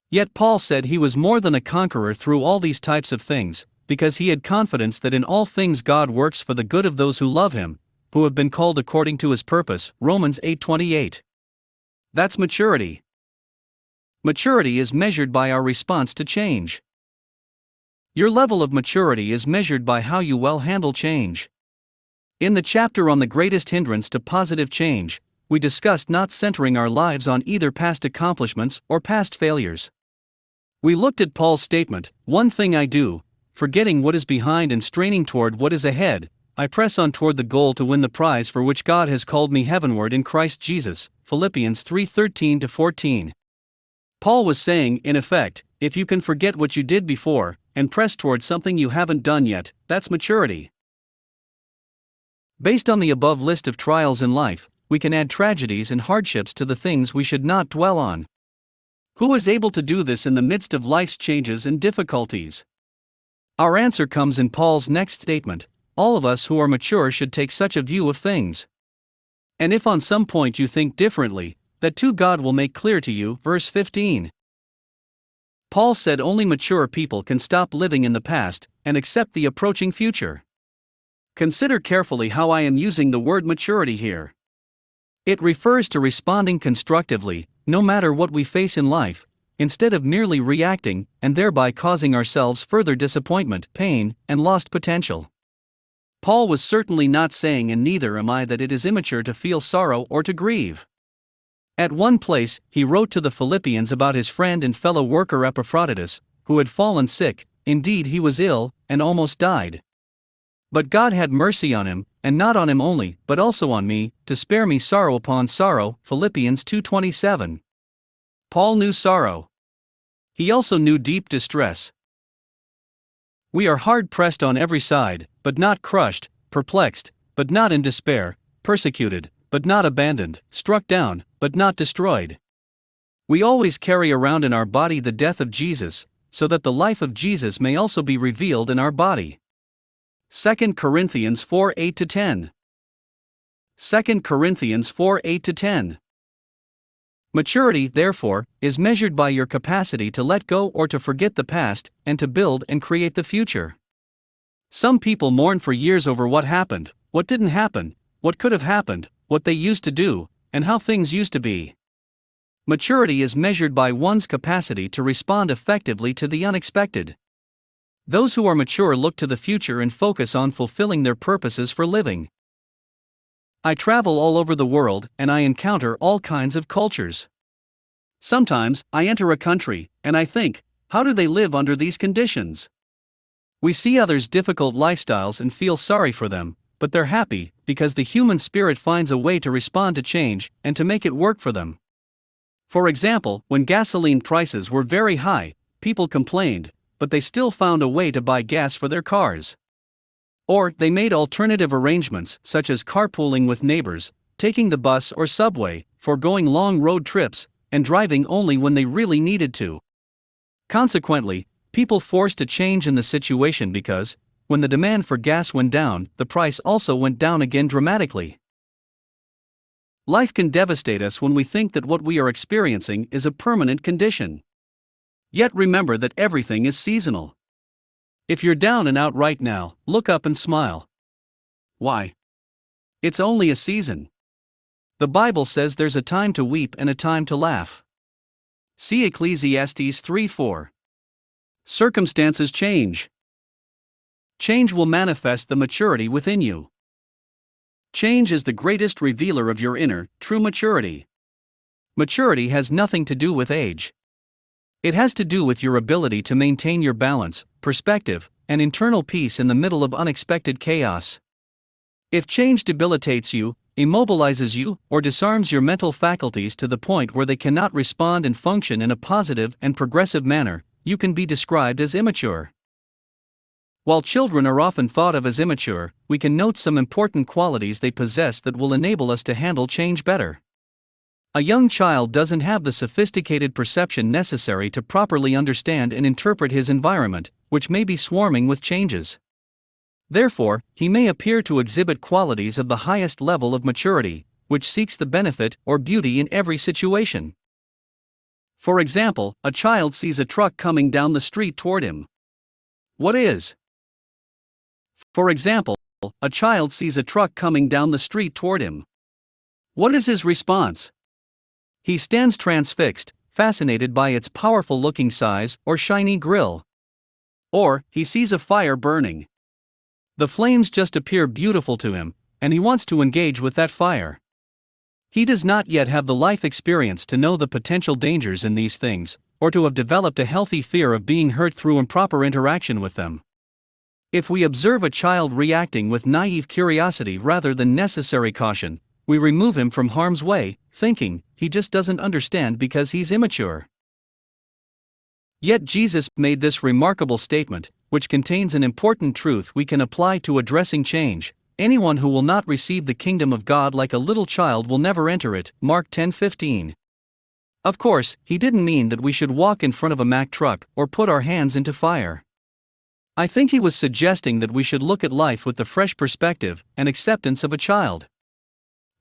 Yet Paul said he was more than a conqueror through all these types of things, because he had confidence that in all things God works for the good of those who love Him, who have been called according to His purpose. Romans 8:28. That's maturity. Maturity is measured by our response to change. Your level of maturity is measured by how you well handle change. In the chapter on the greatest hindrance to positive change, we discussed not centering our lives on either past accomplishments or past failures. We looked at Paul's statement, "One thing I do, forgetting what is behind and straining toward what is ahead, I press on toward the goal to win the prize for which God has called me heavenward in Christ Jesus." Philippians 3:13-14. Paul was saying, in effect, if you can forget what you did before, and press toward something you haven't done yet, that's maturity. Based on the above list of trials in life, we can add tragedies and hardships to the things we should not dwell on. Who is able to do this in the midst of life's changes and difficulties? Our answer comes in Paul's next statement: all of us who are mature should take such a view of things. And if on some point you think differently, that too God will make clear to you. Verse 15. Paul said only mature people can stop living in the past and accept the approaching future. Consider carefully how I am using the word maturity here. It refers to responding constructively, no matter what we face in life, instead of merely reacting and thereby causing ourselves further disappointment, pain, and lost potential. Paul was certainly not saying, and neither am I, that it is immature to feel sorrow or to grieve. At one place, he wrote to the Philippians about his friend and fellow worker Epaphroditus, who had fallen sick. Indeed, he was ill and almost died. But God had mercy on him, and not on him only, but also on me, to spare me sorrow upon sorrow. Philippians 2:27. Paul knew sorrow. He also knew deep distress. We are hard pressed on every side, but not crushed, perplexed, but not in despair, persecuted, but not abandoned, struck down, but not destroyed. We always carry around in our body the death of Jesus, so that the life of Jesus may also be revealed in our body. 2 Corinthians 4:8-10. 2 Corinthians 4:8-10. Maturity, therefore, is measured by your capacity to let go or to forget the past, and to build and create the future. Some people mourn for years over what happened, what didn't happen, what could have happened, what they used to do, and how things used to be. Maturity is measured by one's capacity to respond effectively to the unexpected. Those who are mature look to the future and focus on fulfilling their purposes for living. I travel all over the world, and I encounter all kinds of cultures. Sometimes, I enter a country, and I think, how do they live under these conditions? We see others' difficult lifestyles and feel sorry for them, but they're happy, because the human spirit finds a way to respond to change, and to make it work for them. For example, when gasoline prices were very high, people complained, but they still found a way to buy gas for their cars. Or, they made alternative arrangements, such as carpooling with neighbors, taking the bus or subway, foregoing long road trips, and driving only when they really needed to. Consequently, people forced a change in the situation because, when the demand for gas went down, the price also went down again dramatically. Life can devastate us when we think that what we are experiencing is a permanent condition. Yet remember that everything is seasonal. If you're down and out right now, look up and smile. Why? It's only a season. The Bible says there's a time to weep and a time to laugh. See Ecclesiastes 3:4. Circumstances change. Change will manifest the maturity within you. Change is the greatest revealer of your inner, true maturity. Maturity has nothing to do with age. It has to do with your ability to maintain your balance, perspective, and internal peace in the middle of unexpected chaos. If change debilitates you, immobilizes you, or disarms your mental faculties to the point where they cannot respond and function in a positive and progressive manner, you can be described as immature. While children are often thought of as immature, we can note some important qualities they possess that will enable us to handle change better. A young child doesn't have the sophisticated perception necessary to properly understand and interpret his environment, which may be swarming with changes. Therefore, he may appear to exhibit qualities of the highest level of maturity, which seeks the benefit or beauty in every situation. For example, a child sees a truck coming down the street toward him. What is? For example, a child sees a truck coming down the street toward him. What is his response? He stands transfixed, fascinated by its powerful-looking size or shiny grille. Or, he sees a fire burning. The flames just appear beautiful to him, and he wants to engage with that fire. He does not yet have the life experience to know the potential dangers in these things, or to have developed a healthy fear of being hurt through improper interaction with them. If we observe a child reacting with naive curiosity rather than necessary caution, we remove him from harm's way, thinking, he just doesn't understand because he's immature. Yet Jesus made this remarkable statement, which contains an important truth we can apply to addressing change: anyone who will not receive the kingdom of God like a little child will never enter it. Mark 10:15. Of course, he didn't mean that we should walk in front of a Mack truck or put our hands into fire. I think he was suggesting that we should look at life with the fresh perspective and acceptance of a child.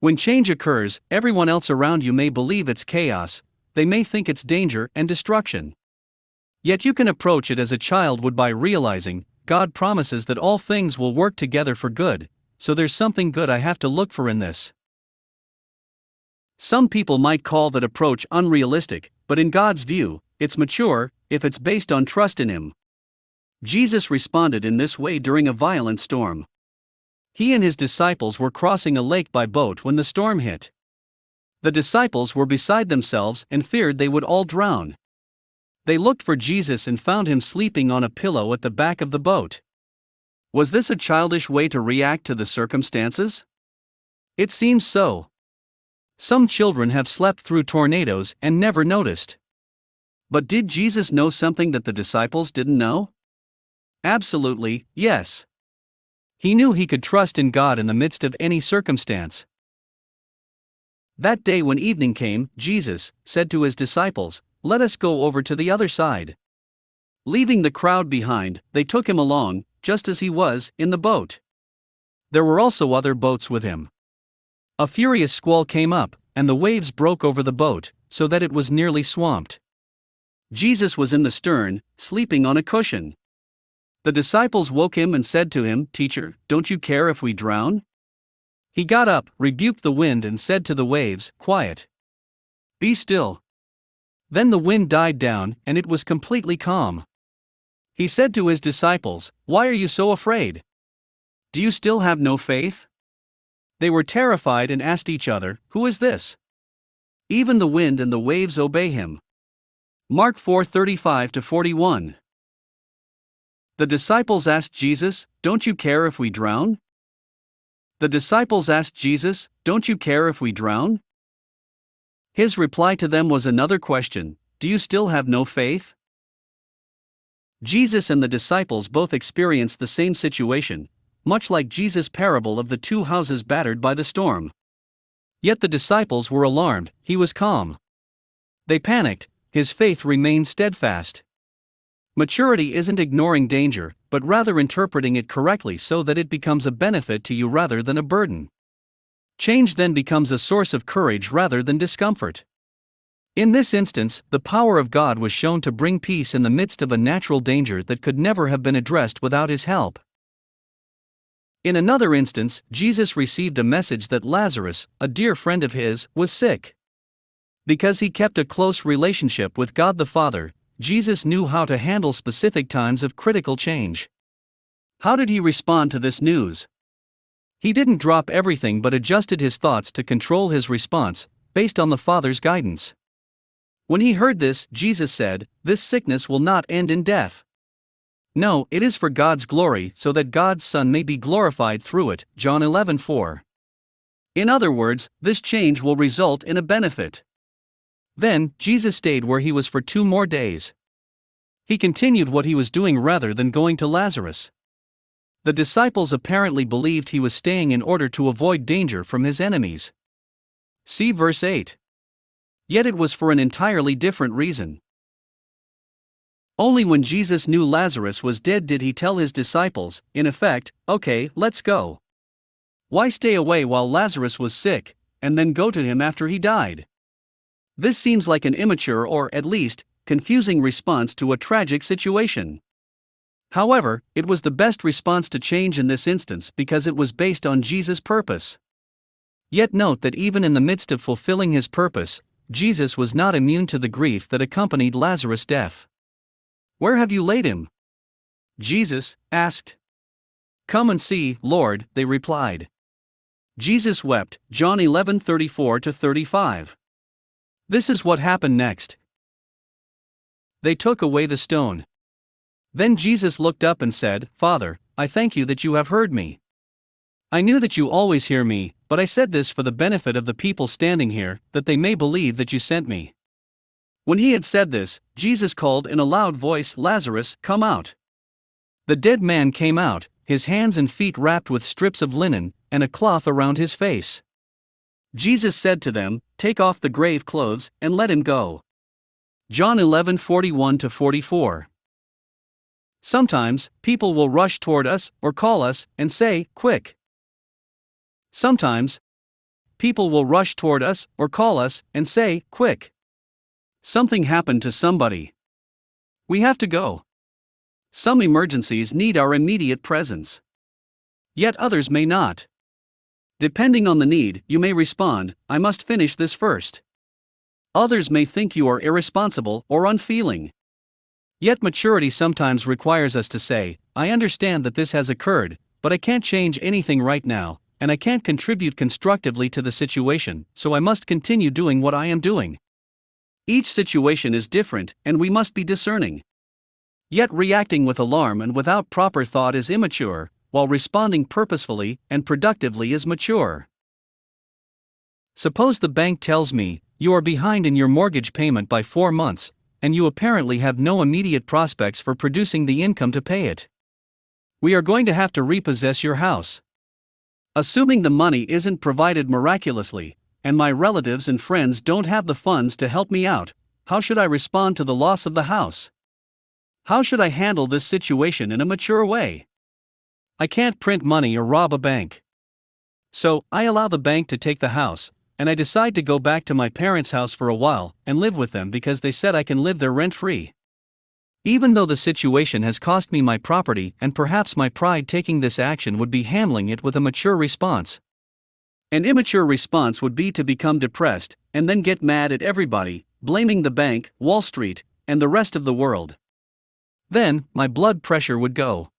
When change occurs, everyone else around you may believe it's chaos, they may think it's danger and destruction. Yet you can approach it as a child would by realizing, God promises that all things will work together for good, so there's something good I have to look for in this. Some people might call that approach unrealistic, but in God's view, it's mature, if it's based on trust in Him. Jesus responded in this way during a violent storm. He and his disciples were crossing a lake by boat when the storm hit. The disciples were beside themselves and feared they would all drown. They looked for Jesus and found him sleeping on a pillow at the back of the boat. Was this a childish way to react to the circumstances? It seems so. Some children have slept through tornadoes and never noticed. But did Jesus know something that the disciples didn't know? Absolutely, yes. He knew he could trust in God in the midst of any circumstance. That day when evening came, Jesus said to his disciples, "Let us go over to the other side." Leaving the crowd behind, they took him along, just as he was, in the boat. There were also other boats with him. A furious squall came up, and the waves broke over the boat, so that it was nearly swamped. Jesus was in the stern, sleeping on a cushion. The disciples woke him and said to him, "Teacher, don't you care if we drown?" He got up, rebuked the wind and said to the waves, "Quiet. Be still." Then the wind died down, and it was completely calm. He said to his disciples, "Why are you so afraid? Do you still have no faith?" They were terrified and asked each other, "Who is this? Even the wind and the waves obey him." Mark 4:35-41. The disciples asked Jesus, "Don't you care if we drown?" The disciples asked Jesus, "Don't you care if we drown?" His reply to them was another question, "Do you still have no faith?" Jesus and the disciples both experienced the same situation, much like Jesus' parable of the two houses battered by the storm. Yet the disciples were alarmed, he was calm. They panicked, his faith remained steadfast. Maturity isn't ignoring danger, but rather interpreting it correctly so that it becomes a benefit to you rather than a burden. Change then becomes a source of courage rather than discomfort. In this instance, the power of God was shown to bring peace in the midst of a natural danger that could never have been addressed without His help. In another instance, Jesus received a message that Lazarus, a dear friend of his, was sick. Because he kept a close relationship with God the Father, Jesus knew how to handle specific times of critical change. How did he respond to this news? He didn't drop everything but adjusted his thoughts to control his response, based on the Father's guidance. When he heard this, Jesus said, "This sickness will not end in death. No, it is for God's glory, so that God's Son may be glorified through it." John 11:4. In other words, this change will result in a benefit. Then, Jesus stayed where he was for 2 more days. He continued what he was doing rather than going to Lazarus. The disciples apparently believed he was staying in order to avoid danger from his enemies. See verse 8. Yet it was for an entirely different reason. Only when Jesus knew Lazarus was dead did he tell his disciples, in effect, "Okay, let's go." Why stay away while Lazarus was sick, and then go to him after he died? This seems like an immature or, at least, confusing response to a tragic situation. However, it was the best response to change in this instance because it was based on Jesus' purpose. Yet note that even in the midst of fulfilling his purpose, Jesus was not immune to the grief that accompanied Lazarus' death. "Where have you laid him?" Jesus asked. "Come and see, Lord," they replied. Jesus wept, John 11:34-35. This is what happened next. They took away the stone. Then Jesus looked up and said, Father, I thank you that you have heard me. I knew that you always hear me, but I said this for the benefit of the people standing here, that they may believe that you sent me. When he had said this, Jesus called in a loud voice, Lazarus, come out. The dead man came out, his hands and feet wrapped with strips of linen, and a cloth around his face. Jesus said to them, Take off the grave clothes, and let him go. John 11:41-44. Sometimes, people will rush toward us, or call us, and say, Quick. Sometimes, people will rush toward us, or call us, and say, Quick. Something happened to somebody. We have to go. Some emergencies need our immediate presence. Yet others may not. Depending on the need, you may respond, I must finish this first. Others may think you are irresponsible or unfeeling. Yet maturity sometimes requires us to say, I understand that this has occurred, but I can't change anything right now, and I can't contribute constructively to the situation, so I must continue doing what I am doing. Each situation is different, and we must be discerning. Yet reacting with alarm and without proper thought is immature, while responding purposefully and productively is mature. Suppose the bank tells me, you are behind in your mortgage payment by 4 months, and you apparently have no immediate prospects for producing the income to pay it. We are going to have to repossess your house. Assuming the money isn't provided miraculously, and my relatives and friends don't have the funds to help me out, how should I respond to the loss of the house? How should I handle this situation in a mature way? I can't print money or rob a bank. So, I allow the bank to take the house, and I decide to go back to my parents' house for a while and live with them because they said I can live there rent-free. Even though the situation has cost me my property and perhaps my pride, taking this action would be handling it with a mature response. An immature response would be to become depressed and then get mad at everybody, blaming the bank, Wall Street, and the rest of the world. Then, my blood pressure would go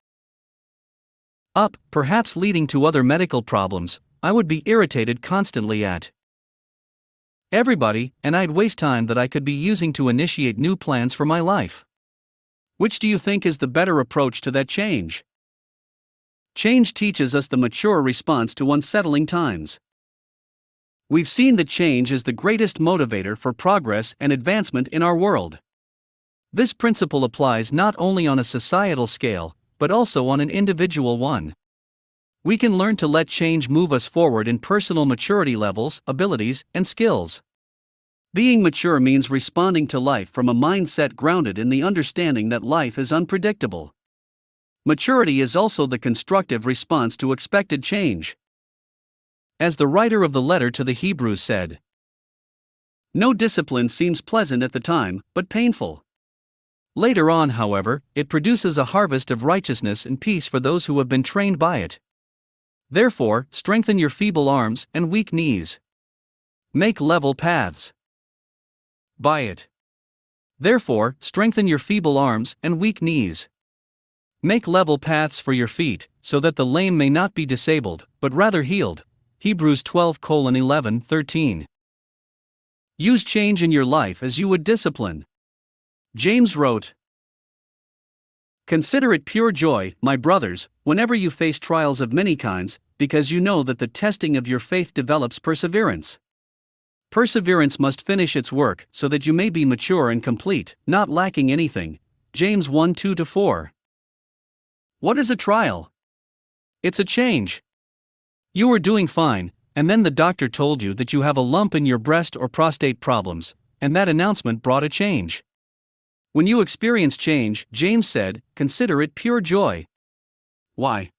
up, perhaps leading to other medical problems. I would be irritated constantly at everybody, and I'd waste time that I could be using to initiate new plans for my life. Which do you think is the better approach to that change? Change teaches us the mature response to unsettling times. We've seen that change is the greatest motivator for progress and advancement in our world. This principle applies not only on a societal scale, but also on an individual one. We can learn to let change move us forward in personal maturity levels, abilities, and skills. Being mature means responding to life from a mindset grounded in the understanding that life is unpredictable. Maturity is also the constructive response to expected change. As the writer of the letter to the Hebrews said, no discipline seems pleasant at the time, but painful. Later on, however, it produces a harvest of righteousness and peace for those who have been trained by it. Therefore, strengthen your feeble arms and weak knees. Make level paths by it. Therefore, strengthen your feeble arms and weak knees. Make level paths for your feet, so that the lame may not be disabled, but rather healed. Hebrews 12:11-13. Use change in your life as you would discipline. James wrote, Consider it pure joy, my brothers, whenever you face trials of many kinds, because you know that the testing of your faith develops perseverance. Perseverance must finish its work so that you may be mature and complete, not lacking anything. James 1:2-4. What is a trial? It's a change. You were doing fine, and then the doctor told you that you have a lump in your breast or prostate problems, and that announcement brought a change. When you experience change, James said, consider it pure joy. Why?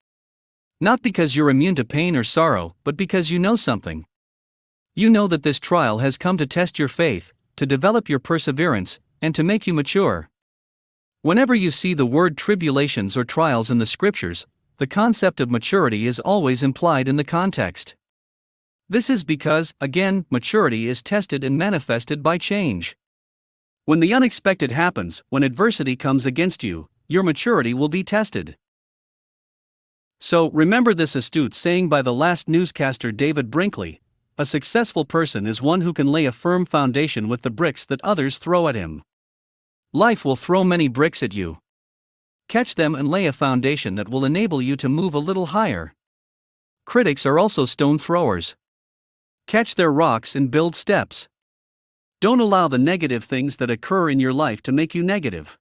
Not because you're immune to pain or sorrow, but because you know something. You know that this trial has come to test your faith, to develop your perseverance, and to make you mature. Whenever you see the word tribulations or trials in the scriptures, the concept of maturity is always implied in the context. This is because, again, maturity is tested and manifested by change. When the unexpected happens, when adversity comes against you, your maturity will be tested. So, remember this astute saying by the last newscaster David Brinkley: a successful person is one who can lay a firm foundation with the bricks that others throw at him. Life will throw many bricks at you. Catch them and lay a foundation that will enable you to move a little higher. Critics are also stone throwers. Catch their rocks and build steps. Don't allow the negative things that occur in your life to make you negative.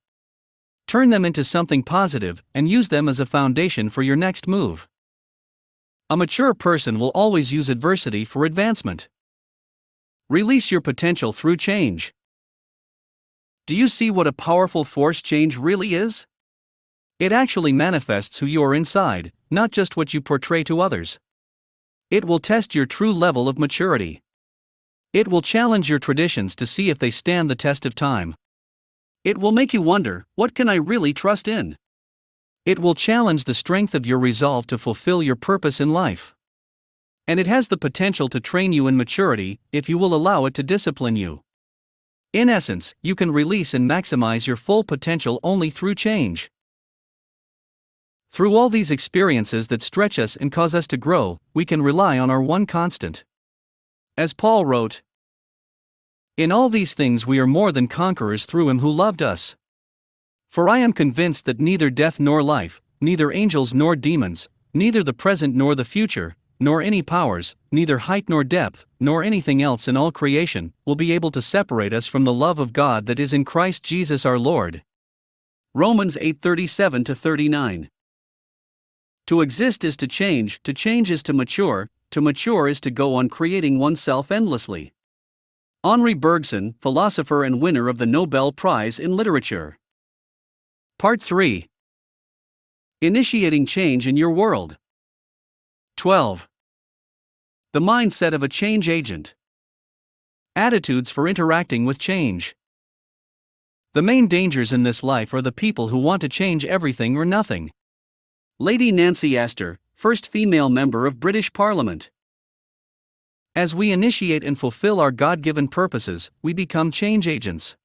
Turn them into something positive and use them as a foundation for your next move. A mature person will always use adversity for advancement. Release your potential through change. Do you see what a powerful force change really is? It actually manifests who you are inside, not just what you portray to others. It will test your true level of maturity. It will challenge your traditions to see if they stand the test of time. It will make you wonder, what can I really trust in? It will challenge the strength of your resolve to fulfill your purpose in life. And it has the potential to train you in maturity, if you will allow it to discipline you. In essence, you can release and maximize your full potential only through change. Through all these experiences that stretch us and cause us to grow, we can rely on our one constant. As Paul wrote, "In all these things we are more than conquerors through him who loved us. For I am convinced that neither death nor life, neither angels nor demons, neither the present nor the future, nor any powers, neither height nor depth, nor anything else in all creation, will be able to separate us from the love of God that is in Christ Jesus our Lord." Romans 8:37-39. To exist is to change is to mature is to go on creating oneself endlessly. Henri Bergson, philosopher and winner of the Nobel Prize in Literature. Part 3. Initiating change in your world. 12. The mindset of a change agent. Attitudes for interacting with change. The main dangers in this life are the people who want to change everything or nothing. Lady Nancy Astor, first female member of British Parliament. As we initiate and fulfill our God-given purposes, we become change agents.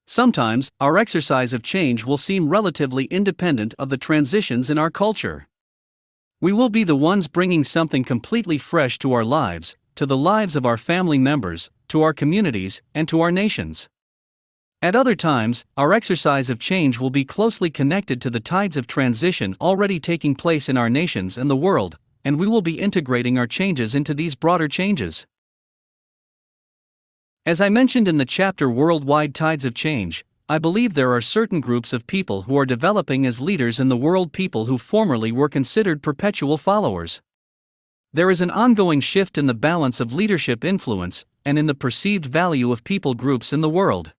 Sometimes, our exercise of change will seem relatively independent of the transitions in our culture. We will be the ones bringing something completely fresh to our lives, to the lives of our family members, to our communities, and to our nations. At other times, our exercise of change will be closely connected to the tides of transition already taking place in our nations and the world, and we will be integrating our changes into these broader changes. As I mentioned in the chapter Worldwide Tides of Change, I believe there are certain groups of people who are developing as leaders in the world, people who formerly were considered perpetual followers. There is an ongoing shift in the balance of leadership influence, and in the perceived value of people groups in the world.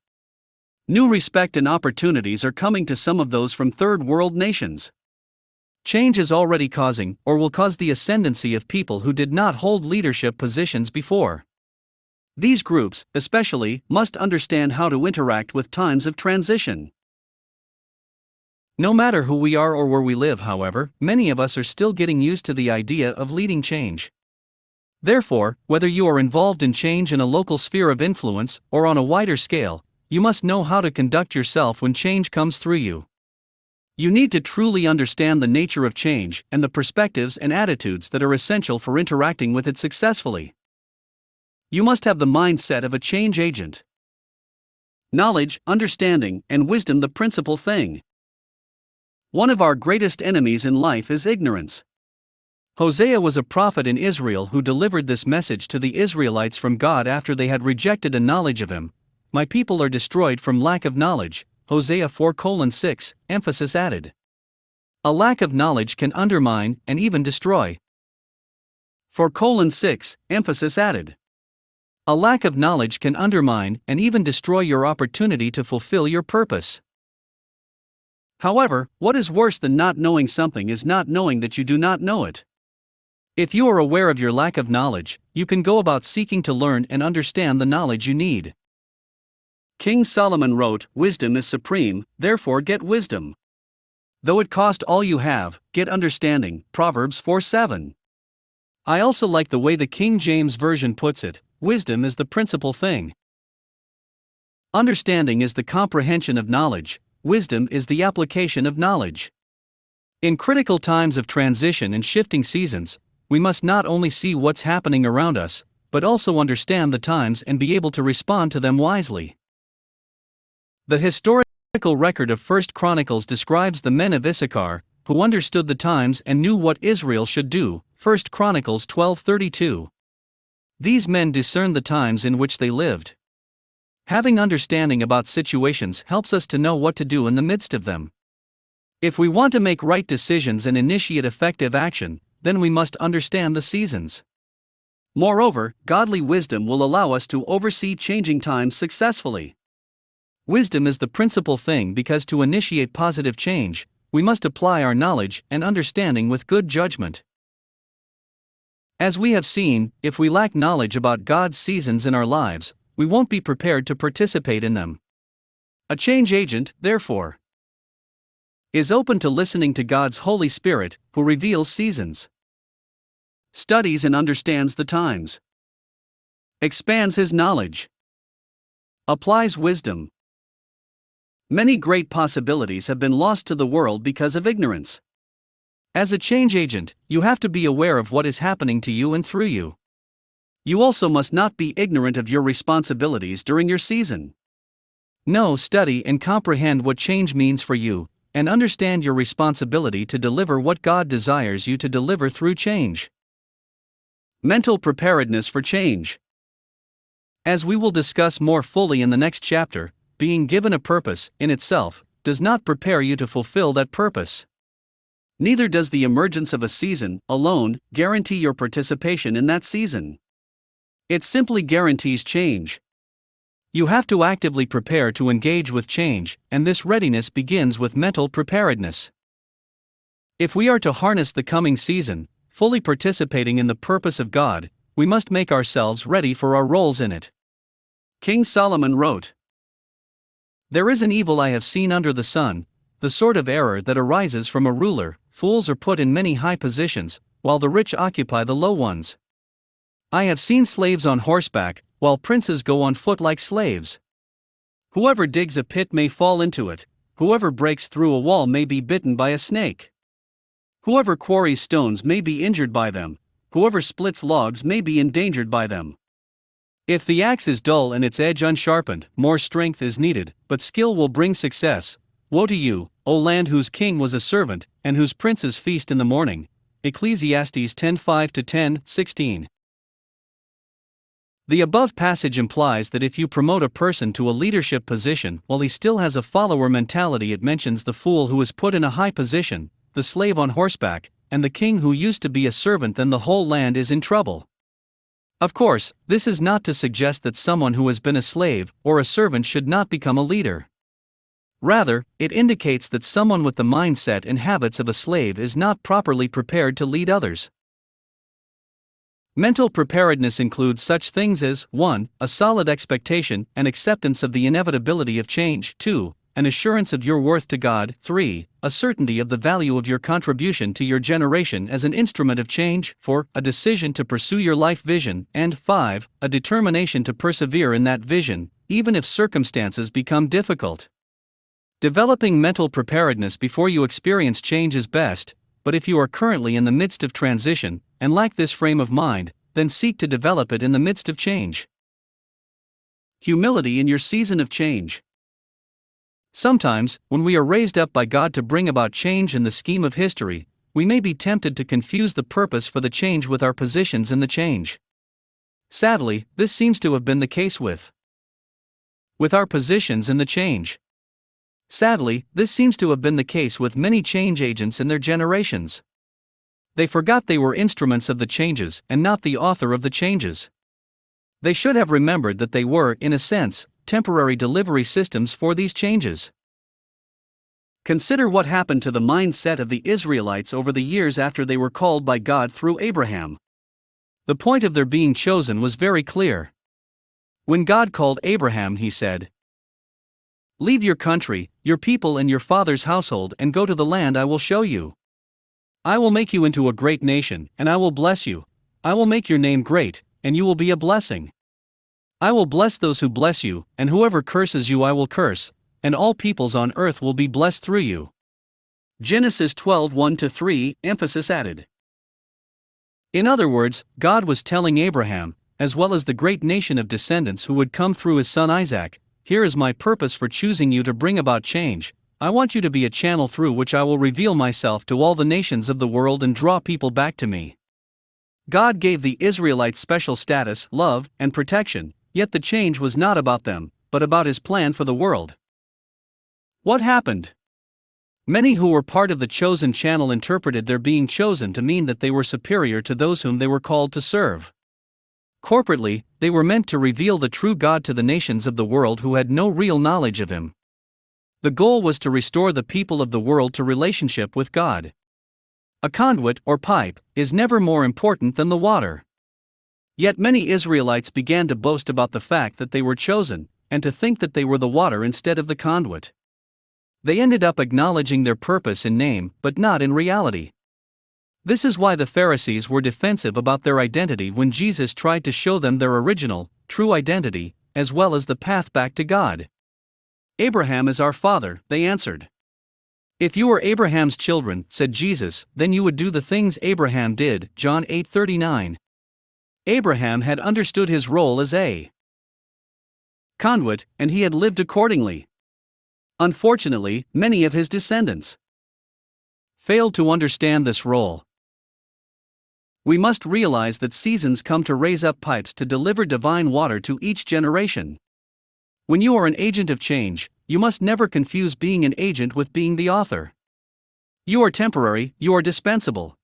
New respect and opportunities are coming to some of those from third world nations. Change is already causing, or will cause, the ascendancy of people who did not hold leadership positions before. These groups, especially, must understand how to interact with times of transition. No matter who we are or where we live, however, many of us are still getting used to the idea of leading change. Therefore, whether you are involved in change in a local sphere of influence or on a wider scale, you must know how to conduct yourself when change comes through you. You need to truly understand the nature of change and the perspectives and attitudes that are essential for interacting with it successfully. You must have the mindset of a change agent. Knowledge, understanding, and wisdom, the principal thing. One of our greatest enemies in life is ignorance. Hosea was a prophet in Israel who delivered this message to the Israelites from God after they had rejected a knowledge of him. "My people are destroyed from lack of knowledge." Hosea 4:6, emphasis added. A lack of knowledge can undermine and even destroy. 4:6, emphasis added. A lack of knowledge can undermine and even destroy your opportunity to fulfill your purpose. However, what is worse than not knowing something is not knowing that you do not know it. If you are aware of your lack of knowledge, you can go about seeking to learn and understand the knowledge you need. King Solomon wrote, "Wisdom is supreme, therefore get wisdom. Though it cost all you have, get understanding." Proverbs 4:7. I also like the way the King James Version puts it, "Wisdom is the principal thing." Understanding is the comprehension of knowledge, wisdom is the application of knowledge. In critical times of transition and shifting seasons, we must not only see what's happening around us, but also understand the times and be able to respond to them wisely. The historical record of 1 Chronicles describes the men of Issachar, who understood the times and knew what Israel should do, 1 Chronicles 12:32. These men discerned the times in which they lived. Having understanding about situations helps us to know what to do in the midst of them. If we want to make right decisions and initiate effective action, then we must understand the seasons. Moreover, godly wisdom will allow us to oversee changing times successfully. Wisdom is the principal thing because to initiate positive change, we must apply our knowledge and understanding with good judgment. As we have seen, if we lack knowledge about God's seasons in our lives, we won't be prepared to participate in them. A change agent, therefore, is open to listening to God's Holy Spirit, who reveals seasons, studies and understands the times, expands his knowledge, applies wisdom. Many great possibilities have been lost to the world because of ignorance. As a change agent, you have to be aware of what is happening to you and through you. You also must not be ignorant of your responsibilities during your season. Know, study, and comprehend what change means for you, and understand your responsibility to deliver what God desires you to deliver through change. Mental preparedness for change. As we will discuss more fully in the next chapter, being given a purpose, in itself, does not prepare you to fulfill that purpose. Neither does the emergence of a season, alone, guarantee your participation in that season. It simply guarantees change. You have to actively prepare to engage with change, and this readiness begins with mental preparedness. If we are to harness the coming season, fully participating in the purpose of God, we must make ourselves ready for our roles in it. King Solomon wrote, "There is an evil I have seen under the sun, the sort of error that arises from a ruler. Fools are put in many high positions, while the rich occupy the low ones. I have seen slaves on horseback, while princes go on foot like slaves. Whoever digs a pit may fall into it, whoever breaks through a wall may be bitten by a snake. Whoever quarries stones may be injured by them, whoever splits logs may be endangered by them. If the axe is dull and its edge unsharpened, more strength is needed, but skill will bring success. Woe to you, O land whose king was a servant, and whose princes feast in the morning." Ecclesiastes 10:5-10:16. The above passage implies that if you promote a person to a leadership position while he still has a follower mentality, it mentions the fool who is put in a high position, the slave on horseback, and the king who used to be a servant, then the whole land is in trouble. Of course, this is not to suggest that someone who has been a slave or a servant should not become a leader. Rather, it indicates that someone with the mindset and habits of a slave is not properly prepared to lead others. Mental preparedness includes such things as 1. A solid expectation and acceptance of the inevitability of change. 2. An assurance of your worth to God. 3. A certainty of the value of your contribution to your generation as an instrument of change. 4. A decision to pursue your life vision. And 5. A determination to persevere in that vision, even if circumstances become difficult. Developing mental preparedness before you experience change is best, but if you are currently in the midst of transition and lack this frame of mind, then seek to develop it in the midst of change. Humility in your season of change. Sometimes, when we are raised up by God to bring about change in the scheme of history, we may be tempted to confuse the purpose for the change with our positions in the change. Sadly, this seems to have been the case with our positions in the change. Sadly, this seems to have been the case with many change agents in their generations. They forgot they were instruments of the changes and not the author of the changes. They should have remembered that they were, in a sense, temporary delivery systems for these changes. Consider what happened to the mindset of the Israelites over the years after they were called by God through Abraham. The point of their being chosen was very clear. When God called Abraham, he said, "Leave your country, your people and your father's household and go to the land I will show you. I will make you into a great nation, and I will bless you. I will make your name great, and you will be a blessing. I will bless those who bless you, and whoever curses you I will curse, and all peoples on earth will be blessed through you." Genesis 12:1-3, emphasis added. In other words, God was telling Abraham, as well as the great nation of descendants who would come through his son Isaac, here is my purpose for choosing you to bring about change. I want you to be a channel through which I will reveal myself to all the nations of the world and draw people back to me. God gave the Israelites special status, love, and protection, yet the change was not about them, but about his plan for the world. What happened? Many who were part of the chosen channel interpreted their being chosen to mean that they were superior to those whom they were called to serve. Corporately, they were meant to reveal the true God to the nations of the world who had no real knowledge of him. The goal was to restore the people of the world to relationship with God. A conduit, or pipe, is never more important than the water. Yet many Israelites began to boast about the fact that they were chosen, and to think that they were the water instead of the conduit. They ended up acknowledging their purpose in name, but not in reality. This is why the Pharisees were defensive about their identity when Jesus tried to show them their original, true identity, as well as the path back to God. Abraham is our father, they answered. If you were Abraham's children, said Jesus, then you would do the things Abraham did, John 8:39. Abraham had understood his role as a conduit, and he had lived accordingly. Unfortunately, many of his descendants failed to understand this role. We must realize that seasons come to raise up pipes to deliver divine water to each generation. When you are an agent of change, you must never confuse being an agent with being the author. You are temporary, you are dispensable.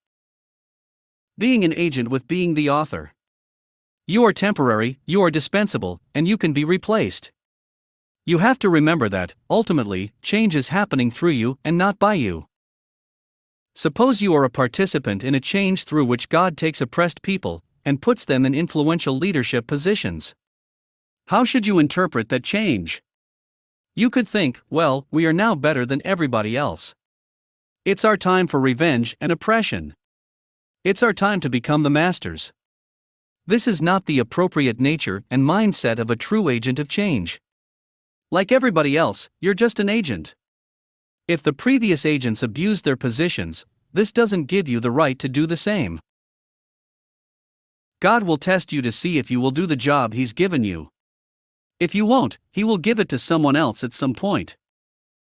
Being an agent with being the author. You are temporary, you are dispensable, and you can be replaced. You have to remember that, ultimately, change is happening through you and not by you. Suppose you are a participant in a change through which God takes oppressed people and puts them in influential leadership positions. How should you interpret that change? You could think, well, we are now better than everybody else. It's our time for revenge and oppression. It's our time to become the masters. This is not the appropriate nature and mindset of a true agent of change. Like everybody else, you're just an agent. If the previous agents abused their positions, this doesn't give you the right to do the same. God will test you to see if you will do the job He's given you. If you won't, He will give it to someone else at some point.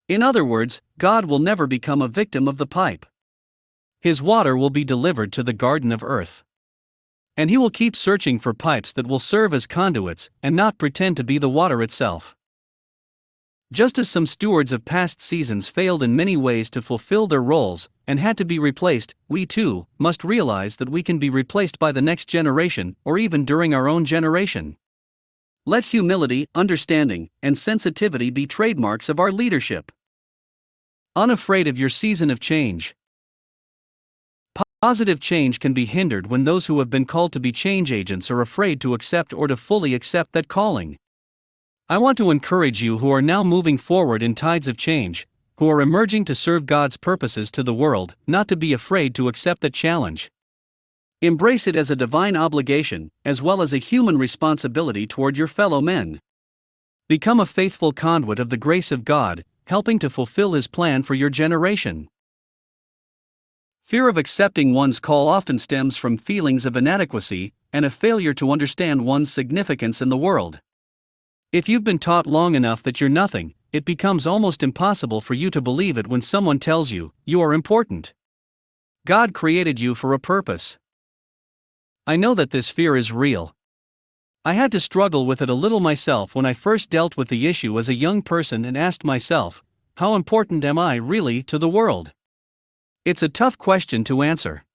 In other words, God will never become a victim of the pipe. His water will be delivered to the garden of earth. And He will keep searching for pipes that will serve as conduits and not pretend to be the water itself. Just as some stewards of past seasons failed in many ways to fulfill their roles and had to be replaced, we too must realize that we can be replaced by the next generation or even during our own generation. Let humility, understanding, and sensitivity be trademarks of our leadership. Unafraid of your season of change. Positive change can be hindered when those who have been called to be change agents are afraid to accept or to fully accept that calling. I want to encourage you who are now moving forward in tides of change, who are emerging to serve God's purposes to the world, not to be afraid to accept the challenge. Embrace it as a divine obligation, as well as a human responsibility toward your fellow men. Become a faithful conduit of the grace of God, helping to fulfill His plan for your generation. Fear of accepting one's call often stems from feelings of inadequacy and a failure to understand one's significance in the world. If you've been taught long enough that you're nothing, it becomes almost impossible for you to believe it when someone tells you, you are important. God created you for a purpose. I know that this fear is real. I had to struggle with it a little myself when I first dealt with the issue as a young person and asked myself, how important am I really to the world? It's a tough question to answer.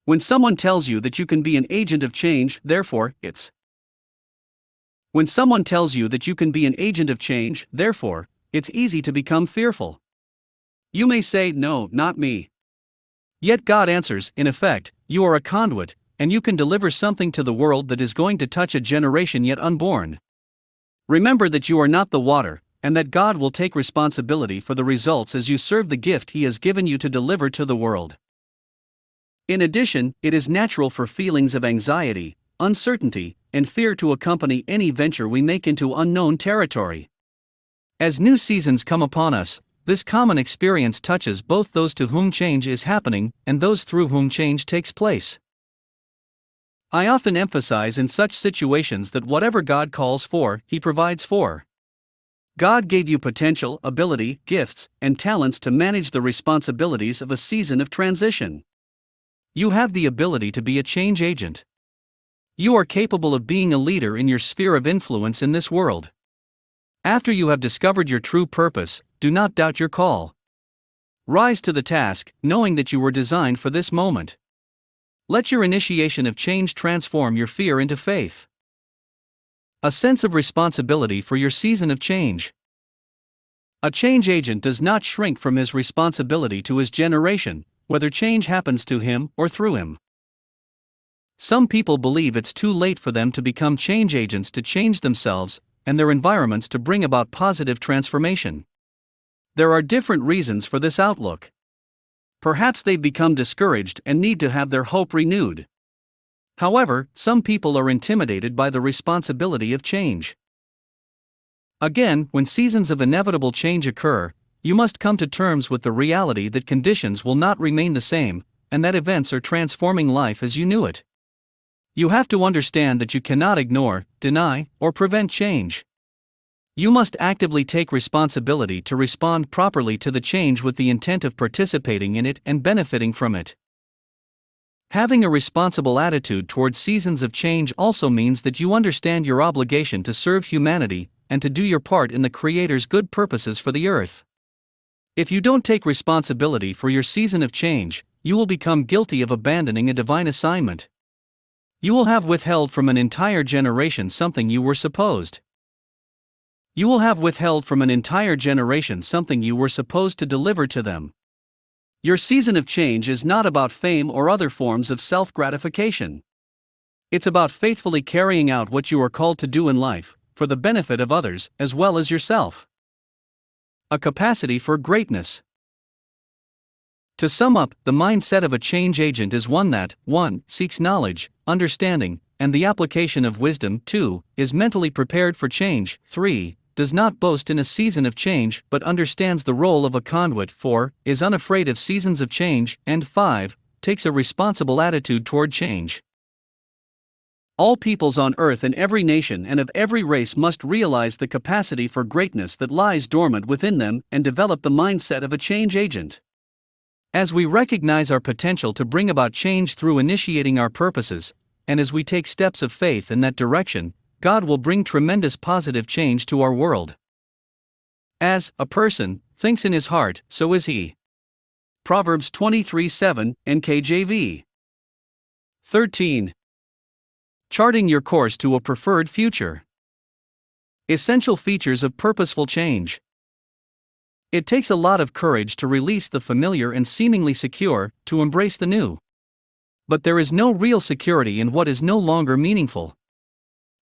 When someone tells you that you can be an agent of change, therefore, it's easy to become fearful. You may say, no, not me. Yet God answers, in effect, you are a conduit, and you can deliver something to the world that is going to touch a generation yet unborn. Remember that you are not the water, and that God will take responsibility for the results as you serve the gift He has given you to deliver to the world. In addition, it is natural for feelings of anxiety, uncertainty, and fear to accompany any venture we make into unknown territory. As new seasons come upon us, This common experience touches both those to whom change is happening and those through whom change takes place. I often emphasize in such situations that whatever God calls for, He provides for. God gave you potential, ability, gifts, and talents to manage the responsibilities of a season of transition. You have the ability to be a change agent. You are capable of being a leader in your sphere of influence in this world. After you have discovered your true purpose, do not doubt your call. Rise to the task, knowing that you were designed for this moment. Let your initiation of change transform your fear into faith. A sense of responsibility for your season of change. A change agent does not shrink from his responsibility to his generation, whether change happens to him or through him. Some people believe it's too late for them to become change agents to change themselves and their environments to bring about positive transformation. There are different reasons for this outlook. Perhaps they've become discouraged and need to have their hope renewed. However, some people are intimidated by the responsibility of change. Again, when seasons of inevitable change occur, you must come to terms with the reality that conditions will not remain the same, and that events are transforming life as you knew it. You have to understand that you cannot ignore, deny, or prevent change. You must actively take responsibility to respond properly to the change with the intent of participating in it and benefiting from it. Having a responsible attitude towards seasons of change also means that you understand your obligation to serve humanity and to do your part in the Creator's good purposes for the earth. If you don't take responsibility for your season of change, you will become guilty of abandoning a divine assignment. You will have withheld from an entire generation something you were supposed. You will have withheld from an entire generation something you were supposed to deliver to them. Your season of change is not about fame or other forms of self-gratification. It's about faithfully carrying out what you are called to do in life, for the benefit of others as well as yourself. A capacity for greatness. To sum up, the mindset of a change agent is one that, 1. Seeks knowledge, understanding, and the application of wisdom. 2. Is mentally prepared for change. 3. Does not boast in a season of change but understands the role of a conduit. 4. Is unafraid of seasons of change. And 5. Takes a responsible attitude toward change. All peoples on earth in every nation and of every race must realize the capacity for greatness that lies dormant within them and develop the mindset of a change agent. As we recognize our potential to bring about change through initiating our purposes, and as we take steps of faith in that direction, God will bring tremendous positive change to our world. As a person thinks in his heart, so is he. Proverbs 23:7, NKJV. 13. Charting your course to a preferred future. Essential features of purposeful change. It takes a lot of courage to release the familiar and seemingly secure, to embrace the new. But there is no real security in what is no longer meaningful.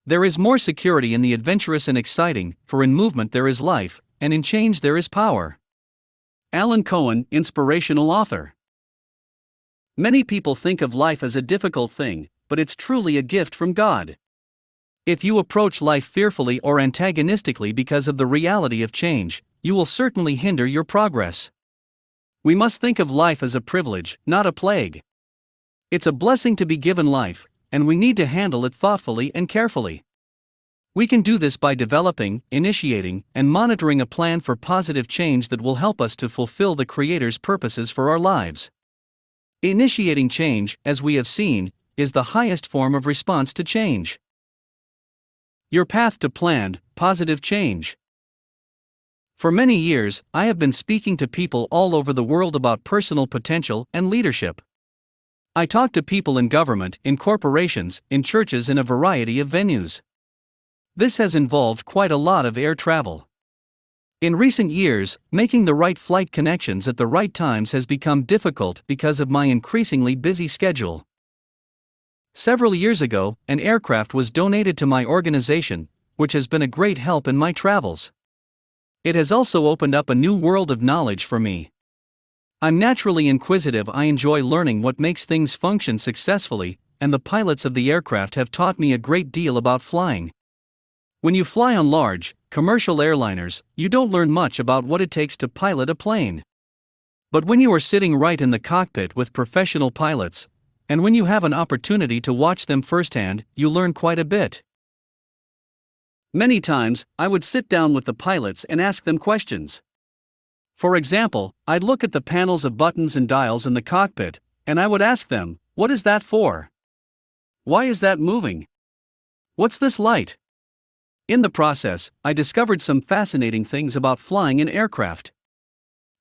There is more security in the adventurous and exciting, for in movement there is life, and in change there is power. Alan Cohen, inspirational author. Many people think of life as a difficult thing, but it's truly a gift from God. If you approach life fearfully or antagonistically because of the reality of change, you will certainly hinder your progress. We must think of life as a privilege, not a plague. It's a blessing to be given life, and we need to handle it thoughtfully and carefully. We can do this by developing, initiating, and monitoring a plan for positive change that will help us to fulfill the Creator's purposes for our lives. Initiating change, as we have seen, is the highest form of response to change. Your path to planned, positive change. For many years, I have been speaking to people all over the world about personal potential and leadership. I talk to people in government, in corporations, in churches, in a variety of venues. This has involved quite a lot of air travel. In recent years, making the right flight connections at the right times has become difficult because of my increasingly busy schedule. Several years ago, an aircraft was donated to my organization, which has been a great help in my travels. It has also opened up a new world of knowledge for me. I'm naturally inquisitive. I enjoy learning what makes things function successfully, and the pilots of the aircraft have taught me a great deal about flying. When you fly on large, commercial airliners, you don't learn much about what it takes to pilot a plane. But when you are sitting right in the cockpit with professional pilots, and when you have an opportunity to watch them firsthand, you learn quite a bit. Many times, I would sit down with the pilots and ask them questions. For example, I'd look at the panels of buttons and dials in the cockpit, and I would ask them, "What is that for? Why is that moving? What's this light?" In the process, I discovered some fascinating things about flying an aircraft.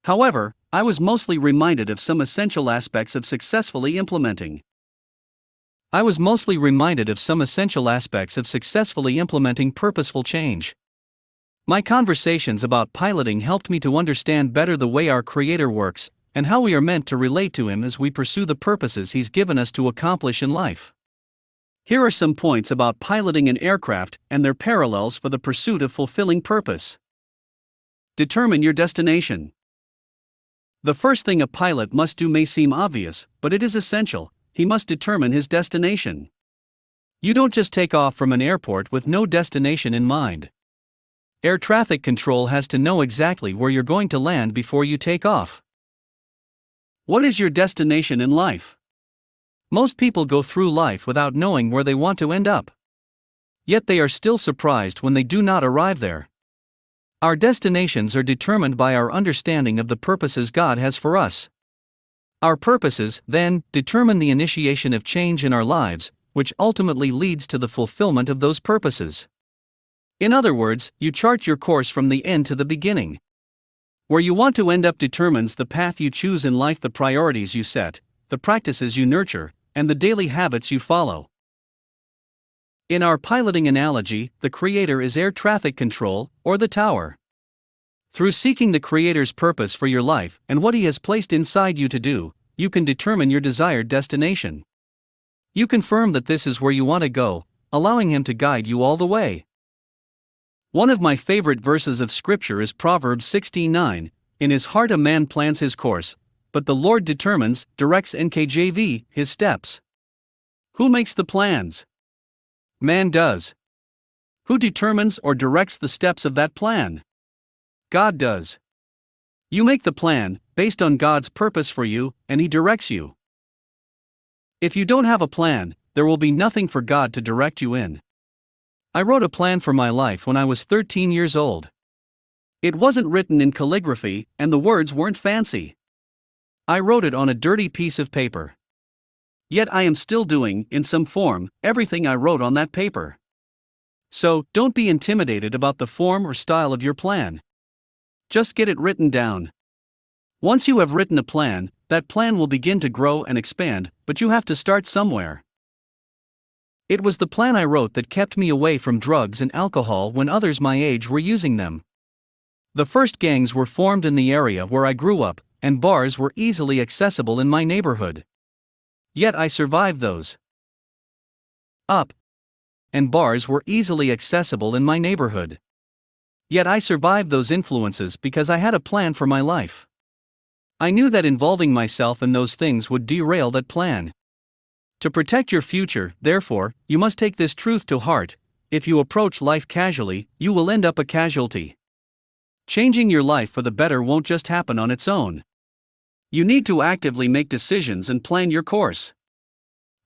However, I was mostly reminded of some essential aspects of successfully implementing purposeful change. My conversations about piloting helped me to understand better the way our Creator works, and how we are meant to relate to Him as we pursue the purposes He's given us to accomplish in life. Here are some points about piloting an aircraft and their parallels for the pursuit of fulfilling purpose. Determine your destination. The first thing a pilot must do may seem obvious, but it is essential. He must determine his destination. You don't just take off from an airport with no destination in mind. Air traffic control has to know exactly where you're going to land before you take off. What is your destination in life? Most people go through life without knowing where they want to end up. Yet they are still surprised when they do not arrive there. Our destinations are determined by our understanding of the purposes God has for us. Our purposes, then, determine the initiation of change in our lives, which ultimately leads to the fulfillment of those purposes. In other words, you chart your course from the end to the beginning. Where you want to end up determines the path you choose in life, the priorities you set, the practices you nurture, and the daily habits you follow. In our piloting analogy, the Creator is air traffic control, or the tower. Through seeking the Creator's purpose for your life and what He has placed inside you to do, you can determine your desired destination. You confirm that this is where you want to go, allowing Him to guide you all the way. One of my favorite verses of Scripture is Proverbs 16:9, "In his heart a man plans his course, but the Lord determines, directs NKJV, his steps." Who makes the plans? Man does. Who determines or directs the steps of that plan? God does. You make the plan, based on God's purpose for you, and He directs you. If you don't have a plan, there will be nothing for God to direct you in. I wrote a plan for my life when I was 13 years old. It wasn't written in calligraphy, and the words weren't fancy. I wrote it on a dirty piece of paper. Yet I am still doing, in some form, everything I wrote on that paper. So, don't be intimidated about the form or style of your plan. Just get it written down. Once you have written a plan, that plan will begin to grow and expand, but you have to start somewhere. It was the plan I wrote that kept me away from drugs and alcohol when others my age were using them. The first gangs were formed in the area where I grew up, and bars were easily accessible in my neighborhood. Yet I survived those. And bars were easily accessible in my neighborhood. Yet I survived those influences because I had a plan for my life. I knew that involving myself in those things would derail that plan. To protect your future, therefore, you must take this truth to heart: if you approach life casually, you will end up a casualty. Changing your life for the better won't just happen on its own. You need to actively make decisions and plan your course.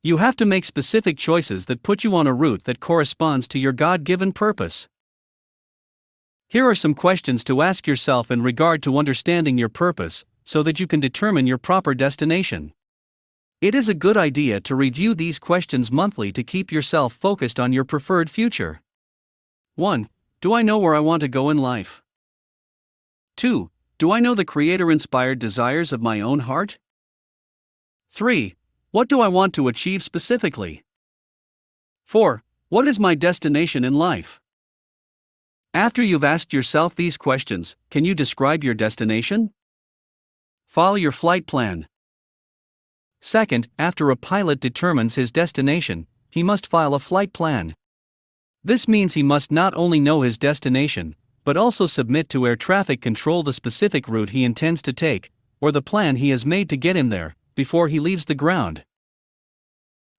You have to make specific choices that put you on a route that corresponds to your God-given purpose. Here are some questions to ask yourself in regard to understanding your purpose, so that you can determine your proper destination. It is a good idea to review these questions monthly to keep yourself focused on your preferred future. 1. Do I know where I want to go in life? 2. Do I know the Creator-inspired desires of my own heart? 3. What do I want to achieve specifically? 4. What is my destination in life? After you've asked yourself these questions, can you describe your destination? Follow your flight plan. Second, after a pilot determines his destination, he must file a flight plan. This means he must not only know his destination, but also submit to air traffic control the specific route he intends to take, or the plan he has made to get him there, before he leaves the ground.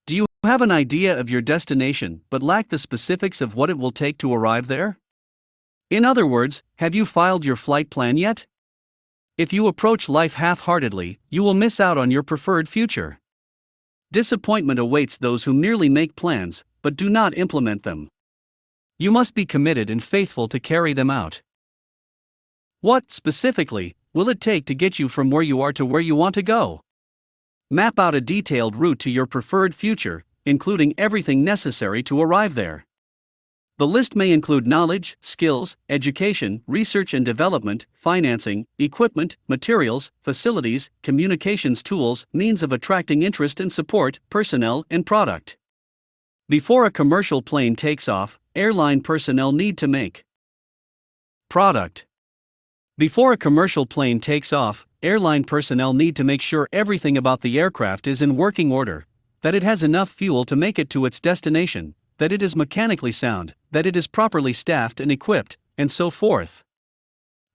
Do you have an idea of your destination but lack the specifics of what it will take to arrive there? In other words, have you filed your flight plan yet? If you approach life half-heartedly, you will miss out on your preferred future. Disappointment awaits those who merely make plans, but do not implement them. You must be committed and faithful to carry them out. What, specifically, will it take to get you from where you are to where you want to go? Map out a detailed route to your preferred future, including everything necessary to arrive there. The list may include knowledge, skills, education, research and development, financing, equipment, materials, facilities, communications tools, means of attracting interest and support, personnel, and product. Before a commercial plane takes off, airline personnel need to make product. Before a commercial plane takes off, airline personnel need to make sure everything about the aircraft is in working order, that it has enough fuel to make it to its destination, that it is mechanically sound, that it is properly staffed and equipped, and so forth.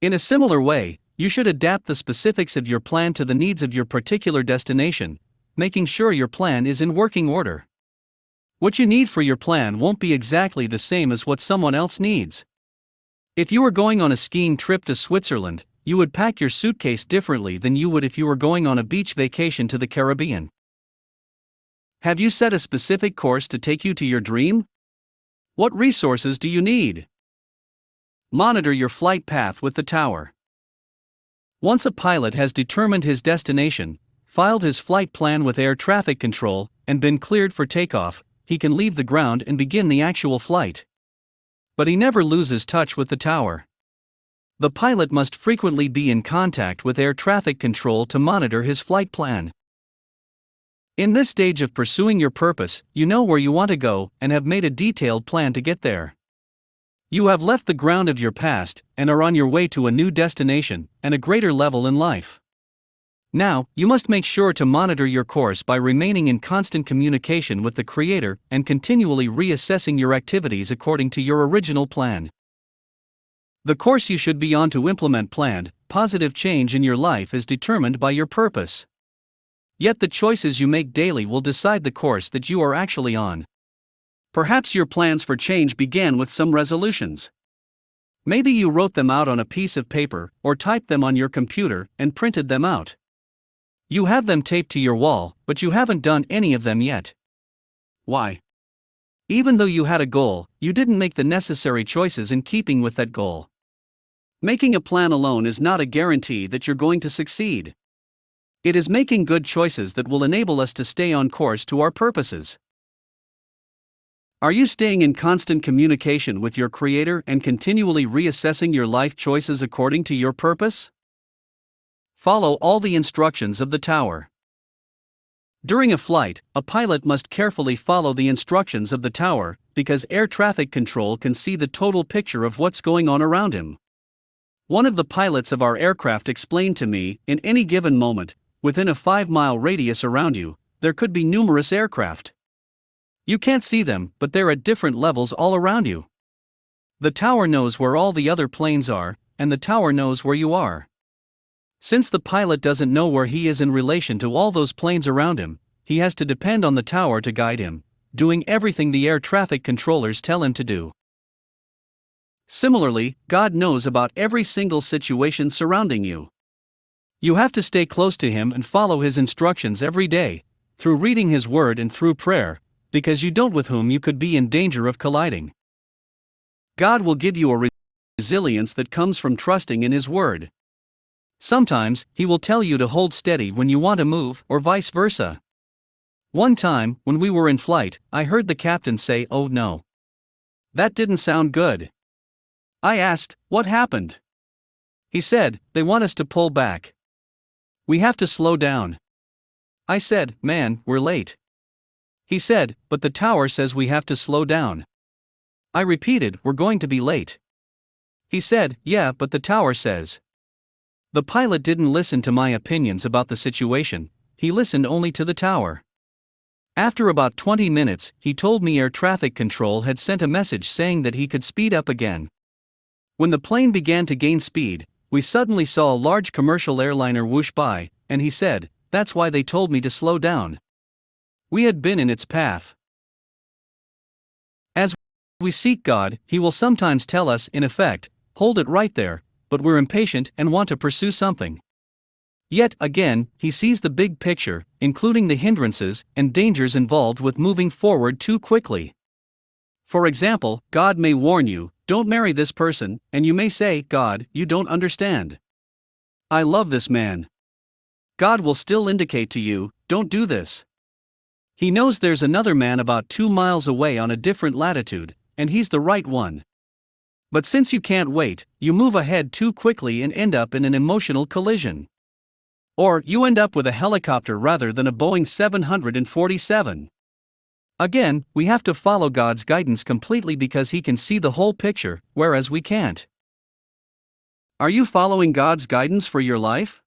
In a similar way, you should adapt the specifics of your plan to the needs of your particular destination, making sure your plan is in working order. What you need for your plan won't be exactly the same as what someone else needs. If you were going on a skiing trip to Switzerland, you would pack your suitcase differently than you would if you were going on a beach vacation to the Caribbean. Have you set a specific course to take you to your dream? What resources do you need? Monitor your flight path with the tower. Once a pilot has determined his destination, filed his flight plan with air traffic control, and been cleared for takeoff, he can leave the ground and begin the actual flight. But he never loses touch with the tower. The pilot must frequently be in contact with air traffic control to monitor his flight plan. In this stage of pursuing your purpose, you know where you want to go and have made a detailed plan to get there. You have left the ground of your past and are on your way to a new destination and a greater level in life. Now, you must make sure to monitor your course by remaining in constant communication with the Creator and continually reassessing your activities according to your original plan. The course you should be on to implement planned, positive change in your life is determined by your purpose. Yet the choices you make daily will decide the course that you are actually on. Perhaps your plans for change began with some resolutions. Maybe you wrote them out on a piece of paper or typed them on your computer and printed them out. You have them taped to your wall, but you haven't done any of them yet. Why? Even though you had a goal, you didn't make the necessary choices in keeping with that goal. Making a plan alone is not a guarantee that you're going to succeed. It is making good choices that will enable us to stay on course to our purposes. Are you staying in constant communication with your Creator and continually reassessing your life choices according to your purpose? Follow all the instructions of the tower. During a flight, a pilot must carefully follow the instructions of the tower, because air traffic control can see the total picture of what's going on around him. One of the pilots of our aircraft explained to me, in any given moment, within a 5-mile radius around you, there could be numerous aircraft. You can't see them, but they're at different levels all around you. The tower knows where all the other planes are, and the tower knows where you are. Since the pilot doesn't know where he is in relation to all those planes around him, he has to depend on the tower to guide him, doing everything the air traffic controllers tell him to do. Similarly, God knows about every single situation surrounding you. You have to stay close to Him and follow His instructions every day, through reading His Word and through prayer, because you don't with whom you could be in danger of colliding. God will give you a resilience that comes from trusting in His Word. Sometimes, He will tell you to hold steady when you want to move, or vice versa. One time, when we were in flight, I heard the captain say, "Oh no. That didn't sound good." I asked, "What happened?" He said, "They want us to pull back. We have to slow down." I said, "Man, we're late." He said, "But the tower says we have to slow down." I repeated, "We're going to be late." He said, "Yeah, but the tower says." The pilot didn't listen to my opinions about the situation, he listened only to the tower. After about 20 minutes, he told me air traffic control had sent a message saying that he could speed up again. When the plane began to gain speed, we suddenly saw a large commercial airliner whoosh by, and he said, "That's why they told me to slow down." We had been in its path. As we seek God, He will sometimes tell us, in effect, hold it right there, but we're impatient and want to pursue something. Yet again, he sees the big picture, including the hindrances and dangers involved with moving forward too quickly. For example, God may warn you, "Don't marry this person," and you may say, "God, you don't understand. I love this man." God will still indicate to you, "Don't do this." He knows there's another man about 2 miles away on a different latitude, and he's the right one. But since you can't wait, you move ahead too quickly and end up in an emotional collision. Or you end up with a helicopter rather than a Boeing 747. Again, we have to follow God's guidance completely because He can see the whole picture, whereas we can't. Are you following God's guidance for your life?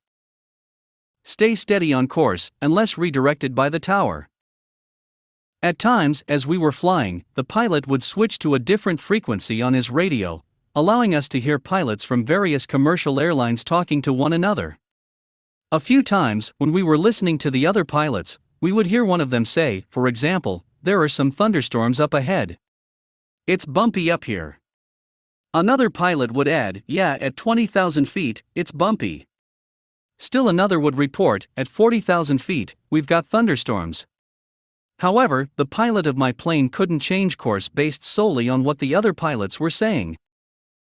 Stay steady on course, unless redirected by the tower. At times, as we were flying, the pilot would switch to a different frequency on his radio, allowing us to hear pilots from various commercial airlines talking to one another. A few times, when we were listening to the other pilots, we would hear one of them say, for example, "There are some thunderstorms up ahead. It's bumpy up here." Another pilot would add, "Yeah, at 20,000 feet, it's bumpy." Still another would report, "At 40,000 feet, we've got thunderstorms." However, the pilot of my plane couldn't change course based solely on what the other pilots were saying.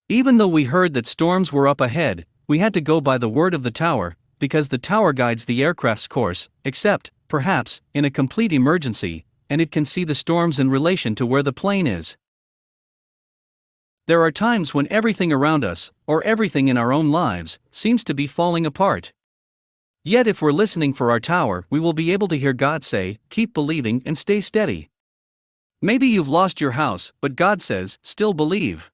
Even though we heard that storms were up ahead, we had to go by the word of the tower, because the tower guides the aircraft's course, except, perhaps, in a complete emergency, and it can see the storms in relation to where the plane is. There are times when everything around us, or everything in our own lives, seems to be falling apart. Yet if we're listening for our tower, we will be able to hear God say, "Keep believing and stay steady." Maybe you've lost your house, but God says, "Still believe."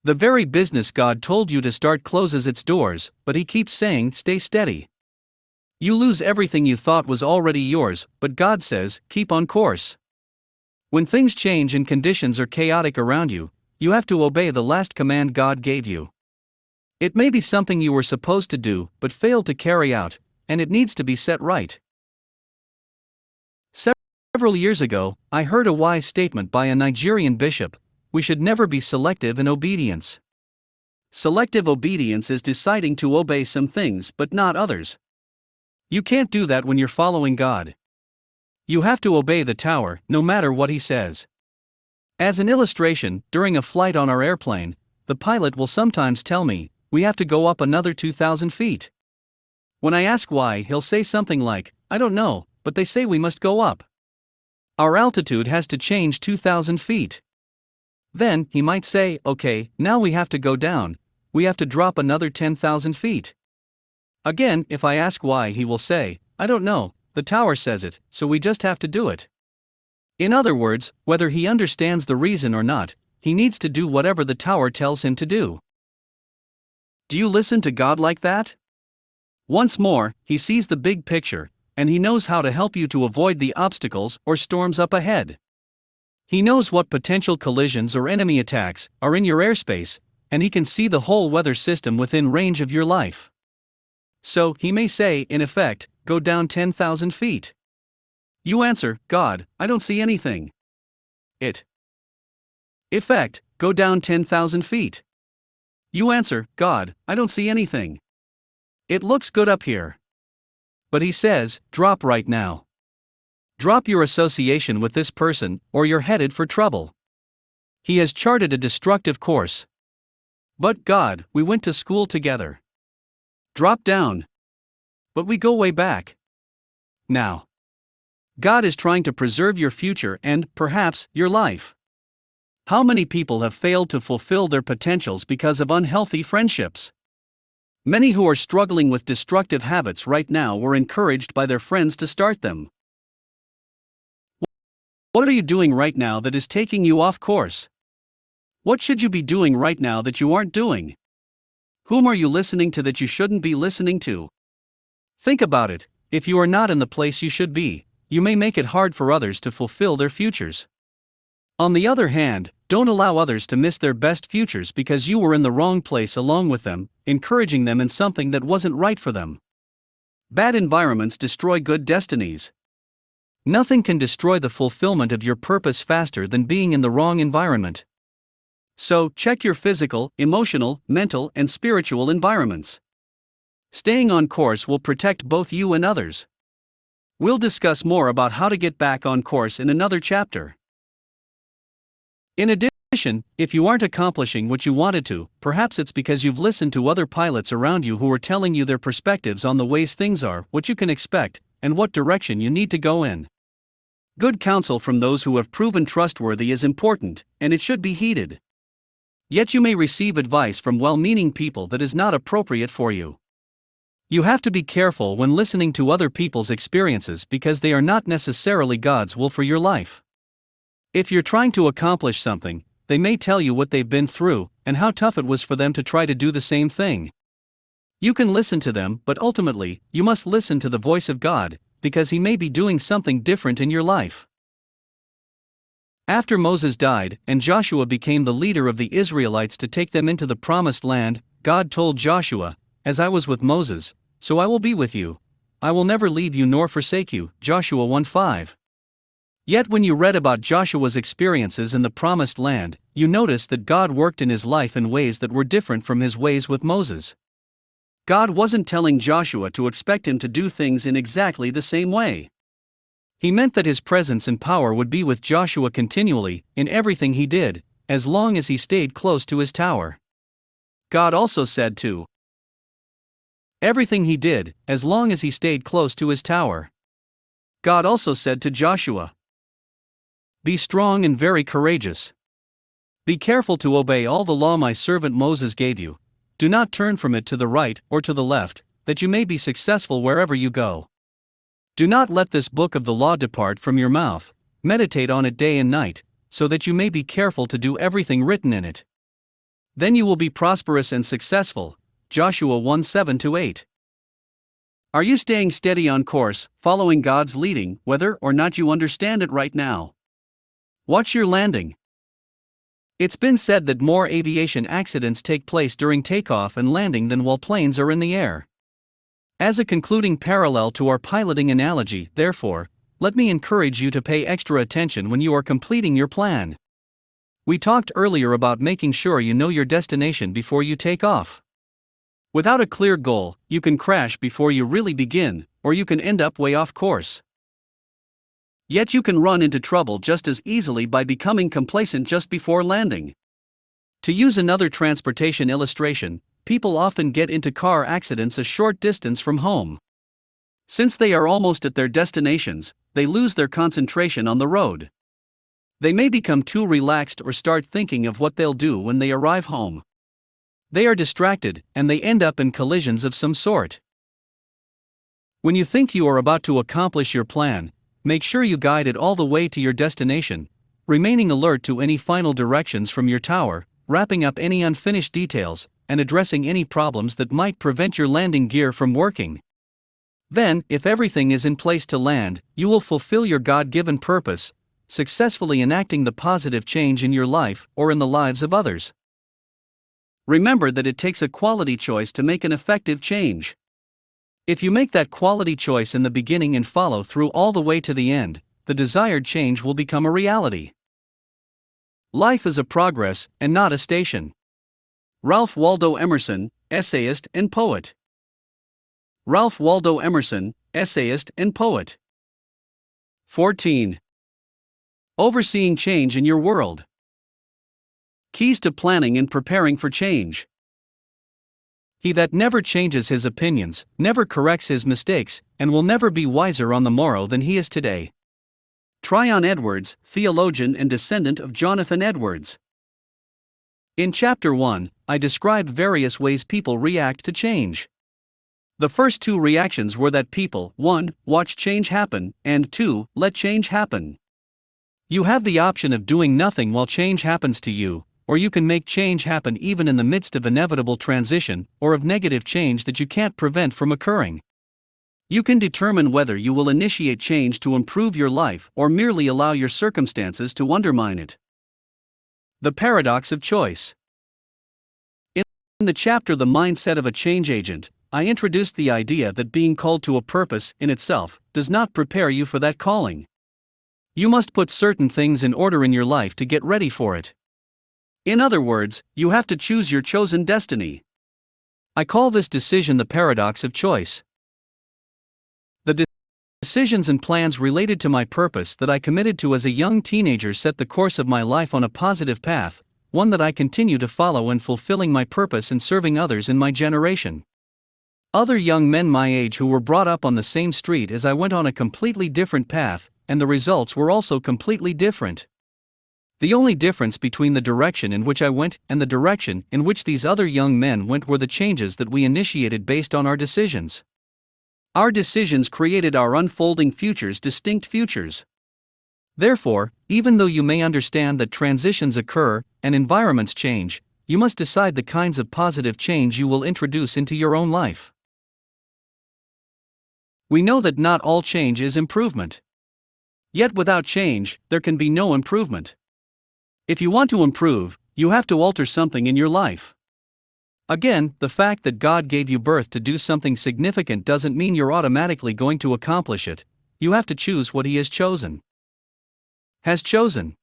The very business God told you to start closes its doors, but He keeps saying, "Stay steady." You lose everything you thought was already yours, but God says, "Keep on course." When things change and conditions are chaotic around you, you have to obey the last command God gave you. It may be something you were supposed to do, but failed to carry out, and it needs to be set right. Several years ago, I heard a wise statement by a Nigerian bishop: "We should never be selective in obedience." Selective obedience is deciding to obey some things but not others. You can't do that when you're following God. You have to obey the tower, no matter what He says. As an illustration, during a flight on our airplane, the pilot will sometimes tell me, "We have to go up another 2,000 feet. When I ask why, he'll say something like, "I don't know, but they say we must go up. Our altitude has to change 2,000 feet. Then, he might say, "Okay, now we have to go down. We have to drop another 10,000 feet. Again, if I ask why, he will say, "I don't know, the tower says it, so we just have to do it." In other words, whether he understands the reason or not, he needs to do whatever the tower tells him to do. Do you listen to God like that? Once more, He sees the big picture, and He knows how to help you to avoid the obstacles or storms up ahead. He knows what potential collisions or enemy attacks are in your airspace, and He can see the whole weather system within range of your life. So, He may say, in effect, "Go down 10,000 feet. You answer, "God, I don't see anything." Effect, "Go down 10,000 feet. You answer, "God, I don't see anything. It looks good up here." But He says, "Drop right now. Drop your association with this person, or you're headed for trouble. He has charted a destructive course." "But God, we went to school together." "Drop down." "But we go way back." Now, God is trying to preserve your future and, perhaps, your life. How many people have failed to fulfill their potentials because of unhealthy friendships? Many who are struggling with destructive habits right now were encouraged by their friends to start them. What are you doing right now that is taking you off course? What should you be doing right now that you aren't doing? Whom are you listening to that you shouldn't be listening to? Think about it. If you are not in the place you should be, you may make it hard for others to fulfill their futures. On the other hand, don't allow others to miss their best futures because you were in the wrong place along with them, encouraging them in something that wasn't right for them. Bad environments destroy good destinies. Nothing can destroy the fulfillment of your purpose faster than being in the wrong environment. So, check your physical, emotional, mental, and spiritual environments. Staying on course will protect both you and others. We'll discuss more about how to get back on course in another chapter. In addition, if you aren't accomplishing what you wanted to, perhaps it's because you've listened to other pilots around you who are telling you their perspectives on the ways things are, what you can expect, and what direction you need to go in. Good counsel from those who have proven trustworthy is important, and it should be heeded. Yet you may receive advice from well-meaning people that is not appropriate for you. You have to be careful when listening to other people's experiences because they are not necessarily God's will for your life. If you're trying to accomplish something, they may tell you what they've been through and how tough it was for them to try to do the same thing. You can listen to them, but ultimately, you must listen to the voice of God, because He may be doing something different in your life. After Moses died and Joshua became the leader of the Israelites to take them into the promised land, God told Joshua, "As I was with Moses, so I will be with you. I will never leave you nor forsake you." Joshua 1:5. Yet when you read about Joshua's experiences in the promised land, you notice that God worked in his life in ways that were different from his ways with Moses. God wasn't telling Joshua to expect him to do things in exactly the same way. He meant that his presence and power would be with Joshua continually, in everything he did, as long as he stayed close to his tower. God also said to everything he did, as long as he stayed close to his tower. God also said to Joshua, "Be strong and very courageous. Be careful to obey all the law my servant Moses gave you. Do not turn from it to the right or to the left, that you may be successful wherever you go. Do not let this book of the law depart from your mouth. Meditate on it day and night, so that you may be careful to do everything written in it. Then you will be prosperous and successful." Joshua 1:7-8. Are you staying steady on course, following God's leading, whether or not you understand it right now? Watch your landing. It's been said that more aviation accidents take place during takeoff and landing than while planes are in the air. As a concluding parallel to our piloting analogy, therefore, let me encourage you to pay extra attention when you are completing your plan. We talked earlier about making sure you know your destination before you take off. Without a clear goal, you can crash before you really begin, or you can end up way off course. Yet you can run into trouble just as easily by becoming complacent just before landing. To use another transportation illustration, people often get into car accidents a short distance from home. Since they are almost at their destinations, they lose their concentration on the road. They may become too relaxed or start thinking of what they'll do when they arrive home. They are distracted, and they end up in collisions of some sort. When you think you are about to accomplish your plan, make sure you guide it all the way to your destination, remaining alert to any final directions from your tower, wrapping up any unfinished details, and addressing any problems that might prevent your landing gear from working. Then, if everything is in place to land, you will fulfill your God-given purpose, successfully enacting the positive change in your life or in the lives of others. Remember that it takes a quality choice to make an effective change. If you make that quality choice in the beginning and follow through all the way to the end, the desired change will become a reality. Life is a progress, and not a station. Ralph Waldo Emerson, essayist and poet. Ralph Waldo Emerson, essayist and poet. 14. Overseeing change in your world. Keys to planning and preparing for change. He that never changes his opinions, never corrects his mistakes, and will never be wiser on the morrow than he is today. Tryon Edwards, theologian and descendant of Jonathan Edwards. In Chapter 1, I described various ways people react to change. The first two reactions were that people, 1, watch change happen, and 2, let change happen. You have the option of doing nothing while change happens to you, or you can make change happen even in the midst of inevitable transition, or of negative change that you can't prevent from occurring. You can determine whether you will initiate change to improve your life or merely allow your circumstances to undermine it. The paradox of choice. In the chapter The Mindset of a Change Agent, I introduced the idea that being called to a purpose in itself does not prepare you for that calling. You must put certain things in order in your life to get ready for it. In other words, you have to choose your chosen destiny. I call this decision the paradox of choice. The decisions and plans related to my purpose that I committed to as a young teenager set the course of my life on a positive path, one that I continue to follow in fulfilling my purpose and serving others in my generation. Other young men my age who were brought up on the same street as I went on a completely different path, and the results were also completely different. The only difference between the direction in which I went and the direction in which these other young men went were the changes that we initiated based on our decisions. Our decisions created our unfolding futures, distinct futures. Therefore, even though you may understand that transitions occur and environments change, you must decide the kinds of positive change you will introduce into your own life. We know that not all change is improvement. Yet without change, there can be no improvement. If you want to improve, you have to alter something in your life. Again, the fact that God gave you birth to do something significant doesn't mean you're automatically going to accomplish it. You have to choose what He has chosen. Has chosen.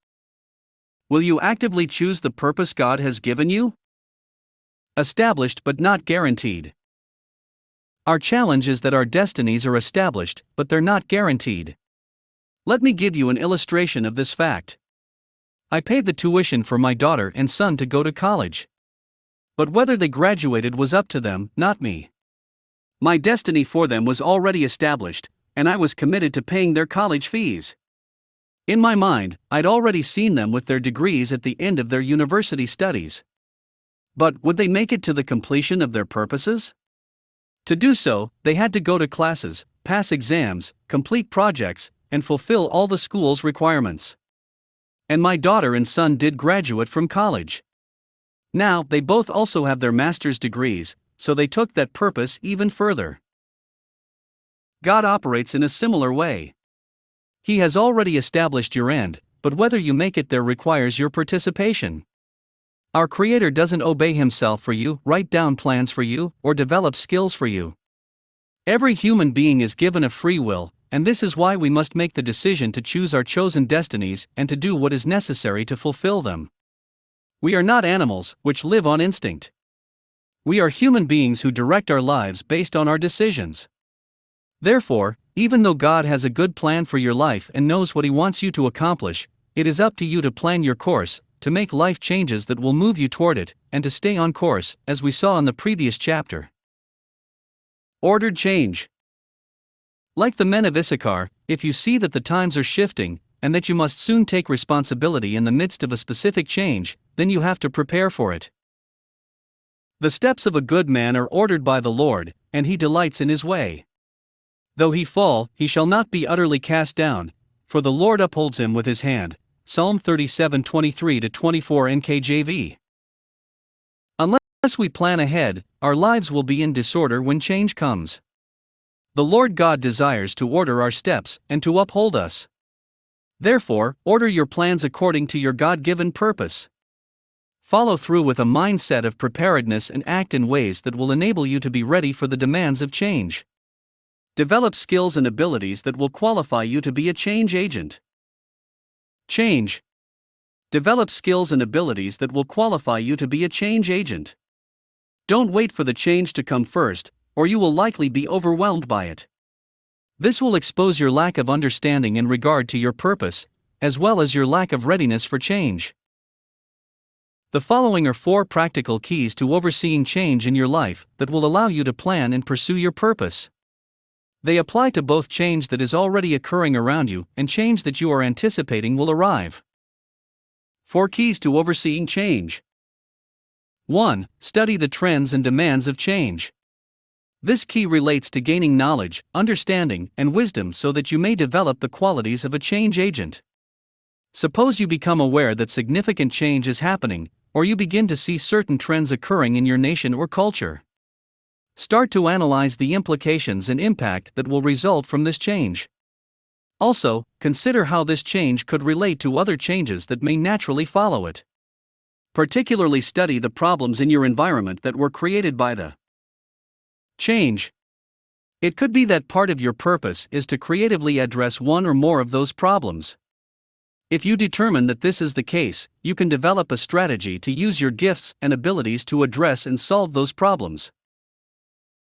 Will you actively choose the purpose God has given you? Established but not guaranteed. Our challenge is that our destinies are established, but they're not guaranteed. Let me give you an illustration of this fact. I paid the tuition for my daughter and son to go to college. But whether they graduated was up to them, not me. My destiny for them was already established, and I was committed to paying their college fees. In my mind, I'd already seen them with their degrees at the end of their university studies. But would they make it to the completion of their purposes? To do so, they had to go to classes, pass exams, complete projects, and fulfill all the school's requirements. And my daughter and son did graduate from college. Now, they both also have their master's degrees, so they took that purpose even further. God operates in a similar way. He has already established your end, but whether you make it there requires your participation. Our Creator doesn't obey Himself for you, write down plans for you, or develop skills for you. Every human being is given a free will, and this is why we must make the decision to choose our chosen destinies and to do what is necessary to fulfill them. We are not animals, which live on instinct. We are human beings who direct our lives based on our decisions. Therefore, even though God has a good plan for your life and knows what He wants you to accomplish, it is up to you to plan your course, to make life changes that will move you toward it, and to stay on course, as we saw in the previous chapter. Ordered change. Like the men of Issachar, if you see that the times are shifting, and that you must soon take responsibility in the midst of a specific change, then you have to prepare for it. The steps of a good man are ordered by the Lord, and He delights in His way. Though he fall, he shall not be utterly cast down, for the Lord upholds him with His hand. Psalm 37:23-24 NKJV. Unless we plan ahead, our lives will be in disorder when change comes. The Lord God desires to order our steps and to uphold us. Therefore, order your plans according to your God-given purpose. Follow through with a mindset of preparedness and act in ways that will enable you to be ready for the demands of change. Develop skills and abilities that will qualify you to be a change agent. Change. Develop skills and abilities that will qualify you to be a change agent. Don't wait for the change to come first, or you will likely be overwhelmed by it. This will expose your lack of understanding in regard to your purpose, as well as your lack of readiness for change. The following are 4 practical keys to overseeing change in your life that will allow you to plan and pursue your purpose. They apply to both change that is already occurring around you and change that you are anticipating will arrive. 4 keys to overseeing change. 1. Study the trends and demands of change. This key relates to gaining knowledge, understanding, and wisdom so that you may develop the qualities of a change agent. Suppose you become aware that significant change is happening, or you begin to see certain trends occurring in your nation or culture. Start to analyze the implications and impact that will result from this change. Also, consider how this change could relate to other changes that may naturally follow it. Particularly study the problems in your environment that were created by the change. It could be that part of your purpose is to creatively address one or more of those problems. If you determine that this is the case, you can develop a strategy to use your gifts and abilities to address and solve those problems.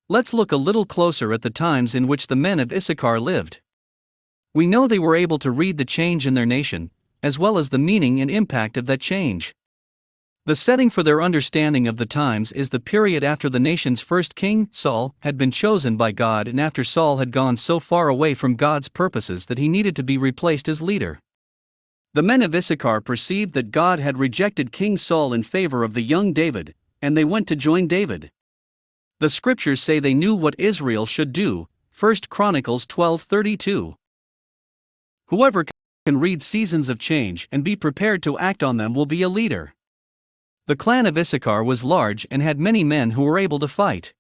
Let's look a little closer at the times in which the men of Issachar lived. We know they were able to read the change in their nation, as well as the meaning and impact of that change. The setting for their understanding of the times is the period after the nation's first king, Saul, had been chosen by God and after Saul had gone so far away from God's purposes that he needed to be replaced as leader. The men of Issachar perceived that God had rejected King Saul in favor of the young David, and they went to join David. The scriptures say they knew what Israel should do, 1 Chronicles 12:32. Whoever can read seasons of change and be prepared to act on them will be a leader. The clan of Issachar was large and had many men who were able to fight.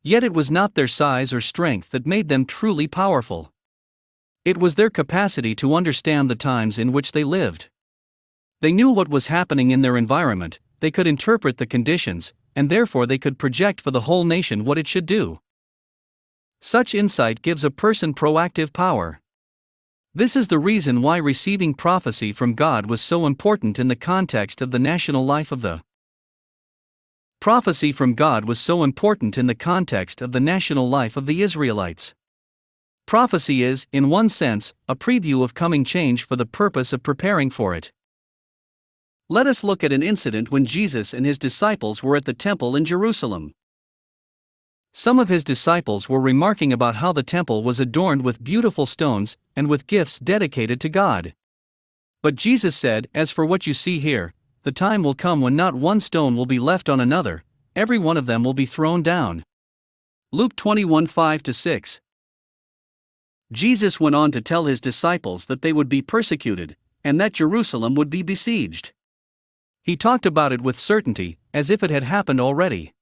Yet it was not their size or strength that made them truly powerful. It was their capacity to understand the times in which they lived. They knew what was happening in their environment, they could interpret the conditions, and therefore they could project for the whole nation what it should do. Such insight gives a person proactive power. This is the reason why receiving prophecy from God was so important in the context of the national life of the Prophecy from God was so important in the context of the national life of the Israelites. Prophecy is, in one sense, a preview of coming change for the purpose of preparing for it. Let us look at an incident when Jesus and his disciples were at the temple in Jerusalem. Some of his disciples were remarking about how the temple was adorned with beautiful stones and with gifts dedicated to God. But Jesus said, "As for what you see here, the time will come when not one stone will be left on another, every one of them will be thrown down." Luke 21:5-6. Jesus went on to tell his disciples that they would be persecuted, and that Jerusalem would be besieged. He talked about it with certainty, as if it had happened already.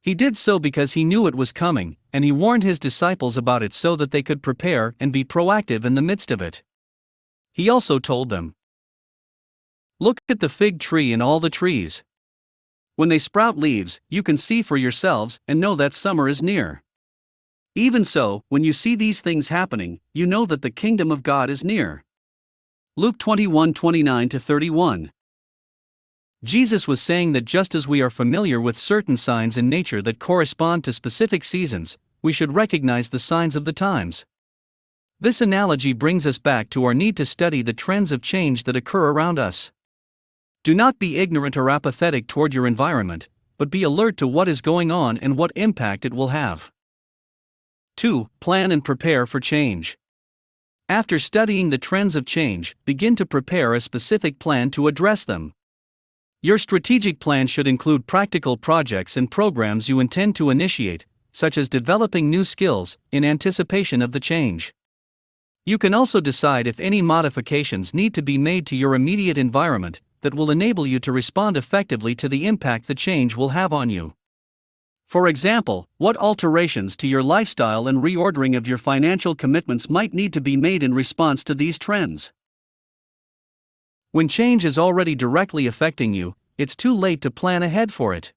He did so because he knew it was coming, and he warned his disciples about it so that they could prepare and be proactive in the midst of it. He also told them, "Look at the fig tree and all the trees. When they sprout leaves, you can see for yourselves and know that summer is near. Even so, when you see these things happening, you know that the kingdom of God is near." Luke 21:29-31. Jesus was saying that just as we are familiar with certain signs in nature that correspond to specific seasons, we should recognize the signs of the times. This analogy brings us back to our need to study the trends of change that occur around us. Do not be ignorant or apathetic toward your environment, but be alert to what is going on and what impact it will have. 2. Plan and prepare for change. After studying the trends of change, begin to prepare a specific plan to address them. Your strategic plan should include practical projects and programs you intend to initiate, such as developing new skills, in anticipation of the change. You can also decide if any modifications need to be made to your immediate environment that will enable you to respond effectively to the impact the change will have on you. For example, what alterations to your lifestyle and reordering of your financial commitments might need to be made in response to these trends? When change is already directly affecting you, it's too late to plan ahead for it.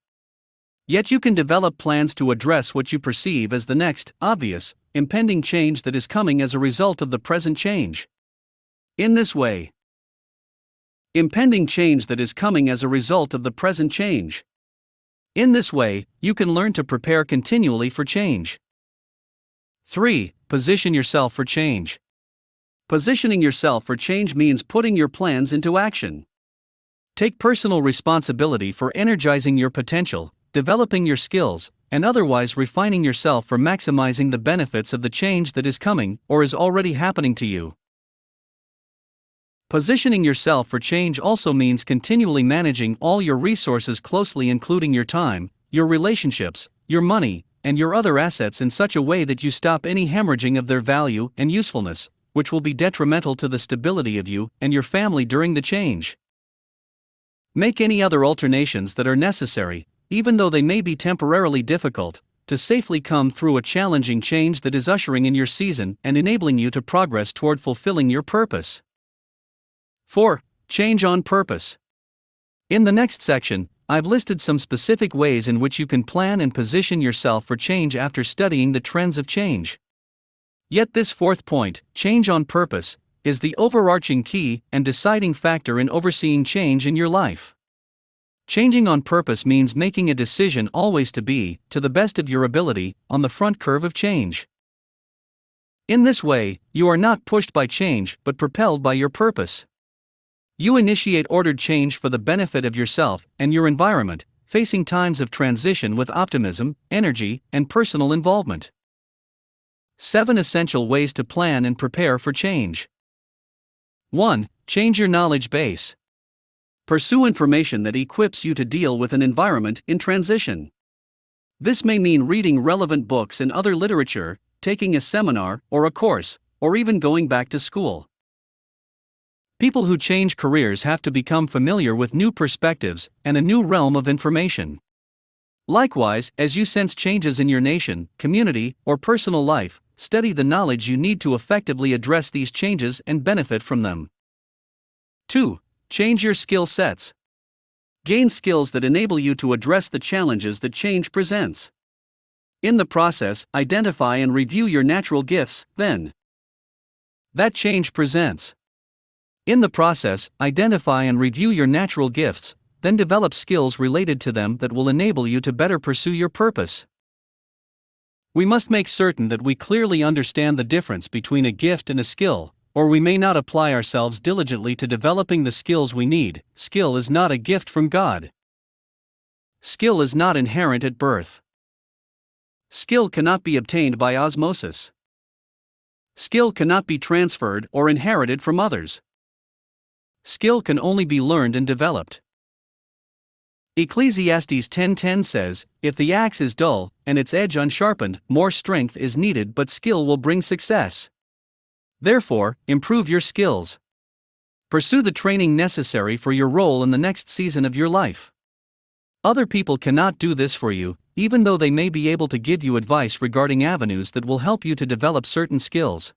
Yet you can develop plans to address what you perceive as the next, obvious, impending change that is coming as a result of the present change. In this way, impending change that is coming as a result of the present change. In this way, you can learn to prepare continually for change. 3. Position yourself for change. Positioning yourself for change means putting your plans into action. Take personal responsibility for energizing your potential, developing your skills, and otherwise refining yourself for maximizing the benefits of the change that is coming or is already happening to you. Positioning yourself for change also means continually managing all your resources closely, including your time, your relationships, your money, and your other assets in such a way that you stop any hemorrhaging of their value and usefulness, which will be detrimental to the stability of you and your family during the change. Make any other alterations that are necessary, even though they may be temporarily difficult, to safely come through a challenging change that is ushering in your season and enabling you to progress toward fulfilling your purpose. 4. Change on purpose. In the next section, I've listed some specific ways in which you can plan and position yourself for change after studying the trends of change. Yet this fourth point, change on purpose, is the overarching key and deciding factor in overseeing change in your life. Changing on purpose means making a decision always to be, to the best of your ability, on the front curve of change. In this way, you are not pushed by change but propelled by your purpose. You initiate ordered change for the benefit of yourself and your environment, facing times of transition with optimism, energy, and personal involvement. 7 essential ways to plan and prepare for change. 1. Change your knowledge base. Pursue information that equips you to deal with an environment in transition. This may mean reading relevant books and other literature, taking a seminar or a course, or even going back to school. People who change careers have to become familiar with new perspectives and a new realm of information. Likewise, as you sense changes in your nation, community, or personal life, study the knowledge you need to effectively address these changes and benefit from them. 2. Change your skill sets. Gain skills that enable you to address the challenges that change presents. In the process, identify and review your natural gifts, then that change presents. In the process, identify and review your natural gifts, then develop skills related to them that will enable you to better pursue your purpose. We must make certain that we clearly understand the difference between a gift and a skill, or we may not apply ourselves diligently to developing the skills we need. Skill is not a gift from God. Skill is not inherent at birth. Skill cannot be obtained by osmosis. Skill cannot be transferred or inherited from others. Skill can only be learned and developed. Ecclesiastes 10:10 says, "If the axe is dull, and its edge unsharpened, more strength is needed, but skill will bring success." Therefore, improve your skills. Pursue the training necessary for your role in the next season of your life. Other people cannot do this for you, even though they may be able to give you advice regarding avenues that will help you to develop certain skills.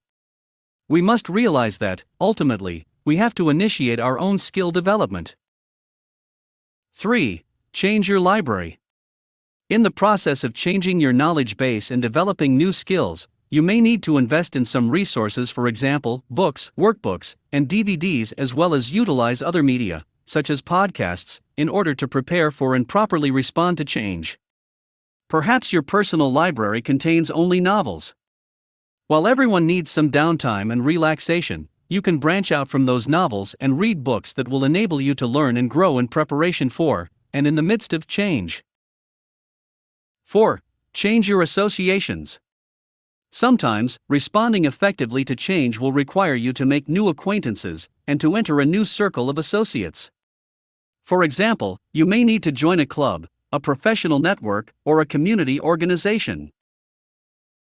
We must realize that, ultimately, we have to initiate our own skill development. 3. Change your library. In the process of changing your knowledge base and developing new skills, you may need to invest in some resources, for example, books, workbooks, and DVDs, as well as utilize other media, such as podcasts, in order to prepare for and properly respond to change. Perhaps your personal library contains only novels. While everyone needs some downtime and relaxation, you can branch out from those novels and read books that will enable you to learn and grow in preparation for, and in the midst of, change. 4. Change your associations. Sometimes, responding effectively to change will require you to make new acquaintances and to enter a new circle of associates. For example, you may need to join a club, a professional network, or a community organization.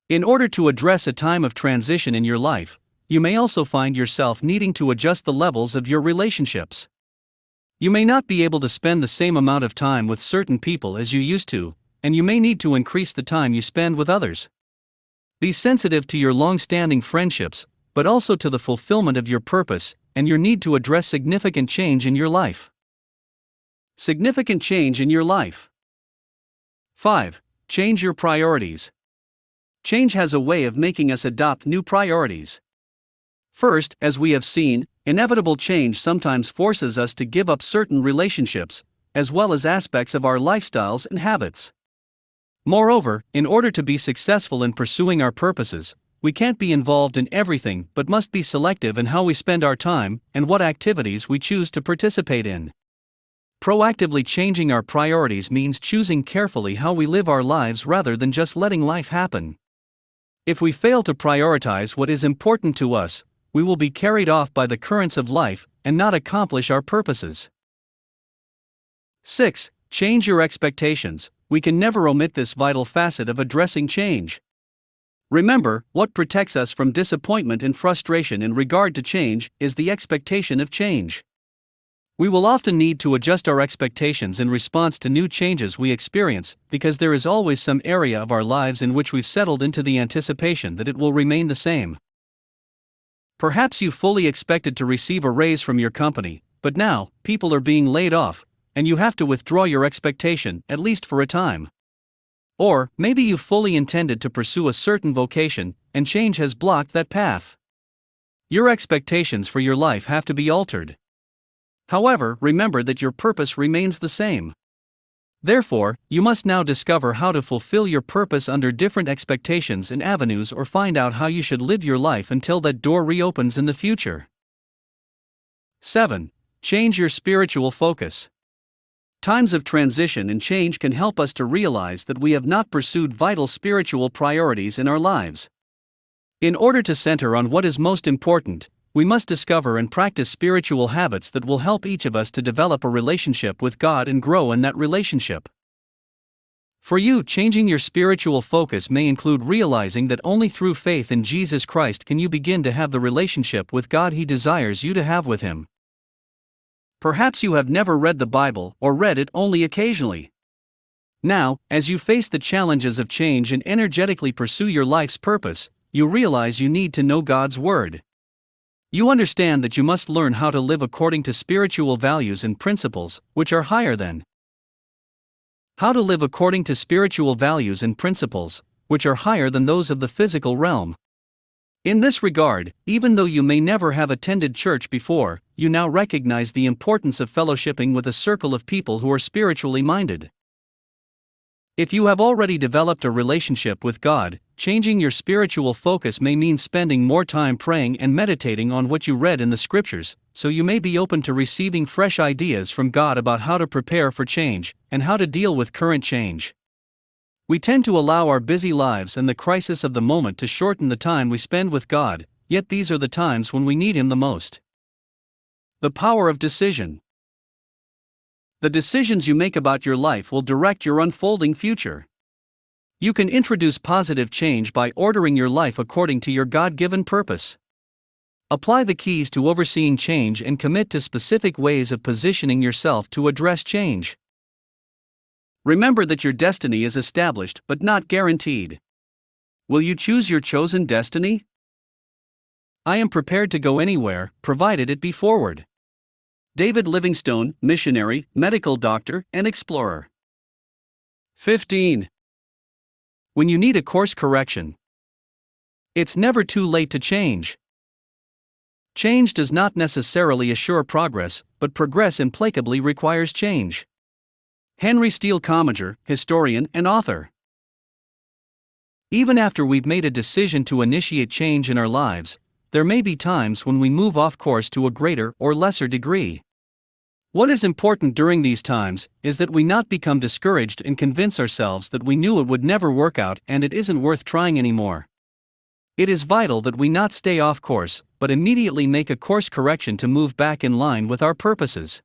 In order to address a time of transition in your life, you may also find yourself needing to adjust the levels of your relationships. You may not be able to spend the same amount of time with certain people as you used to, and you may need to increase the time you spend with others. Be sensitive to your long-standing friendships, but also to the fulfillment of your purpose and your need to address significant change in your life. Significant change in your life. 5. Change your priorities. Change has a way of making us adopt new priorities. First, as we have seen, inevitable change sometimes forces us to give up certain relationships, as well as aspects of our lifestyles and habits. Moreover, in order to be successful in pursuing our purposes, we can't be involved in everything but must be selective in how we spend our time and what activities we choose to participate in. Proactively changing our priorities means choosing carefully how we live our lives rather than just letting life happen. If we fail to prioritize what is important to us, we will be carried off by the currents of life and not accomplish our purposes. 6. Change your expectations. We can never omit this vital facet of addressing change. Remember, what protects us from disappointment and frustration in regard to change is the expectation of change. We will often need to adjust our expectations in response to new changes we experience, because there is always some area of our lives in which we've settled into the anticipation that it will remain the same. Perhaps you fully expected to receive a raise from your company, but now, people are being laid off, and you have to withdraw your expectation, at least for a time. Or, maybe you fully intended to pursue a certain vocation, and change has blocked that path. Your expectations for your life have to be altered. However, remember that your purpose remains the same. Therefore, you must now discover how to fulfill your purpose under different expectations and avenues, or find out how you should live your life until that door reopens in the future. 7. Change your spiritual focus. Times of transition and change can help us to realize that we have not pursued vital spiritual priorities in our lives. In order to center on what is most important, we must discover and practice spiritual habits that will help each of us to develop a relationship with God and grow in that relationship. For you, changing your spiritual focus may include realizing that only through faith in Jesus Christ can you begin to have the relationship with God He desires you to have with Him. Perhaps you have never read the Bible or read it only occasionally. Now, as you face the challenges of change and energetically pursue your life's purpose, you realize you need to know God's Word. You understand that you must learn how to live according to spiritual values and principles, which are higher than. How to live according to spiritual values and principles, which are higher than those of the physical realm. In this regard, even though you may never have attended church before, you now recognize the importance of fellowshipping with a circle of people who are spiritually minded. If you have already developed a relationship with God, changing your spiritual focus may mean spending more time praying and meditating on what you read in the scriptures, so you may be open to receiving fresh ideas from God about how to prepare for change and how to deal with current change. We tend to allow our busy lives and the crisis of the moment to shorten the time we spend with God, yet these are the times when we need Him the most. The power of decision. The decisions you make about your life will direct your unfolding future. You can introduce positive change by ordering your life according to your God-given purpose. Apply the keys to overseeing change and commit to specific ways of positioning yourself to address change. Remember that your destiny is established but not guaranteed. Will you choose your chosen destiny? I am prepared to go anywhere, provided it be forward. David Livingstone, missionary, medical doctor, and explorer. 15. When you need a course correction. It's never too late to change. Change does not necessarily assure progress, but progress implacably requires change. Henry Steele Commager, historian and author. Even after we've made a decision to initiate change in our lives, there may be times when we move off course to a greater or lesser degree. What is important during these times is that we not become discouraged and convince ourselves that we knew it would never work out and it isn't worth trying anymore. It is vital that we not stay off course, but immediately make a course correction to move back in line with our purposes.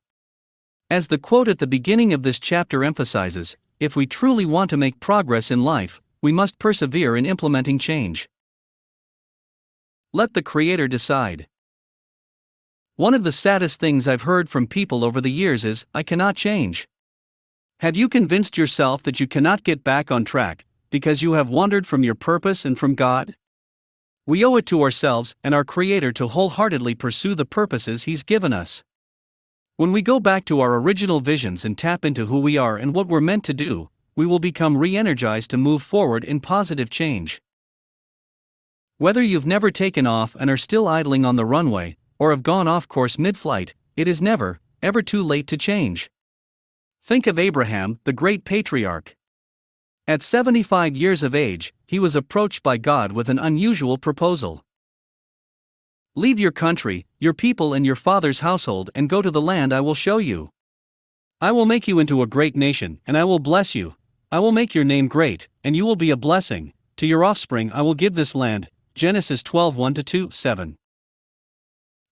As the quote at the beginning of this chapter emphasizes, if we truly want to make progress in life, we must persevere in implementing change. Let the Creator decide. One of the saddest things I've heard from people over the years is, "I cannot change." Have you convinced yourself that you cannot get back on track because you have wandered from your purpose and from God? We owe it to ourselves and our Creator to wholeheartedly pursue the purposes He's given us. When we go back to our original visions and tap into who we are and what we're meant to do, we will become re-energized to move forward in positive change. Whether you've never taken off and are still idling on the runway, or have gone off course mid-flight, it is never, ever too late to change. Think of Abraham, the great patriarch. At 75 years of age, he was approached by God with an unusual proposal. "Leave your country, your people and your father's household and go to the land I will show you. I will make you into a great nation, and I will bless you. I will make your name great, and you will be a blessing. To your offspring I will give this land." Genesis 12:1-2-7.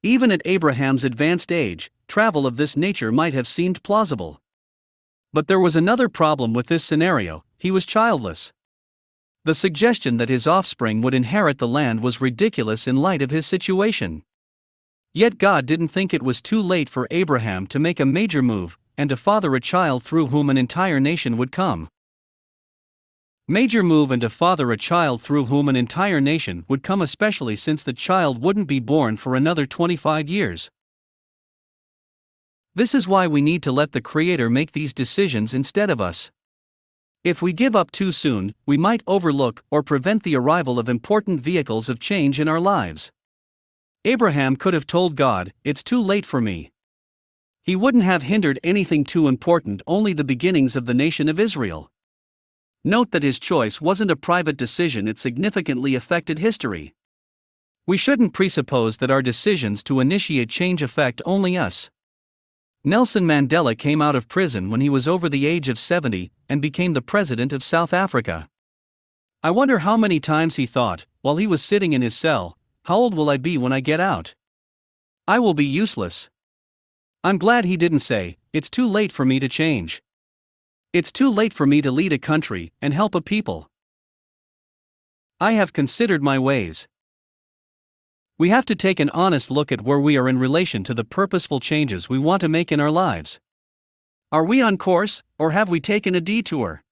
Even at Abraham's advanced age, travel of this nature might have seemed plausible. But there was another problem with this scenario: he was childless. The suggestion that his offspring would inherit the land was ridiculous in light of his situation. Yet God didn't think it was too late for Abraham to make a major move, and to father a child through whom an entire nation would come. Major move and to father a child through whom an entire nation would come, especially since the child wouldn't be born for another 25 years. This is why we need to let the Creator make these decisions instead of us. If we give up too soon, we might overlook or prevent the arrival of important vehicles of change in our lives. Abraham could have told God, "It's too late for me." He wouldn't have hindered anything too important, only the beginnings of the nation of Israel. Note that his choice wasn't a private decision, it significantly affected history. We shouldn't presuppose that our decisions to initiate change affect only us. Nelson Mandela came out of prison when he was over the age of 70 and became the president of South Africa. I wonder how many times he thought, while he was sitting in his cell, "How old will I be when I get out? I will be useless." I'm glad he didn't say, "It's too late for me to change. It's too late for me to lead a country and help a people. I have considered my ways." We have to take an honest look at where we are in relation to the purposeful changes we want to make in our lives. Are we on course, or have we taken a detour?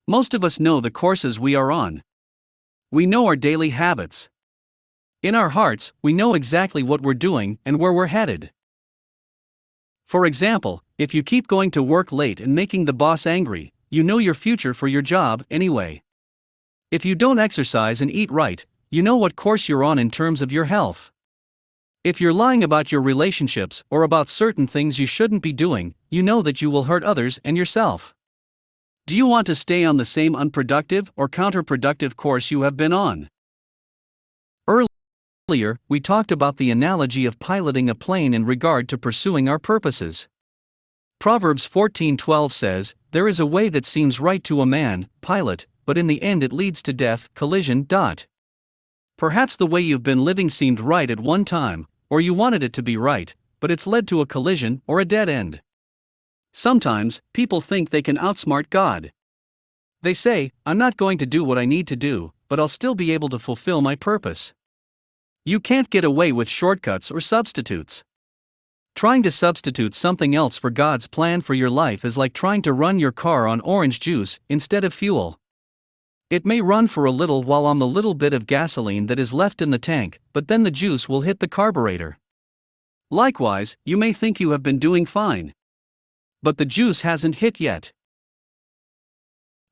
Most of us know the courses we are on. We know our daily habits. In our hearts, we know exactly what we're doing and where we're headed. For example, if you keep going to work late and making the boss angry, you know your future for your job anyway. If you don't exercise and eat right, you know what course you're on in terms of your health. If you're lying about your relationships or about certain things you shouldn't be doing, you know that you will hurt others and yourself. Do you want to stay on the same unproductive or counterproductive course you have been on? Earlier, we talked about the analogy of piloting a plane in regard to pursuing our purposes. Proverbs 14:12 says, "There is a way that seems right to a man, pilot, but in the end it leads to death, collision." Perhaps the way you've been living seemed right at one time, or you wanted it to be right, but it's led to a collision or a dead end. Sometimes, people think they can outsmart God. They say, "I'm not going to do what I need to do, but I'll still be able to fulfill my purpose." You can't get away with shortcuts or substitutes. Trying to substitute something else for God's plan for your life is like trying to run your car on orange juice instead of fuel. It may run for a little while on the little bit of gasoline that is left in the tank, but then the juice will hit the carburetor. Likewise, you may think you have been doing fine, but the juice hasn't hit yet.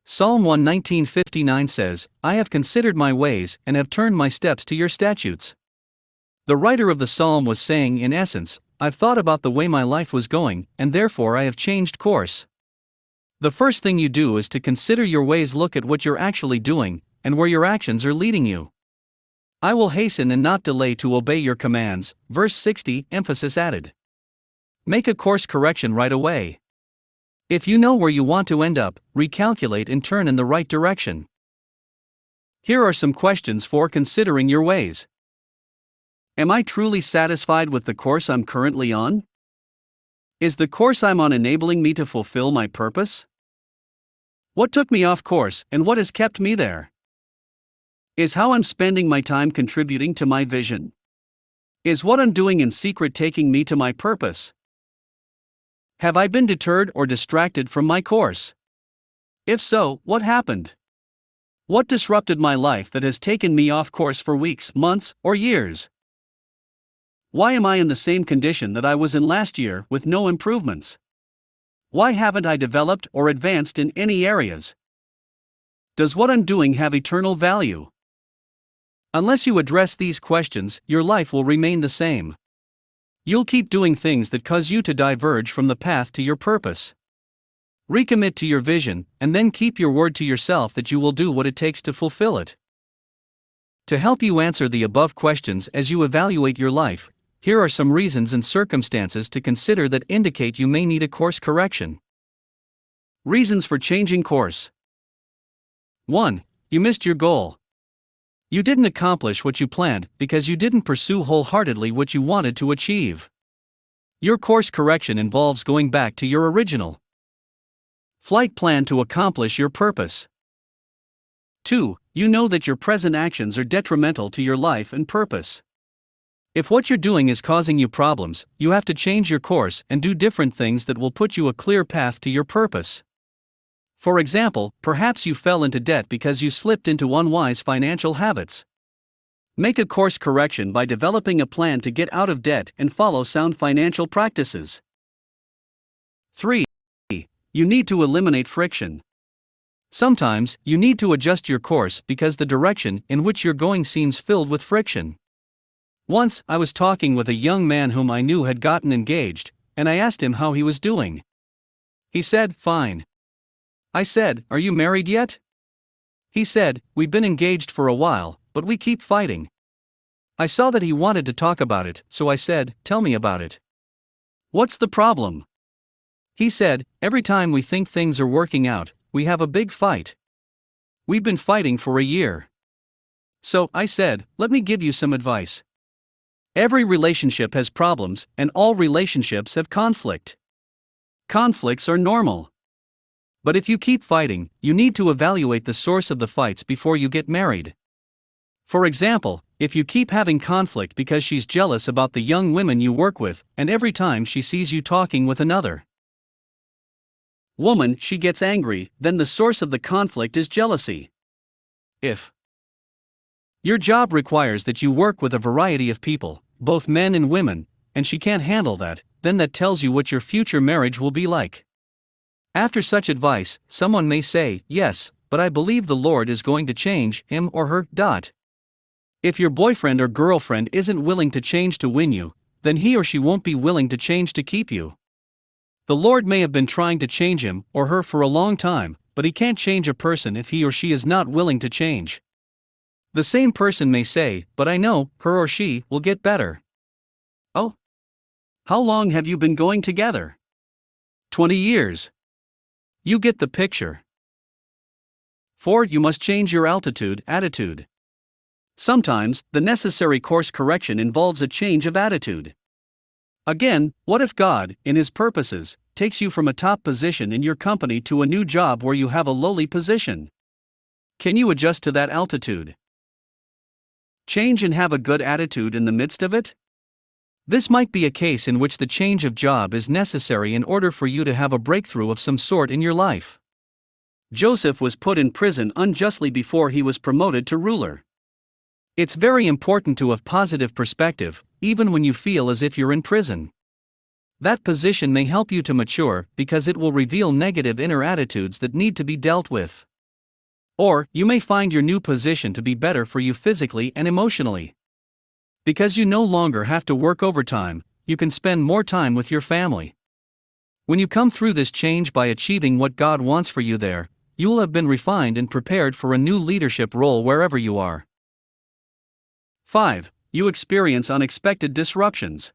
Psalm 119:59 says, "I have considered my ways and have turned my steps to your statutes." The writer of the psalm was saying, in essence, I've thought about the way my life was going, and therefore I have changed course. The first thing you do is to consider your ways, look at what you're actually doing, and where your actions are leading you. "I will hasten and not delay to obey your commands," verse 60, emphasis added. Make a course correction right away. If you know where you want to end up, recalculate and turn in the right direction. Here are some questions for considering your ways. Am I truly satisfied with the course I'm currently on? Is the course I'm on enabling me to fulfill my purpose? What took me off course, and what has kept me there? Is how I'm spending my time contributing to my vision? Is what I'm doing in secret taking me to my purpose? Have I been deterred or distracted from my course? If so, what happened? What disrupted my life that has taken me off course for weeks, months, or years? Why am I in the same condition that I was in last year with no improvements? Why haven't I developed or advanced in any areas? Does what I'm doing have eternal value? Unless you address these questions, your life will remain the same. You'll keep doing things that cause you to diverge from the path to your purpose. Recommit to your vision, and then keep your word to yourself that you will do what it takes to fulfill it. To help you answer the above questions as you evaluate your life, here are some reasons and circumstances to consider that indicate you may need a course correction. Reasons for changing course. 1. You missed your goal. You didn't accomplish what you planned because you didn't pursue wholeheartedly what you wanted to achieve. Your course correction involves going back to your original flight plan to accomplish your purpose. 2. You know that your present actions are detrimental to your life and purpose. If what you're doing is causing you problems, you have to change your course and do different things that will put you a clear path to your purpose. For example, perhaps you fell into debt because you slipped into unwise financial habits. Make a course correction by developing a plan to get out of debt and follow sound financial practices. 3. You need to eliminate friction. Sometimes, you need to adjust your course because the direction in which you're going seems filled with friction. Once, I was talking with a young man whom I knew had gotten engaged, and I asked him how he was doing. He said, "Fine." I said, "Are you married yet?" He said, "We've been engaged for a while, but we keep fighting." I saw that he wanted to talk about it, so I said, "Tell me about it. What's the problem?" He said, "Every time we think things are working out, we have a big fight. We've been fighting for a year." So, I said, "Let me give you some advice. Every relationship has problems, and all relationships have conflict. Conflicts are normal. But if you keep fighting, you need to evaluate the source of the fights before you get married. For example, if you keep having conflict because she's jealous about the young women you work with, and every time she sees you talking with another woman, she gets angry, then the source of the conflict is jealousy. If your job requires that you work with a variety of people, both men and women, and she can't handle that, then that tells you what your future marriage will be like. After such advice, someone may say, "Yes, but I believe the Lord is going to change him or her. If your boyfriend or girlfriend isn't willing to change to win you, then he or she won't be willing to change to keep you. The Lord may have been trying to change him or her for a long time, but he can't change a person if he or she is not willing to change." The same person may say, "But I know her or she will get better." Oh, how long have you been going together? 20 years. You get the picture. 4. You must change your attitude. Sometimes, the necessary course correction involves a change of attitude. Again, what if God, in His purposes, takes you from a top position in your company to a new job where you have a lowly position? Can you adjust to that altitude? Change and have a good attitude in the midst of it? This might be a case in which the change of job is necessary in order for you to have a breakthrough of some sort in your life. Joseph was put in prison unjustly before he was promoted to ruler. It's very important to have positive perspective, even when you feel as if you're in prison. That position may help you to mature because it will reveal negative inner attitudes that need to be dealt with. Or, you may find your new position to be better for you physically and emotionally. Because you no longer have to work overtime, you can spend more time with your family. When you come through this change by achieving what God wants for you there, you will have been refined and prepared for a new leadership role wherever you are. 5. You experience unexpected disruptions.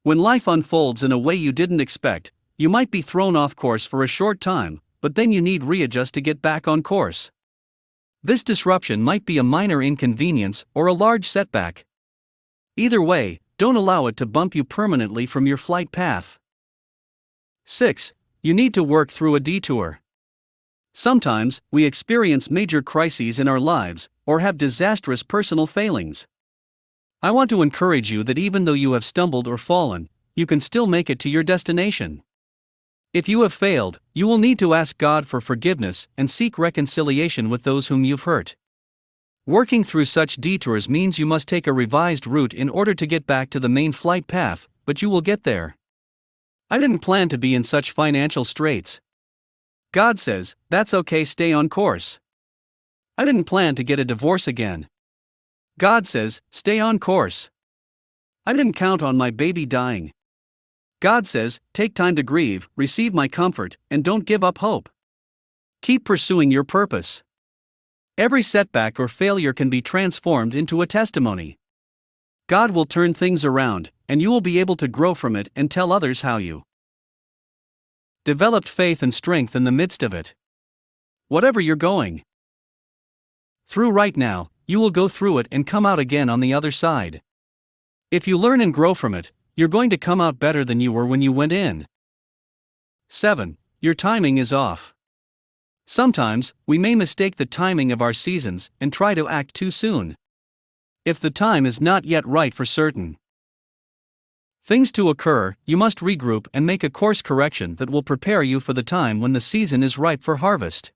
When life unfolds in a way you didn't expect, you might be thrown off course for a short time, but then you need readjust to get back on course. This disruption might be a minor inconvenience or a large setback. Either way, don't allow it to bump you permanently from your flight path. 6. You need to work through a detour. Sometimes, we experience major crises in our lives, or have disastrous personal failings. I want to encourage you that even though you have stumbled or fallen, you can still make it to your destination. If you have failed, you will need to ask God for forgiveness and seek reconciliation with those whom you've hurt. Working through such detours means you must take a revised route in order to get back to the main flight path, but you will get there. I didn't plan to be in such financial straits. God says, "That's okay, stay on course." I didn't plan to get a divorce again. God says, "Stay on course." I didn't count on my baby dying. God says, "Take time to grieve, receive my comfort, and don't give up hope. Keep pursuing your purpose." Every setback or failure can be transformed into a testimony. God will turn things around, and you will be able to grow from it and tell others how you developed faith and strength in the midst of it. Whatever you're going through right now, you will go through it and come out again on the other side. If you learn and grow from it, you're going to come out better than you were when you went in. 7. Your timing is off. Sometimes, we may mistake the timing of our seasons and try to act too soon. If the time is not yet right for certain things to occur, you must regroup and make a course correction that will prepare you for the time when the season is ripe for harvest.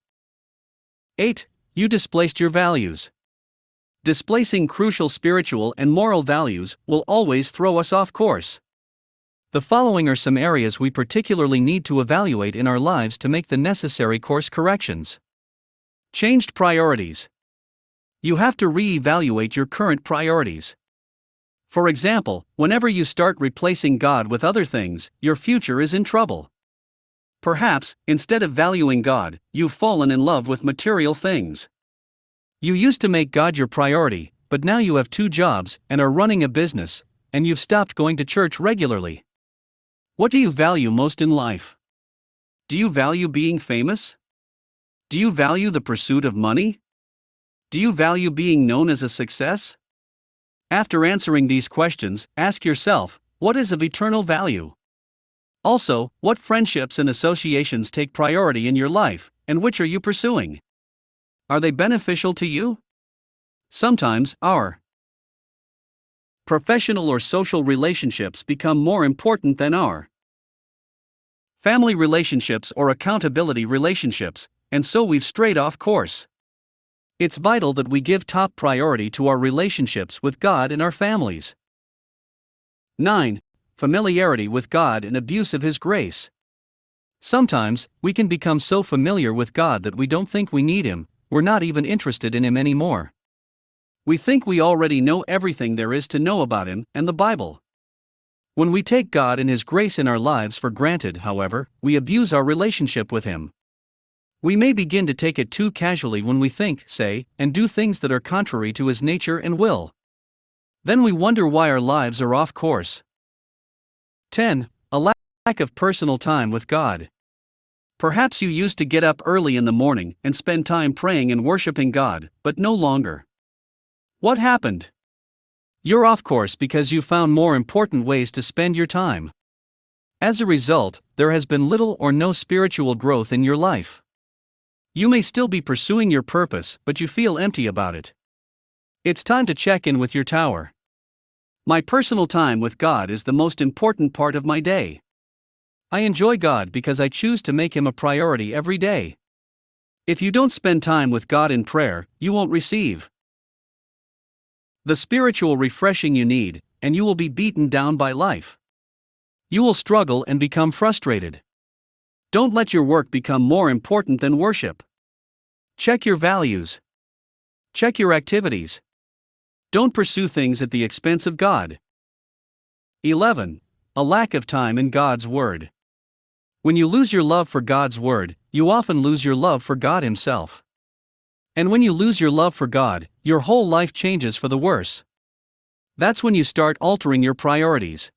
8. You displaced your values. Displacing crucial spiritual and moral values will always throw us off course. The following are some areas we particularly need to evaluate in our lives to make the necessary course corrections. Changed priorities. You have to re-evaluate your current priorities. For example, whenever you start replacing God with other things, your future is in trouble. Perhaps, instead of valuing God, you've fallen in love with material things. You used to make God your priority, but now you have 2 jobs and are running a business, and you've stopped going to church regularly. What do you value most in life? Do you value being famous? Do you value the pursuit of money? Do you value being known as a success? After answering these questions, ask yourself, what is of eternal value? Also, what friendships and associations take priority in your life, and which are you pursuing? Are they beneficial to you? Sometimes, our professional or social relationships become more important than our family relationships or accountability relationships, and so we've strayed off course. It's vital that we give top priority to our relationships with God and our families. 9. Familiarity with God and abuse of His grace. Sometimes, we can become so familiar with God that we don't think we need Him, we're not even interested in Him anymore. We think we already know everything there is to know about Him and the Bible. When we take God and His grace in our lives for granted, however, we abuse our relationship with Him. We may begin to take it too casually when we think, say, and do things that are contrary to His nature and will. Then we wonder why our lives are off course. 10. A lack of personal time with God. Perhaps you used to get up early in the morning and spend time praying and worshiping God, but no longer. What happened? You're off course because you found more important ways to spend your time. As a result, there has been little or no spiritual growth in your life. You may still be pursuing your purpose, but you feel empty about it. It's time to check in with your tower. My personal time with God is the most important part of my day. I enjoy God because I choose to make Him a priority every day. If you don't spend time with God in prayer, you won't receive the spiritual refreshing you need, and you will be beaten down by life. You will struggle and become frustrated. Don't let your work become more important than worship. Check your values. Check your activities. Don't pursue things at the expense of God. 11. A lack of time in God's Word. When you lose your love for God's Word, you often lose your love for God Himself. And when you lose your love for God, your whole life changes for the worse. That's when you start altering your priorities.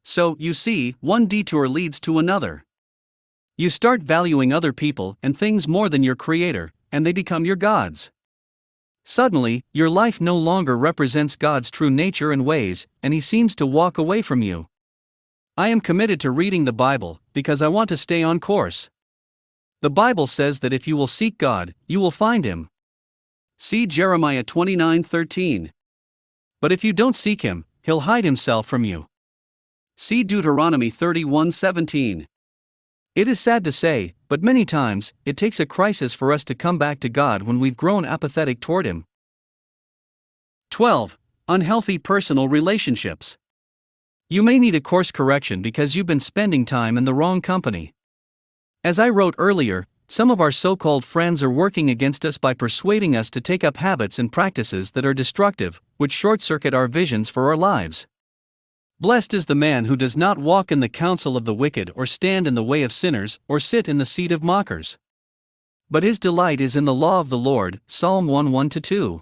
So, you see, one detour leads to another. You start valuing other people and things more than your Creator, and they become your gods. Suddenly, your life no longer represents God's true nature and ways, and He seems to walk away from you. I am committed to reading the Bible, because I want to stay on course. The Bible says that if you will seek God, you will find Him. See Jeremiah 29:13. But if you don't seek Him, He'll hide Himself from you. See Deuteronomy 31:17. It is sad to say, but many times, it takes a crisis for us to come back to God when we've grown apathetic toward Him. 12. Unhealthy personal relationships. You may need a course correction because you've been spending time in the wrong company. As I wrote earlier, some of our so-called friends are working against us by persuading us to take up habits and practices that are destructive, which short-circuit our visions for our lives. Blessed is the man who does not walk in the counsel of the wicked or stand in the way of sinners or sit in the seat of mockers. But his delight is in the law of the Lord, Psalm 1:1-2.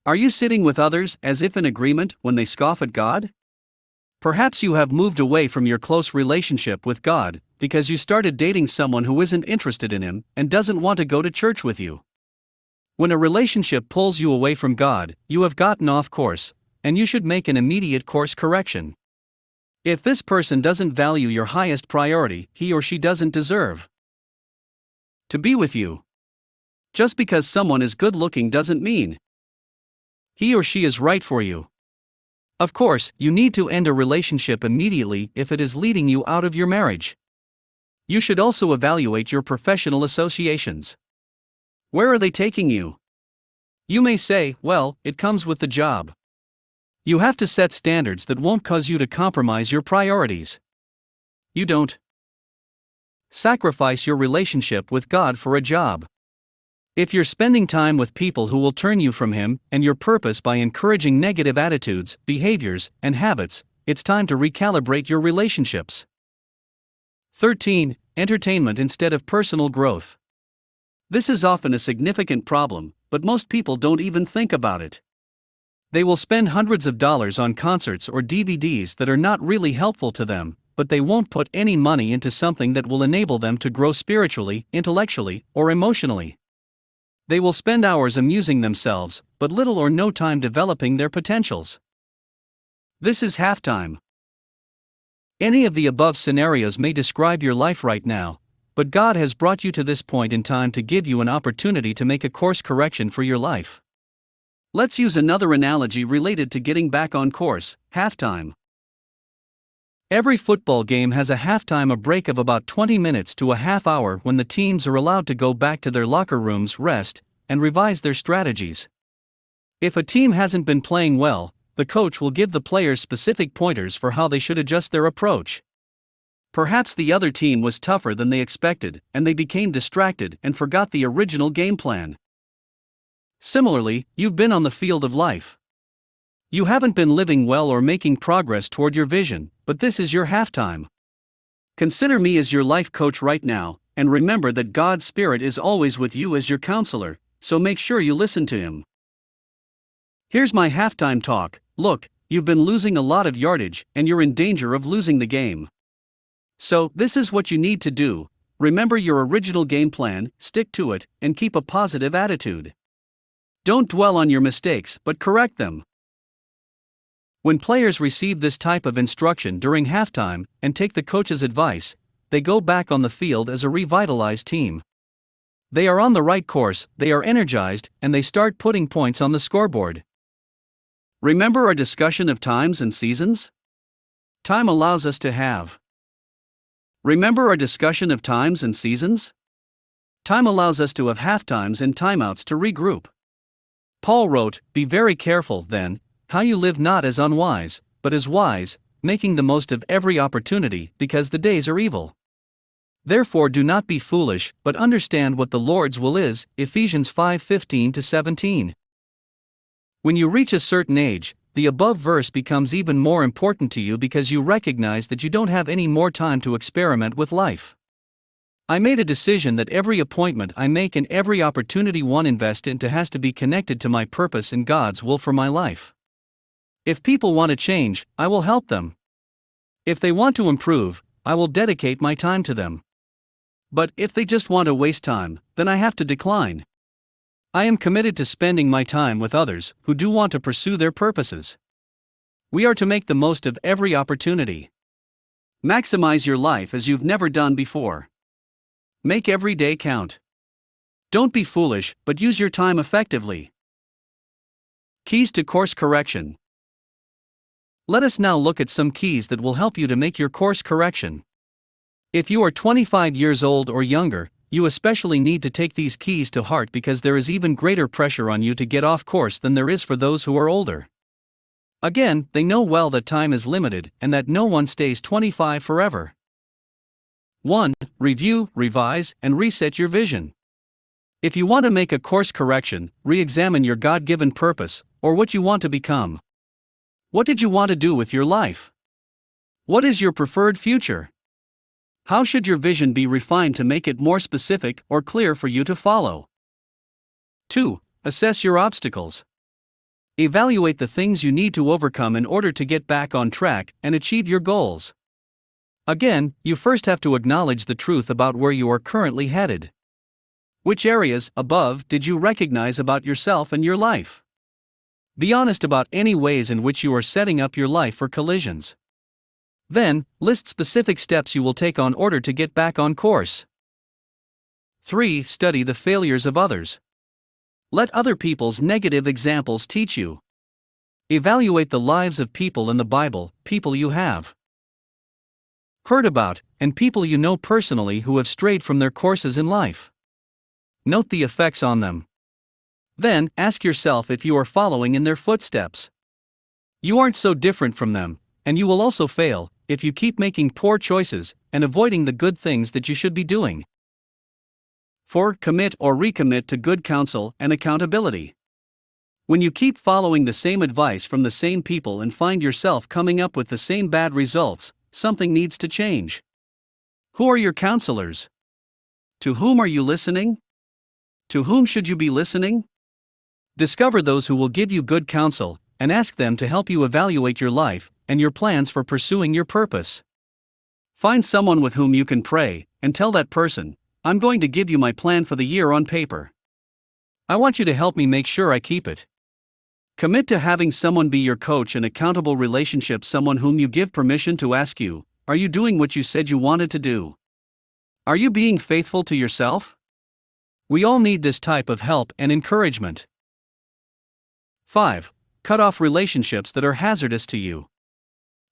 Are you sitting with others as if in agreement when they scoff at God? Perhaps you have moved away from your close relationship with God because you started dating someone who isn't interested in Him and doesn't want to go to church with you. When a relationship pulls you away from God, you have gotten off course, and you should make an immediate course correction. If this person doesn't value your highest priority, he or she doesn't deserve to be with you. Just because someone is good looking doesn't mean he or she is right for you. Of course, you need to end a relationship immediately if it is leading you out of your marriage. You should also evaluate your professional associations. Where are they taking you? You may say, well, it comes with the job. You have to set standards that won't cause you to compromise your priorities. You don't sacrifice your relationship with God for a job. If you're spending time with people who will turn you from Him and your purpose by encouraging negative attitudes, behaviors, and habits, it's time to recalibrate your relationships. 13. Entertainment instead of personal growth. This is often a significant problem, but most people don't even think about it. They will spend hundreds of dollars on concerts or DVDs that are not really helpful to them, but they won't put any money into something that will enable them to grow spiritually, intellectually, or emotionally. They will spend hours amusing themselves, but little or no time developing their potentials. This is halftime. Any of the above scenarios may describe your life right now, but God has brought you to this point in time to give you an opportunity to make a course correction for your life. Let's use another analogy related to getting back on course: halftime. Every football game has a halftime, a break of about 20 minutes to a half hour when the teams are allowed to go back to their locker rooms, rest, and revise their strategies. If a team hasn't been playing well, the coach will give the players specific pointers for how they should adjust their approach. Perhaps the other team was tougher than they expected, and they became distracted and forgot the original game plan. Similarly, you've been on the field of life. You haven't been living well or making progress toward your vision, but this is your halftime. Consider me as your life coach right now, and remember that God's Spirit is always with you as your counselor, so make sure you listen to Him. Here's my halftime talk. Look, you've been losing a lot of yardage, and you're in danger of losing the game. So, this is what you need to do: remember your original game plan, stick to it, and keep a positive attitude. Don't dwell on your mistakes, but correct them. When players receive this type of instruction during halftime and take the coach's advice, they go back on the field as a revitalized team. They are on the right course, they are energized, and they start putting points on the scoreboard. Remember our discussion of times and seasons? Time allows us to have. Remember our discussion of times and seasons? Time allows us to have halftimes and timeouts to regroup. Paul wrote, "Be very careful, then, how you live, not as unwise, but as wise, making the most of every opportunity, because the days are evil. Therefore do not be foolish, but understand what the Lord's will is." Ephesians 5:15-17. When you reach a certain age, the above verse becomes even more important to you because you recognize that you don't have any more time to experiment with life. I made a decision that every appointment I make and every opportunity one invest into has to be connected to my purpose and God's will for my life. If people want to change, I will help them. If they want to improve, I will dedicate my time to them. But if they just want to waste time, then I have to decline. I am committed to spending my time with others who do want to pursue their purposes. We are to make the most of every opportunity. Maximize your life as you've never done before. Make every day count. Don't be foolish, but use your time effectively. Keys to course correction. Let us now look at some keys that will help you to make your course correction. If you are 25 years old or younger, you especially need to take these keys to heart because there is even greater pressure on you to get off course than there is for those who are older. Again, they know well that time is limited and that no one stays 25 forever. 1. Review, revise, and reset your vision. If you want to make a course correction, re-examine your God-given purpose, or what you want to become. What did you want to do with your life? What is your preferred future? How should your vision be refined to make it more specific or clear for you to follow? 2. Assess your obstacles. Evaluate the things you need to overcome in order to get back on track and achieve your goals. Again, you first have to acknowledge the truth about where you are currently headed. Which areas, above, did you recognize about yourself and your life? Be honest about any ways in which you are setting up your life for collisions. Then, list specific steps you will take in order to get back on course. 3. Study the failures of others. Let other people's negative examples teach you. Evaluate the lives of people in the Bible, people you have heard about, and people you know personally who have strayed from their courses in life. Note the effects on them. Then, ask yourself if you are following in their footsteps. You aren't so different from them, and you will also fail if you keep making poor choices and avoiding the good things that you should be doing. 4. Commit or recommit to good counsel and accountability. When you keep following the same advice from the same people and find yourself coming up with the same bad results, something needs to change. Who are your counselors? To whom are you listening? To whom should you be listening? Discover those who will give you good counsel, and ask them to help you evaluate your life and your plans for pursuing your purpose. Find someone with whom you can pray, and tell that person, "I'm going to give you my plan for the year on paper. I want you to help me make sure I keep it." Commit to having someone be your coach and accountable relationship, someone whom you give permission to ask you, "Are you doing what you said you wanted to do? Are you being faithful to yourself?" We all need this type of help and encouragement. 5. Cut off relationships that are hazardous to you.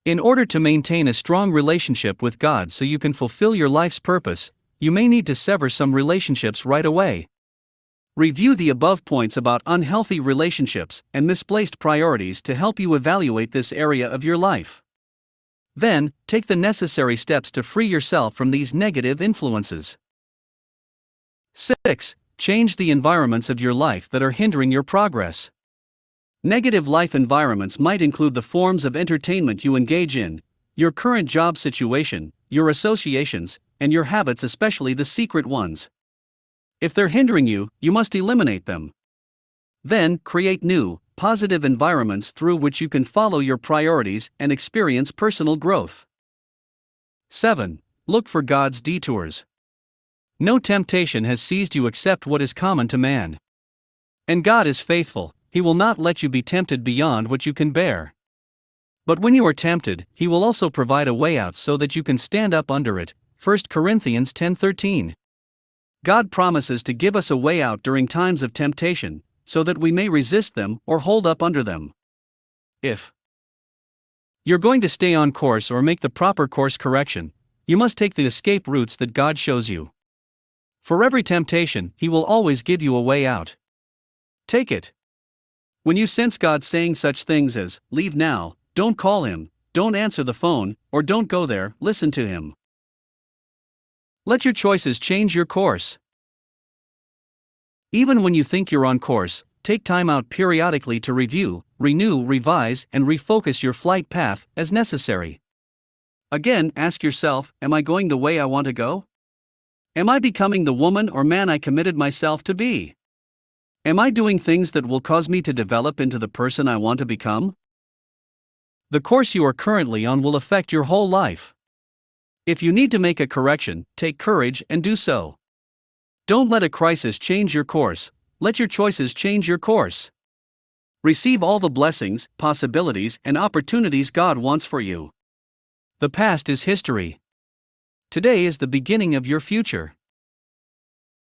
In order to maintain a strong relationship with God so you can fulfill your life's purpose, you may need to sever some relationships right away. Review the above points about unhealthy relationships and misplaced priorities to help you evaluate this area of your life. Then, take the necessary steps to free yourself from these negative influences. 6. Change the environments of your life that are hindering your progress. Negative life environments might include the forms of entertainment you engage in, your current job situation, your associations, and your habits, especially the secret ones. If they're hindering you, you must eliminate them. Then, create new, positive environments through which you can follow your priorities and experience personal growth. 7. Look for God's detours. No temptation has seized you except what is common to man. And God is faithful, He will not let you be tempted beyond what you can bear. But when you are tempted, He will also provide a way out so that you can stand up under it. 1 Corinthians 10:13. God promises to give us a way out during times of temptation, so that we may resist them or hold up under them. If you're going to stay on course or make the proper course correction, you must take the escape routes that God shows you. For every temptation, He will always give you a way out. Take it. When you sense God saying such things as, "Leave now, don't call Him, don't answer the phone, or don't go there," listen to Him. Let your choices change your course. Even when you think you're on course, take time out periodically to review, renew, revise, and refocus your flight path as necessary. Again, ask yourself, am I going the way I want to go? Am I becoming the woman or man I committed myself to be? Am I doing things that will cause me to develop into the person I want to become? The course you are currently on will affect your whole life. If you need to make a correction, take courage and do so. Don't let a crisis change your course, let your choices change your course. Receive all the blessings, possibilities, and opportunities God wants for you. The past is history. Today is the beginning of your future.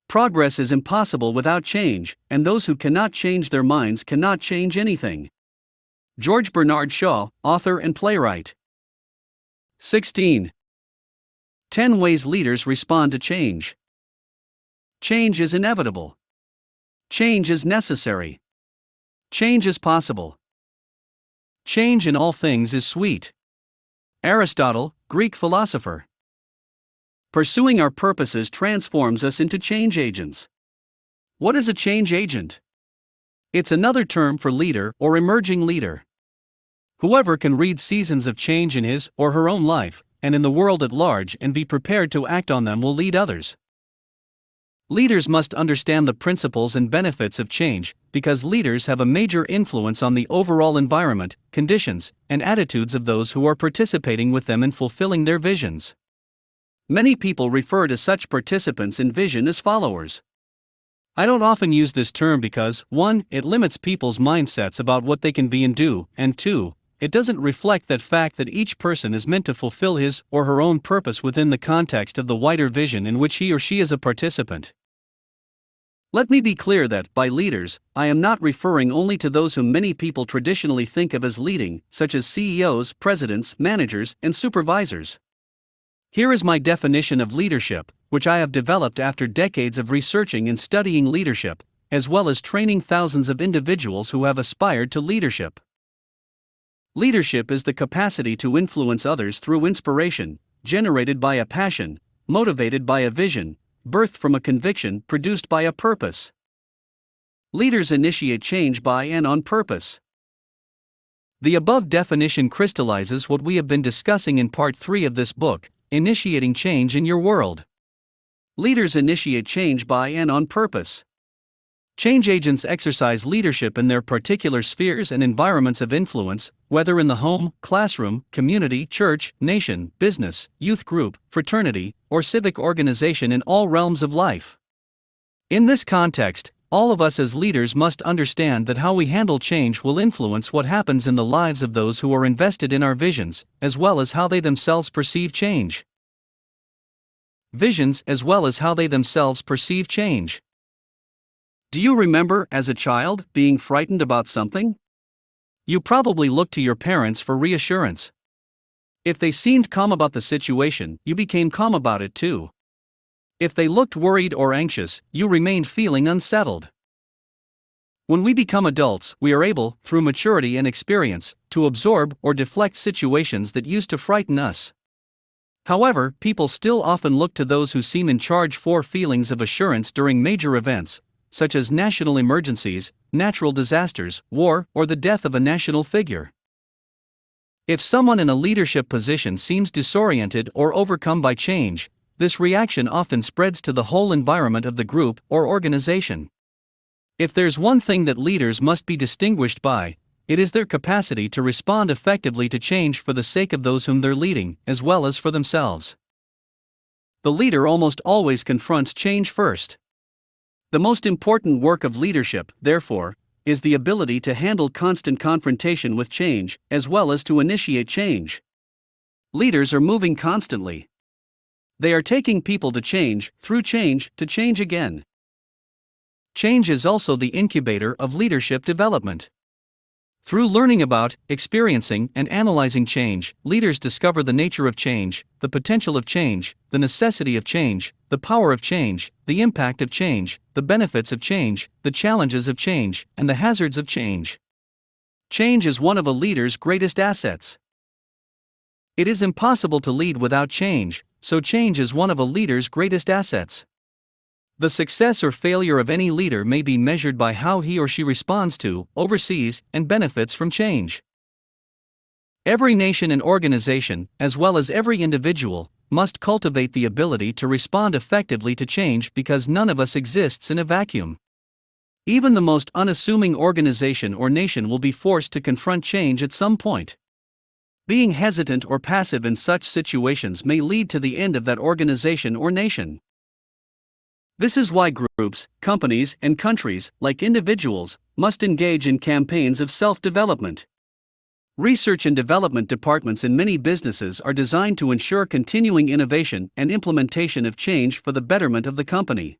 Progress is impossible without change, and those who cannot change their minds cannot change anything. George Bernard Shaw, author and playwright. 16. 10 ways leaders respond to change. Change is inevitable. Change is necessary. Change is possible. Change in all things is sweet. Aristotle, Greek philosopher. Pursuing our purposes transforms us into change agents. What is a change agent? It's another term for leader or emerging leader. Whoever can read seasons of change in his or her own life, and in the world at large, and be prepared to act on them will lead others. Leaders must understand the principles and benefits of change, because leaders have a major influence on the overall environment, conditions, and attitudes of those who are participating with them in fulfilling their visions. Many people refer to such participants in vision as followers. I don't often use this term because, 1, it limits people's mindsets about what they can be and do, and 2, it doesn't reflect that fact that each person is meant to fulfill his or her own purpose within the context of the wider vision in which he or she is a participant. Let me be clear that, by leaders, I am not referring only to those whom many people traditionally think of as leading, such as CEOs, presidents, managers, and supervisors. Here is my definition of leadership, which I have developed after decades of researching and studying leadership, as well as training thousands of individuals who have aspired to leadership. Leadership is the capacity to influence others through inspiration, generated by a passion, motivated by a vision, birthed from a conviction produced by a purpose. Leaders initiate change by and on purpose. The above definition crystallizes what we have been discussing in part 3 of this book, initiating change in your world. Leaders initiate change by and on purpose. Change agents exercise leadership in their particular spheres and environments of influence, whether in the home, classroom, community, church, nation, business, youth group, fraternity, or civic organization in all realms of life. In this context, all of us as leaders must understand that how we handle change will influence what happens in the lives of those who are invested in our visions, as well as how they themselves perceive change. Visions as well as how they themselves perceive change. Do you remember, as a child, being frightened about something? You probably looked to your parents for reassurance. If they seemed calm about the situation, you became calm about it too. If they looked worried or anxious, you remained feeling unsettled. When we become adults, we are able, through maturity and experience, to absorb or deflect situations that used to frighten us. However, people still often look to those who seem in charge for feelings of assurance during major events, such as national emergencies, natural disasters, war, or the death of a national figure. If someone in a leadership position seems disoriented or overcome by change, this reaction often spreads to the whole environment of the group or organization. If there's one thing that leaders must be distinguished by, it is their capacity to respond effectively to change for the sake of those whom they're leading, as well as for themselves. The leader almost always confronts change first. The most important work of leadership, therefore, is the ability to handle constant confrontation with change, as well as to initiate change. Leaders are moving constantly. They are taking people to change, through change, to change again. Change is also the incubator of leadership development. Through learning about, experiencing, and analyzing change, leaders discover the nature of change, the potential of change, the necessity of change, the power of change, the impact of change, the benefits of change, the challenges of change, and the hazards of change. Change is one of a leader's greatest assets. It is impossible to lead without change, so change is one of a leader's greatest assets. The success or failure of any leader may be measured by how he or she responds to, oversees, and benefits from change. Every nation and organization, as well as every individual, must cultivate the ability to respond effectively to change because none of us exists in a vacuum. Even the most unassuming organization or nation will be forced to confront change at some point. Being hesitant or passive in such situations may lead to the end of that organization or nation. This is why groups, companies, and countries, like individuals, must engage in campaigns of self-development. Research and development departments in many businesses are designed to ensure continuing innovation and implementation of change for the betterment of the company.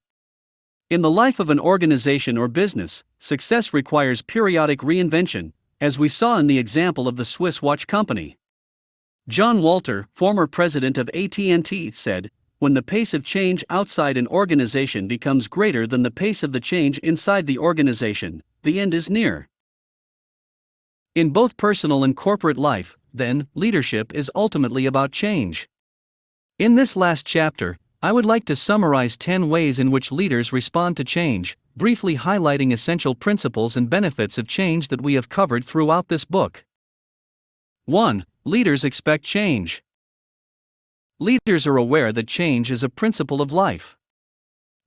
In the life of an organization or business, success requires periodic reinvention, as we saw in the example of the Swiss watch company. John Walter, former president of AT&T, said, "When the pace of change outside an organization becomes greater than the pace of the change inside the organization, the end is near." In both personal and corporate life, then, leadership is ultimately about change. In this last chapter, I would like to summarize 10 ways in which leaders respond to change, briefly highlighting essential principles and benefits of change that we have covered throughout this book. 1. Leaders expect change. Leaders are aware that change is a principle of life.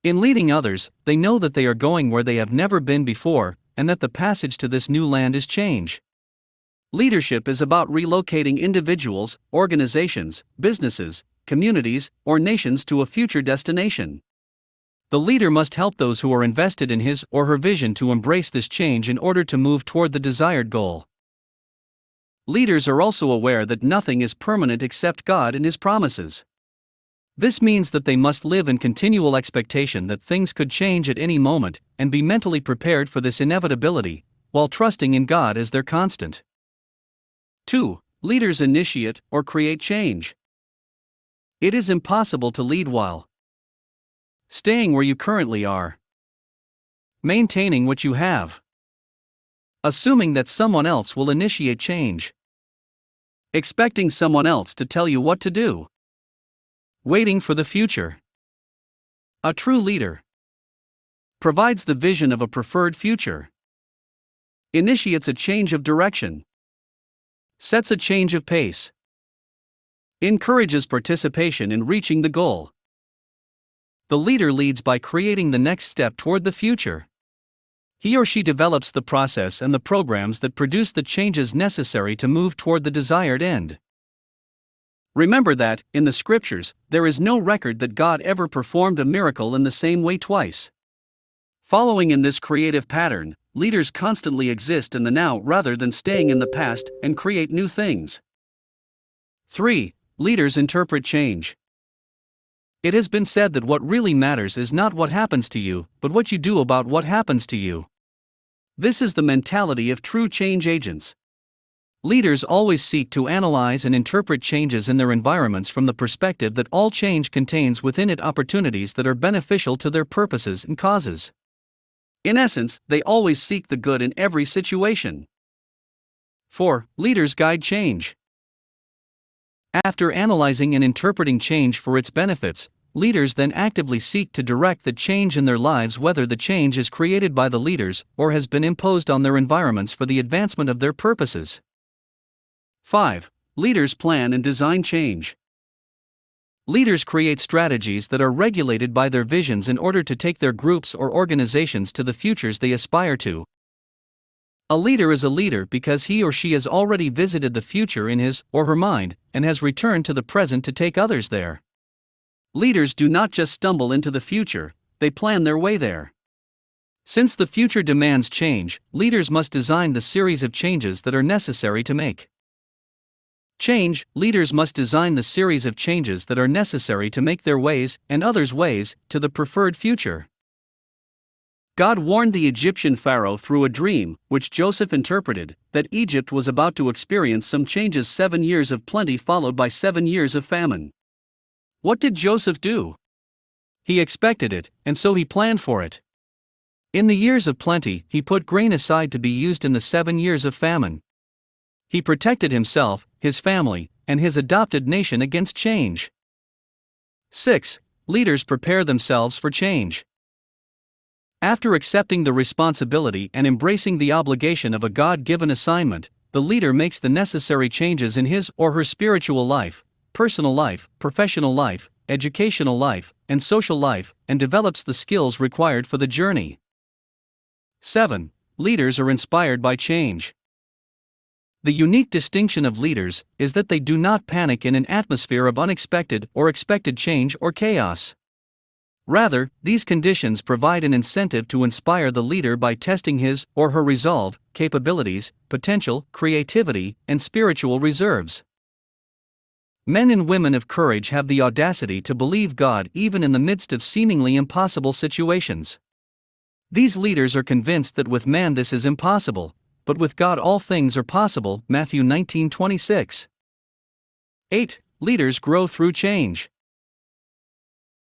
In leading others, they know that they are going where they have never been before, and that the passage to this new land is change. Leadership is about relocating individuals, organizations, businesses, communities, or nations to a future destination. The leader must help those who are invested in his or her vision to embrace this change in order to move toward the desired goal. Leaders are also aware that nothing is permanent except God and His promises. This means that they must live in continual expectation that things could change at any moment, and be mentally prepared for this inevitability, while trusting in God as their constant. 2. Leaders initiate or create change. It is impossible to lead while staying where you currently are, maintaining what you have, assuming that someone else will initiate change, expecting someone else to tell you what to do, waiting for the future. A true leader provides the vision of a preferred future, initiates a change of direction, sets a change of pace, encourages participation in reaching the goal. The leader leads by creating the next step toward the future. He or she develops the process and the programs that produce the changes necessary to move toward the desired end. Remember that, in the scriptures, there is no record that God ever performed a miracle in the same way twice. Following in this creative pattern, leaders constantly exist in the now rather than staying in the past and create new things. 3. Leaders interpret change. It has been said that what really matters is not what happens to you, but what you do about what happens to you. This is the mentality of true change agents. Leaders always seek to analyze and interpret changes in their environments from the perspective that all change contains within it opportunities that are beneficial to their purposes and causes. In essence, they always seek the good in every situation. 4. Leaders guide change. After analyzing and interpreting change for its benefits, leaders then actively seek to direct the change in their lives, whether the change is created by the leaders or has been imposed on their environments for the advancement of their purposes. 5. Leaders plan and design change. Leaders create strategies that are regulated by their visions in order to take their groups or organizations to the futures they aspire to. A leader is a leader because he or she has already visited the future in his or her mind and has returned to the present to take others there. Leaders do not just stumble into the future, they plan their way there. Since the future demands change, leaders must design the series of changes that are necessary to make change. Leaders must design the series of changes that are necessary to make their ways and others' ways to the preferred future. God warned the Egyptian Pharaoh through a dream, which Joseph interpreted, that Egypt was about to experience some changes: 7 years of plenty followed by 7 years of famine. What did Joseph do? He expected it, and so he planned for it. In the years of plenty, he put grain aside to be used in the 7 years of famine. He protected himself, his family, and his adopted nation against change. 6. Leaders prepare themselves for change. After accepting the responsibility and embracing the obligation of a God-given assignment, the leader makes the necessary changes in his or her spiritual life, personal life, professional life, educational life, and social life, and develops the skills required for the journey. 7. Leaders are inspired by change. The unique distinction of leaders is that they do not panic in an atmosphere of unexpected or expected change or chaos. Rather, these conditions provide an incentive to inspire the leader by testing his or her resolve, capabilities, potential, creativity, and spiritual reserves. Men and women of courage have the audacity to believe God even in the midst of seemingly impossible situations. These leaders are convinced that with man this is impossible, but with God all things are possible. Matthew 19:26. 8. Leaders grow through change.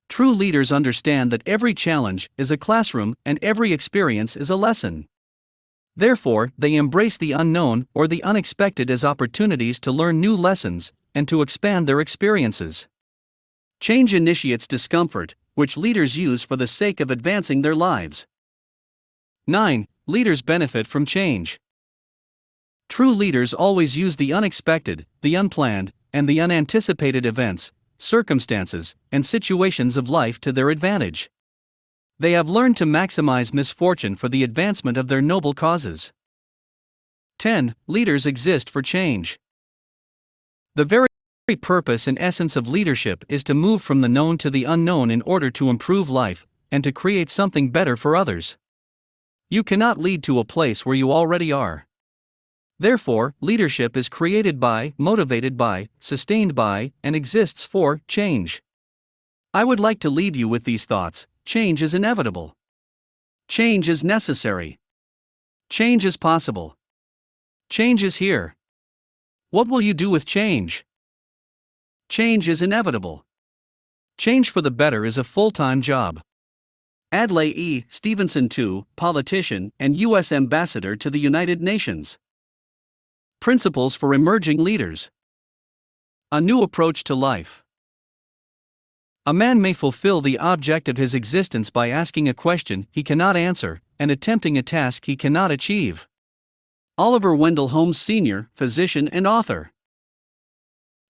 True leaders understand that every challenge is a classroom and every experience is a lesson. Therefore, they embrace the unknown or the unexpected as opportunities to learn new lessons and to expand their experiences. Change initiates discomfort, which leaders use for the sake of advancing their lives. 9. Leaders benefit from change. True leaders always use the unexpected, the unplanned, and the unanticipated events, circumstances, and situations of life to their advantage. They have learned to maximize misfortune for the advancement of their noble causes. 10. Leaders exist for change. The very purpose and essence of leadership is to move from the known to the unknown in order to improve life and to create something better for others. You cannot lead to a place where you already are. Therefore, leadership is created by, motivated by, sustained by, and exists for change. I would like to leave you with these thoughts. Change is inevitable. Change is necessary. Change is possible. Change is here. What will you do with change? Change is inevitable. Change for the better is a full-time job. Adlai E. Stevenson II, politician and U.S. Ambassador to the United Nations. Principles for emerging leaders. A new approach to life. A man may fulfill the object of his existence by asking a question he cannot answer and attempting a task he cannot achieve. Oliver Wendell Holmes Sr., physician and author.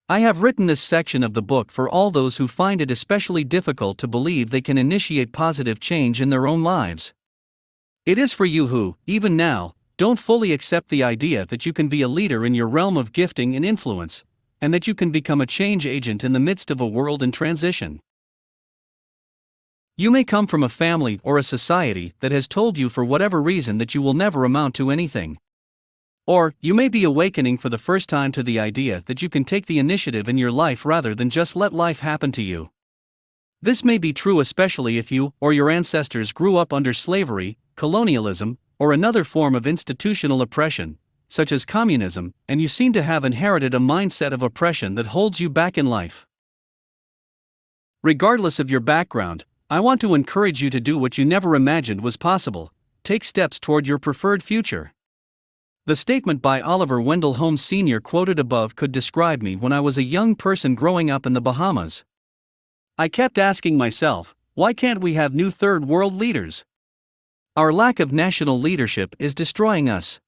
I have written this section of the book for all those who find it especially difficult to believe they can initiate positive change in their own lives. It is for you who, even now, don't fully accept the idea that you can be a leader in your realm of gifting and influence, and that you can become a change agent in the midst of a world in transition. You may come from a family or a society that has told you for whatever reason that you will never amount to anything. Or, you may be awakening for the first time to the idea that you can take the initiative in your life rather than just let life happen to you. This may be true especially if you or your ancestors grew up under slavery, colonialism, or another form of institutional oppression, such as communism, and you seem to have inherited a mindset of oppression that holds you back in life. Regardless of your background, I want to encourage you to do what you never imagined was possible: take steps toward your preferred future. The statement by Oliver Wendell Holmes Sr. quoted above could describe me when I was a young person growing up in the Bahamas. I kept asking myself, why can't we have new third world leaders? Our lack of national leadership is destroying us.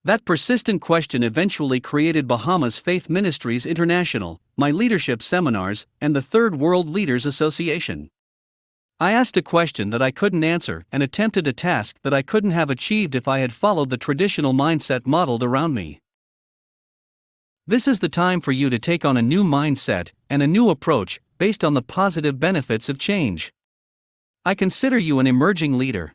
That persistent question eventually created Bahamas Faith Ministries International, my leadership seminars, and the Third World Leaders Association. I asked a question that I couldn't answer and attempted a task that I couldn't have achieved if I had followed the traditional mindset modeled around me. This is the time for you to take on a new mindset and a new approach based on the positive benefits of change. I consider you an emerging leader.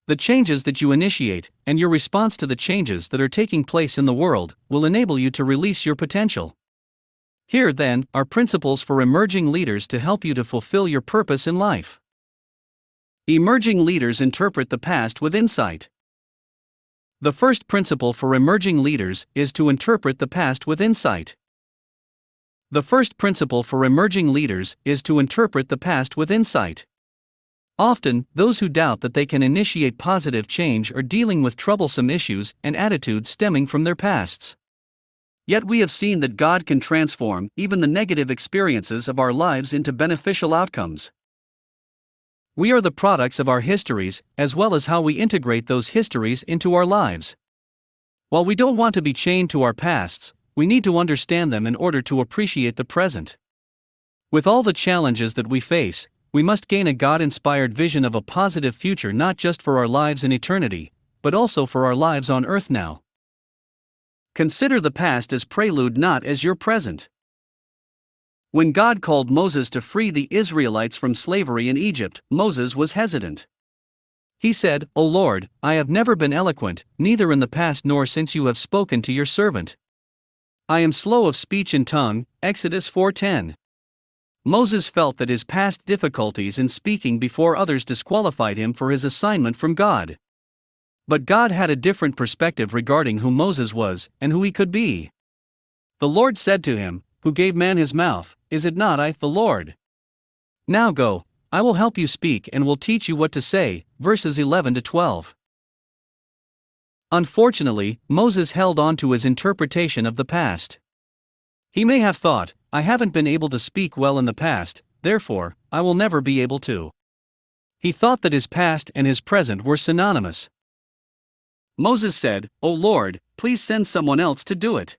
The changes that you initiate and your response to the changes that are taking place in the world will enable you to release your potential. Here, then, are principles for emerging leaders to help you to fulfill your purpose in life. Emerging leaders interpret the past with insight. The first principle for emerging leaders is to interpret the past with insight. The first principle for emerging leaders is to interpret the past with insight. Often, those who doubt that they can initiate positive change are dealing with troublesome issues and attitudes stemming from their pasts. Yet we have seen that God can transform even the negative experiences of our lives into beneficial outcomes. We are the products of our histories, as well as how we integrate those histories into our lives. While we don't want to be chained to our pasts, we need to understand them in order to appreciate the present. With all the challenges that we face, we must gain a God-inspired vision of a positive future, not just for our lives in eternity, but also for our lives on earth now. Consider the past as prelude, not as your present. When God called Moses to free the Israelites from slavery in Egypt, Moses was hesitant. He said, "O Lord, I have never been eloquent, neither in the past nor since you have spoken to your servant. I am slow of speech and tongue." Exodus 4:10. Moses felt that his past difficulties in speaking before others disqualified him for his assignment from God. But God had a different perspective regarding who Moses was and who he could be. The Lord said to him, "Who gave man his mouth? Is it not I, the Lord? Now go, I will help you speak and will teach you what to say." Verses 11 to 12. Unfortunately, Moses held on to his interpretation of the past. He may have thought, "I haven't been able to speak well in the past, therefore, I will never be able to." He thought that his past and his present were synonymous. Moses said, "O Lord, please send someone else to do it."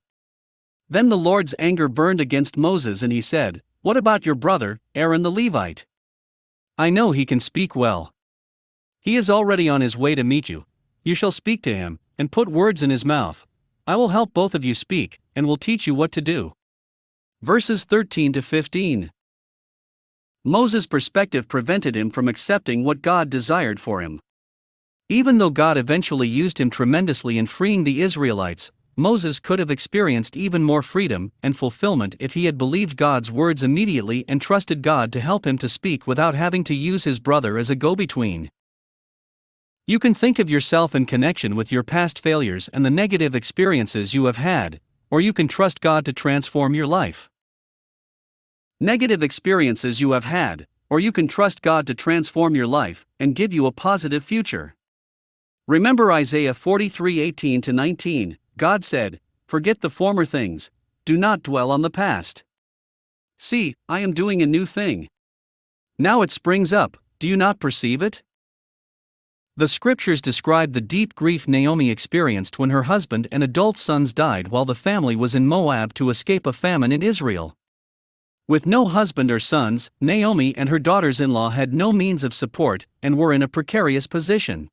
Then the Lord's anger burned against Moses and he said, "What about your brother, Aaron the Levite? I know he can speak well. He is already on his way to meet you. You shall speak to him, and put words in his mouth. I will help both of you speak, and will teach you what to do." Verses 13 to 15. Moses' perspective prevented him from accepting what God desired for him. Even though God eventually used him tremendously in freeing the Israelites, Moses could have experienced even more freedom and fulfillment if he had believed God's words immediately and trusted God to help him to speak without having to use his brother as a go-between. You can think of yourself in connection with your past failures and the negative experiences you have had, or you can trust God to transform your life. Negative experiences you have had, or you can trust God to transform your life and give you a positive future. Remember Isaiah 43:18-19, God said, "Forget the former things, do not dwell on the past." See, I am doing a new thing. Now it springs up, do you not perceive it? The scriptures describe the deep grief Naomi experienced when her husband and adult sons died while the family was in Moab to escape a famine in Israel. With no husband or sons, Naomi and her daughters-in-law had no means of support and were in a precarious position.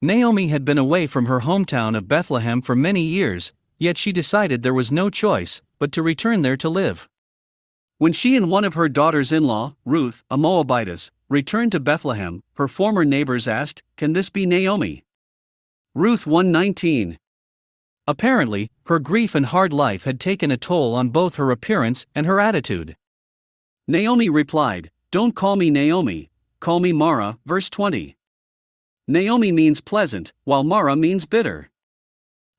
Naomi had been away from her hometown of Bethlehem for many years, yet she decided there was no choice but to return there to live. When she and one of her daughters-in-law, Ruth, a Moabitess, returned to Bethlehem, her former neighbors asked, "Can this be Naomi?" Ruth 1:19. Apparently, her grief and hard life had taken a toll on both her appearance and her attitude. Naomi replied, "Don't call me Naomi, call me Mara," verse 20. Naomi means pleasant, while Mara means bitter.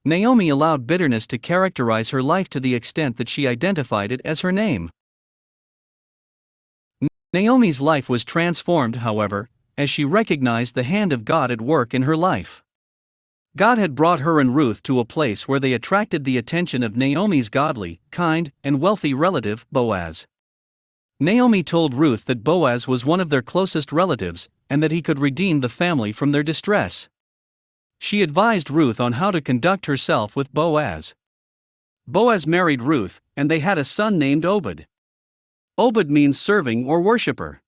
Naomi allowed bitterness to characterize her life to the extent that she identified it as her name. Naomi's life was transformed, however, as she recognized the hand of God at work in her life. God had brought her and Ruth to a place where they attracted the attention of Naomi's godly, kind, and wealthy relative, Boaz. Naomi told Ruth that Boaz was one of their closest relatives, and that he could redeem the family from their distress. She advised Ruth on how to conduct herself with Boaz. Boaz married Ruth, and they had a son named Obed. Obed means serving or worshipper.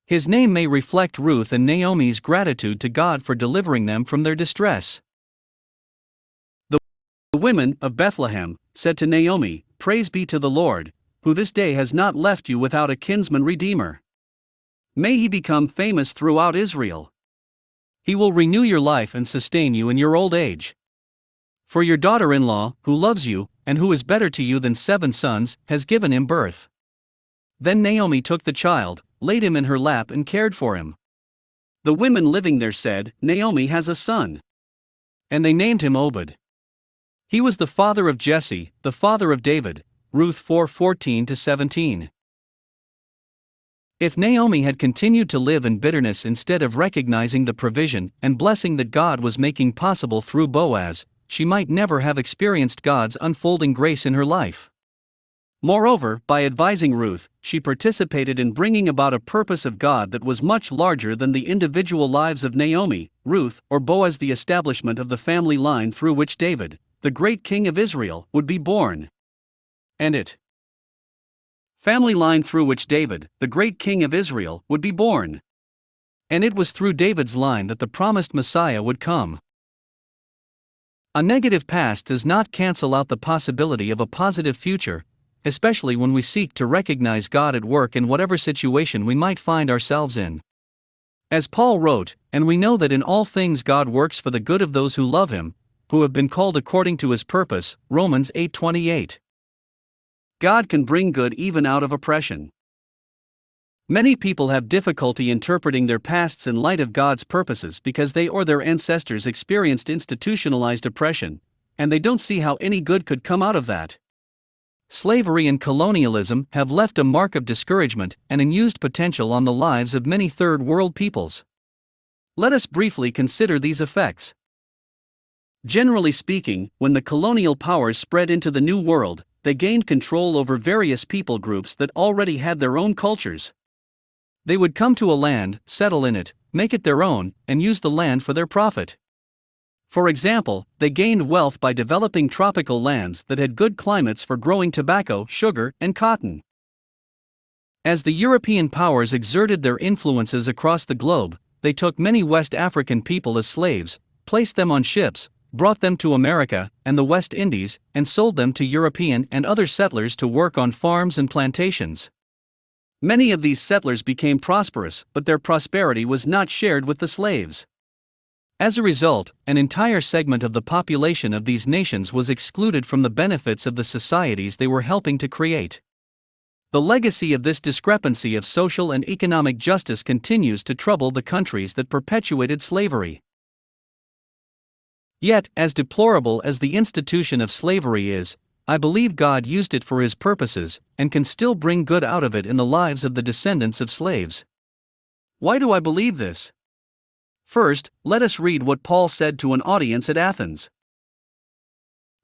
His name may reflect Ruth and Naomi's gratitude to God for delivering them from their distress. The women of Bethlehem said to Naomi, "Praise be to the Lord, who this day has not left you without a kinsman redeemer. May he become famous throughout Israel. He will renew your life and sustain you in your old age. For your daughter-in-law, who loves you, and who is better to you than 7 sons, has given him birth." Then Naomi took the child, laid him in her lap and cared for him. The women living there said, "Naomi has a son." And they named him Obed. He was the father of Jesse, the father of David, Ruth 4:14-17. If Naomi had continued to live in bitterness instead of recognizing the provision and blessing that God was making possible through Boaz, she might never have experienced God's unfolding grace in her life. Moreover, by advising Ruth, she participated in bringing about a purpose of God that was much larger than the individual lives of Naomi, Ruth, or Boaz, the establishment of the family line through which David, the great king of Israel, would be born. And it. Family line through which David, the great king of Israel, would be born. And it was through David's line that the promised Messiah would come. A negative past does not cancel out the possibility of a positive future, especially when we seek to recognize God at work in whatever situation we might find ourselves in. As Paul wrote, "And we know that in all things God works for the good of those who love him, who have been called according to his purpose," Romans 8:28. God can bring good even out of oppression. Many people have difficulty interpreting their pasts in light of God's purposes because they or their ancestors experienced institutionalized oppression, and they don't see how any good could come out of that. Slavery and colonialism have left a mark of discouragement and unused potential on the lives of many third world peoples. Let us briefly consider these effects. Generally speaking, when the colonial powers spread into the New World, they gained control over various people groups that already had their own cultures. They would come to a land, settle in it, make it their own, and use the land for their profit. For example, they gained wealth by developing tropical lands that had good climates for growing tobacco, sugar, and cotton. As the European powers exerted their influences across the globe, they took many West African people as slaves, placed them on ships, brought them to America and the West Indies, and sold them to European and other settlers to work on farms and plantations. Many of these settlers became prosperous, but their prosperity was not shared with the slaves. As a result, an entire segment of the population of these nations was excluded from the benefits of the societies they were helping to create. The legacy of this discrepancy of social and economic justice continues to trouble the countries that perpetuated slavery. Yet, as deplorable as the institution of slavery is, I believe God used it for his purposes, and can still bring good out of it in the lives of the descendants of slaves. Why do I believe this? First, let us read what Paul said to an audience at Athens.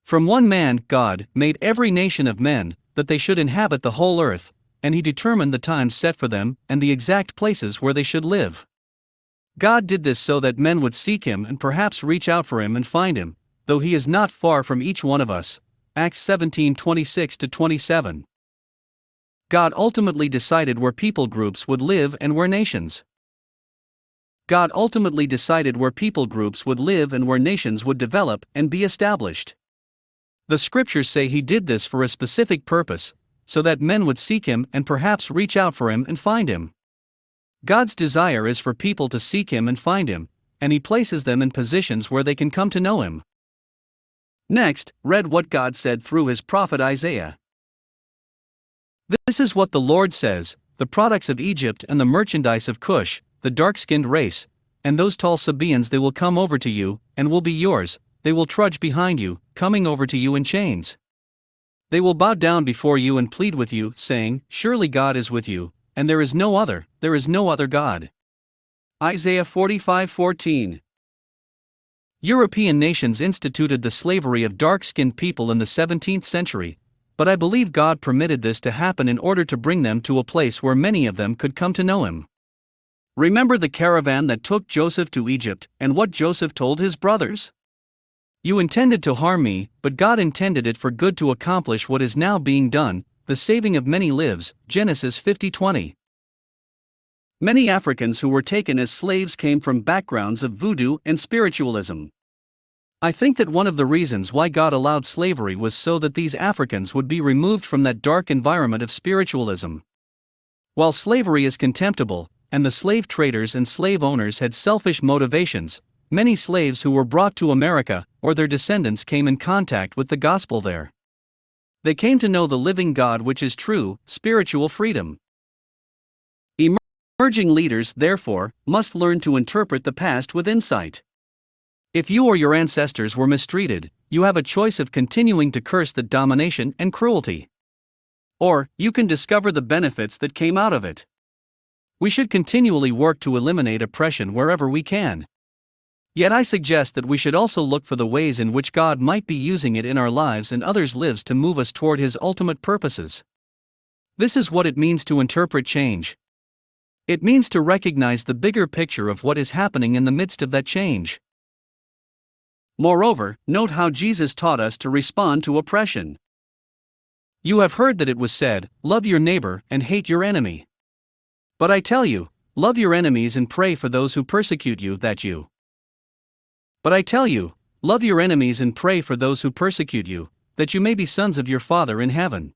From one man, God made every nation of men, that they should inhabit the whole earth, and he determined the times set for them, and the exact places where they should live. God did this so that men would seek him and perhaps reach out for him and find him, though he is not far from each one of us. Acts 17:26-27. God ultimately decided where people groups would live and where nations. God ultimately decided where people groups would live and where nations would develop and be established. The scriptures say he did this for a specific purpose, so that men would seek him and perhaps reach out for him and find him. God's desire is for people to seek him and find him, and he places them in positions where they can come to know him. Next, read what God said through his prophet Isaiah. This is what the Lord says: the products of Egypt and the merchandise of Cush, the dark-skinned race, and those tall Sabaeans, they will come over to you, and will be yours. They will trudge behind you, coming over to you in chains. They will bow down before you and plead with you, saying, "Surely God is with you, and there is no other God." Isaiah 45:14. European nations instituted the slavery of dark-skinned people in the 17th century, but I believe God permitted this to happen in order to bring them to a place where many of them could come to know him. Remember the caravan that took Joseph to Egypt, and what Joseph told his brothers? "You intended to harm me, but God intended it for good to accomplish what is now being done, the saving of many lives." Genesis 50:20. Many Africans who were taken as slaves came from backgrounds of voodoo and spiritualism. I think that one of the reasons why God allowed slavery was so that these Africans would be removed from that dark environment of spiritualism. While slavery is contemptible, and the slave traders and slave owners had selfish motivations, many slaves who were brought to America, or their descendants, came in contact with the gospel there. They came to know the living God, which is true, spiritual freedom. Emerging leaders, therefore, must learn to interpret the past with insight. If you or your ancestors were mistreated, you have a choice of continuing to curse the domination and cruelty. Or, you can discover the benefits that came out of it. We should continually work to eliminate oppression wherever we can. Yet I suggest that we should also look for the ways in which God might be using it in our lives and others' lives to move us toward his ultimate purposes. This is what it means to interpret change. It means to recognize the bigger picture of what is happening in the midst of that change. Moreover, note how Jesus taught us to respond to oppression. "You have heard that it was said, 'Love your neighbor and hate your enemy.' But I tell you, love your enemies and pray for those who persecute you, that you may be sons of your Father in heaven.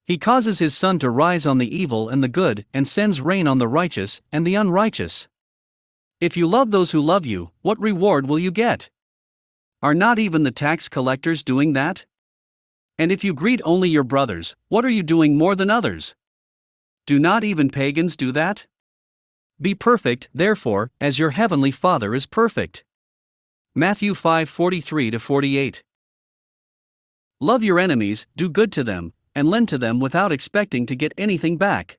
He causes his sun to rise on the evil and the good, and sends rain on the righteous and the unrighteous. If you love those who love you, what reward will you get? Are not even the tax collectors doing that? And if you greet only your brothers, what are you doing more than others? Do not even pagans do that? Be perfect, therefore, as your heavenly Father is perfect." Matthew 5:43-48. Love your enemies, do good to them, and lend to them without expecting to get anything back.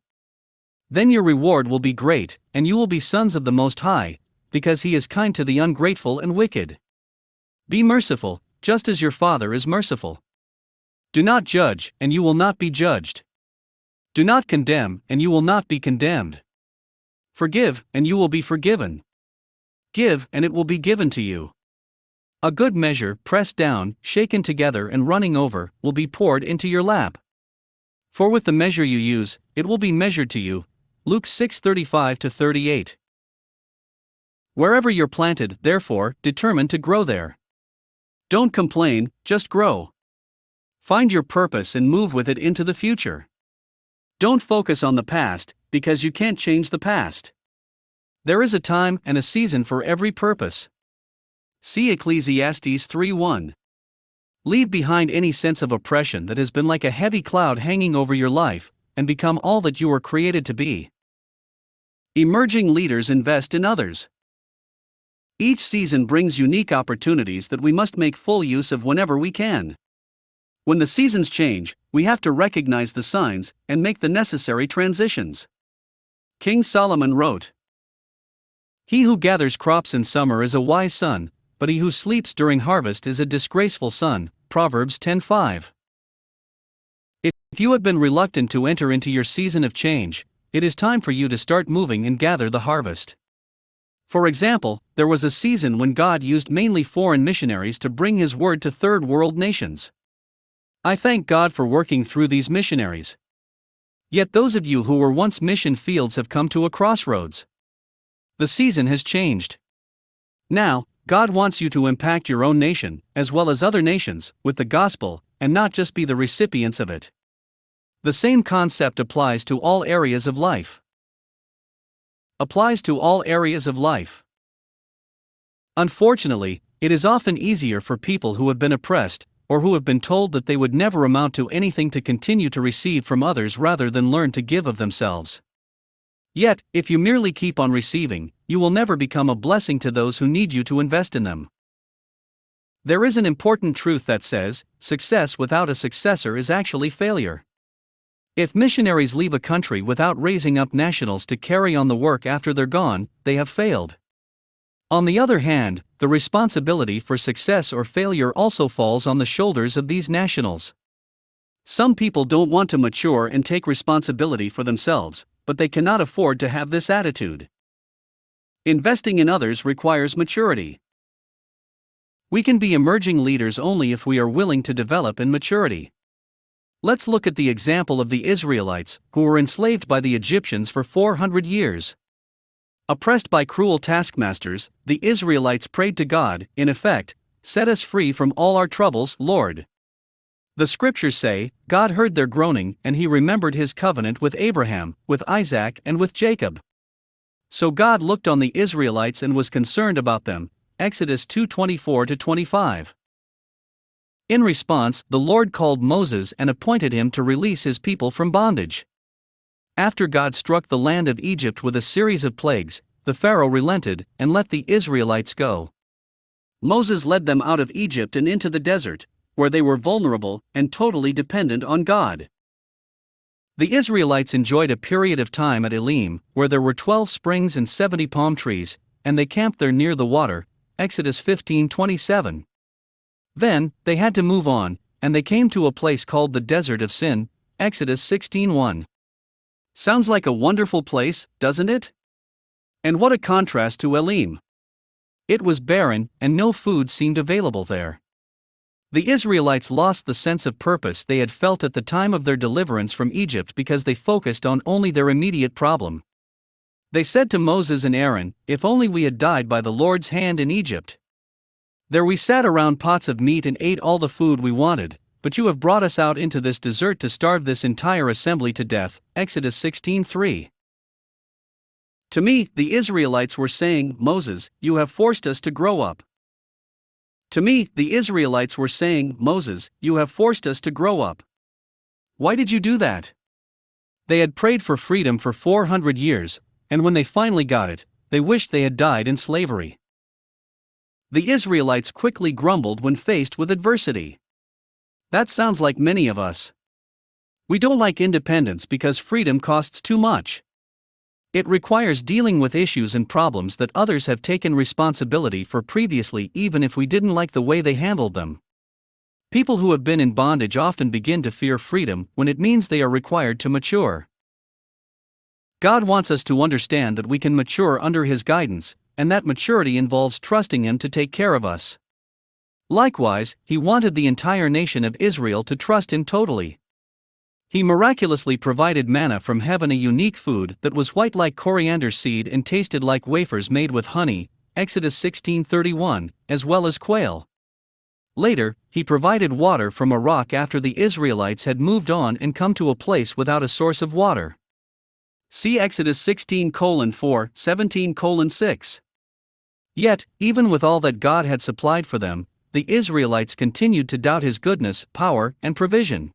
Then your reward will be great, and you will be sons of the Most High, because he is kind to the ungrateful and wicked. Be merciful, just as your Father is merciful. Do not judge, and you will not be judged. Do not condemn, and you will not be condemned. Forgive, and you will be forgiven. Give, and it will be given to you. A good measure, pressed down, shaken together and running over, will be poured into your lap. For with the measure you use, it will be measured to you. Luke 6:35-38. Wherever you're planted, therefore, determine to grow there. Don't complain, just grow. Find your purpose and move with it into the future. Don't focus on the past, because you can't change the past. There is a time and a season for every purpose. See Ecclesiastes 3:1. Leave behind any sense of oppression that has been like a heavy cloud hanging over your life, and become all that you were created to be. Emerging leaders invest in others. Each season brings unique opportunities that we must make full use of whenever we can. When the seasons change, we have to recognize the signs and make the necessary transitions. King Solomon wrote, "He who gathers crops in summer is a wise son, but he who sleeps during harvest is a disgraceful son." Proverbs 10:5. If you have been reluctant to enter into your season of change, it is time for you to start moving and gather the harvest. For example, there was a season when God used mainly foreign missionaries to bring His word to third world nations. I thank God for working through these missionaries. Yet those of you who were once mission fields have come to a crossroads. The season has changed. Now, God wants you to impact your own nation, as well as other nations, with the gospel, and not just be the recipients of it. The same concept applies to all areas of life. Applies to all areas of life. Unfortunately, it is often easier for people who have been oppressed, or who have been told that they would never amount to anything, to continue to receive from others rather than learn to give of themselves. Yet, if you merely keep on receiving, you will never become a blessing to those who need you to invest in them. There is an important truth that says, success without a successor is actually failure. If missionaries leave a country without raising up nationals to carry on the work after they're gone, they have failed. On the other hand, the responsibility for success or failure also falls on the shoulders of these nationals. Some people don't want to mature and take responsibility for themselves, but they cannot afford to have this attitude. Investing in others requires maturity. We can be emerging leaders only if we are willing to develop in maturity. Let's look at the example of the Israelites, who were enslaved by the Egyptians for 400 years. Oppressed by cruel taskmasters, the Israelites prayed to God, in effect, "Set us free from all our troubles, Lord." The scriptures say, God heard their groaning, and He remembered His covenant with Abraham, with Isaac, and with Jacob. So God looked on the Israelites and was concerned about them. Exodus 2:24-25. In response, the Lord called Moses and appointed him to release His people from bondage. After God struck the land of Egypt with a series of plagues, the Pharaoh relented and let the Israelites go. Moses led them out of Egypt and into the desert, where they were vulnerable and totally dependent on God. The Israelites enjoyed a period of time at Elim, where there were 12 springs and 70 palm trees, and they camped there near the water. Exodus 15:27. Then, they had to move on, and they came to a place called the Desert of Sin. Exodus 16:1. Sounds like a wonderful place, doesn't it? And what a contrast to Elim. It was barren, and no food seemed available there. The Israelites lost the sense of purpose they had felt at the time of their deliverance from Egypt because they focused on only their immediate problem. They said to Moses and Aaron, "If only we had died by the Lord's hand in Egypt. There we sat around pots of meat and ate all the food we wanted, but you have brought us out into this desert to starve this entire assembly to death." Exodus 16:3. To me, the Israelites were saying, "Moses, you have forced us to grow up." To me, the Israelites were saying, "Moses, you have forced us to grow up. Why did you do that?" They had prayed for freedom for 400 years, and when they finally got it, they wished they had died in slavery. The Israelites quickly grumbled when faced with adversity. That sounds like many of us. We don't like independence because freedom costs too much. It requires dealing with issues and problems that others have taken responsibility for previously, even if we didn't like the way they handled them. People who have been in bondage often begin to fear freedom when it means they are required to mature. God wants us to understand that we can mature under His guidance, and that maturity involves trusting Him to take care of us. Likewise, He wanted the entire nation of Israel to trust Him totally. He miraculously provided manna from heaven, a unique food that was white like coriander seed and tasted like wafers made with honey. Exodus 16:31, as well as quail. Later, He provided water from a rock after the Israelites had moved on and come to a place without a source of water. See Exodus 16:4, 17:6. Yet, even with all that God had supplied for them, the Israelites continued to doubt His goodness, power, and provision.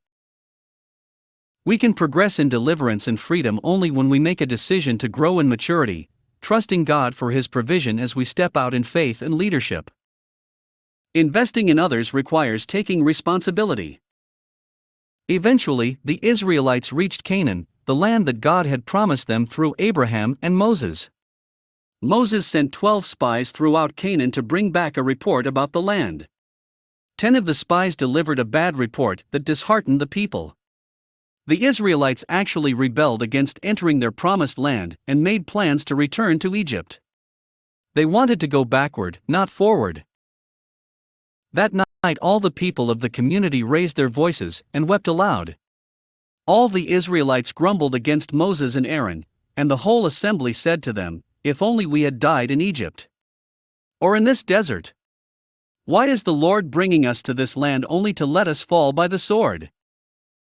We can progress in deliverance and freedom only when we make a decision to grow in maturity, trusting God for His provision as we step out in faith and leadership. Investing in others requires taking responsibility. Eventually, the Israelites reached Canaan, the land that God had promised them through Abraham and Moses. Moses sent 12 spies throughout Canaan to bring back a report about the land. 10 of the spies delivered a bad report that disheartened the people. The Israelites actually rebelled against entering their promised land and made plans to return to Egypt. They wanted to go backward, not forward. That night, all the people of the community raised their voices and wept aloud. All the Israelites grumbled against Moses and Aaron, and the whole assembly said to them, "If only we had died in Egypt, or in this desert. Why is the Lord bringing us to this land only to let us fall by the sword?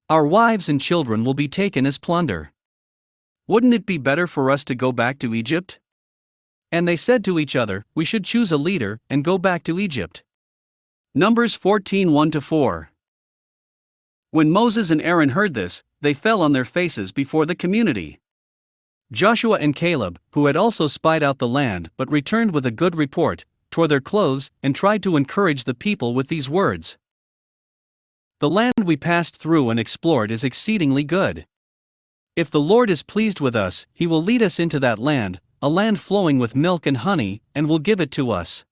Our wives and children will be taken as plunder. Wouldn't it be better for us to go back to Egypt?" And they said to each other, "We should choose a leader and go back to Egypt." Numbers 14:1-4. When Moses and Aaron heard this, they fell on their faces before the community. Joshua and Caleb, who had also spied out the land but returned with a good report, tore their clothes and tried to encourage the people with these words: "The land we passed through and explored is exceedingly good. If the Lord is pleased with us, He will lead us into that land, a land flowing with milk and honey, and will give it to us.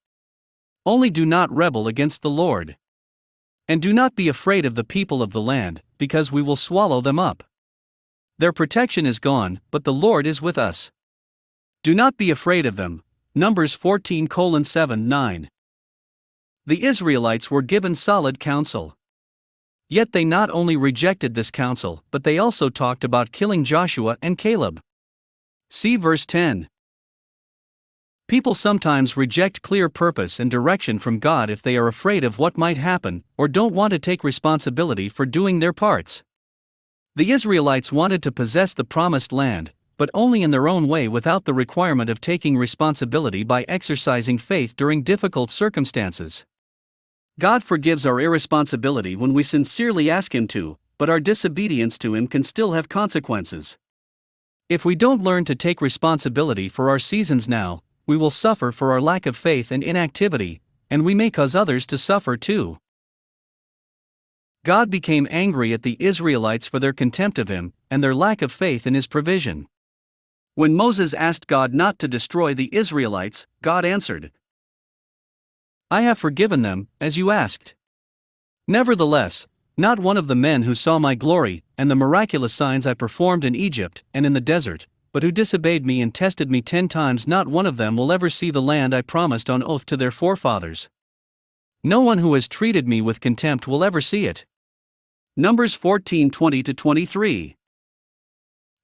Only do not rebel against the Lord. And do not be afraid of the people of the land, because we will swallow them up. Their protection is gone, but the Lord is with us. Do not be afraid of them." Numbers 14:7-9. The Israelites were given solid counsel. Yet they not only rejected this counsel, but they also talked about killing Joshua and Caleb. See verse 10. People sometimes reject clear purpose and direction from God if they are afraid of what might happen, or don't want to take responsibility for doing their parts. The Israelites wanted to possess the promised land, but only in their own way without the requirement of taking responsibility by exercising faith during difficult circumstances. God forgives our irresponsibility when we sincerely ask Him to, but our disobedience to Him can still have consequences. If we don't learn to take responsibility for our seasons now, we will suffer for our lack of faith and inactivity, and we may cause others to suffer too. God became angry at the Israelites for their contempt of Him and their lack of faith in His provision. When Moses asked God not to destroy the Israelites, God answered, "I have forgiven them, as you asked. Nevertheless, not one of the men who saw my glory and the miraculous signs I performed in Egypt and in the desert, but who disobeyed me and tested me 10 times, not one of them will ever see the land I promised on oath to their forefathers. No one who has treated me with contempt will ever see it." Numbers 14:20-23.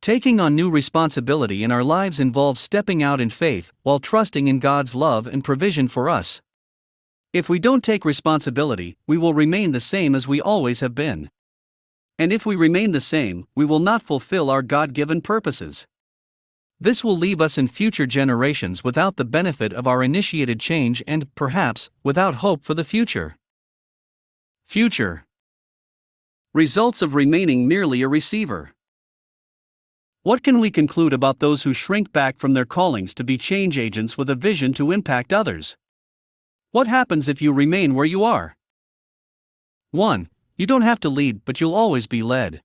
Taking on new responsibility in our lives involves stepping out in faith while trusting in God's love and provision for us. If we don't take responsibility, we will remain the same as we always have been. And if we remain the same, we will not fulfill our God-given purposes. This will leave us in future generations without the benefit of our initiated change and, perhaps, without hope for the future. Future results of remaining merely a receiver. What can we conclude about those who shrink back from their callings to be change agents with a vision to impact others? What happens if you remain where you are? 1. You don't have to lead, but you'll always be led.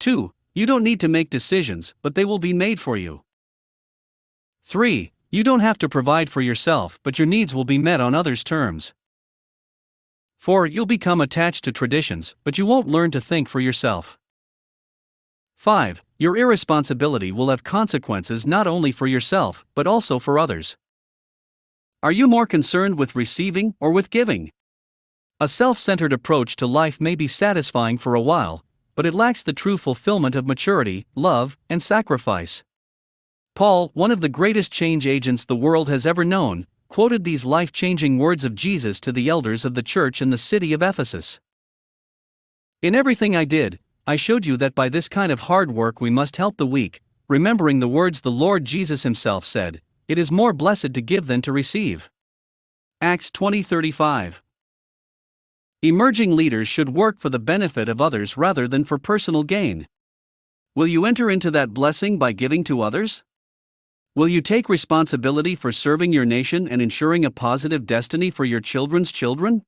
2. You don't need to make decisions, but they will be made for you. 3. You don't have to provide for yourself, but your needs will be met on others' terms. 4. You'll become attached to traditions, but you won't learn to think for yourself. 5. Your irresponsibility will have consequences not only for yourself, but also for others. Are you more concerned with receiving or with giving? A self-centered approach to life may be satisfying for a while, but it lacks the true fulfillment of maturity, love, and sacrifice. Paul, one of the greatest change agents the world has ever known, quoted these life-changing words of Jesus to the elders of the church in the city of Ephesus. "In everything I did, I showed you that by this kind of hard work we must help the weak, remembering the words the Lord Jesus Himself said, 'It is more blessed to give than to receive.'" Acts 20:35. Emerging leaders should work for the benefit of others rather than for personal gain. Will you enter into that blessing by giving to others? Will you take responsibility for serving your nation and ensuring a positive destiny for your children's children?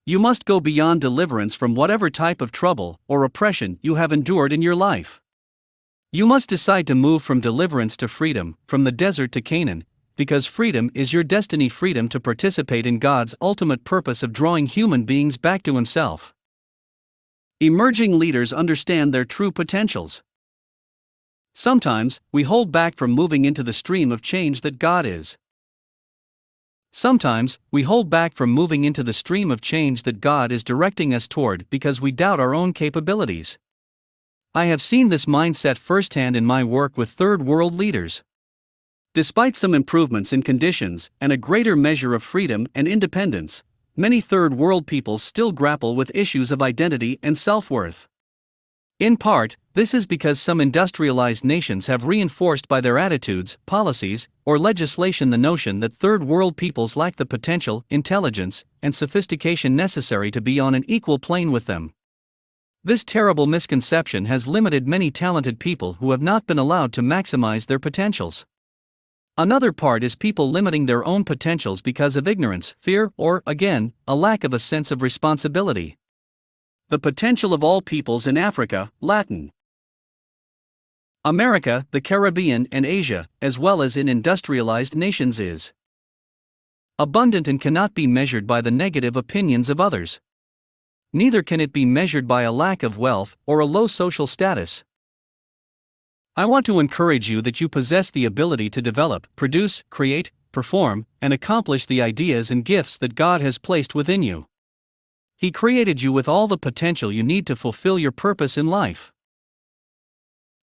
You must go beyond deliverance from whatever type of trouble or oppression you have endured in your life. You must decide to move from deliverance to freedom, from the desert to Canaan, because freedom is your destiny, freedom to participate in God's ultimate purpose of drawing human beings back to Himself. Emerging leaders understand their true potentials. Sometimes, we hold back from moving into the stream of change that God is. Sometimes, we hold back from moving into the stream of change that God is directing us toward because we doubt our own capabilities. I have seen this mindset firsthand in my work with third world leaders. Despite some improvements in conditions and a greater measure of freedom and independence, many third world peoples still grapple with issues of identity and self-worth. In part, this is because some industrialized nations have reinforced by their attitudes, policies, or legislation the notion that third world peoples lack the potential, intelligence, and sophistication necessary to be on an equal plane with them. This terrible misconception has limited many talented people who have not been allowed to maximize their potentials. Another part is people limiting their own potentials because of ignorance, fear, or, again, a lack of a sense of responsibility. The potential of all peoples in Africa, Latin America, the Caribbean, and Asia, as well as in industrialized nations, is abundant and cannot be measured by the negative opinions of others. Neither can it be measured by a lack of wealth or a low social status. I want to encourage you that you possess the ability to develop, produce, create, perform, and accomplish the ideas and gifts that God has placed within you. He created you with all the potential you need to fulfill your purpose in life.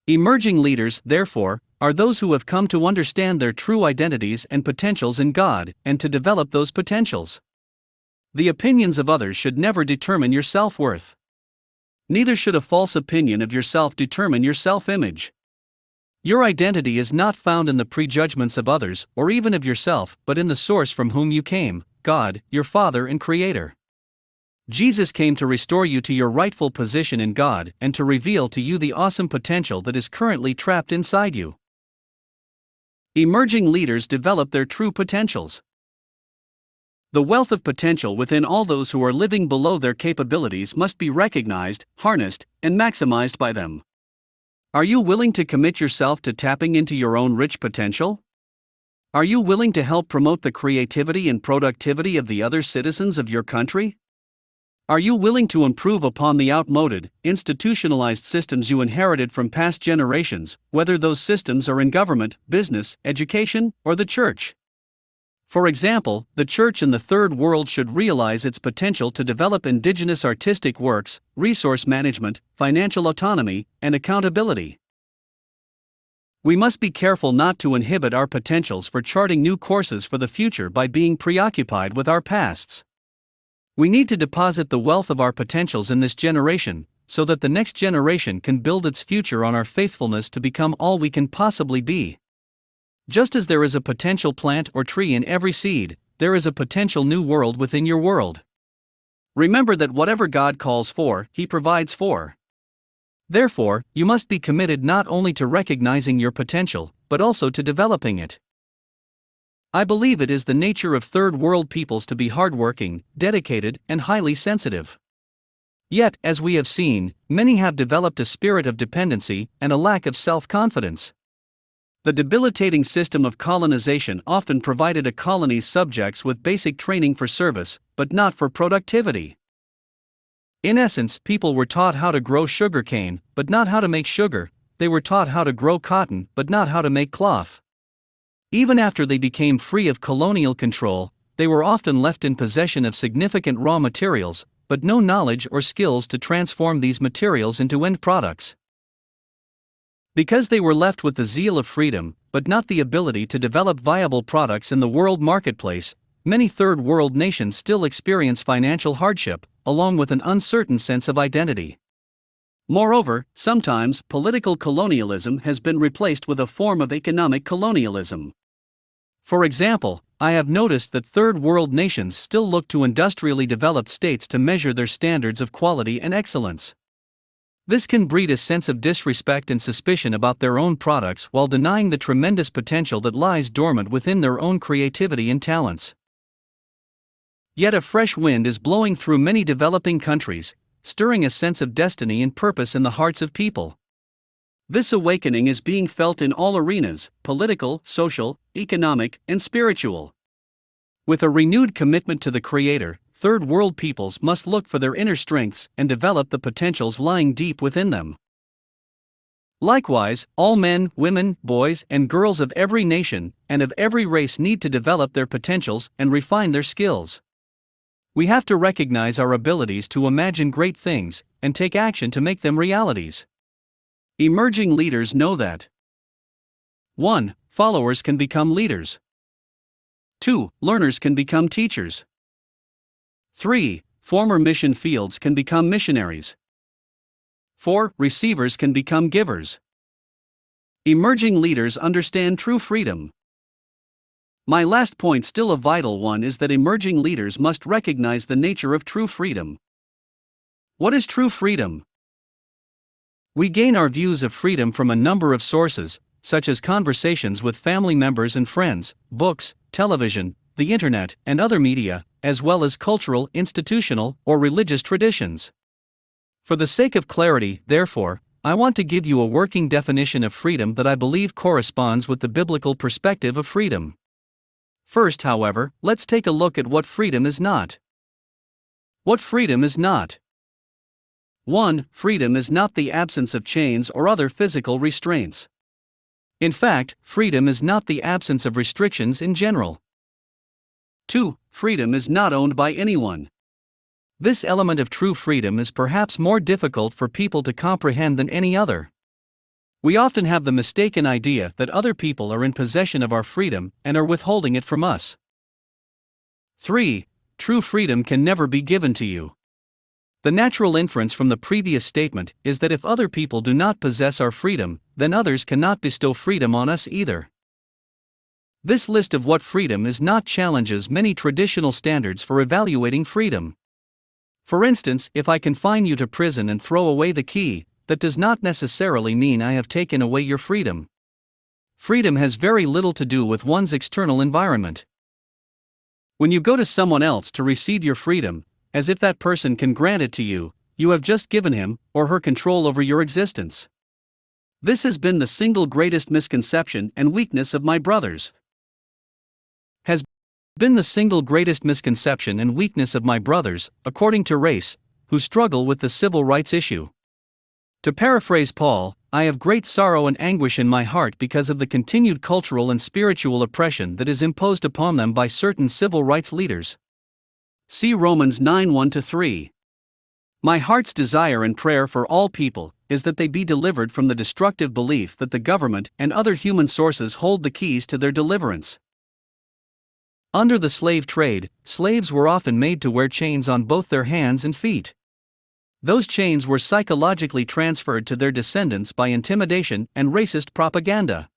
Emerging leaders, therefore, are those who have come to understand their true identities and potentials in God, and to develop those potentials. The opinions of others should never determine your self-worth. Neither should a false opinion of yourself determine your self-image. Your identity is not found in the prejudgments of others, or even of yourself, but in the source from whom you came, God, your Father and Creator. Jesus came to restore you to your rightful position in God and to reveal to you the awesome potential that is currently trapped inside you. Emerging leaders develop their true potentials. The wealth of potential within all those who are living below their capabilities must be recognized, harnessed, and maximized by them. Are you willing to commit yourself to tapping into your own rich potential? Are you willing to help promote the creativity and productivity of the other citizens of your country? Are you willing to improve upon the outmoded, institutionalized systems you inherited from past generations, whether those systems are in government, business, education, or the church? For example, the church in the third world should realize its potential to develop indigenous artistic works, resource management, financial autonomy, and accountability. We must be careful not to inhibit our potentials for charting new courses for the future by being preoccupied with our pasts. We need to deposit the wealth of our potentials in this generation, so that the next generation can build its future on our faithfulness to become all we can possibly be. Just as there is a potential plant or tree in every seed, there is a potential new world within your world. Remember that whatever God calls for, He provides for. Therefore, you must be committed not only to recognizing your potential, but also to developing it. I believe it is the nature of third world peoples to be hardworking, dedicated, and highly sensitive. Yet, as we have seen, many have developed a spirit of dependency and a lack of self-confidence. The debilitating system of colonization often provided a colony's subjects with basic training for service, but not for productivity. In essence, people were taught how to grow sugar cane, but not how to make sugar. They were taught how to grow cotton, but not how to make cloth. Even after they became free of colonial control, they were often left in possession of significant raw materials, but no knowledge or skills to transform these materials into end products. Because they were left with the zeal of freedom, but not the ability to develop viable products in the world marketplace, many third world nations still experience financial hardship, along with an uncertain sense of identity. Moreover, sometimes political colonialism has been replaced with a form of economic colonialism. For example, I have noticed that third world nations still look to industrially developed states to measure their standards of quality and excellence. This can breed a sense of disrespect and suspicion about their own products while denying the tremendous potential that lies dormant within their own creativity and talents. Yet a fresh wind is blowing through many developing countries, stirring a sense of destiny and purpose in the hearts of people. This awakening is being felt in all arenas: political, social, economic, and spiritual. With a renewed commitment to the Creator, Third World peoples must look for their inner strengths and develop the potentials lying deep within them. Likewise, all men, women, boys, and girls of every nation and of every race need to develop their potentials and refine their skills. We have to recognize our abilities to imagine great things and take action to make them realities. Emerging leaders know that 1. Followers can become leaders. 2. Learners can become teachers. 3. Former mission fields can become missionaries. 4. Receivers can become givers. Emerging leaders understand true freedom. My last point, still a vital one, is that emerging leaders must recognize the nature of true freedom. What is true freedom? We gain our views of freedom from a number of sources, such as conversations with family members and friends, books, television, the internet, and other media, as well as cultural, institutional, or religious traditions. For the sake of clarity, therefore, I want to give you a working definition of freedom that I believe corresponds with the biblical perspective of freedom. First, however, let's take a look at what freedom is not. What freedom is not. 1. Freedom is not the absence of chains or other physical restraints. In fact, freedom is not the absence of restrictions in general. 2. Freedom is not owned by anyone. This element of true freedom is perhaps more difficult for people to comprehend than any other. We often have the mistaken idea that other people are in possession of our freedom and are withholding it from us. 3. True freedom can never be given to you. The natural inference from the previous statement is that if other people do not possess our freedom, then others cannot bestow freedom on us either. This list of what freedom is not challenges many traditional standards for evaluating freedom. For instance, if I confine you to prison and throw away the key, that does not necessarily mean I have taken away your freedom. Freedom has very little to do with one's external environment. When you go to someone else to receive your freedom, as if that person can grant it to you, you have just given him or her control over your existence. This has been the single greatest misconception and weakness of my brothers. Has been the single greatest misconception and weakness of my brothers, according to Race, who struggle with the civil rights issue. To paraphrase Paul, I have great sorrow and anguish in my heart because of the continued cultural and spiritual oppression that is imposed upon them by certain civil rights leaders. See Romans 9:1-3. My heart's desire and prayer for all people is that they be delivered from the destructive belief that the government and other human sources hold the keys to their deliverance. Under the slave trade, slaves were often made to wear chains on both their hands and feet. Those chains were psychologically transferred to their descendants by intimidation and racist propaganda.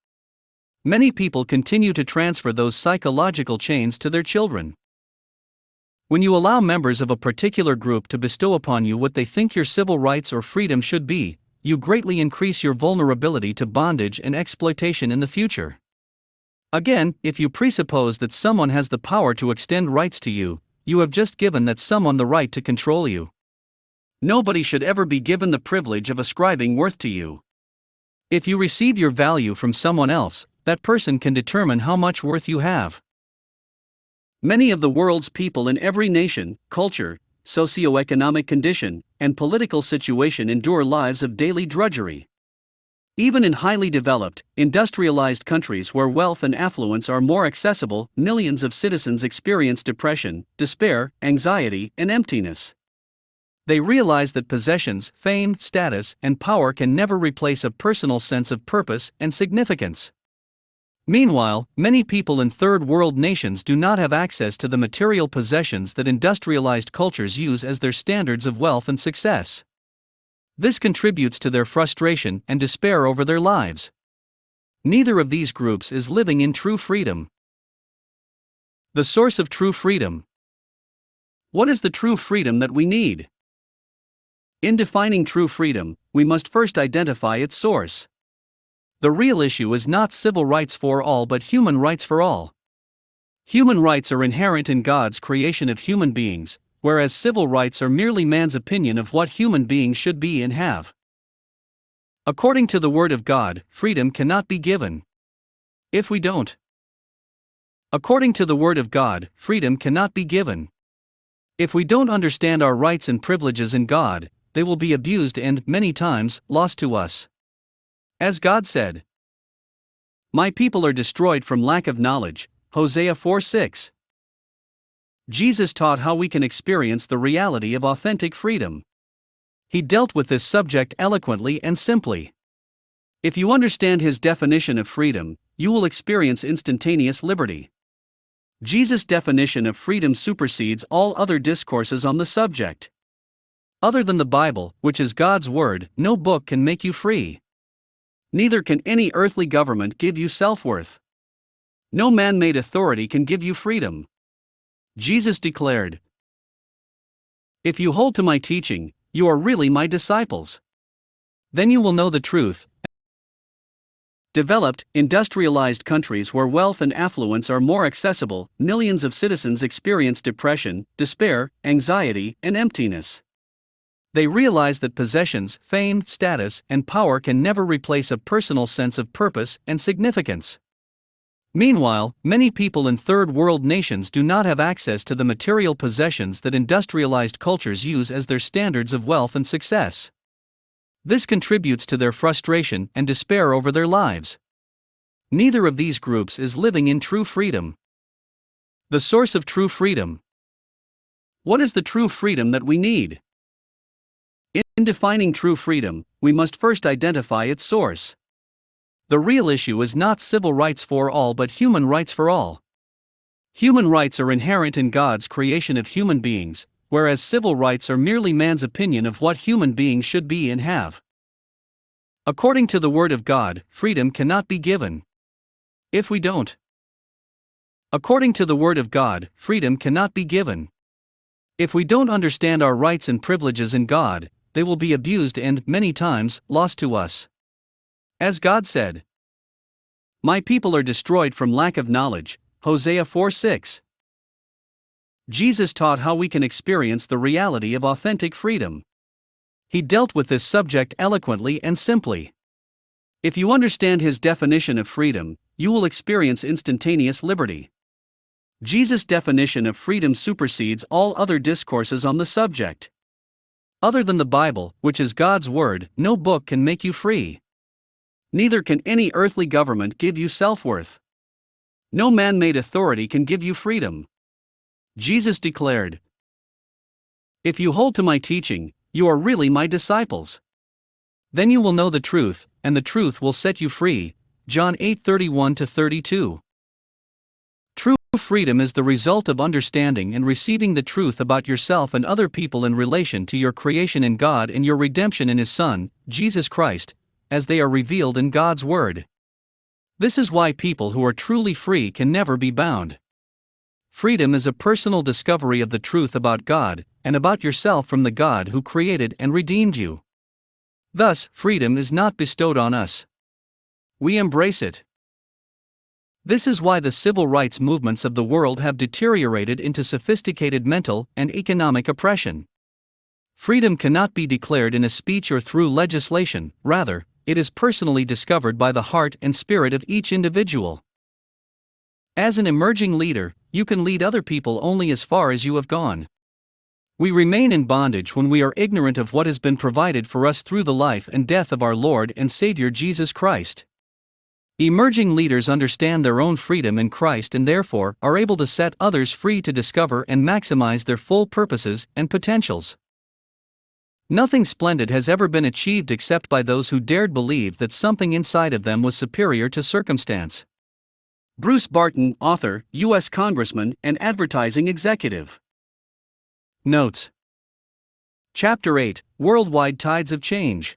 Many people continue to transfer those psychological chains to their children. When you allow members of a particular group to bestow upon you what they think your civil rights or freedom should be, you greatly increase your vulnerability to bondage and exploitation in the future. Again, if you presuppose that someone has the power to extend rights to you, you have just given that someone the right to control you. Nobody should ever be given the privilege of ascribing worth to you. If you receive your value from someone else, that person can determine how much worth you have. Many of the world's people in every nation, culture, socioeconomic condition, and political situation endure lives of daily drudgery. Even in highly developed, industrialized countries where wealth and affluence are more accessible, millions of citizens experience depression, despair, anxiety, and emptiness. They realize that possessions, fame, status, and power can never replace a personal sense of purpose and significance. Meanwhile, many people in third world nations do not have access to the material possessions that industrialized cultures use as their standards of wealth and success. This contributes to their frustration and despair over their lives. Neither of these groups is living in true freedom. The source of true freedom. What is the true freedom that we need? In defining true freedom, we must first identify its source. The real issue is not civil rights for all but human rights for all. Human rights are inherent in God's creation of human beings, whereas civil rights are merely man's opinion of what human beings should be and have. According to the Word of God, freedom cannot be given if we don't. According to the Word of God, freedom cannot be given. If we don't understand our rights and privileges in God, they will be abused and, many times, lost to us. As God said, "My people are destroyed from lack of knowledge," Hosea 4:6. Jesus taught how we can experience the reality of authentic freedom. He dealt with this subject eloquently and simply. If you understand his definition of freedom, you will experience instantaneous liberty. Jesus' definition of freedom supersedes all other discourses on the subject. Other than the Bible, which is God's Word, no book can make you free. Neither can any earthly government give you self-worth. No man-made authority can give you freedom. Jesus declared, "If you hold to my teaching, you are really my disciples. Then you will know the truth." Developed, industrialized countries where wealth and affluence are more accessible, millions of citizens experience depression, despair, anxiety, and emptiness. They realize that possessions, fame, status, and power can never replace a personal sense of purpose and significance. Meanwhile, many people in third world nations do not have access to the material possessions that industrialized cultures use as their standards of wealth and success. This contributes to their frustration and despair over their lives. Neither of these groups is living in true freedom. The source of true freedom. What is the true freedom that we need? In defining true freedom, we must first identify its source. The real issue is not civil rights for all but human rights for all. Human rights are inherent in God's creation of human beings, whereas civil rights are merely man's opinion of what human beings should be and have. According to the Word of God, freedom cannot be given if we don't. According to the Word of God, freedom cannot be given. If we don't understand our rights and privileges in God, they will be abused and, many times, lost to us. As God said, "My people are destroyed from lack of knowledge," Hosea 4:6. Jesus taught how we can experience the reality of authentic freedom. He dealt with this subject eloquently and simply. If you understand his definition of freedom, you will experience instantaneous liberty. Jesus' definition of freedom supersedes all other discourses on the subject. Other than the Bible, which is God's Word, no book can make you free. Neither can any earthly government give you self-worth. No man-made authority can give you freedom. Jesus declared, "If you hold to my teaching, you are really my disciples. Then you will know the truth, and the truth will set you free." John 8:31-32. True freedom is the result of understanding and receiving the truth about yourself and other people in relation to your creation in God and your redemption in His Son, Jesus Christ, as they are revealed in God's Word. This is why people who are truly free can never be bound. Freedom is a personal discovery of the truth about God, and about yourself from the God who created and redeemed you. Thus, freedom is not bestowed on us. We embrace it. This is why the civil rights movements of the world have deteriorated into sophisticated mental and economic oppression. Freedom cannot be declared in a speech or through legislation, rather, it is personally discovered by the heart and spirit of each individual. As an emerging leader, you can lead other people only as far as you have gone. We remain in bondage when we are ignorant of what has been provided for us through the life and death of our Lord and Savior Jesus Christ. Emerging leaders understand their own freedom in Christ and therefore are able to set others free to discover and maximize their full purposes and potentials. Nothing splendid has ever been achieved except by those who dared believe that something inside of them was superior to circumstance. Bruce Barton, author, U.S. Congressman, and advertising executive. Notes. Chapter 8, Worldwide Tides of Change.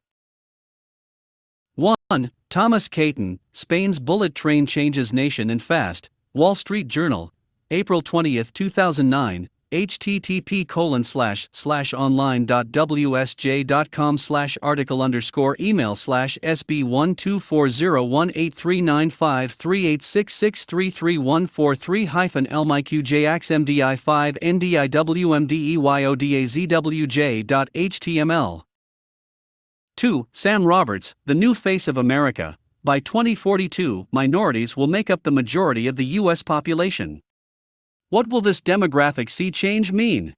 1. Thomas Caton, Spain's Bullet Train Changes Nation and Fast, Wall Street Journal, April 20, 2009, http://article_email/sb1240183953866331435LMIQJXMDI5NDIWMDEYODAZWJ.html 2. Sam Roberts, The New Face of America. By 2042, minorities will make up the majority of the U.S. population. What will this demographic sea change mean?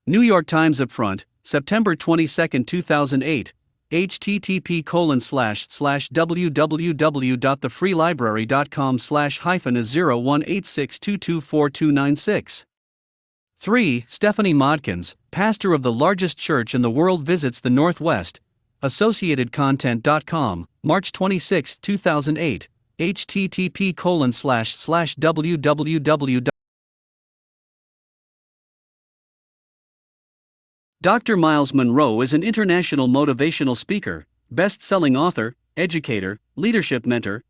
New York Times upfront, September 22, 2008. http://www.thefreelibrary.com/-is0186224296. 3. Stephanie Modkins, pastor of the largest church in the world, visits the Northwest. AssociatedContent.com, March 26, 2008. http://www. Dr. Myles Munroe is an international motivational speaker, best-selling author, educator, leadership mentor,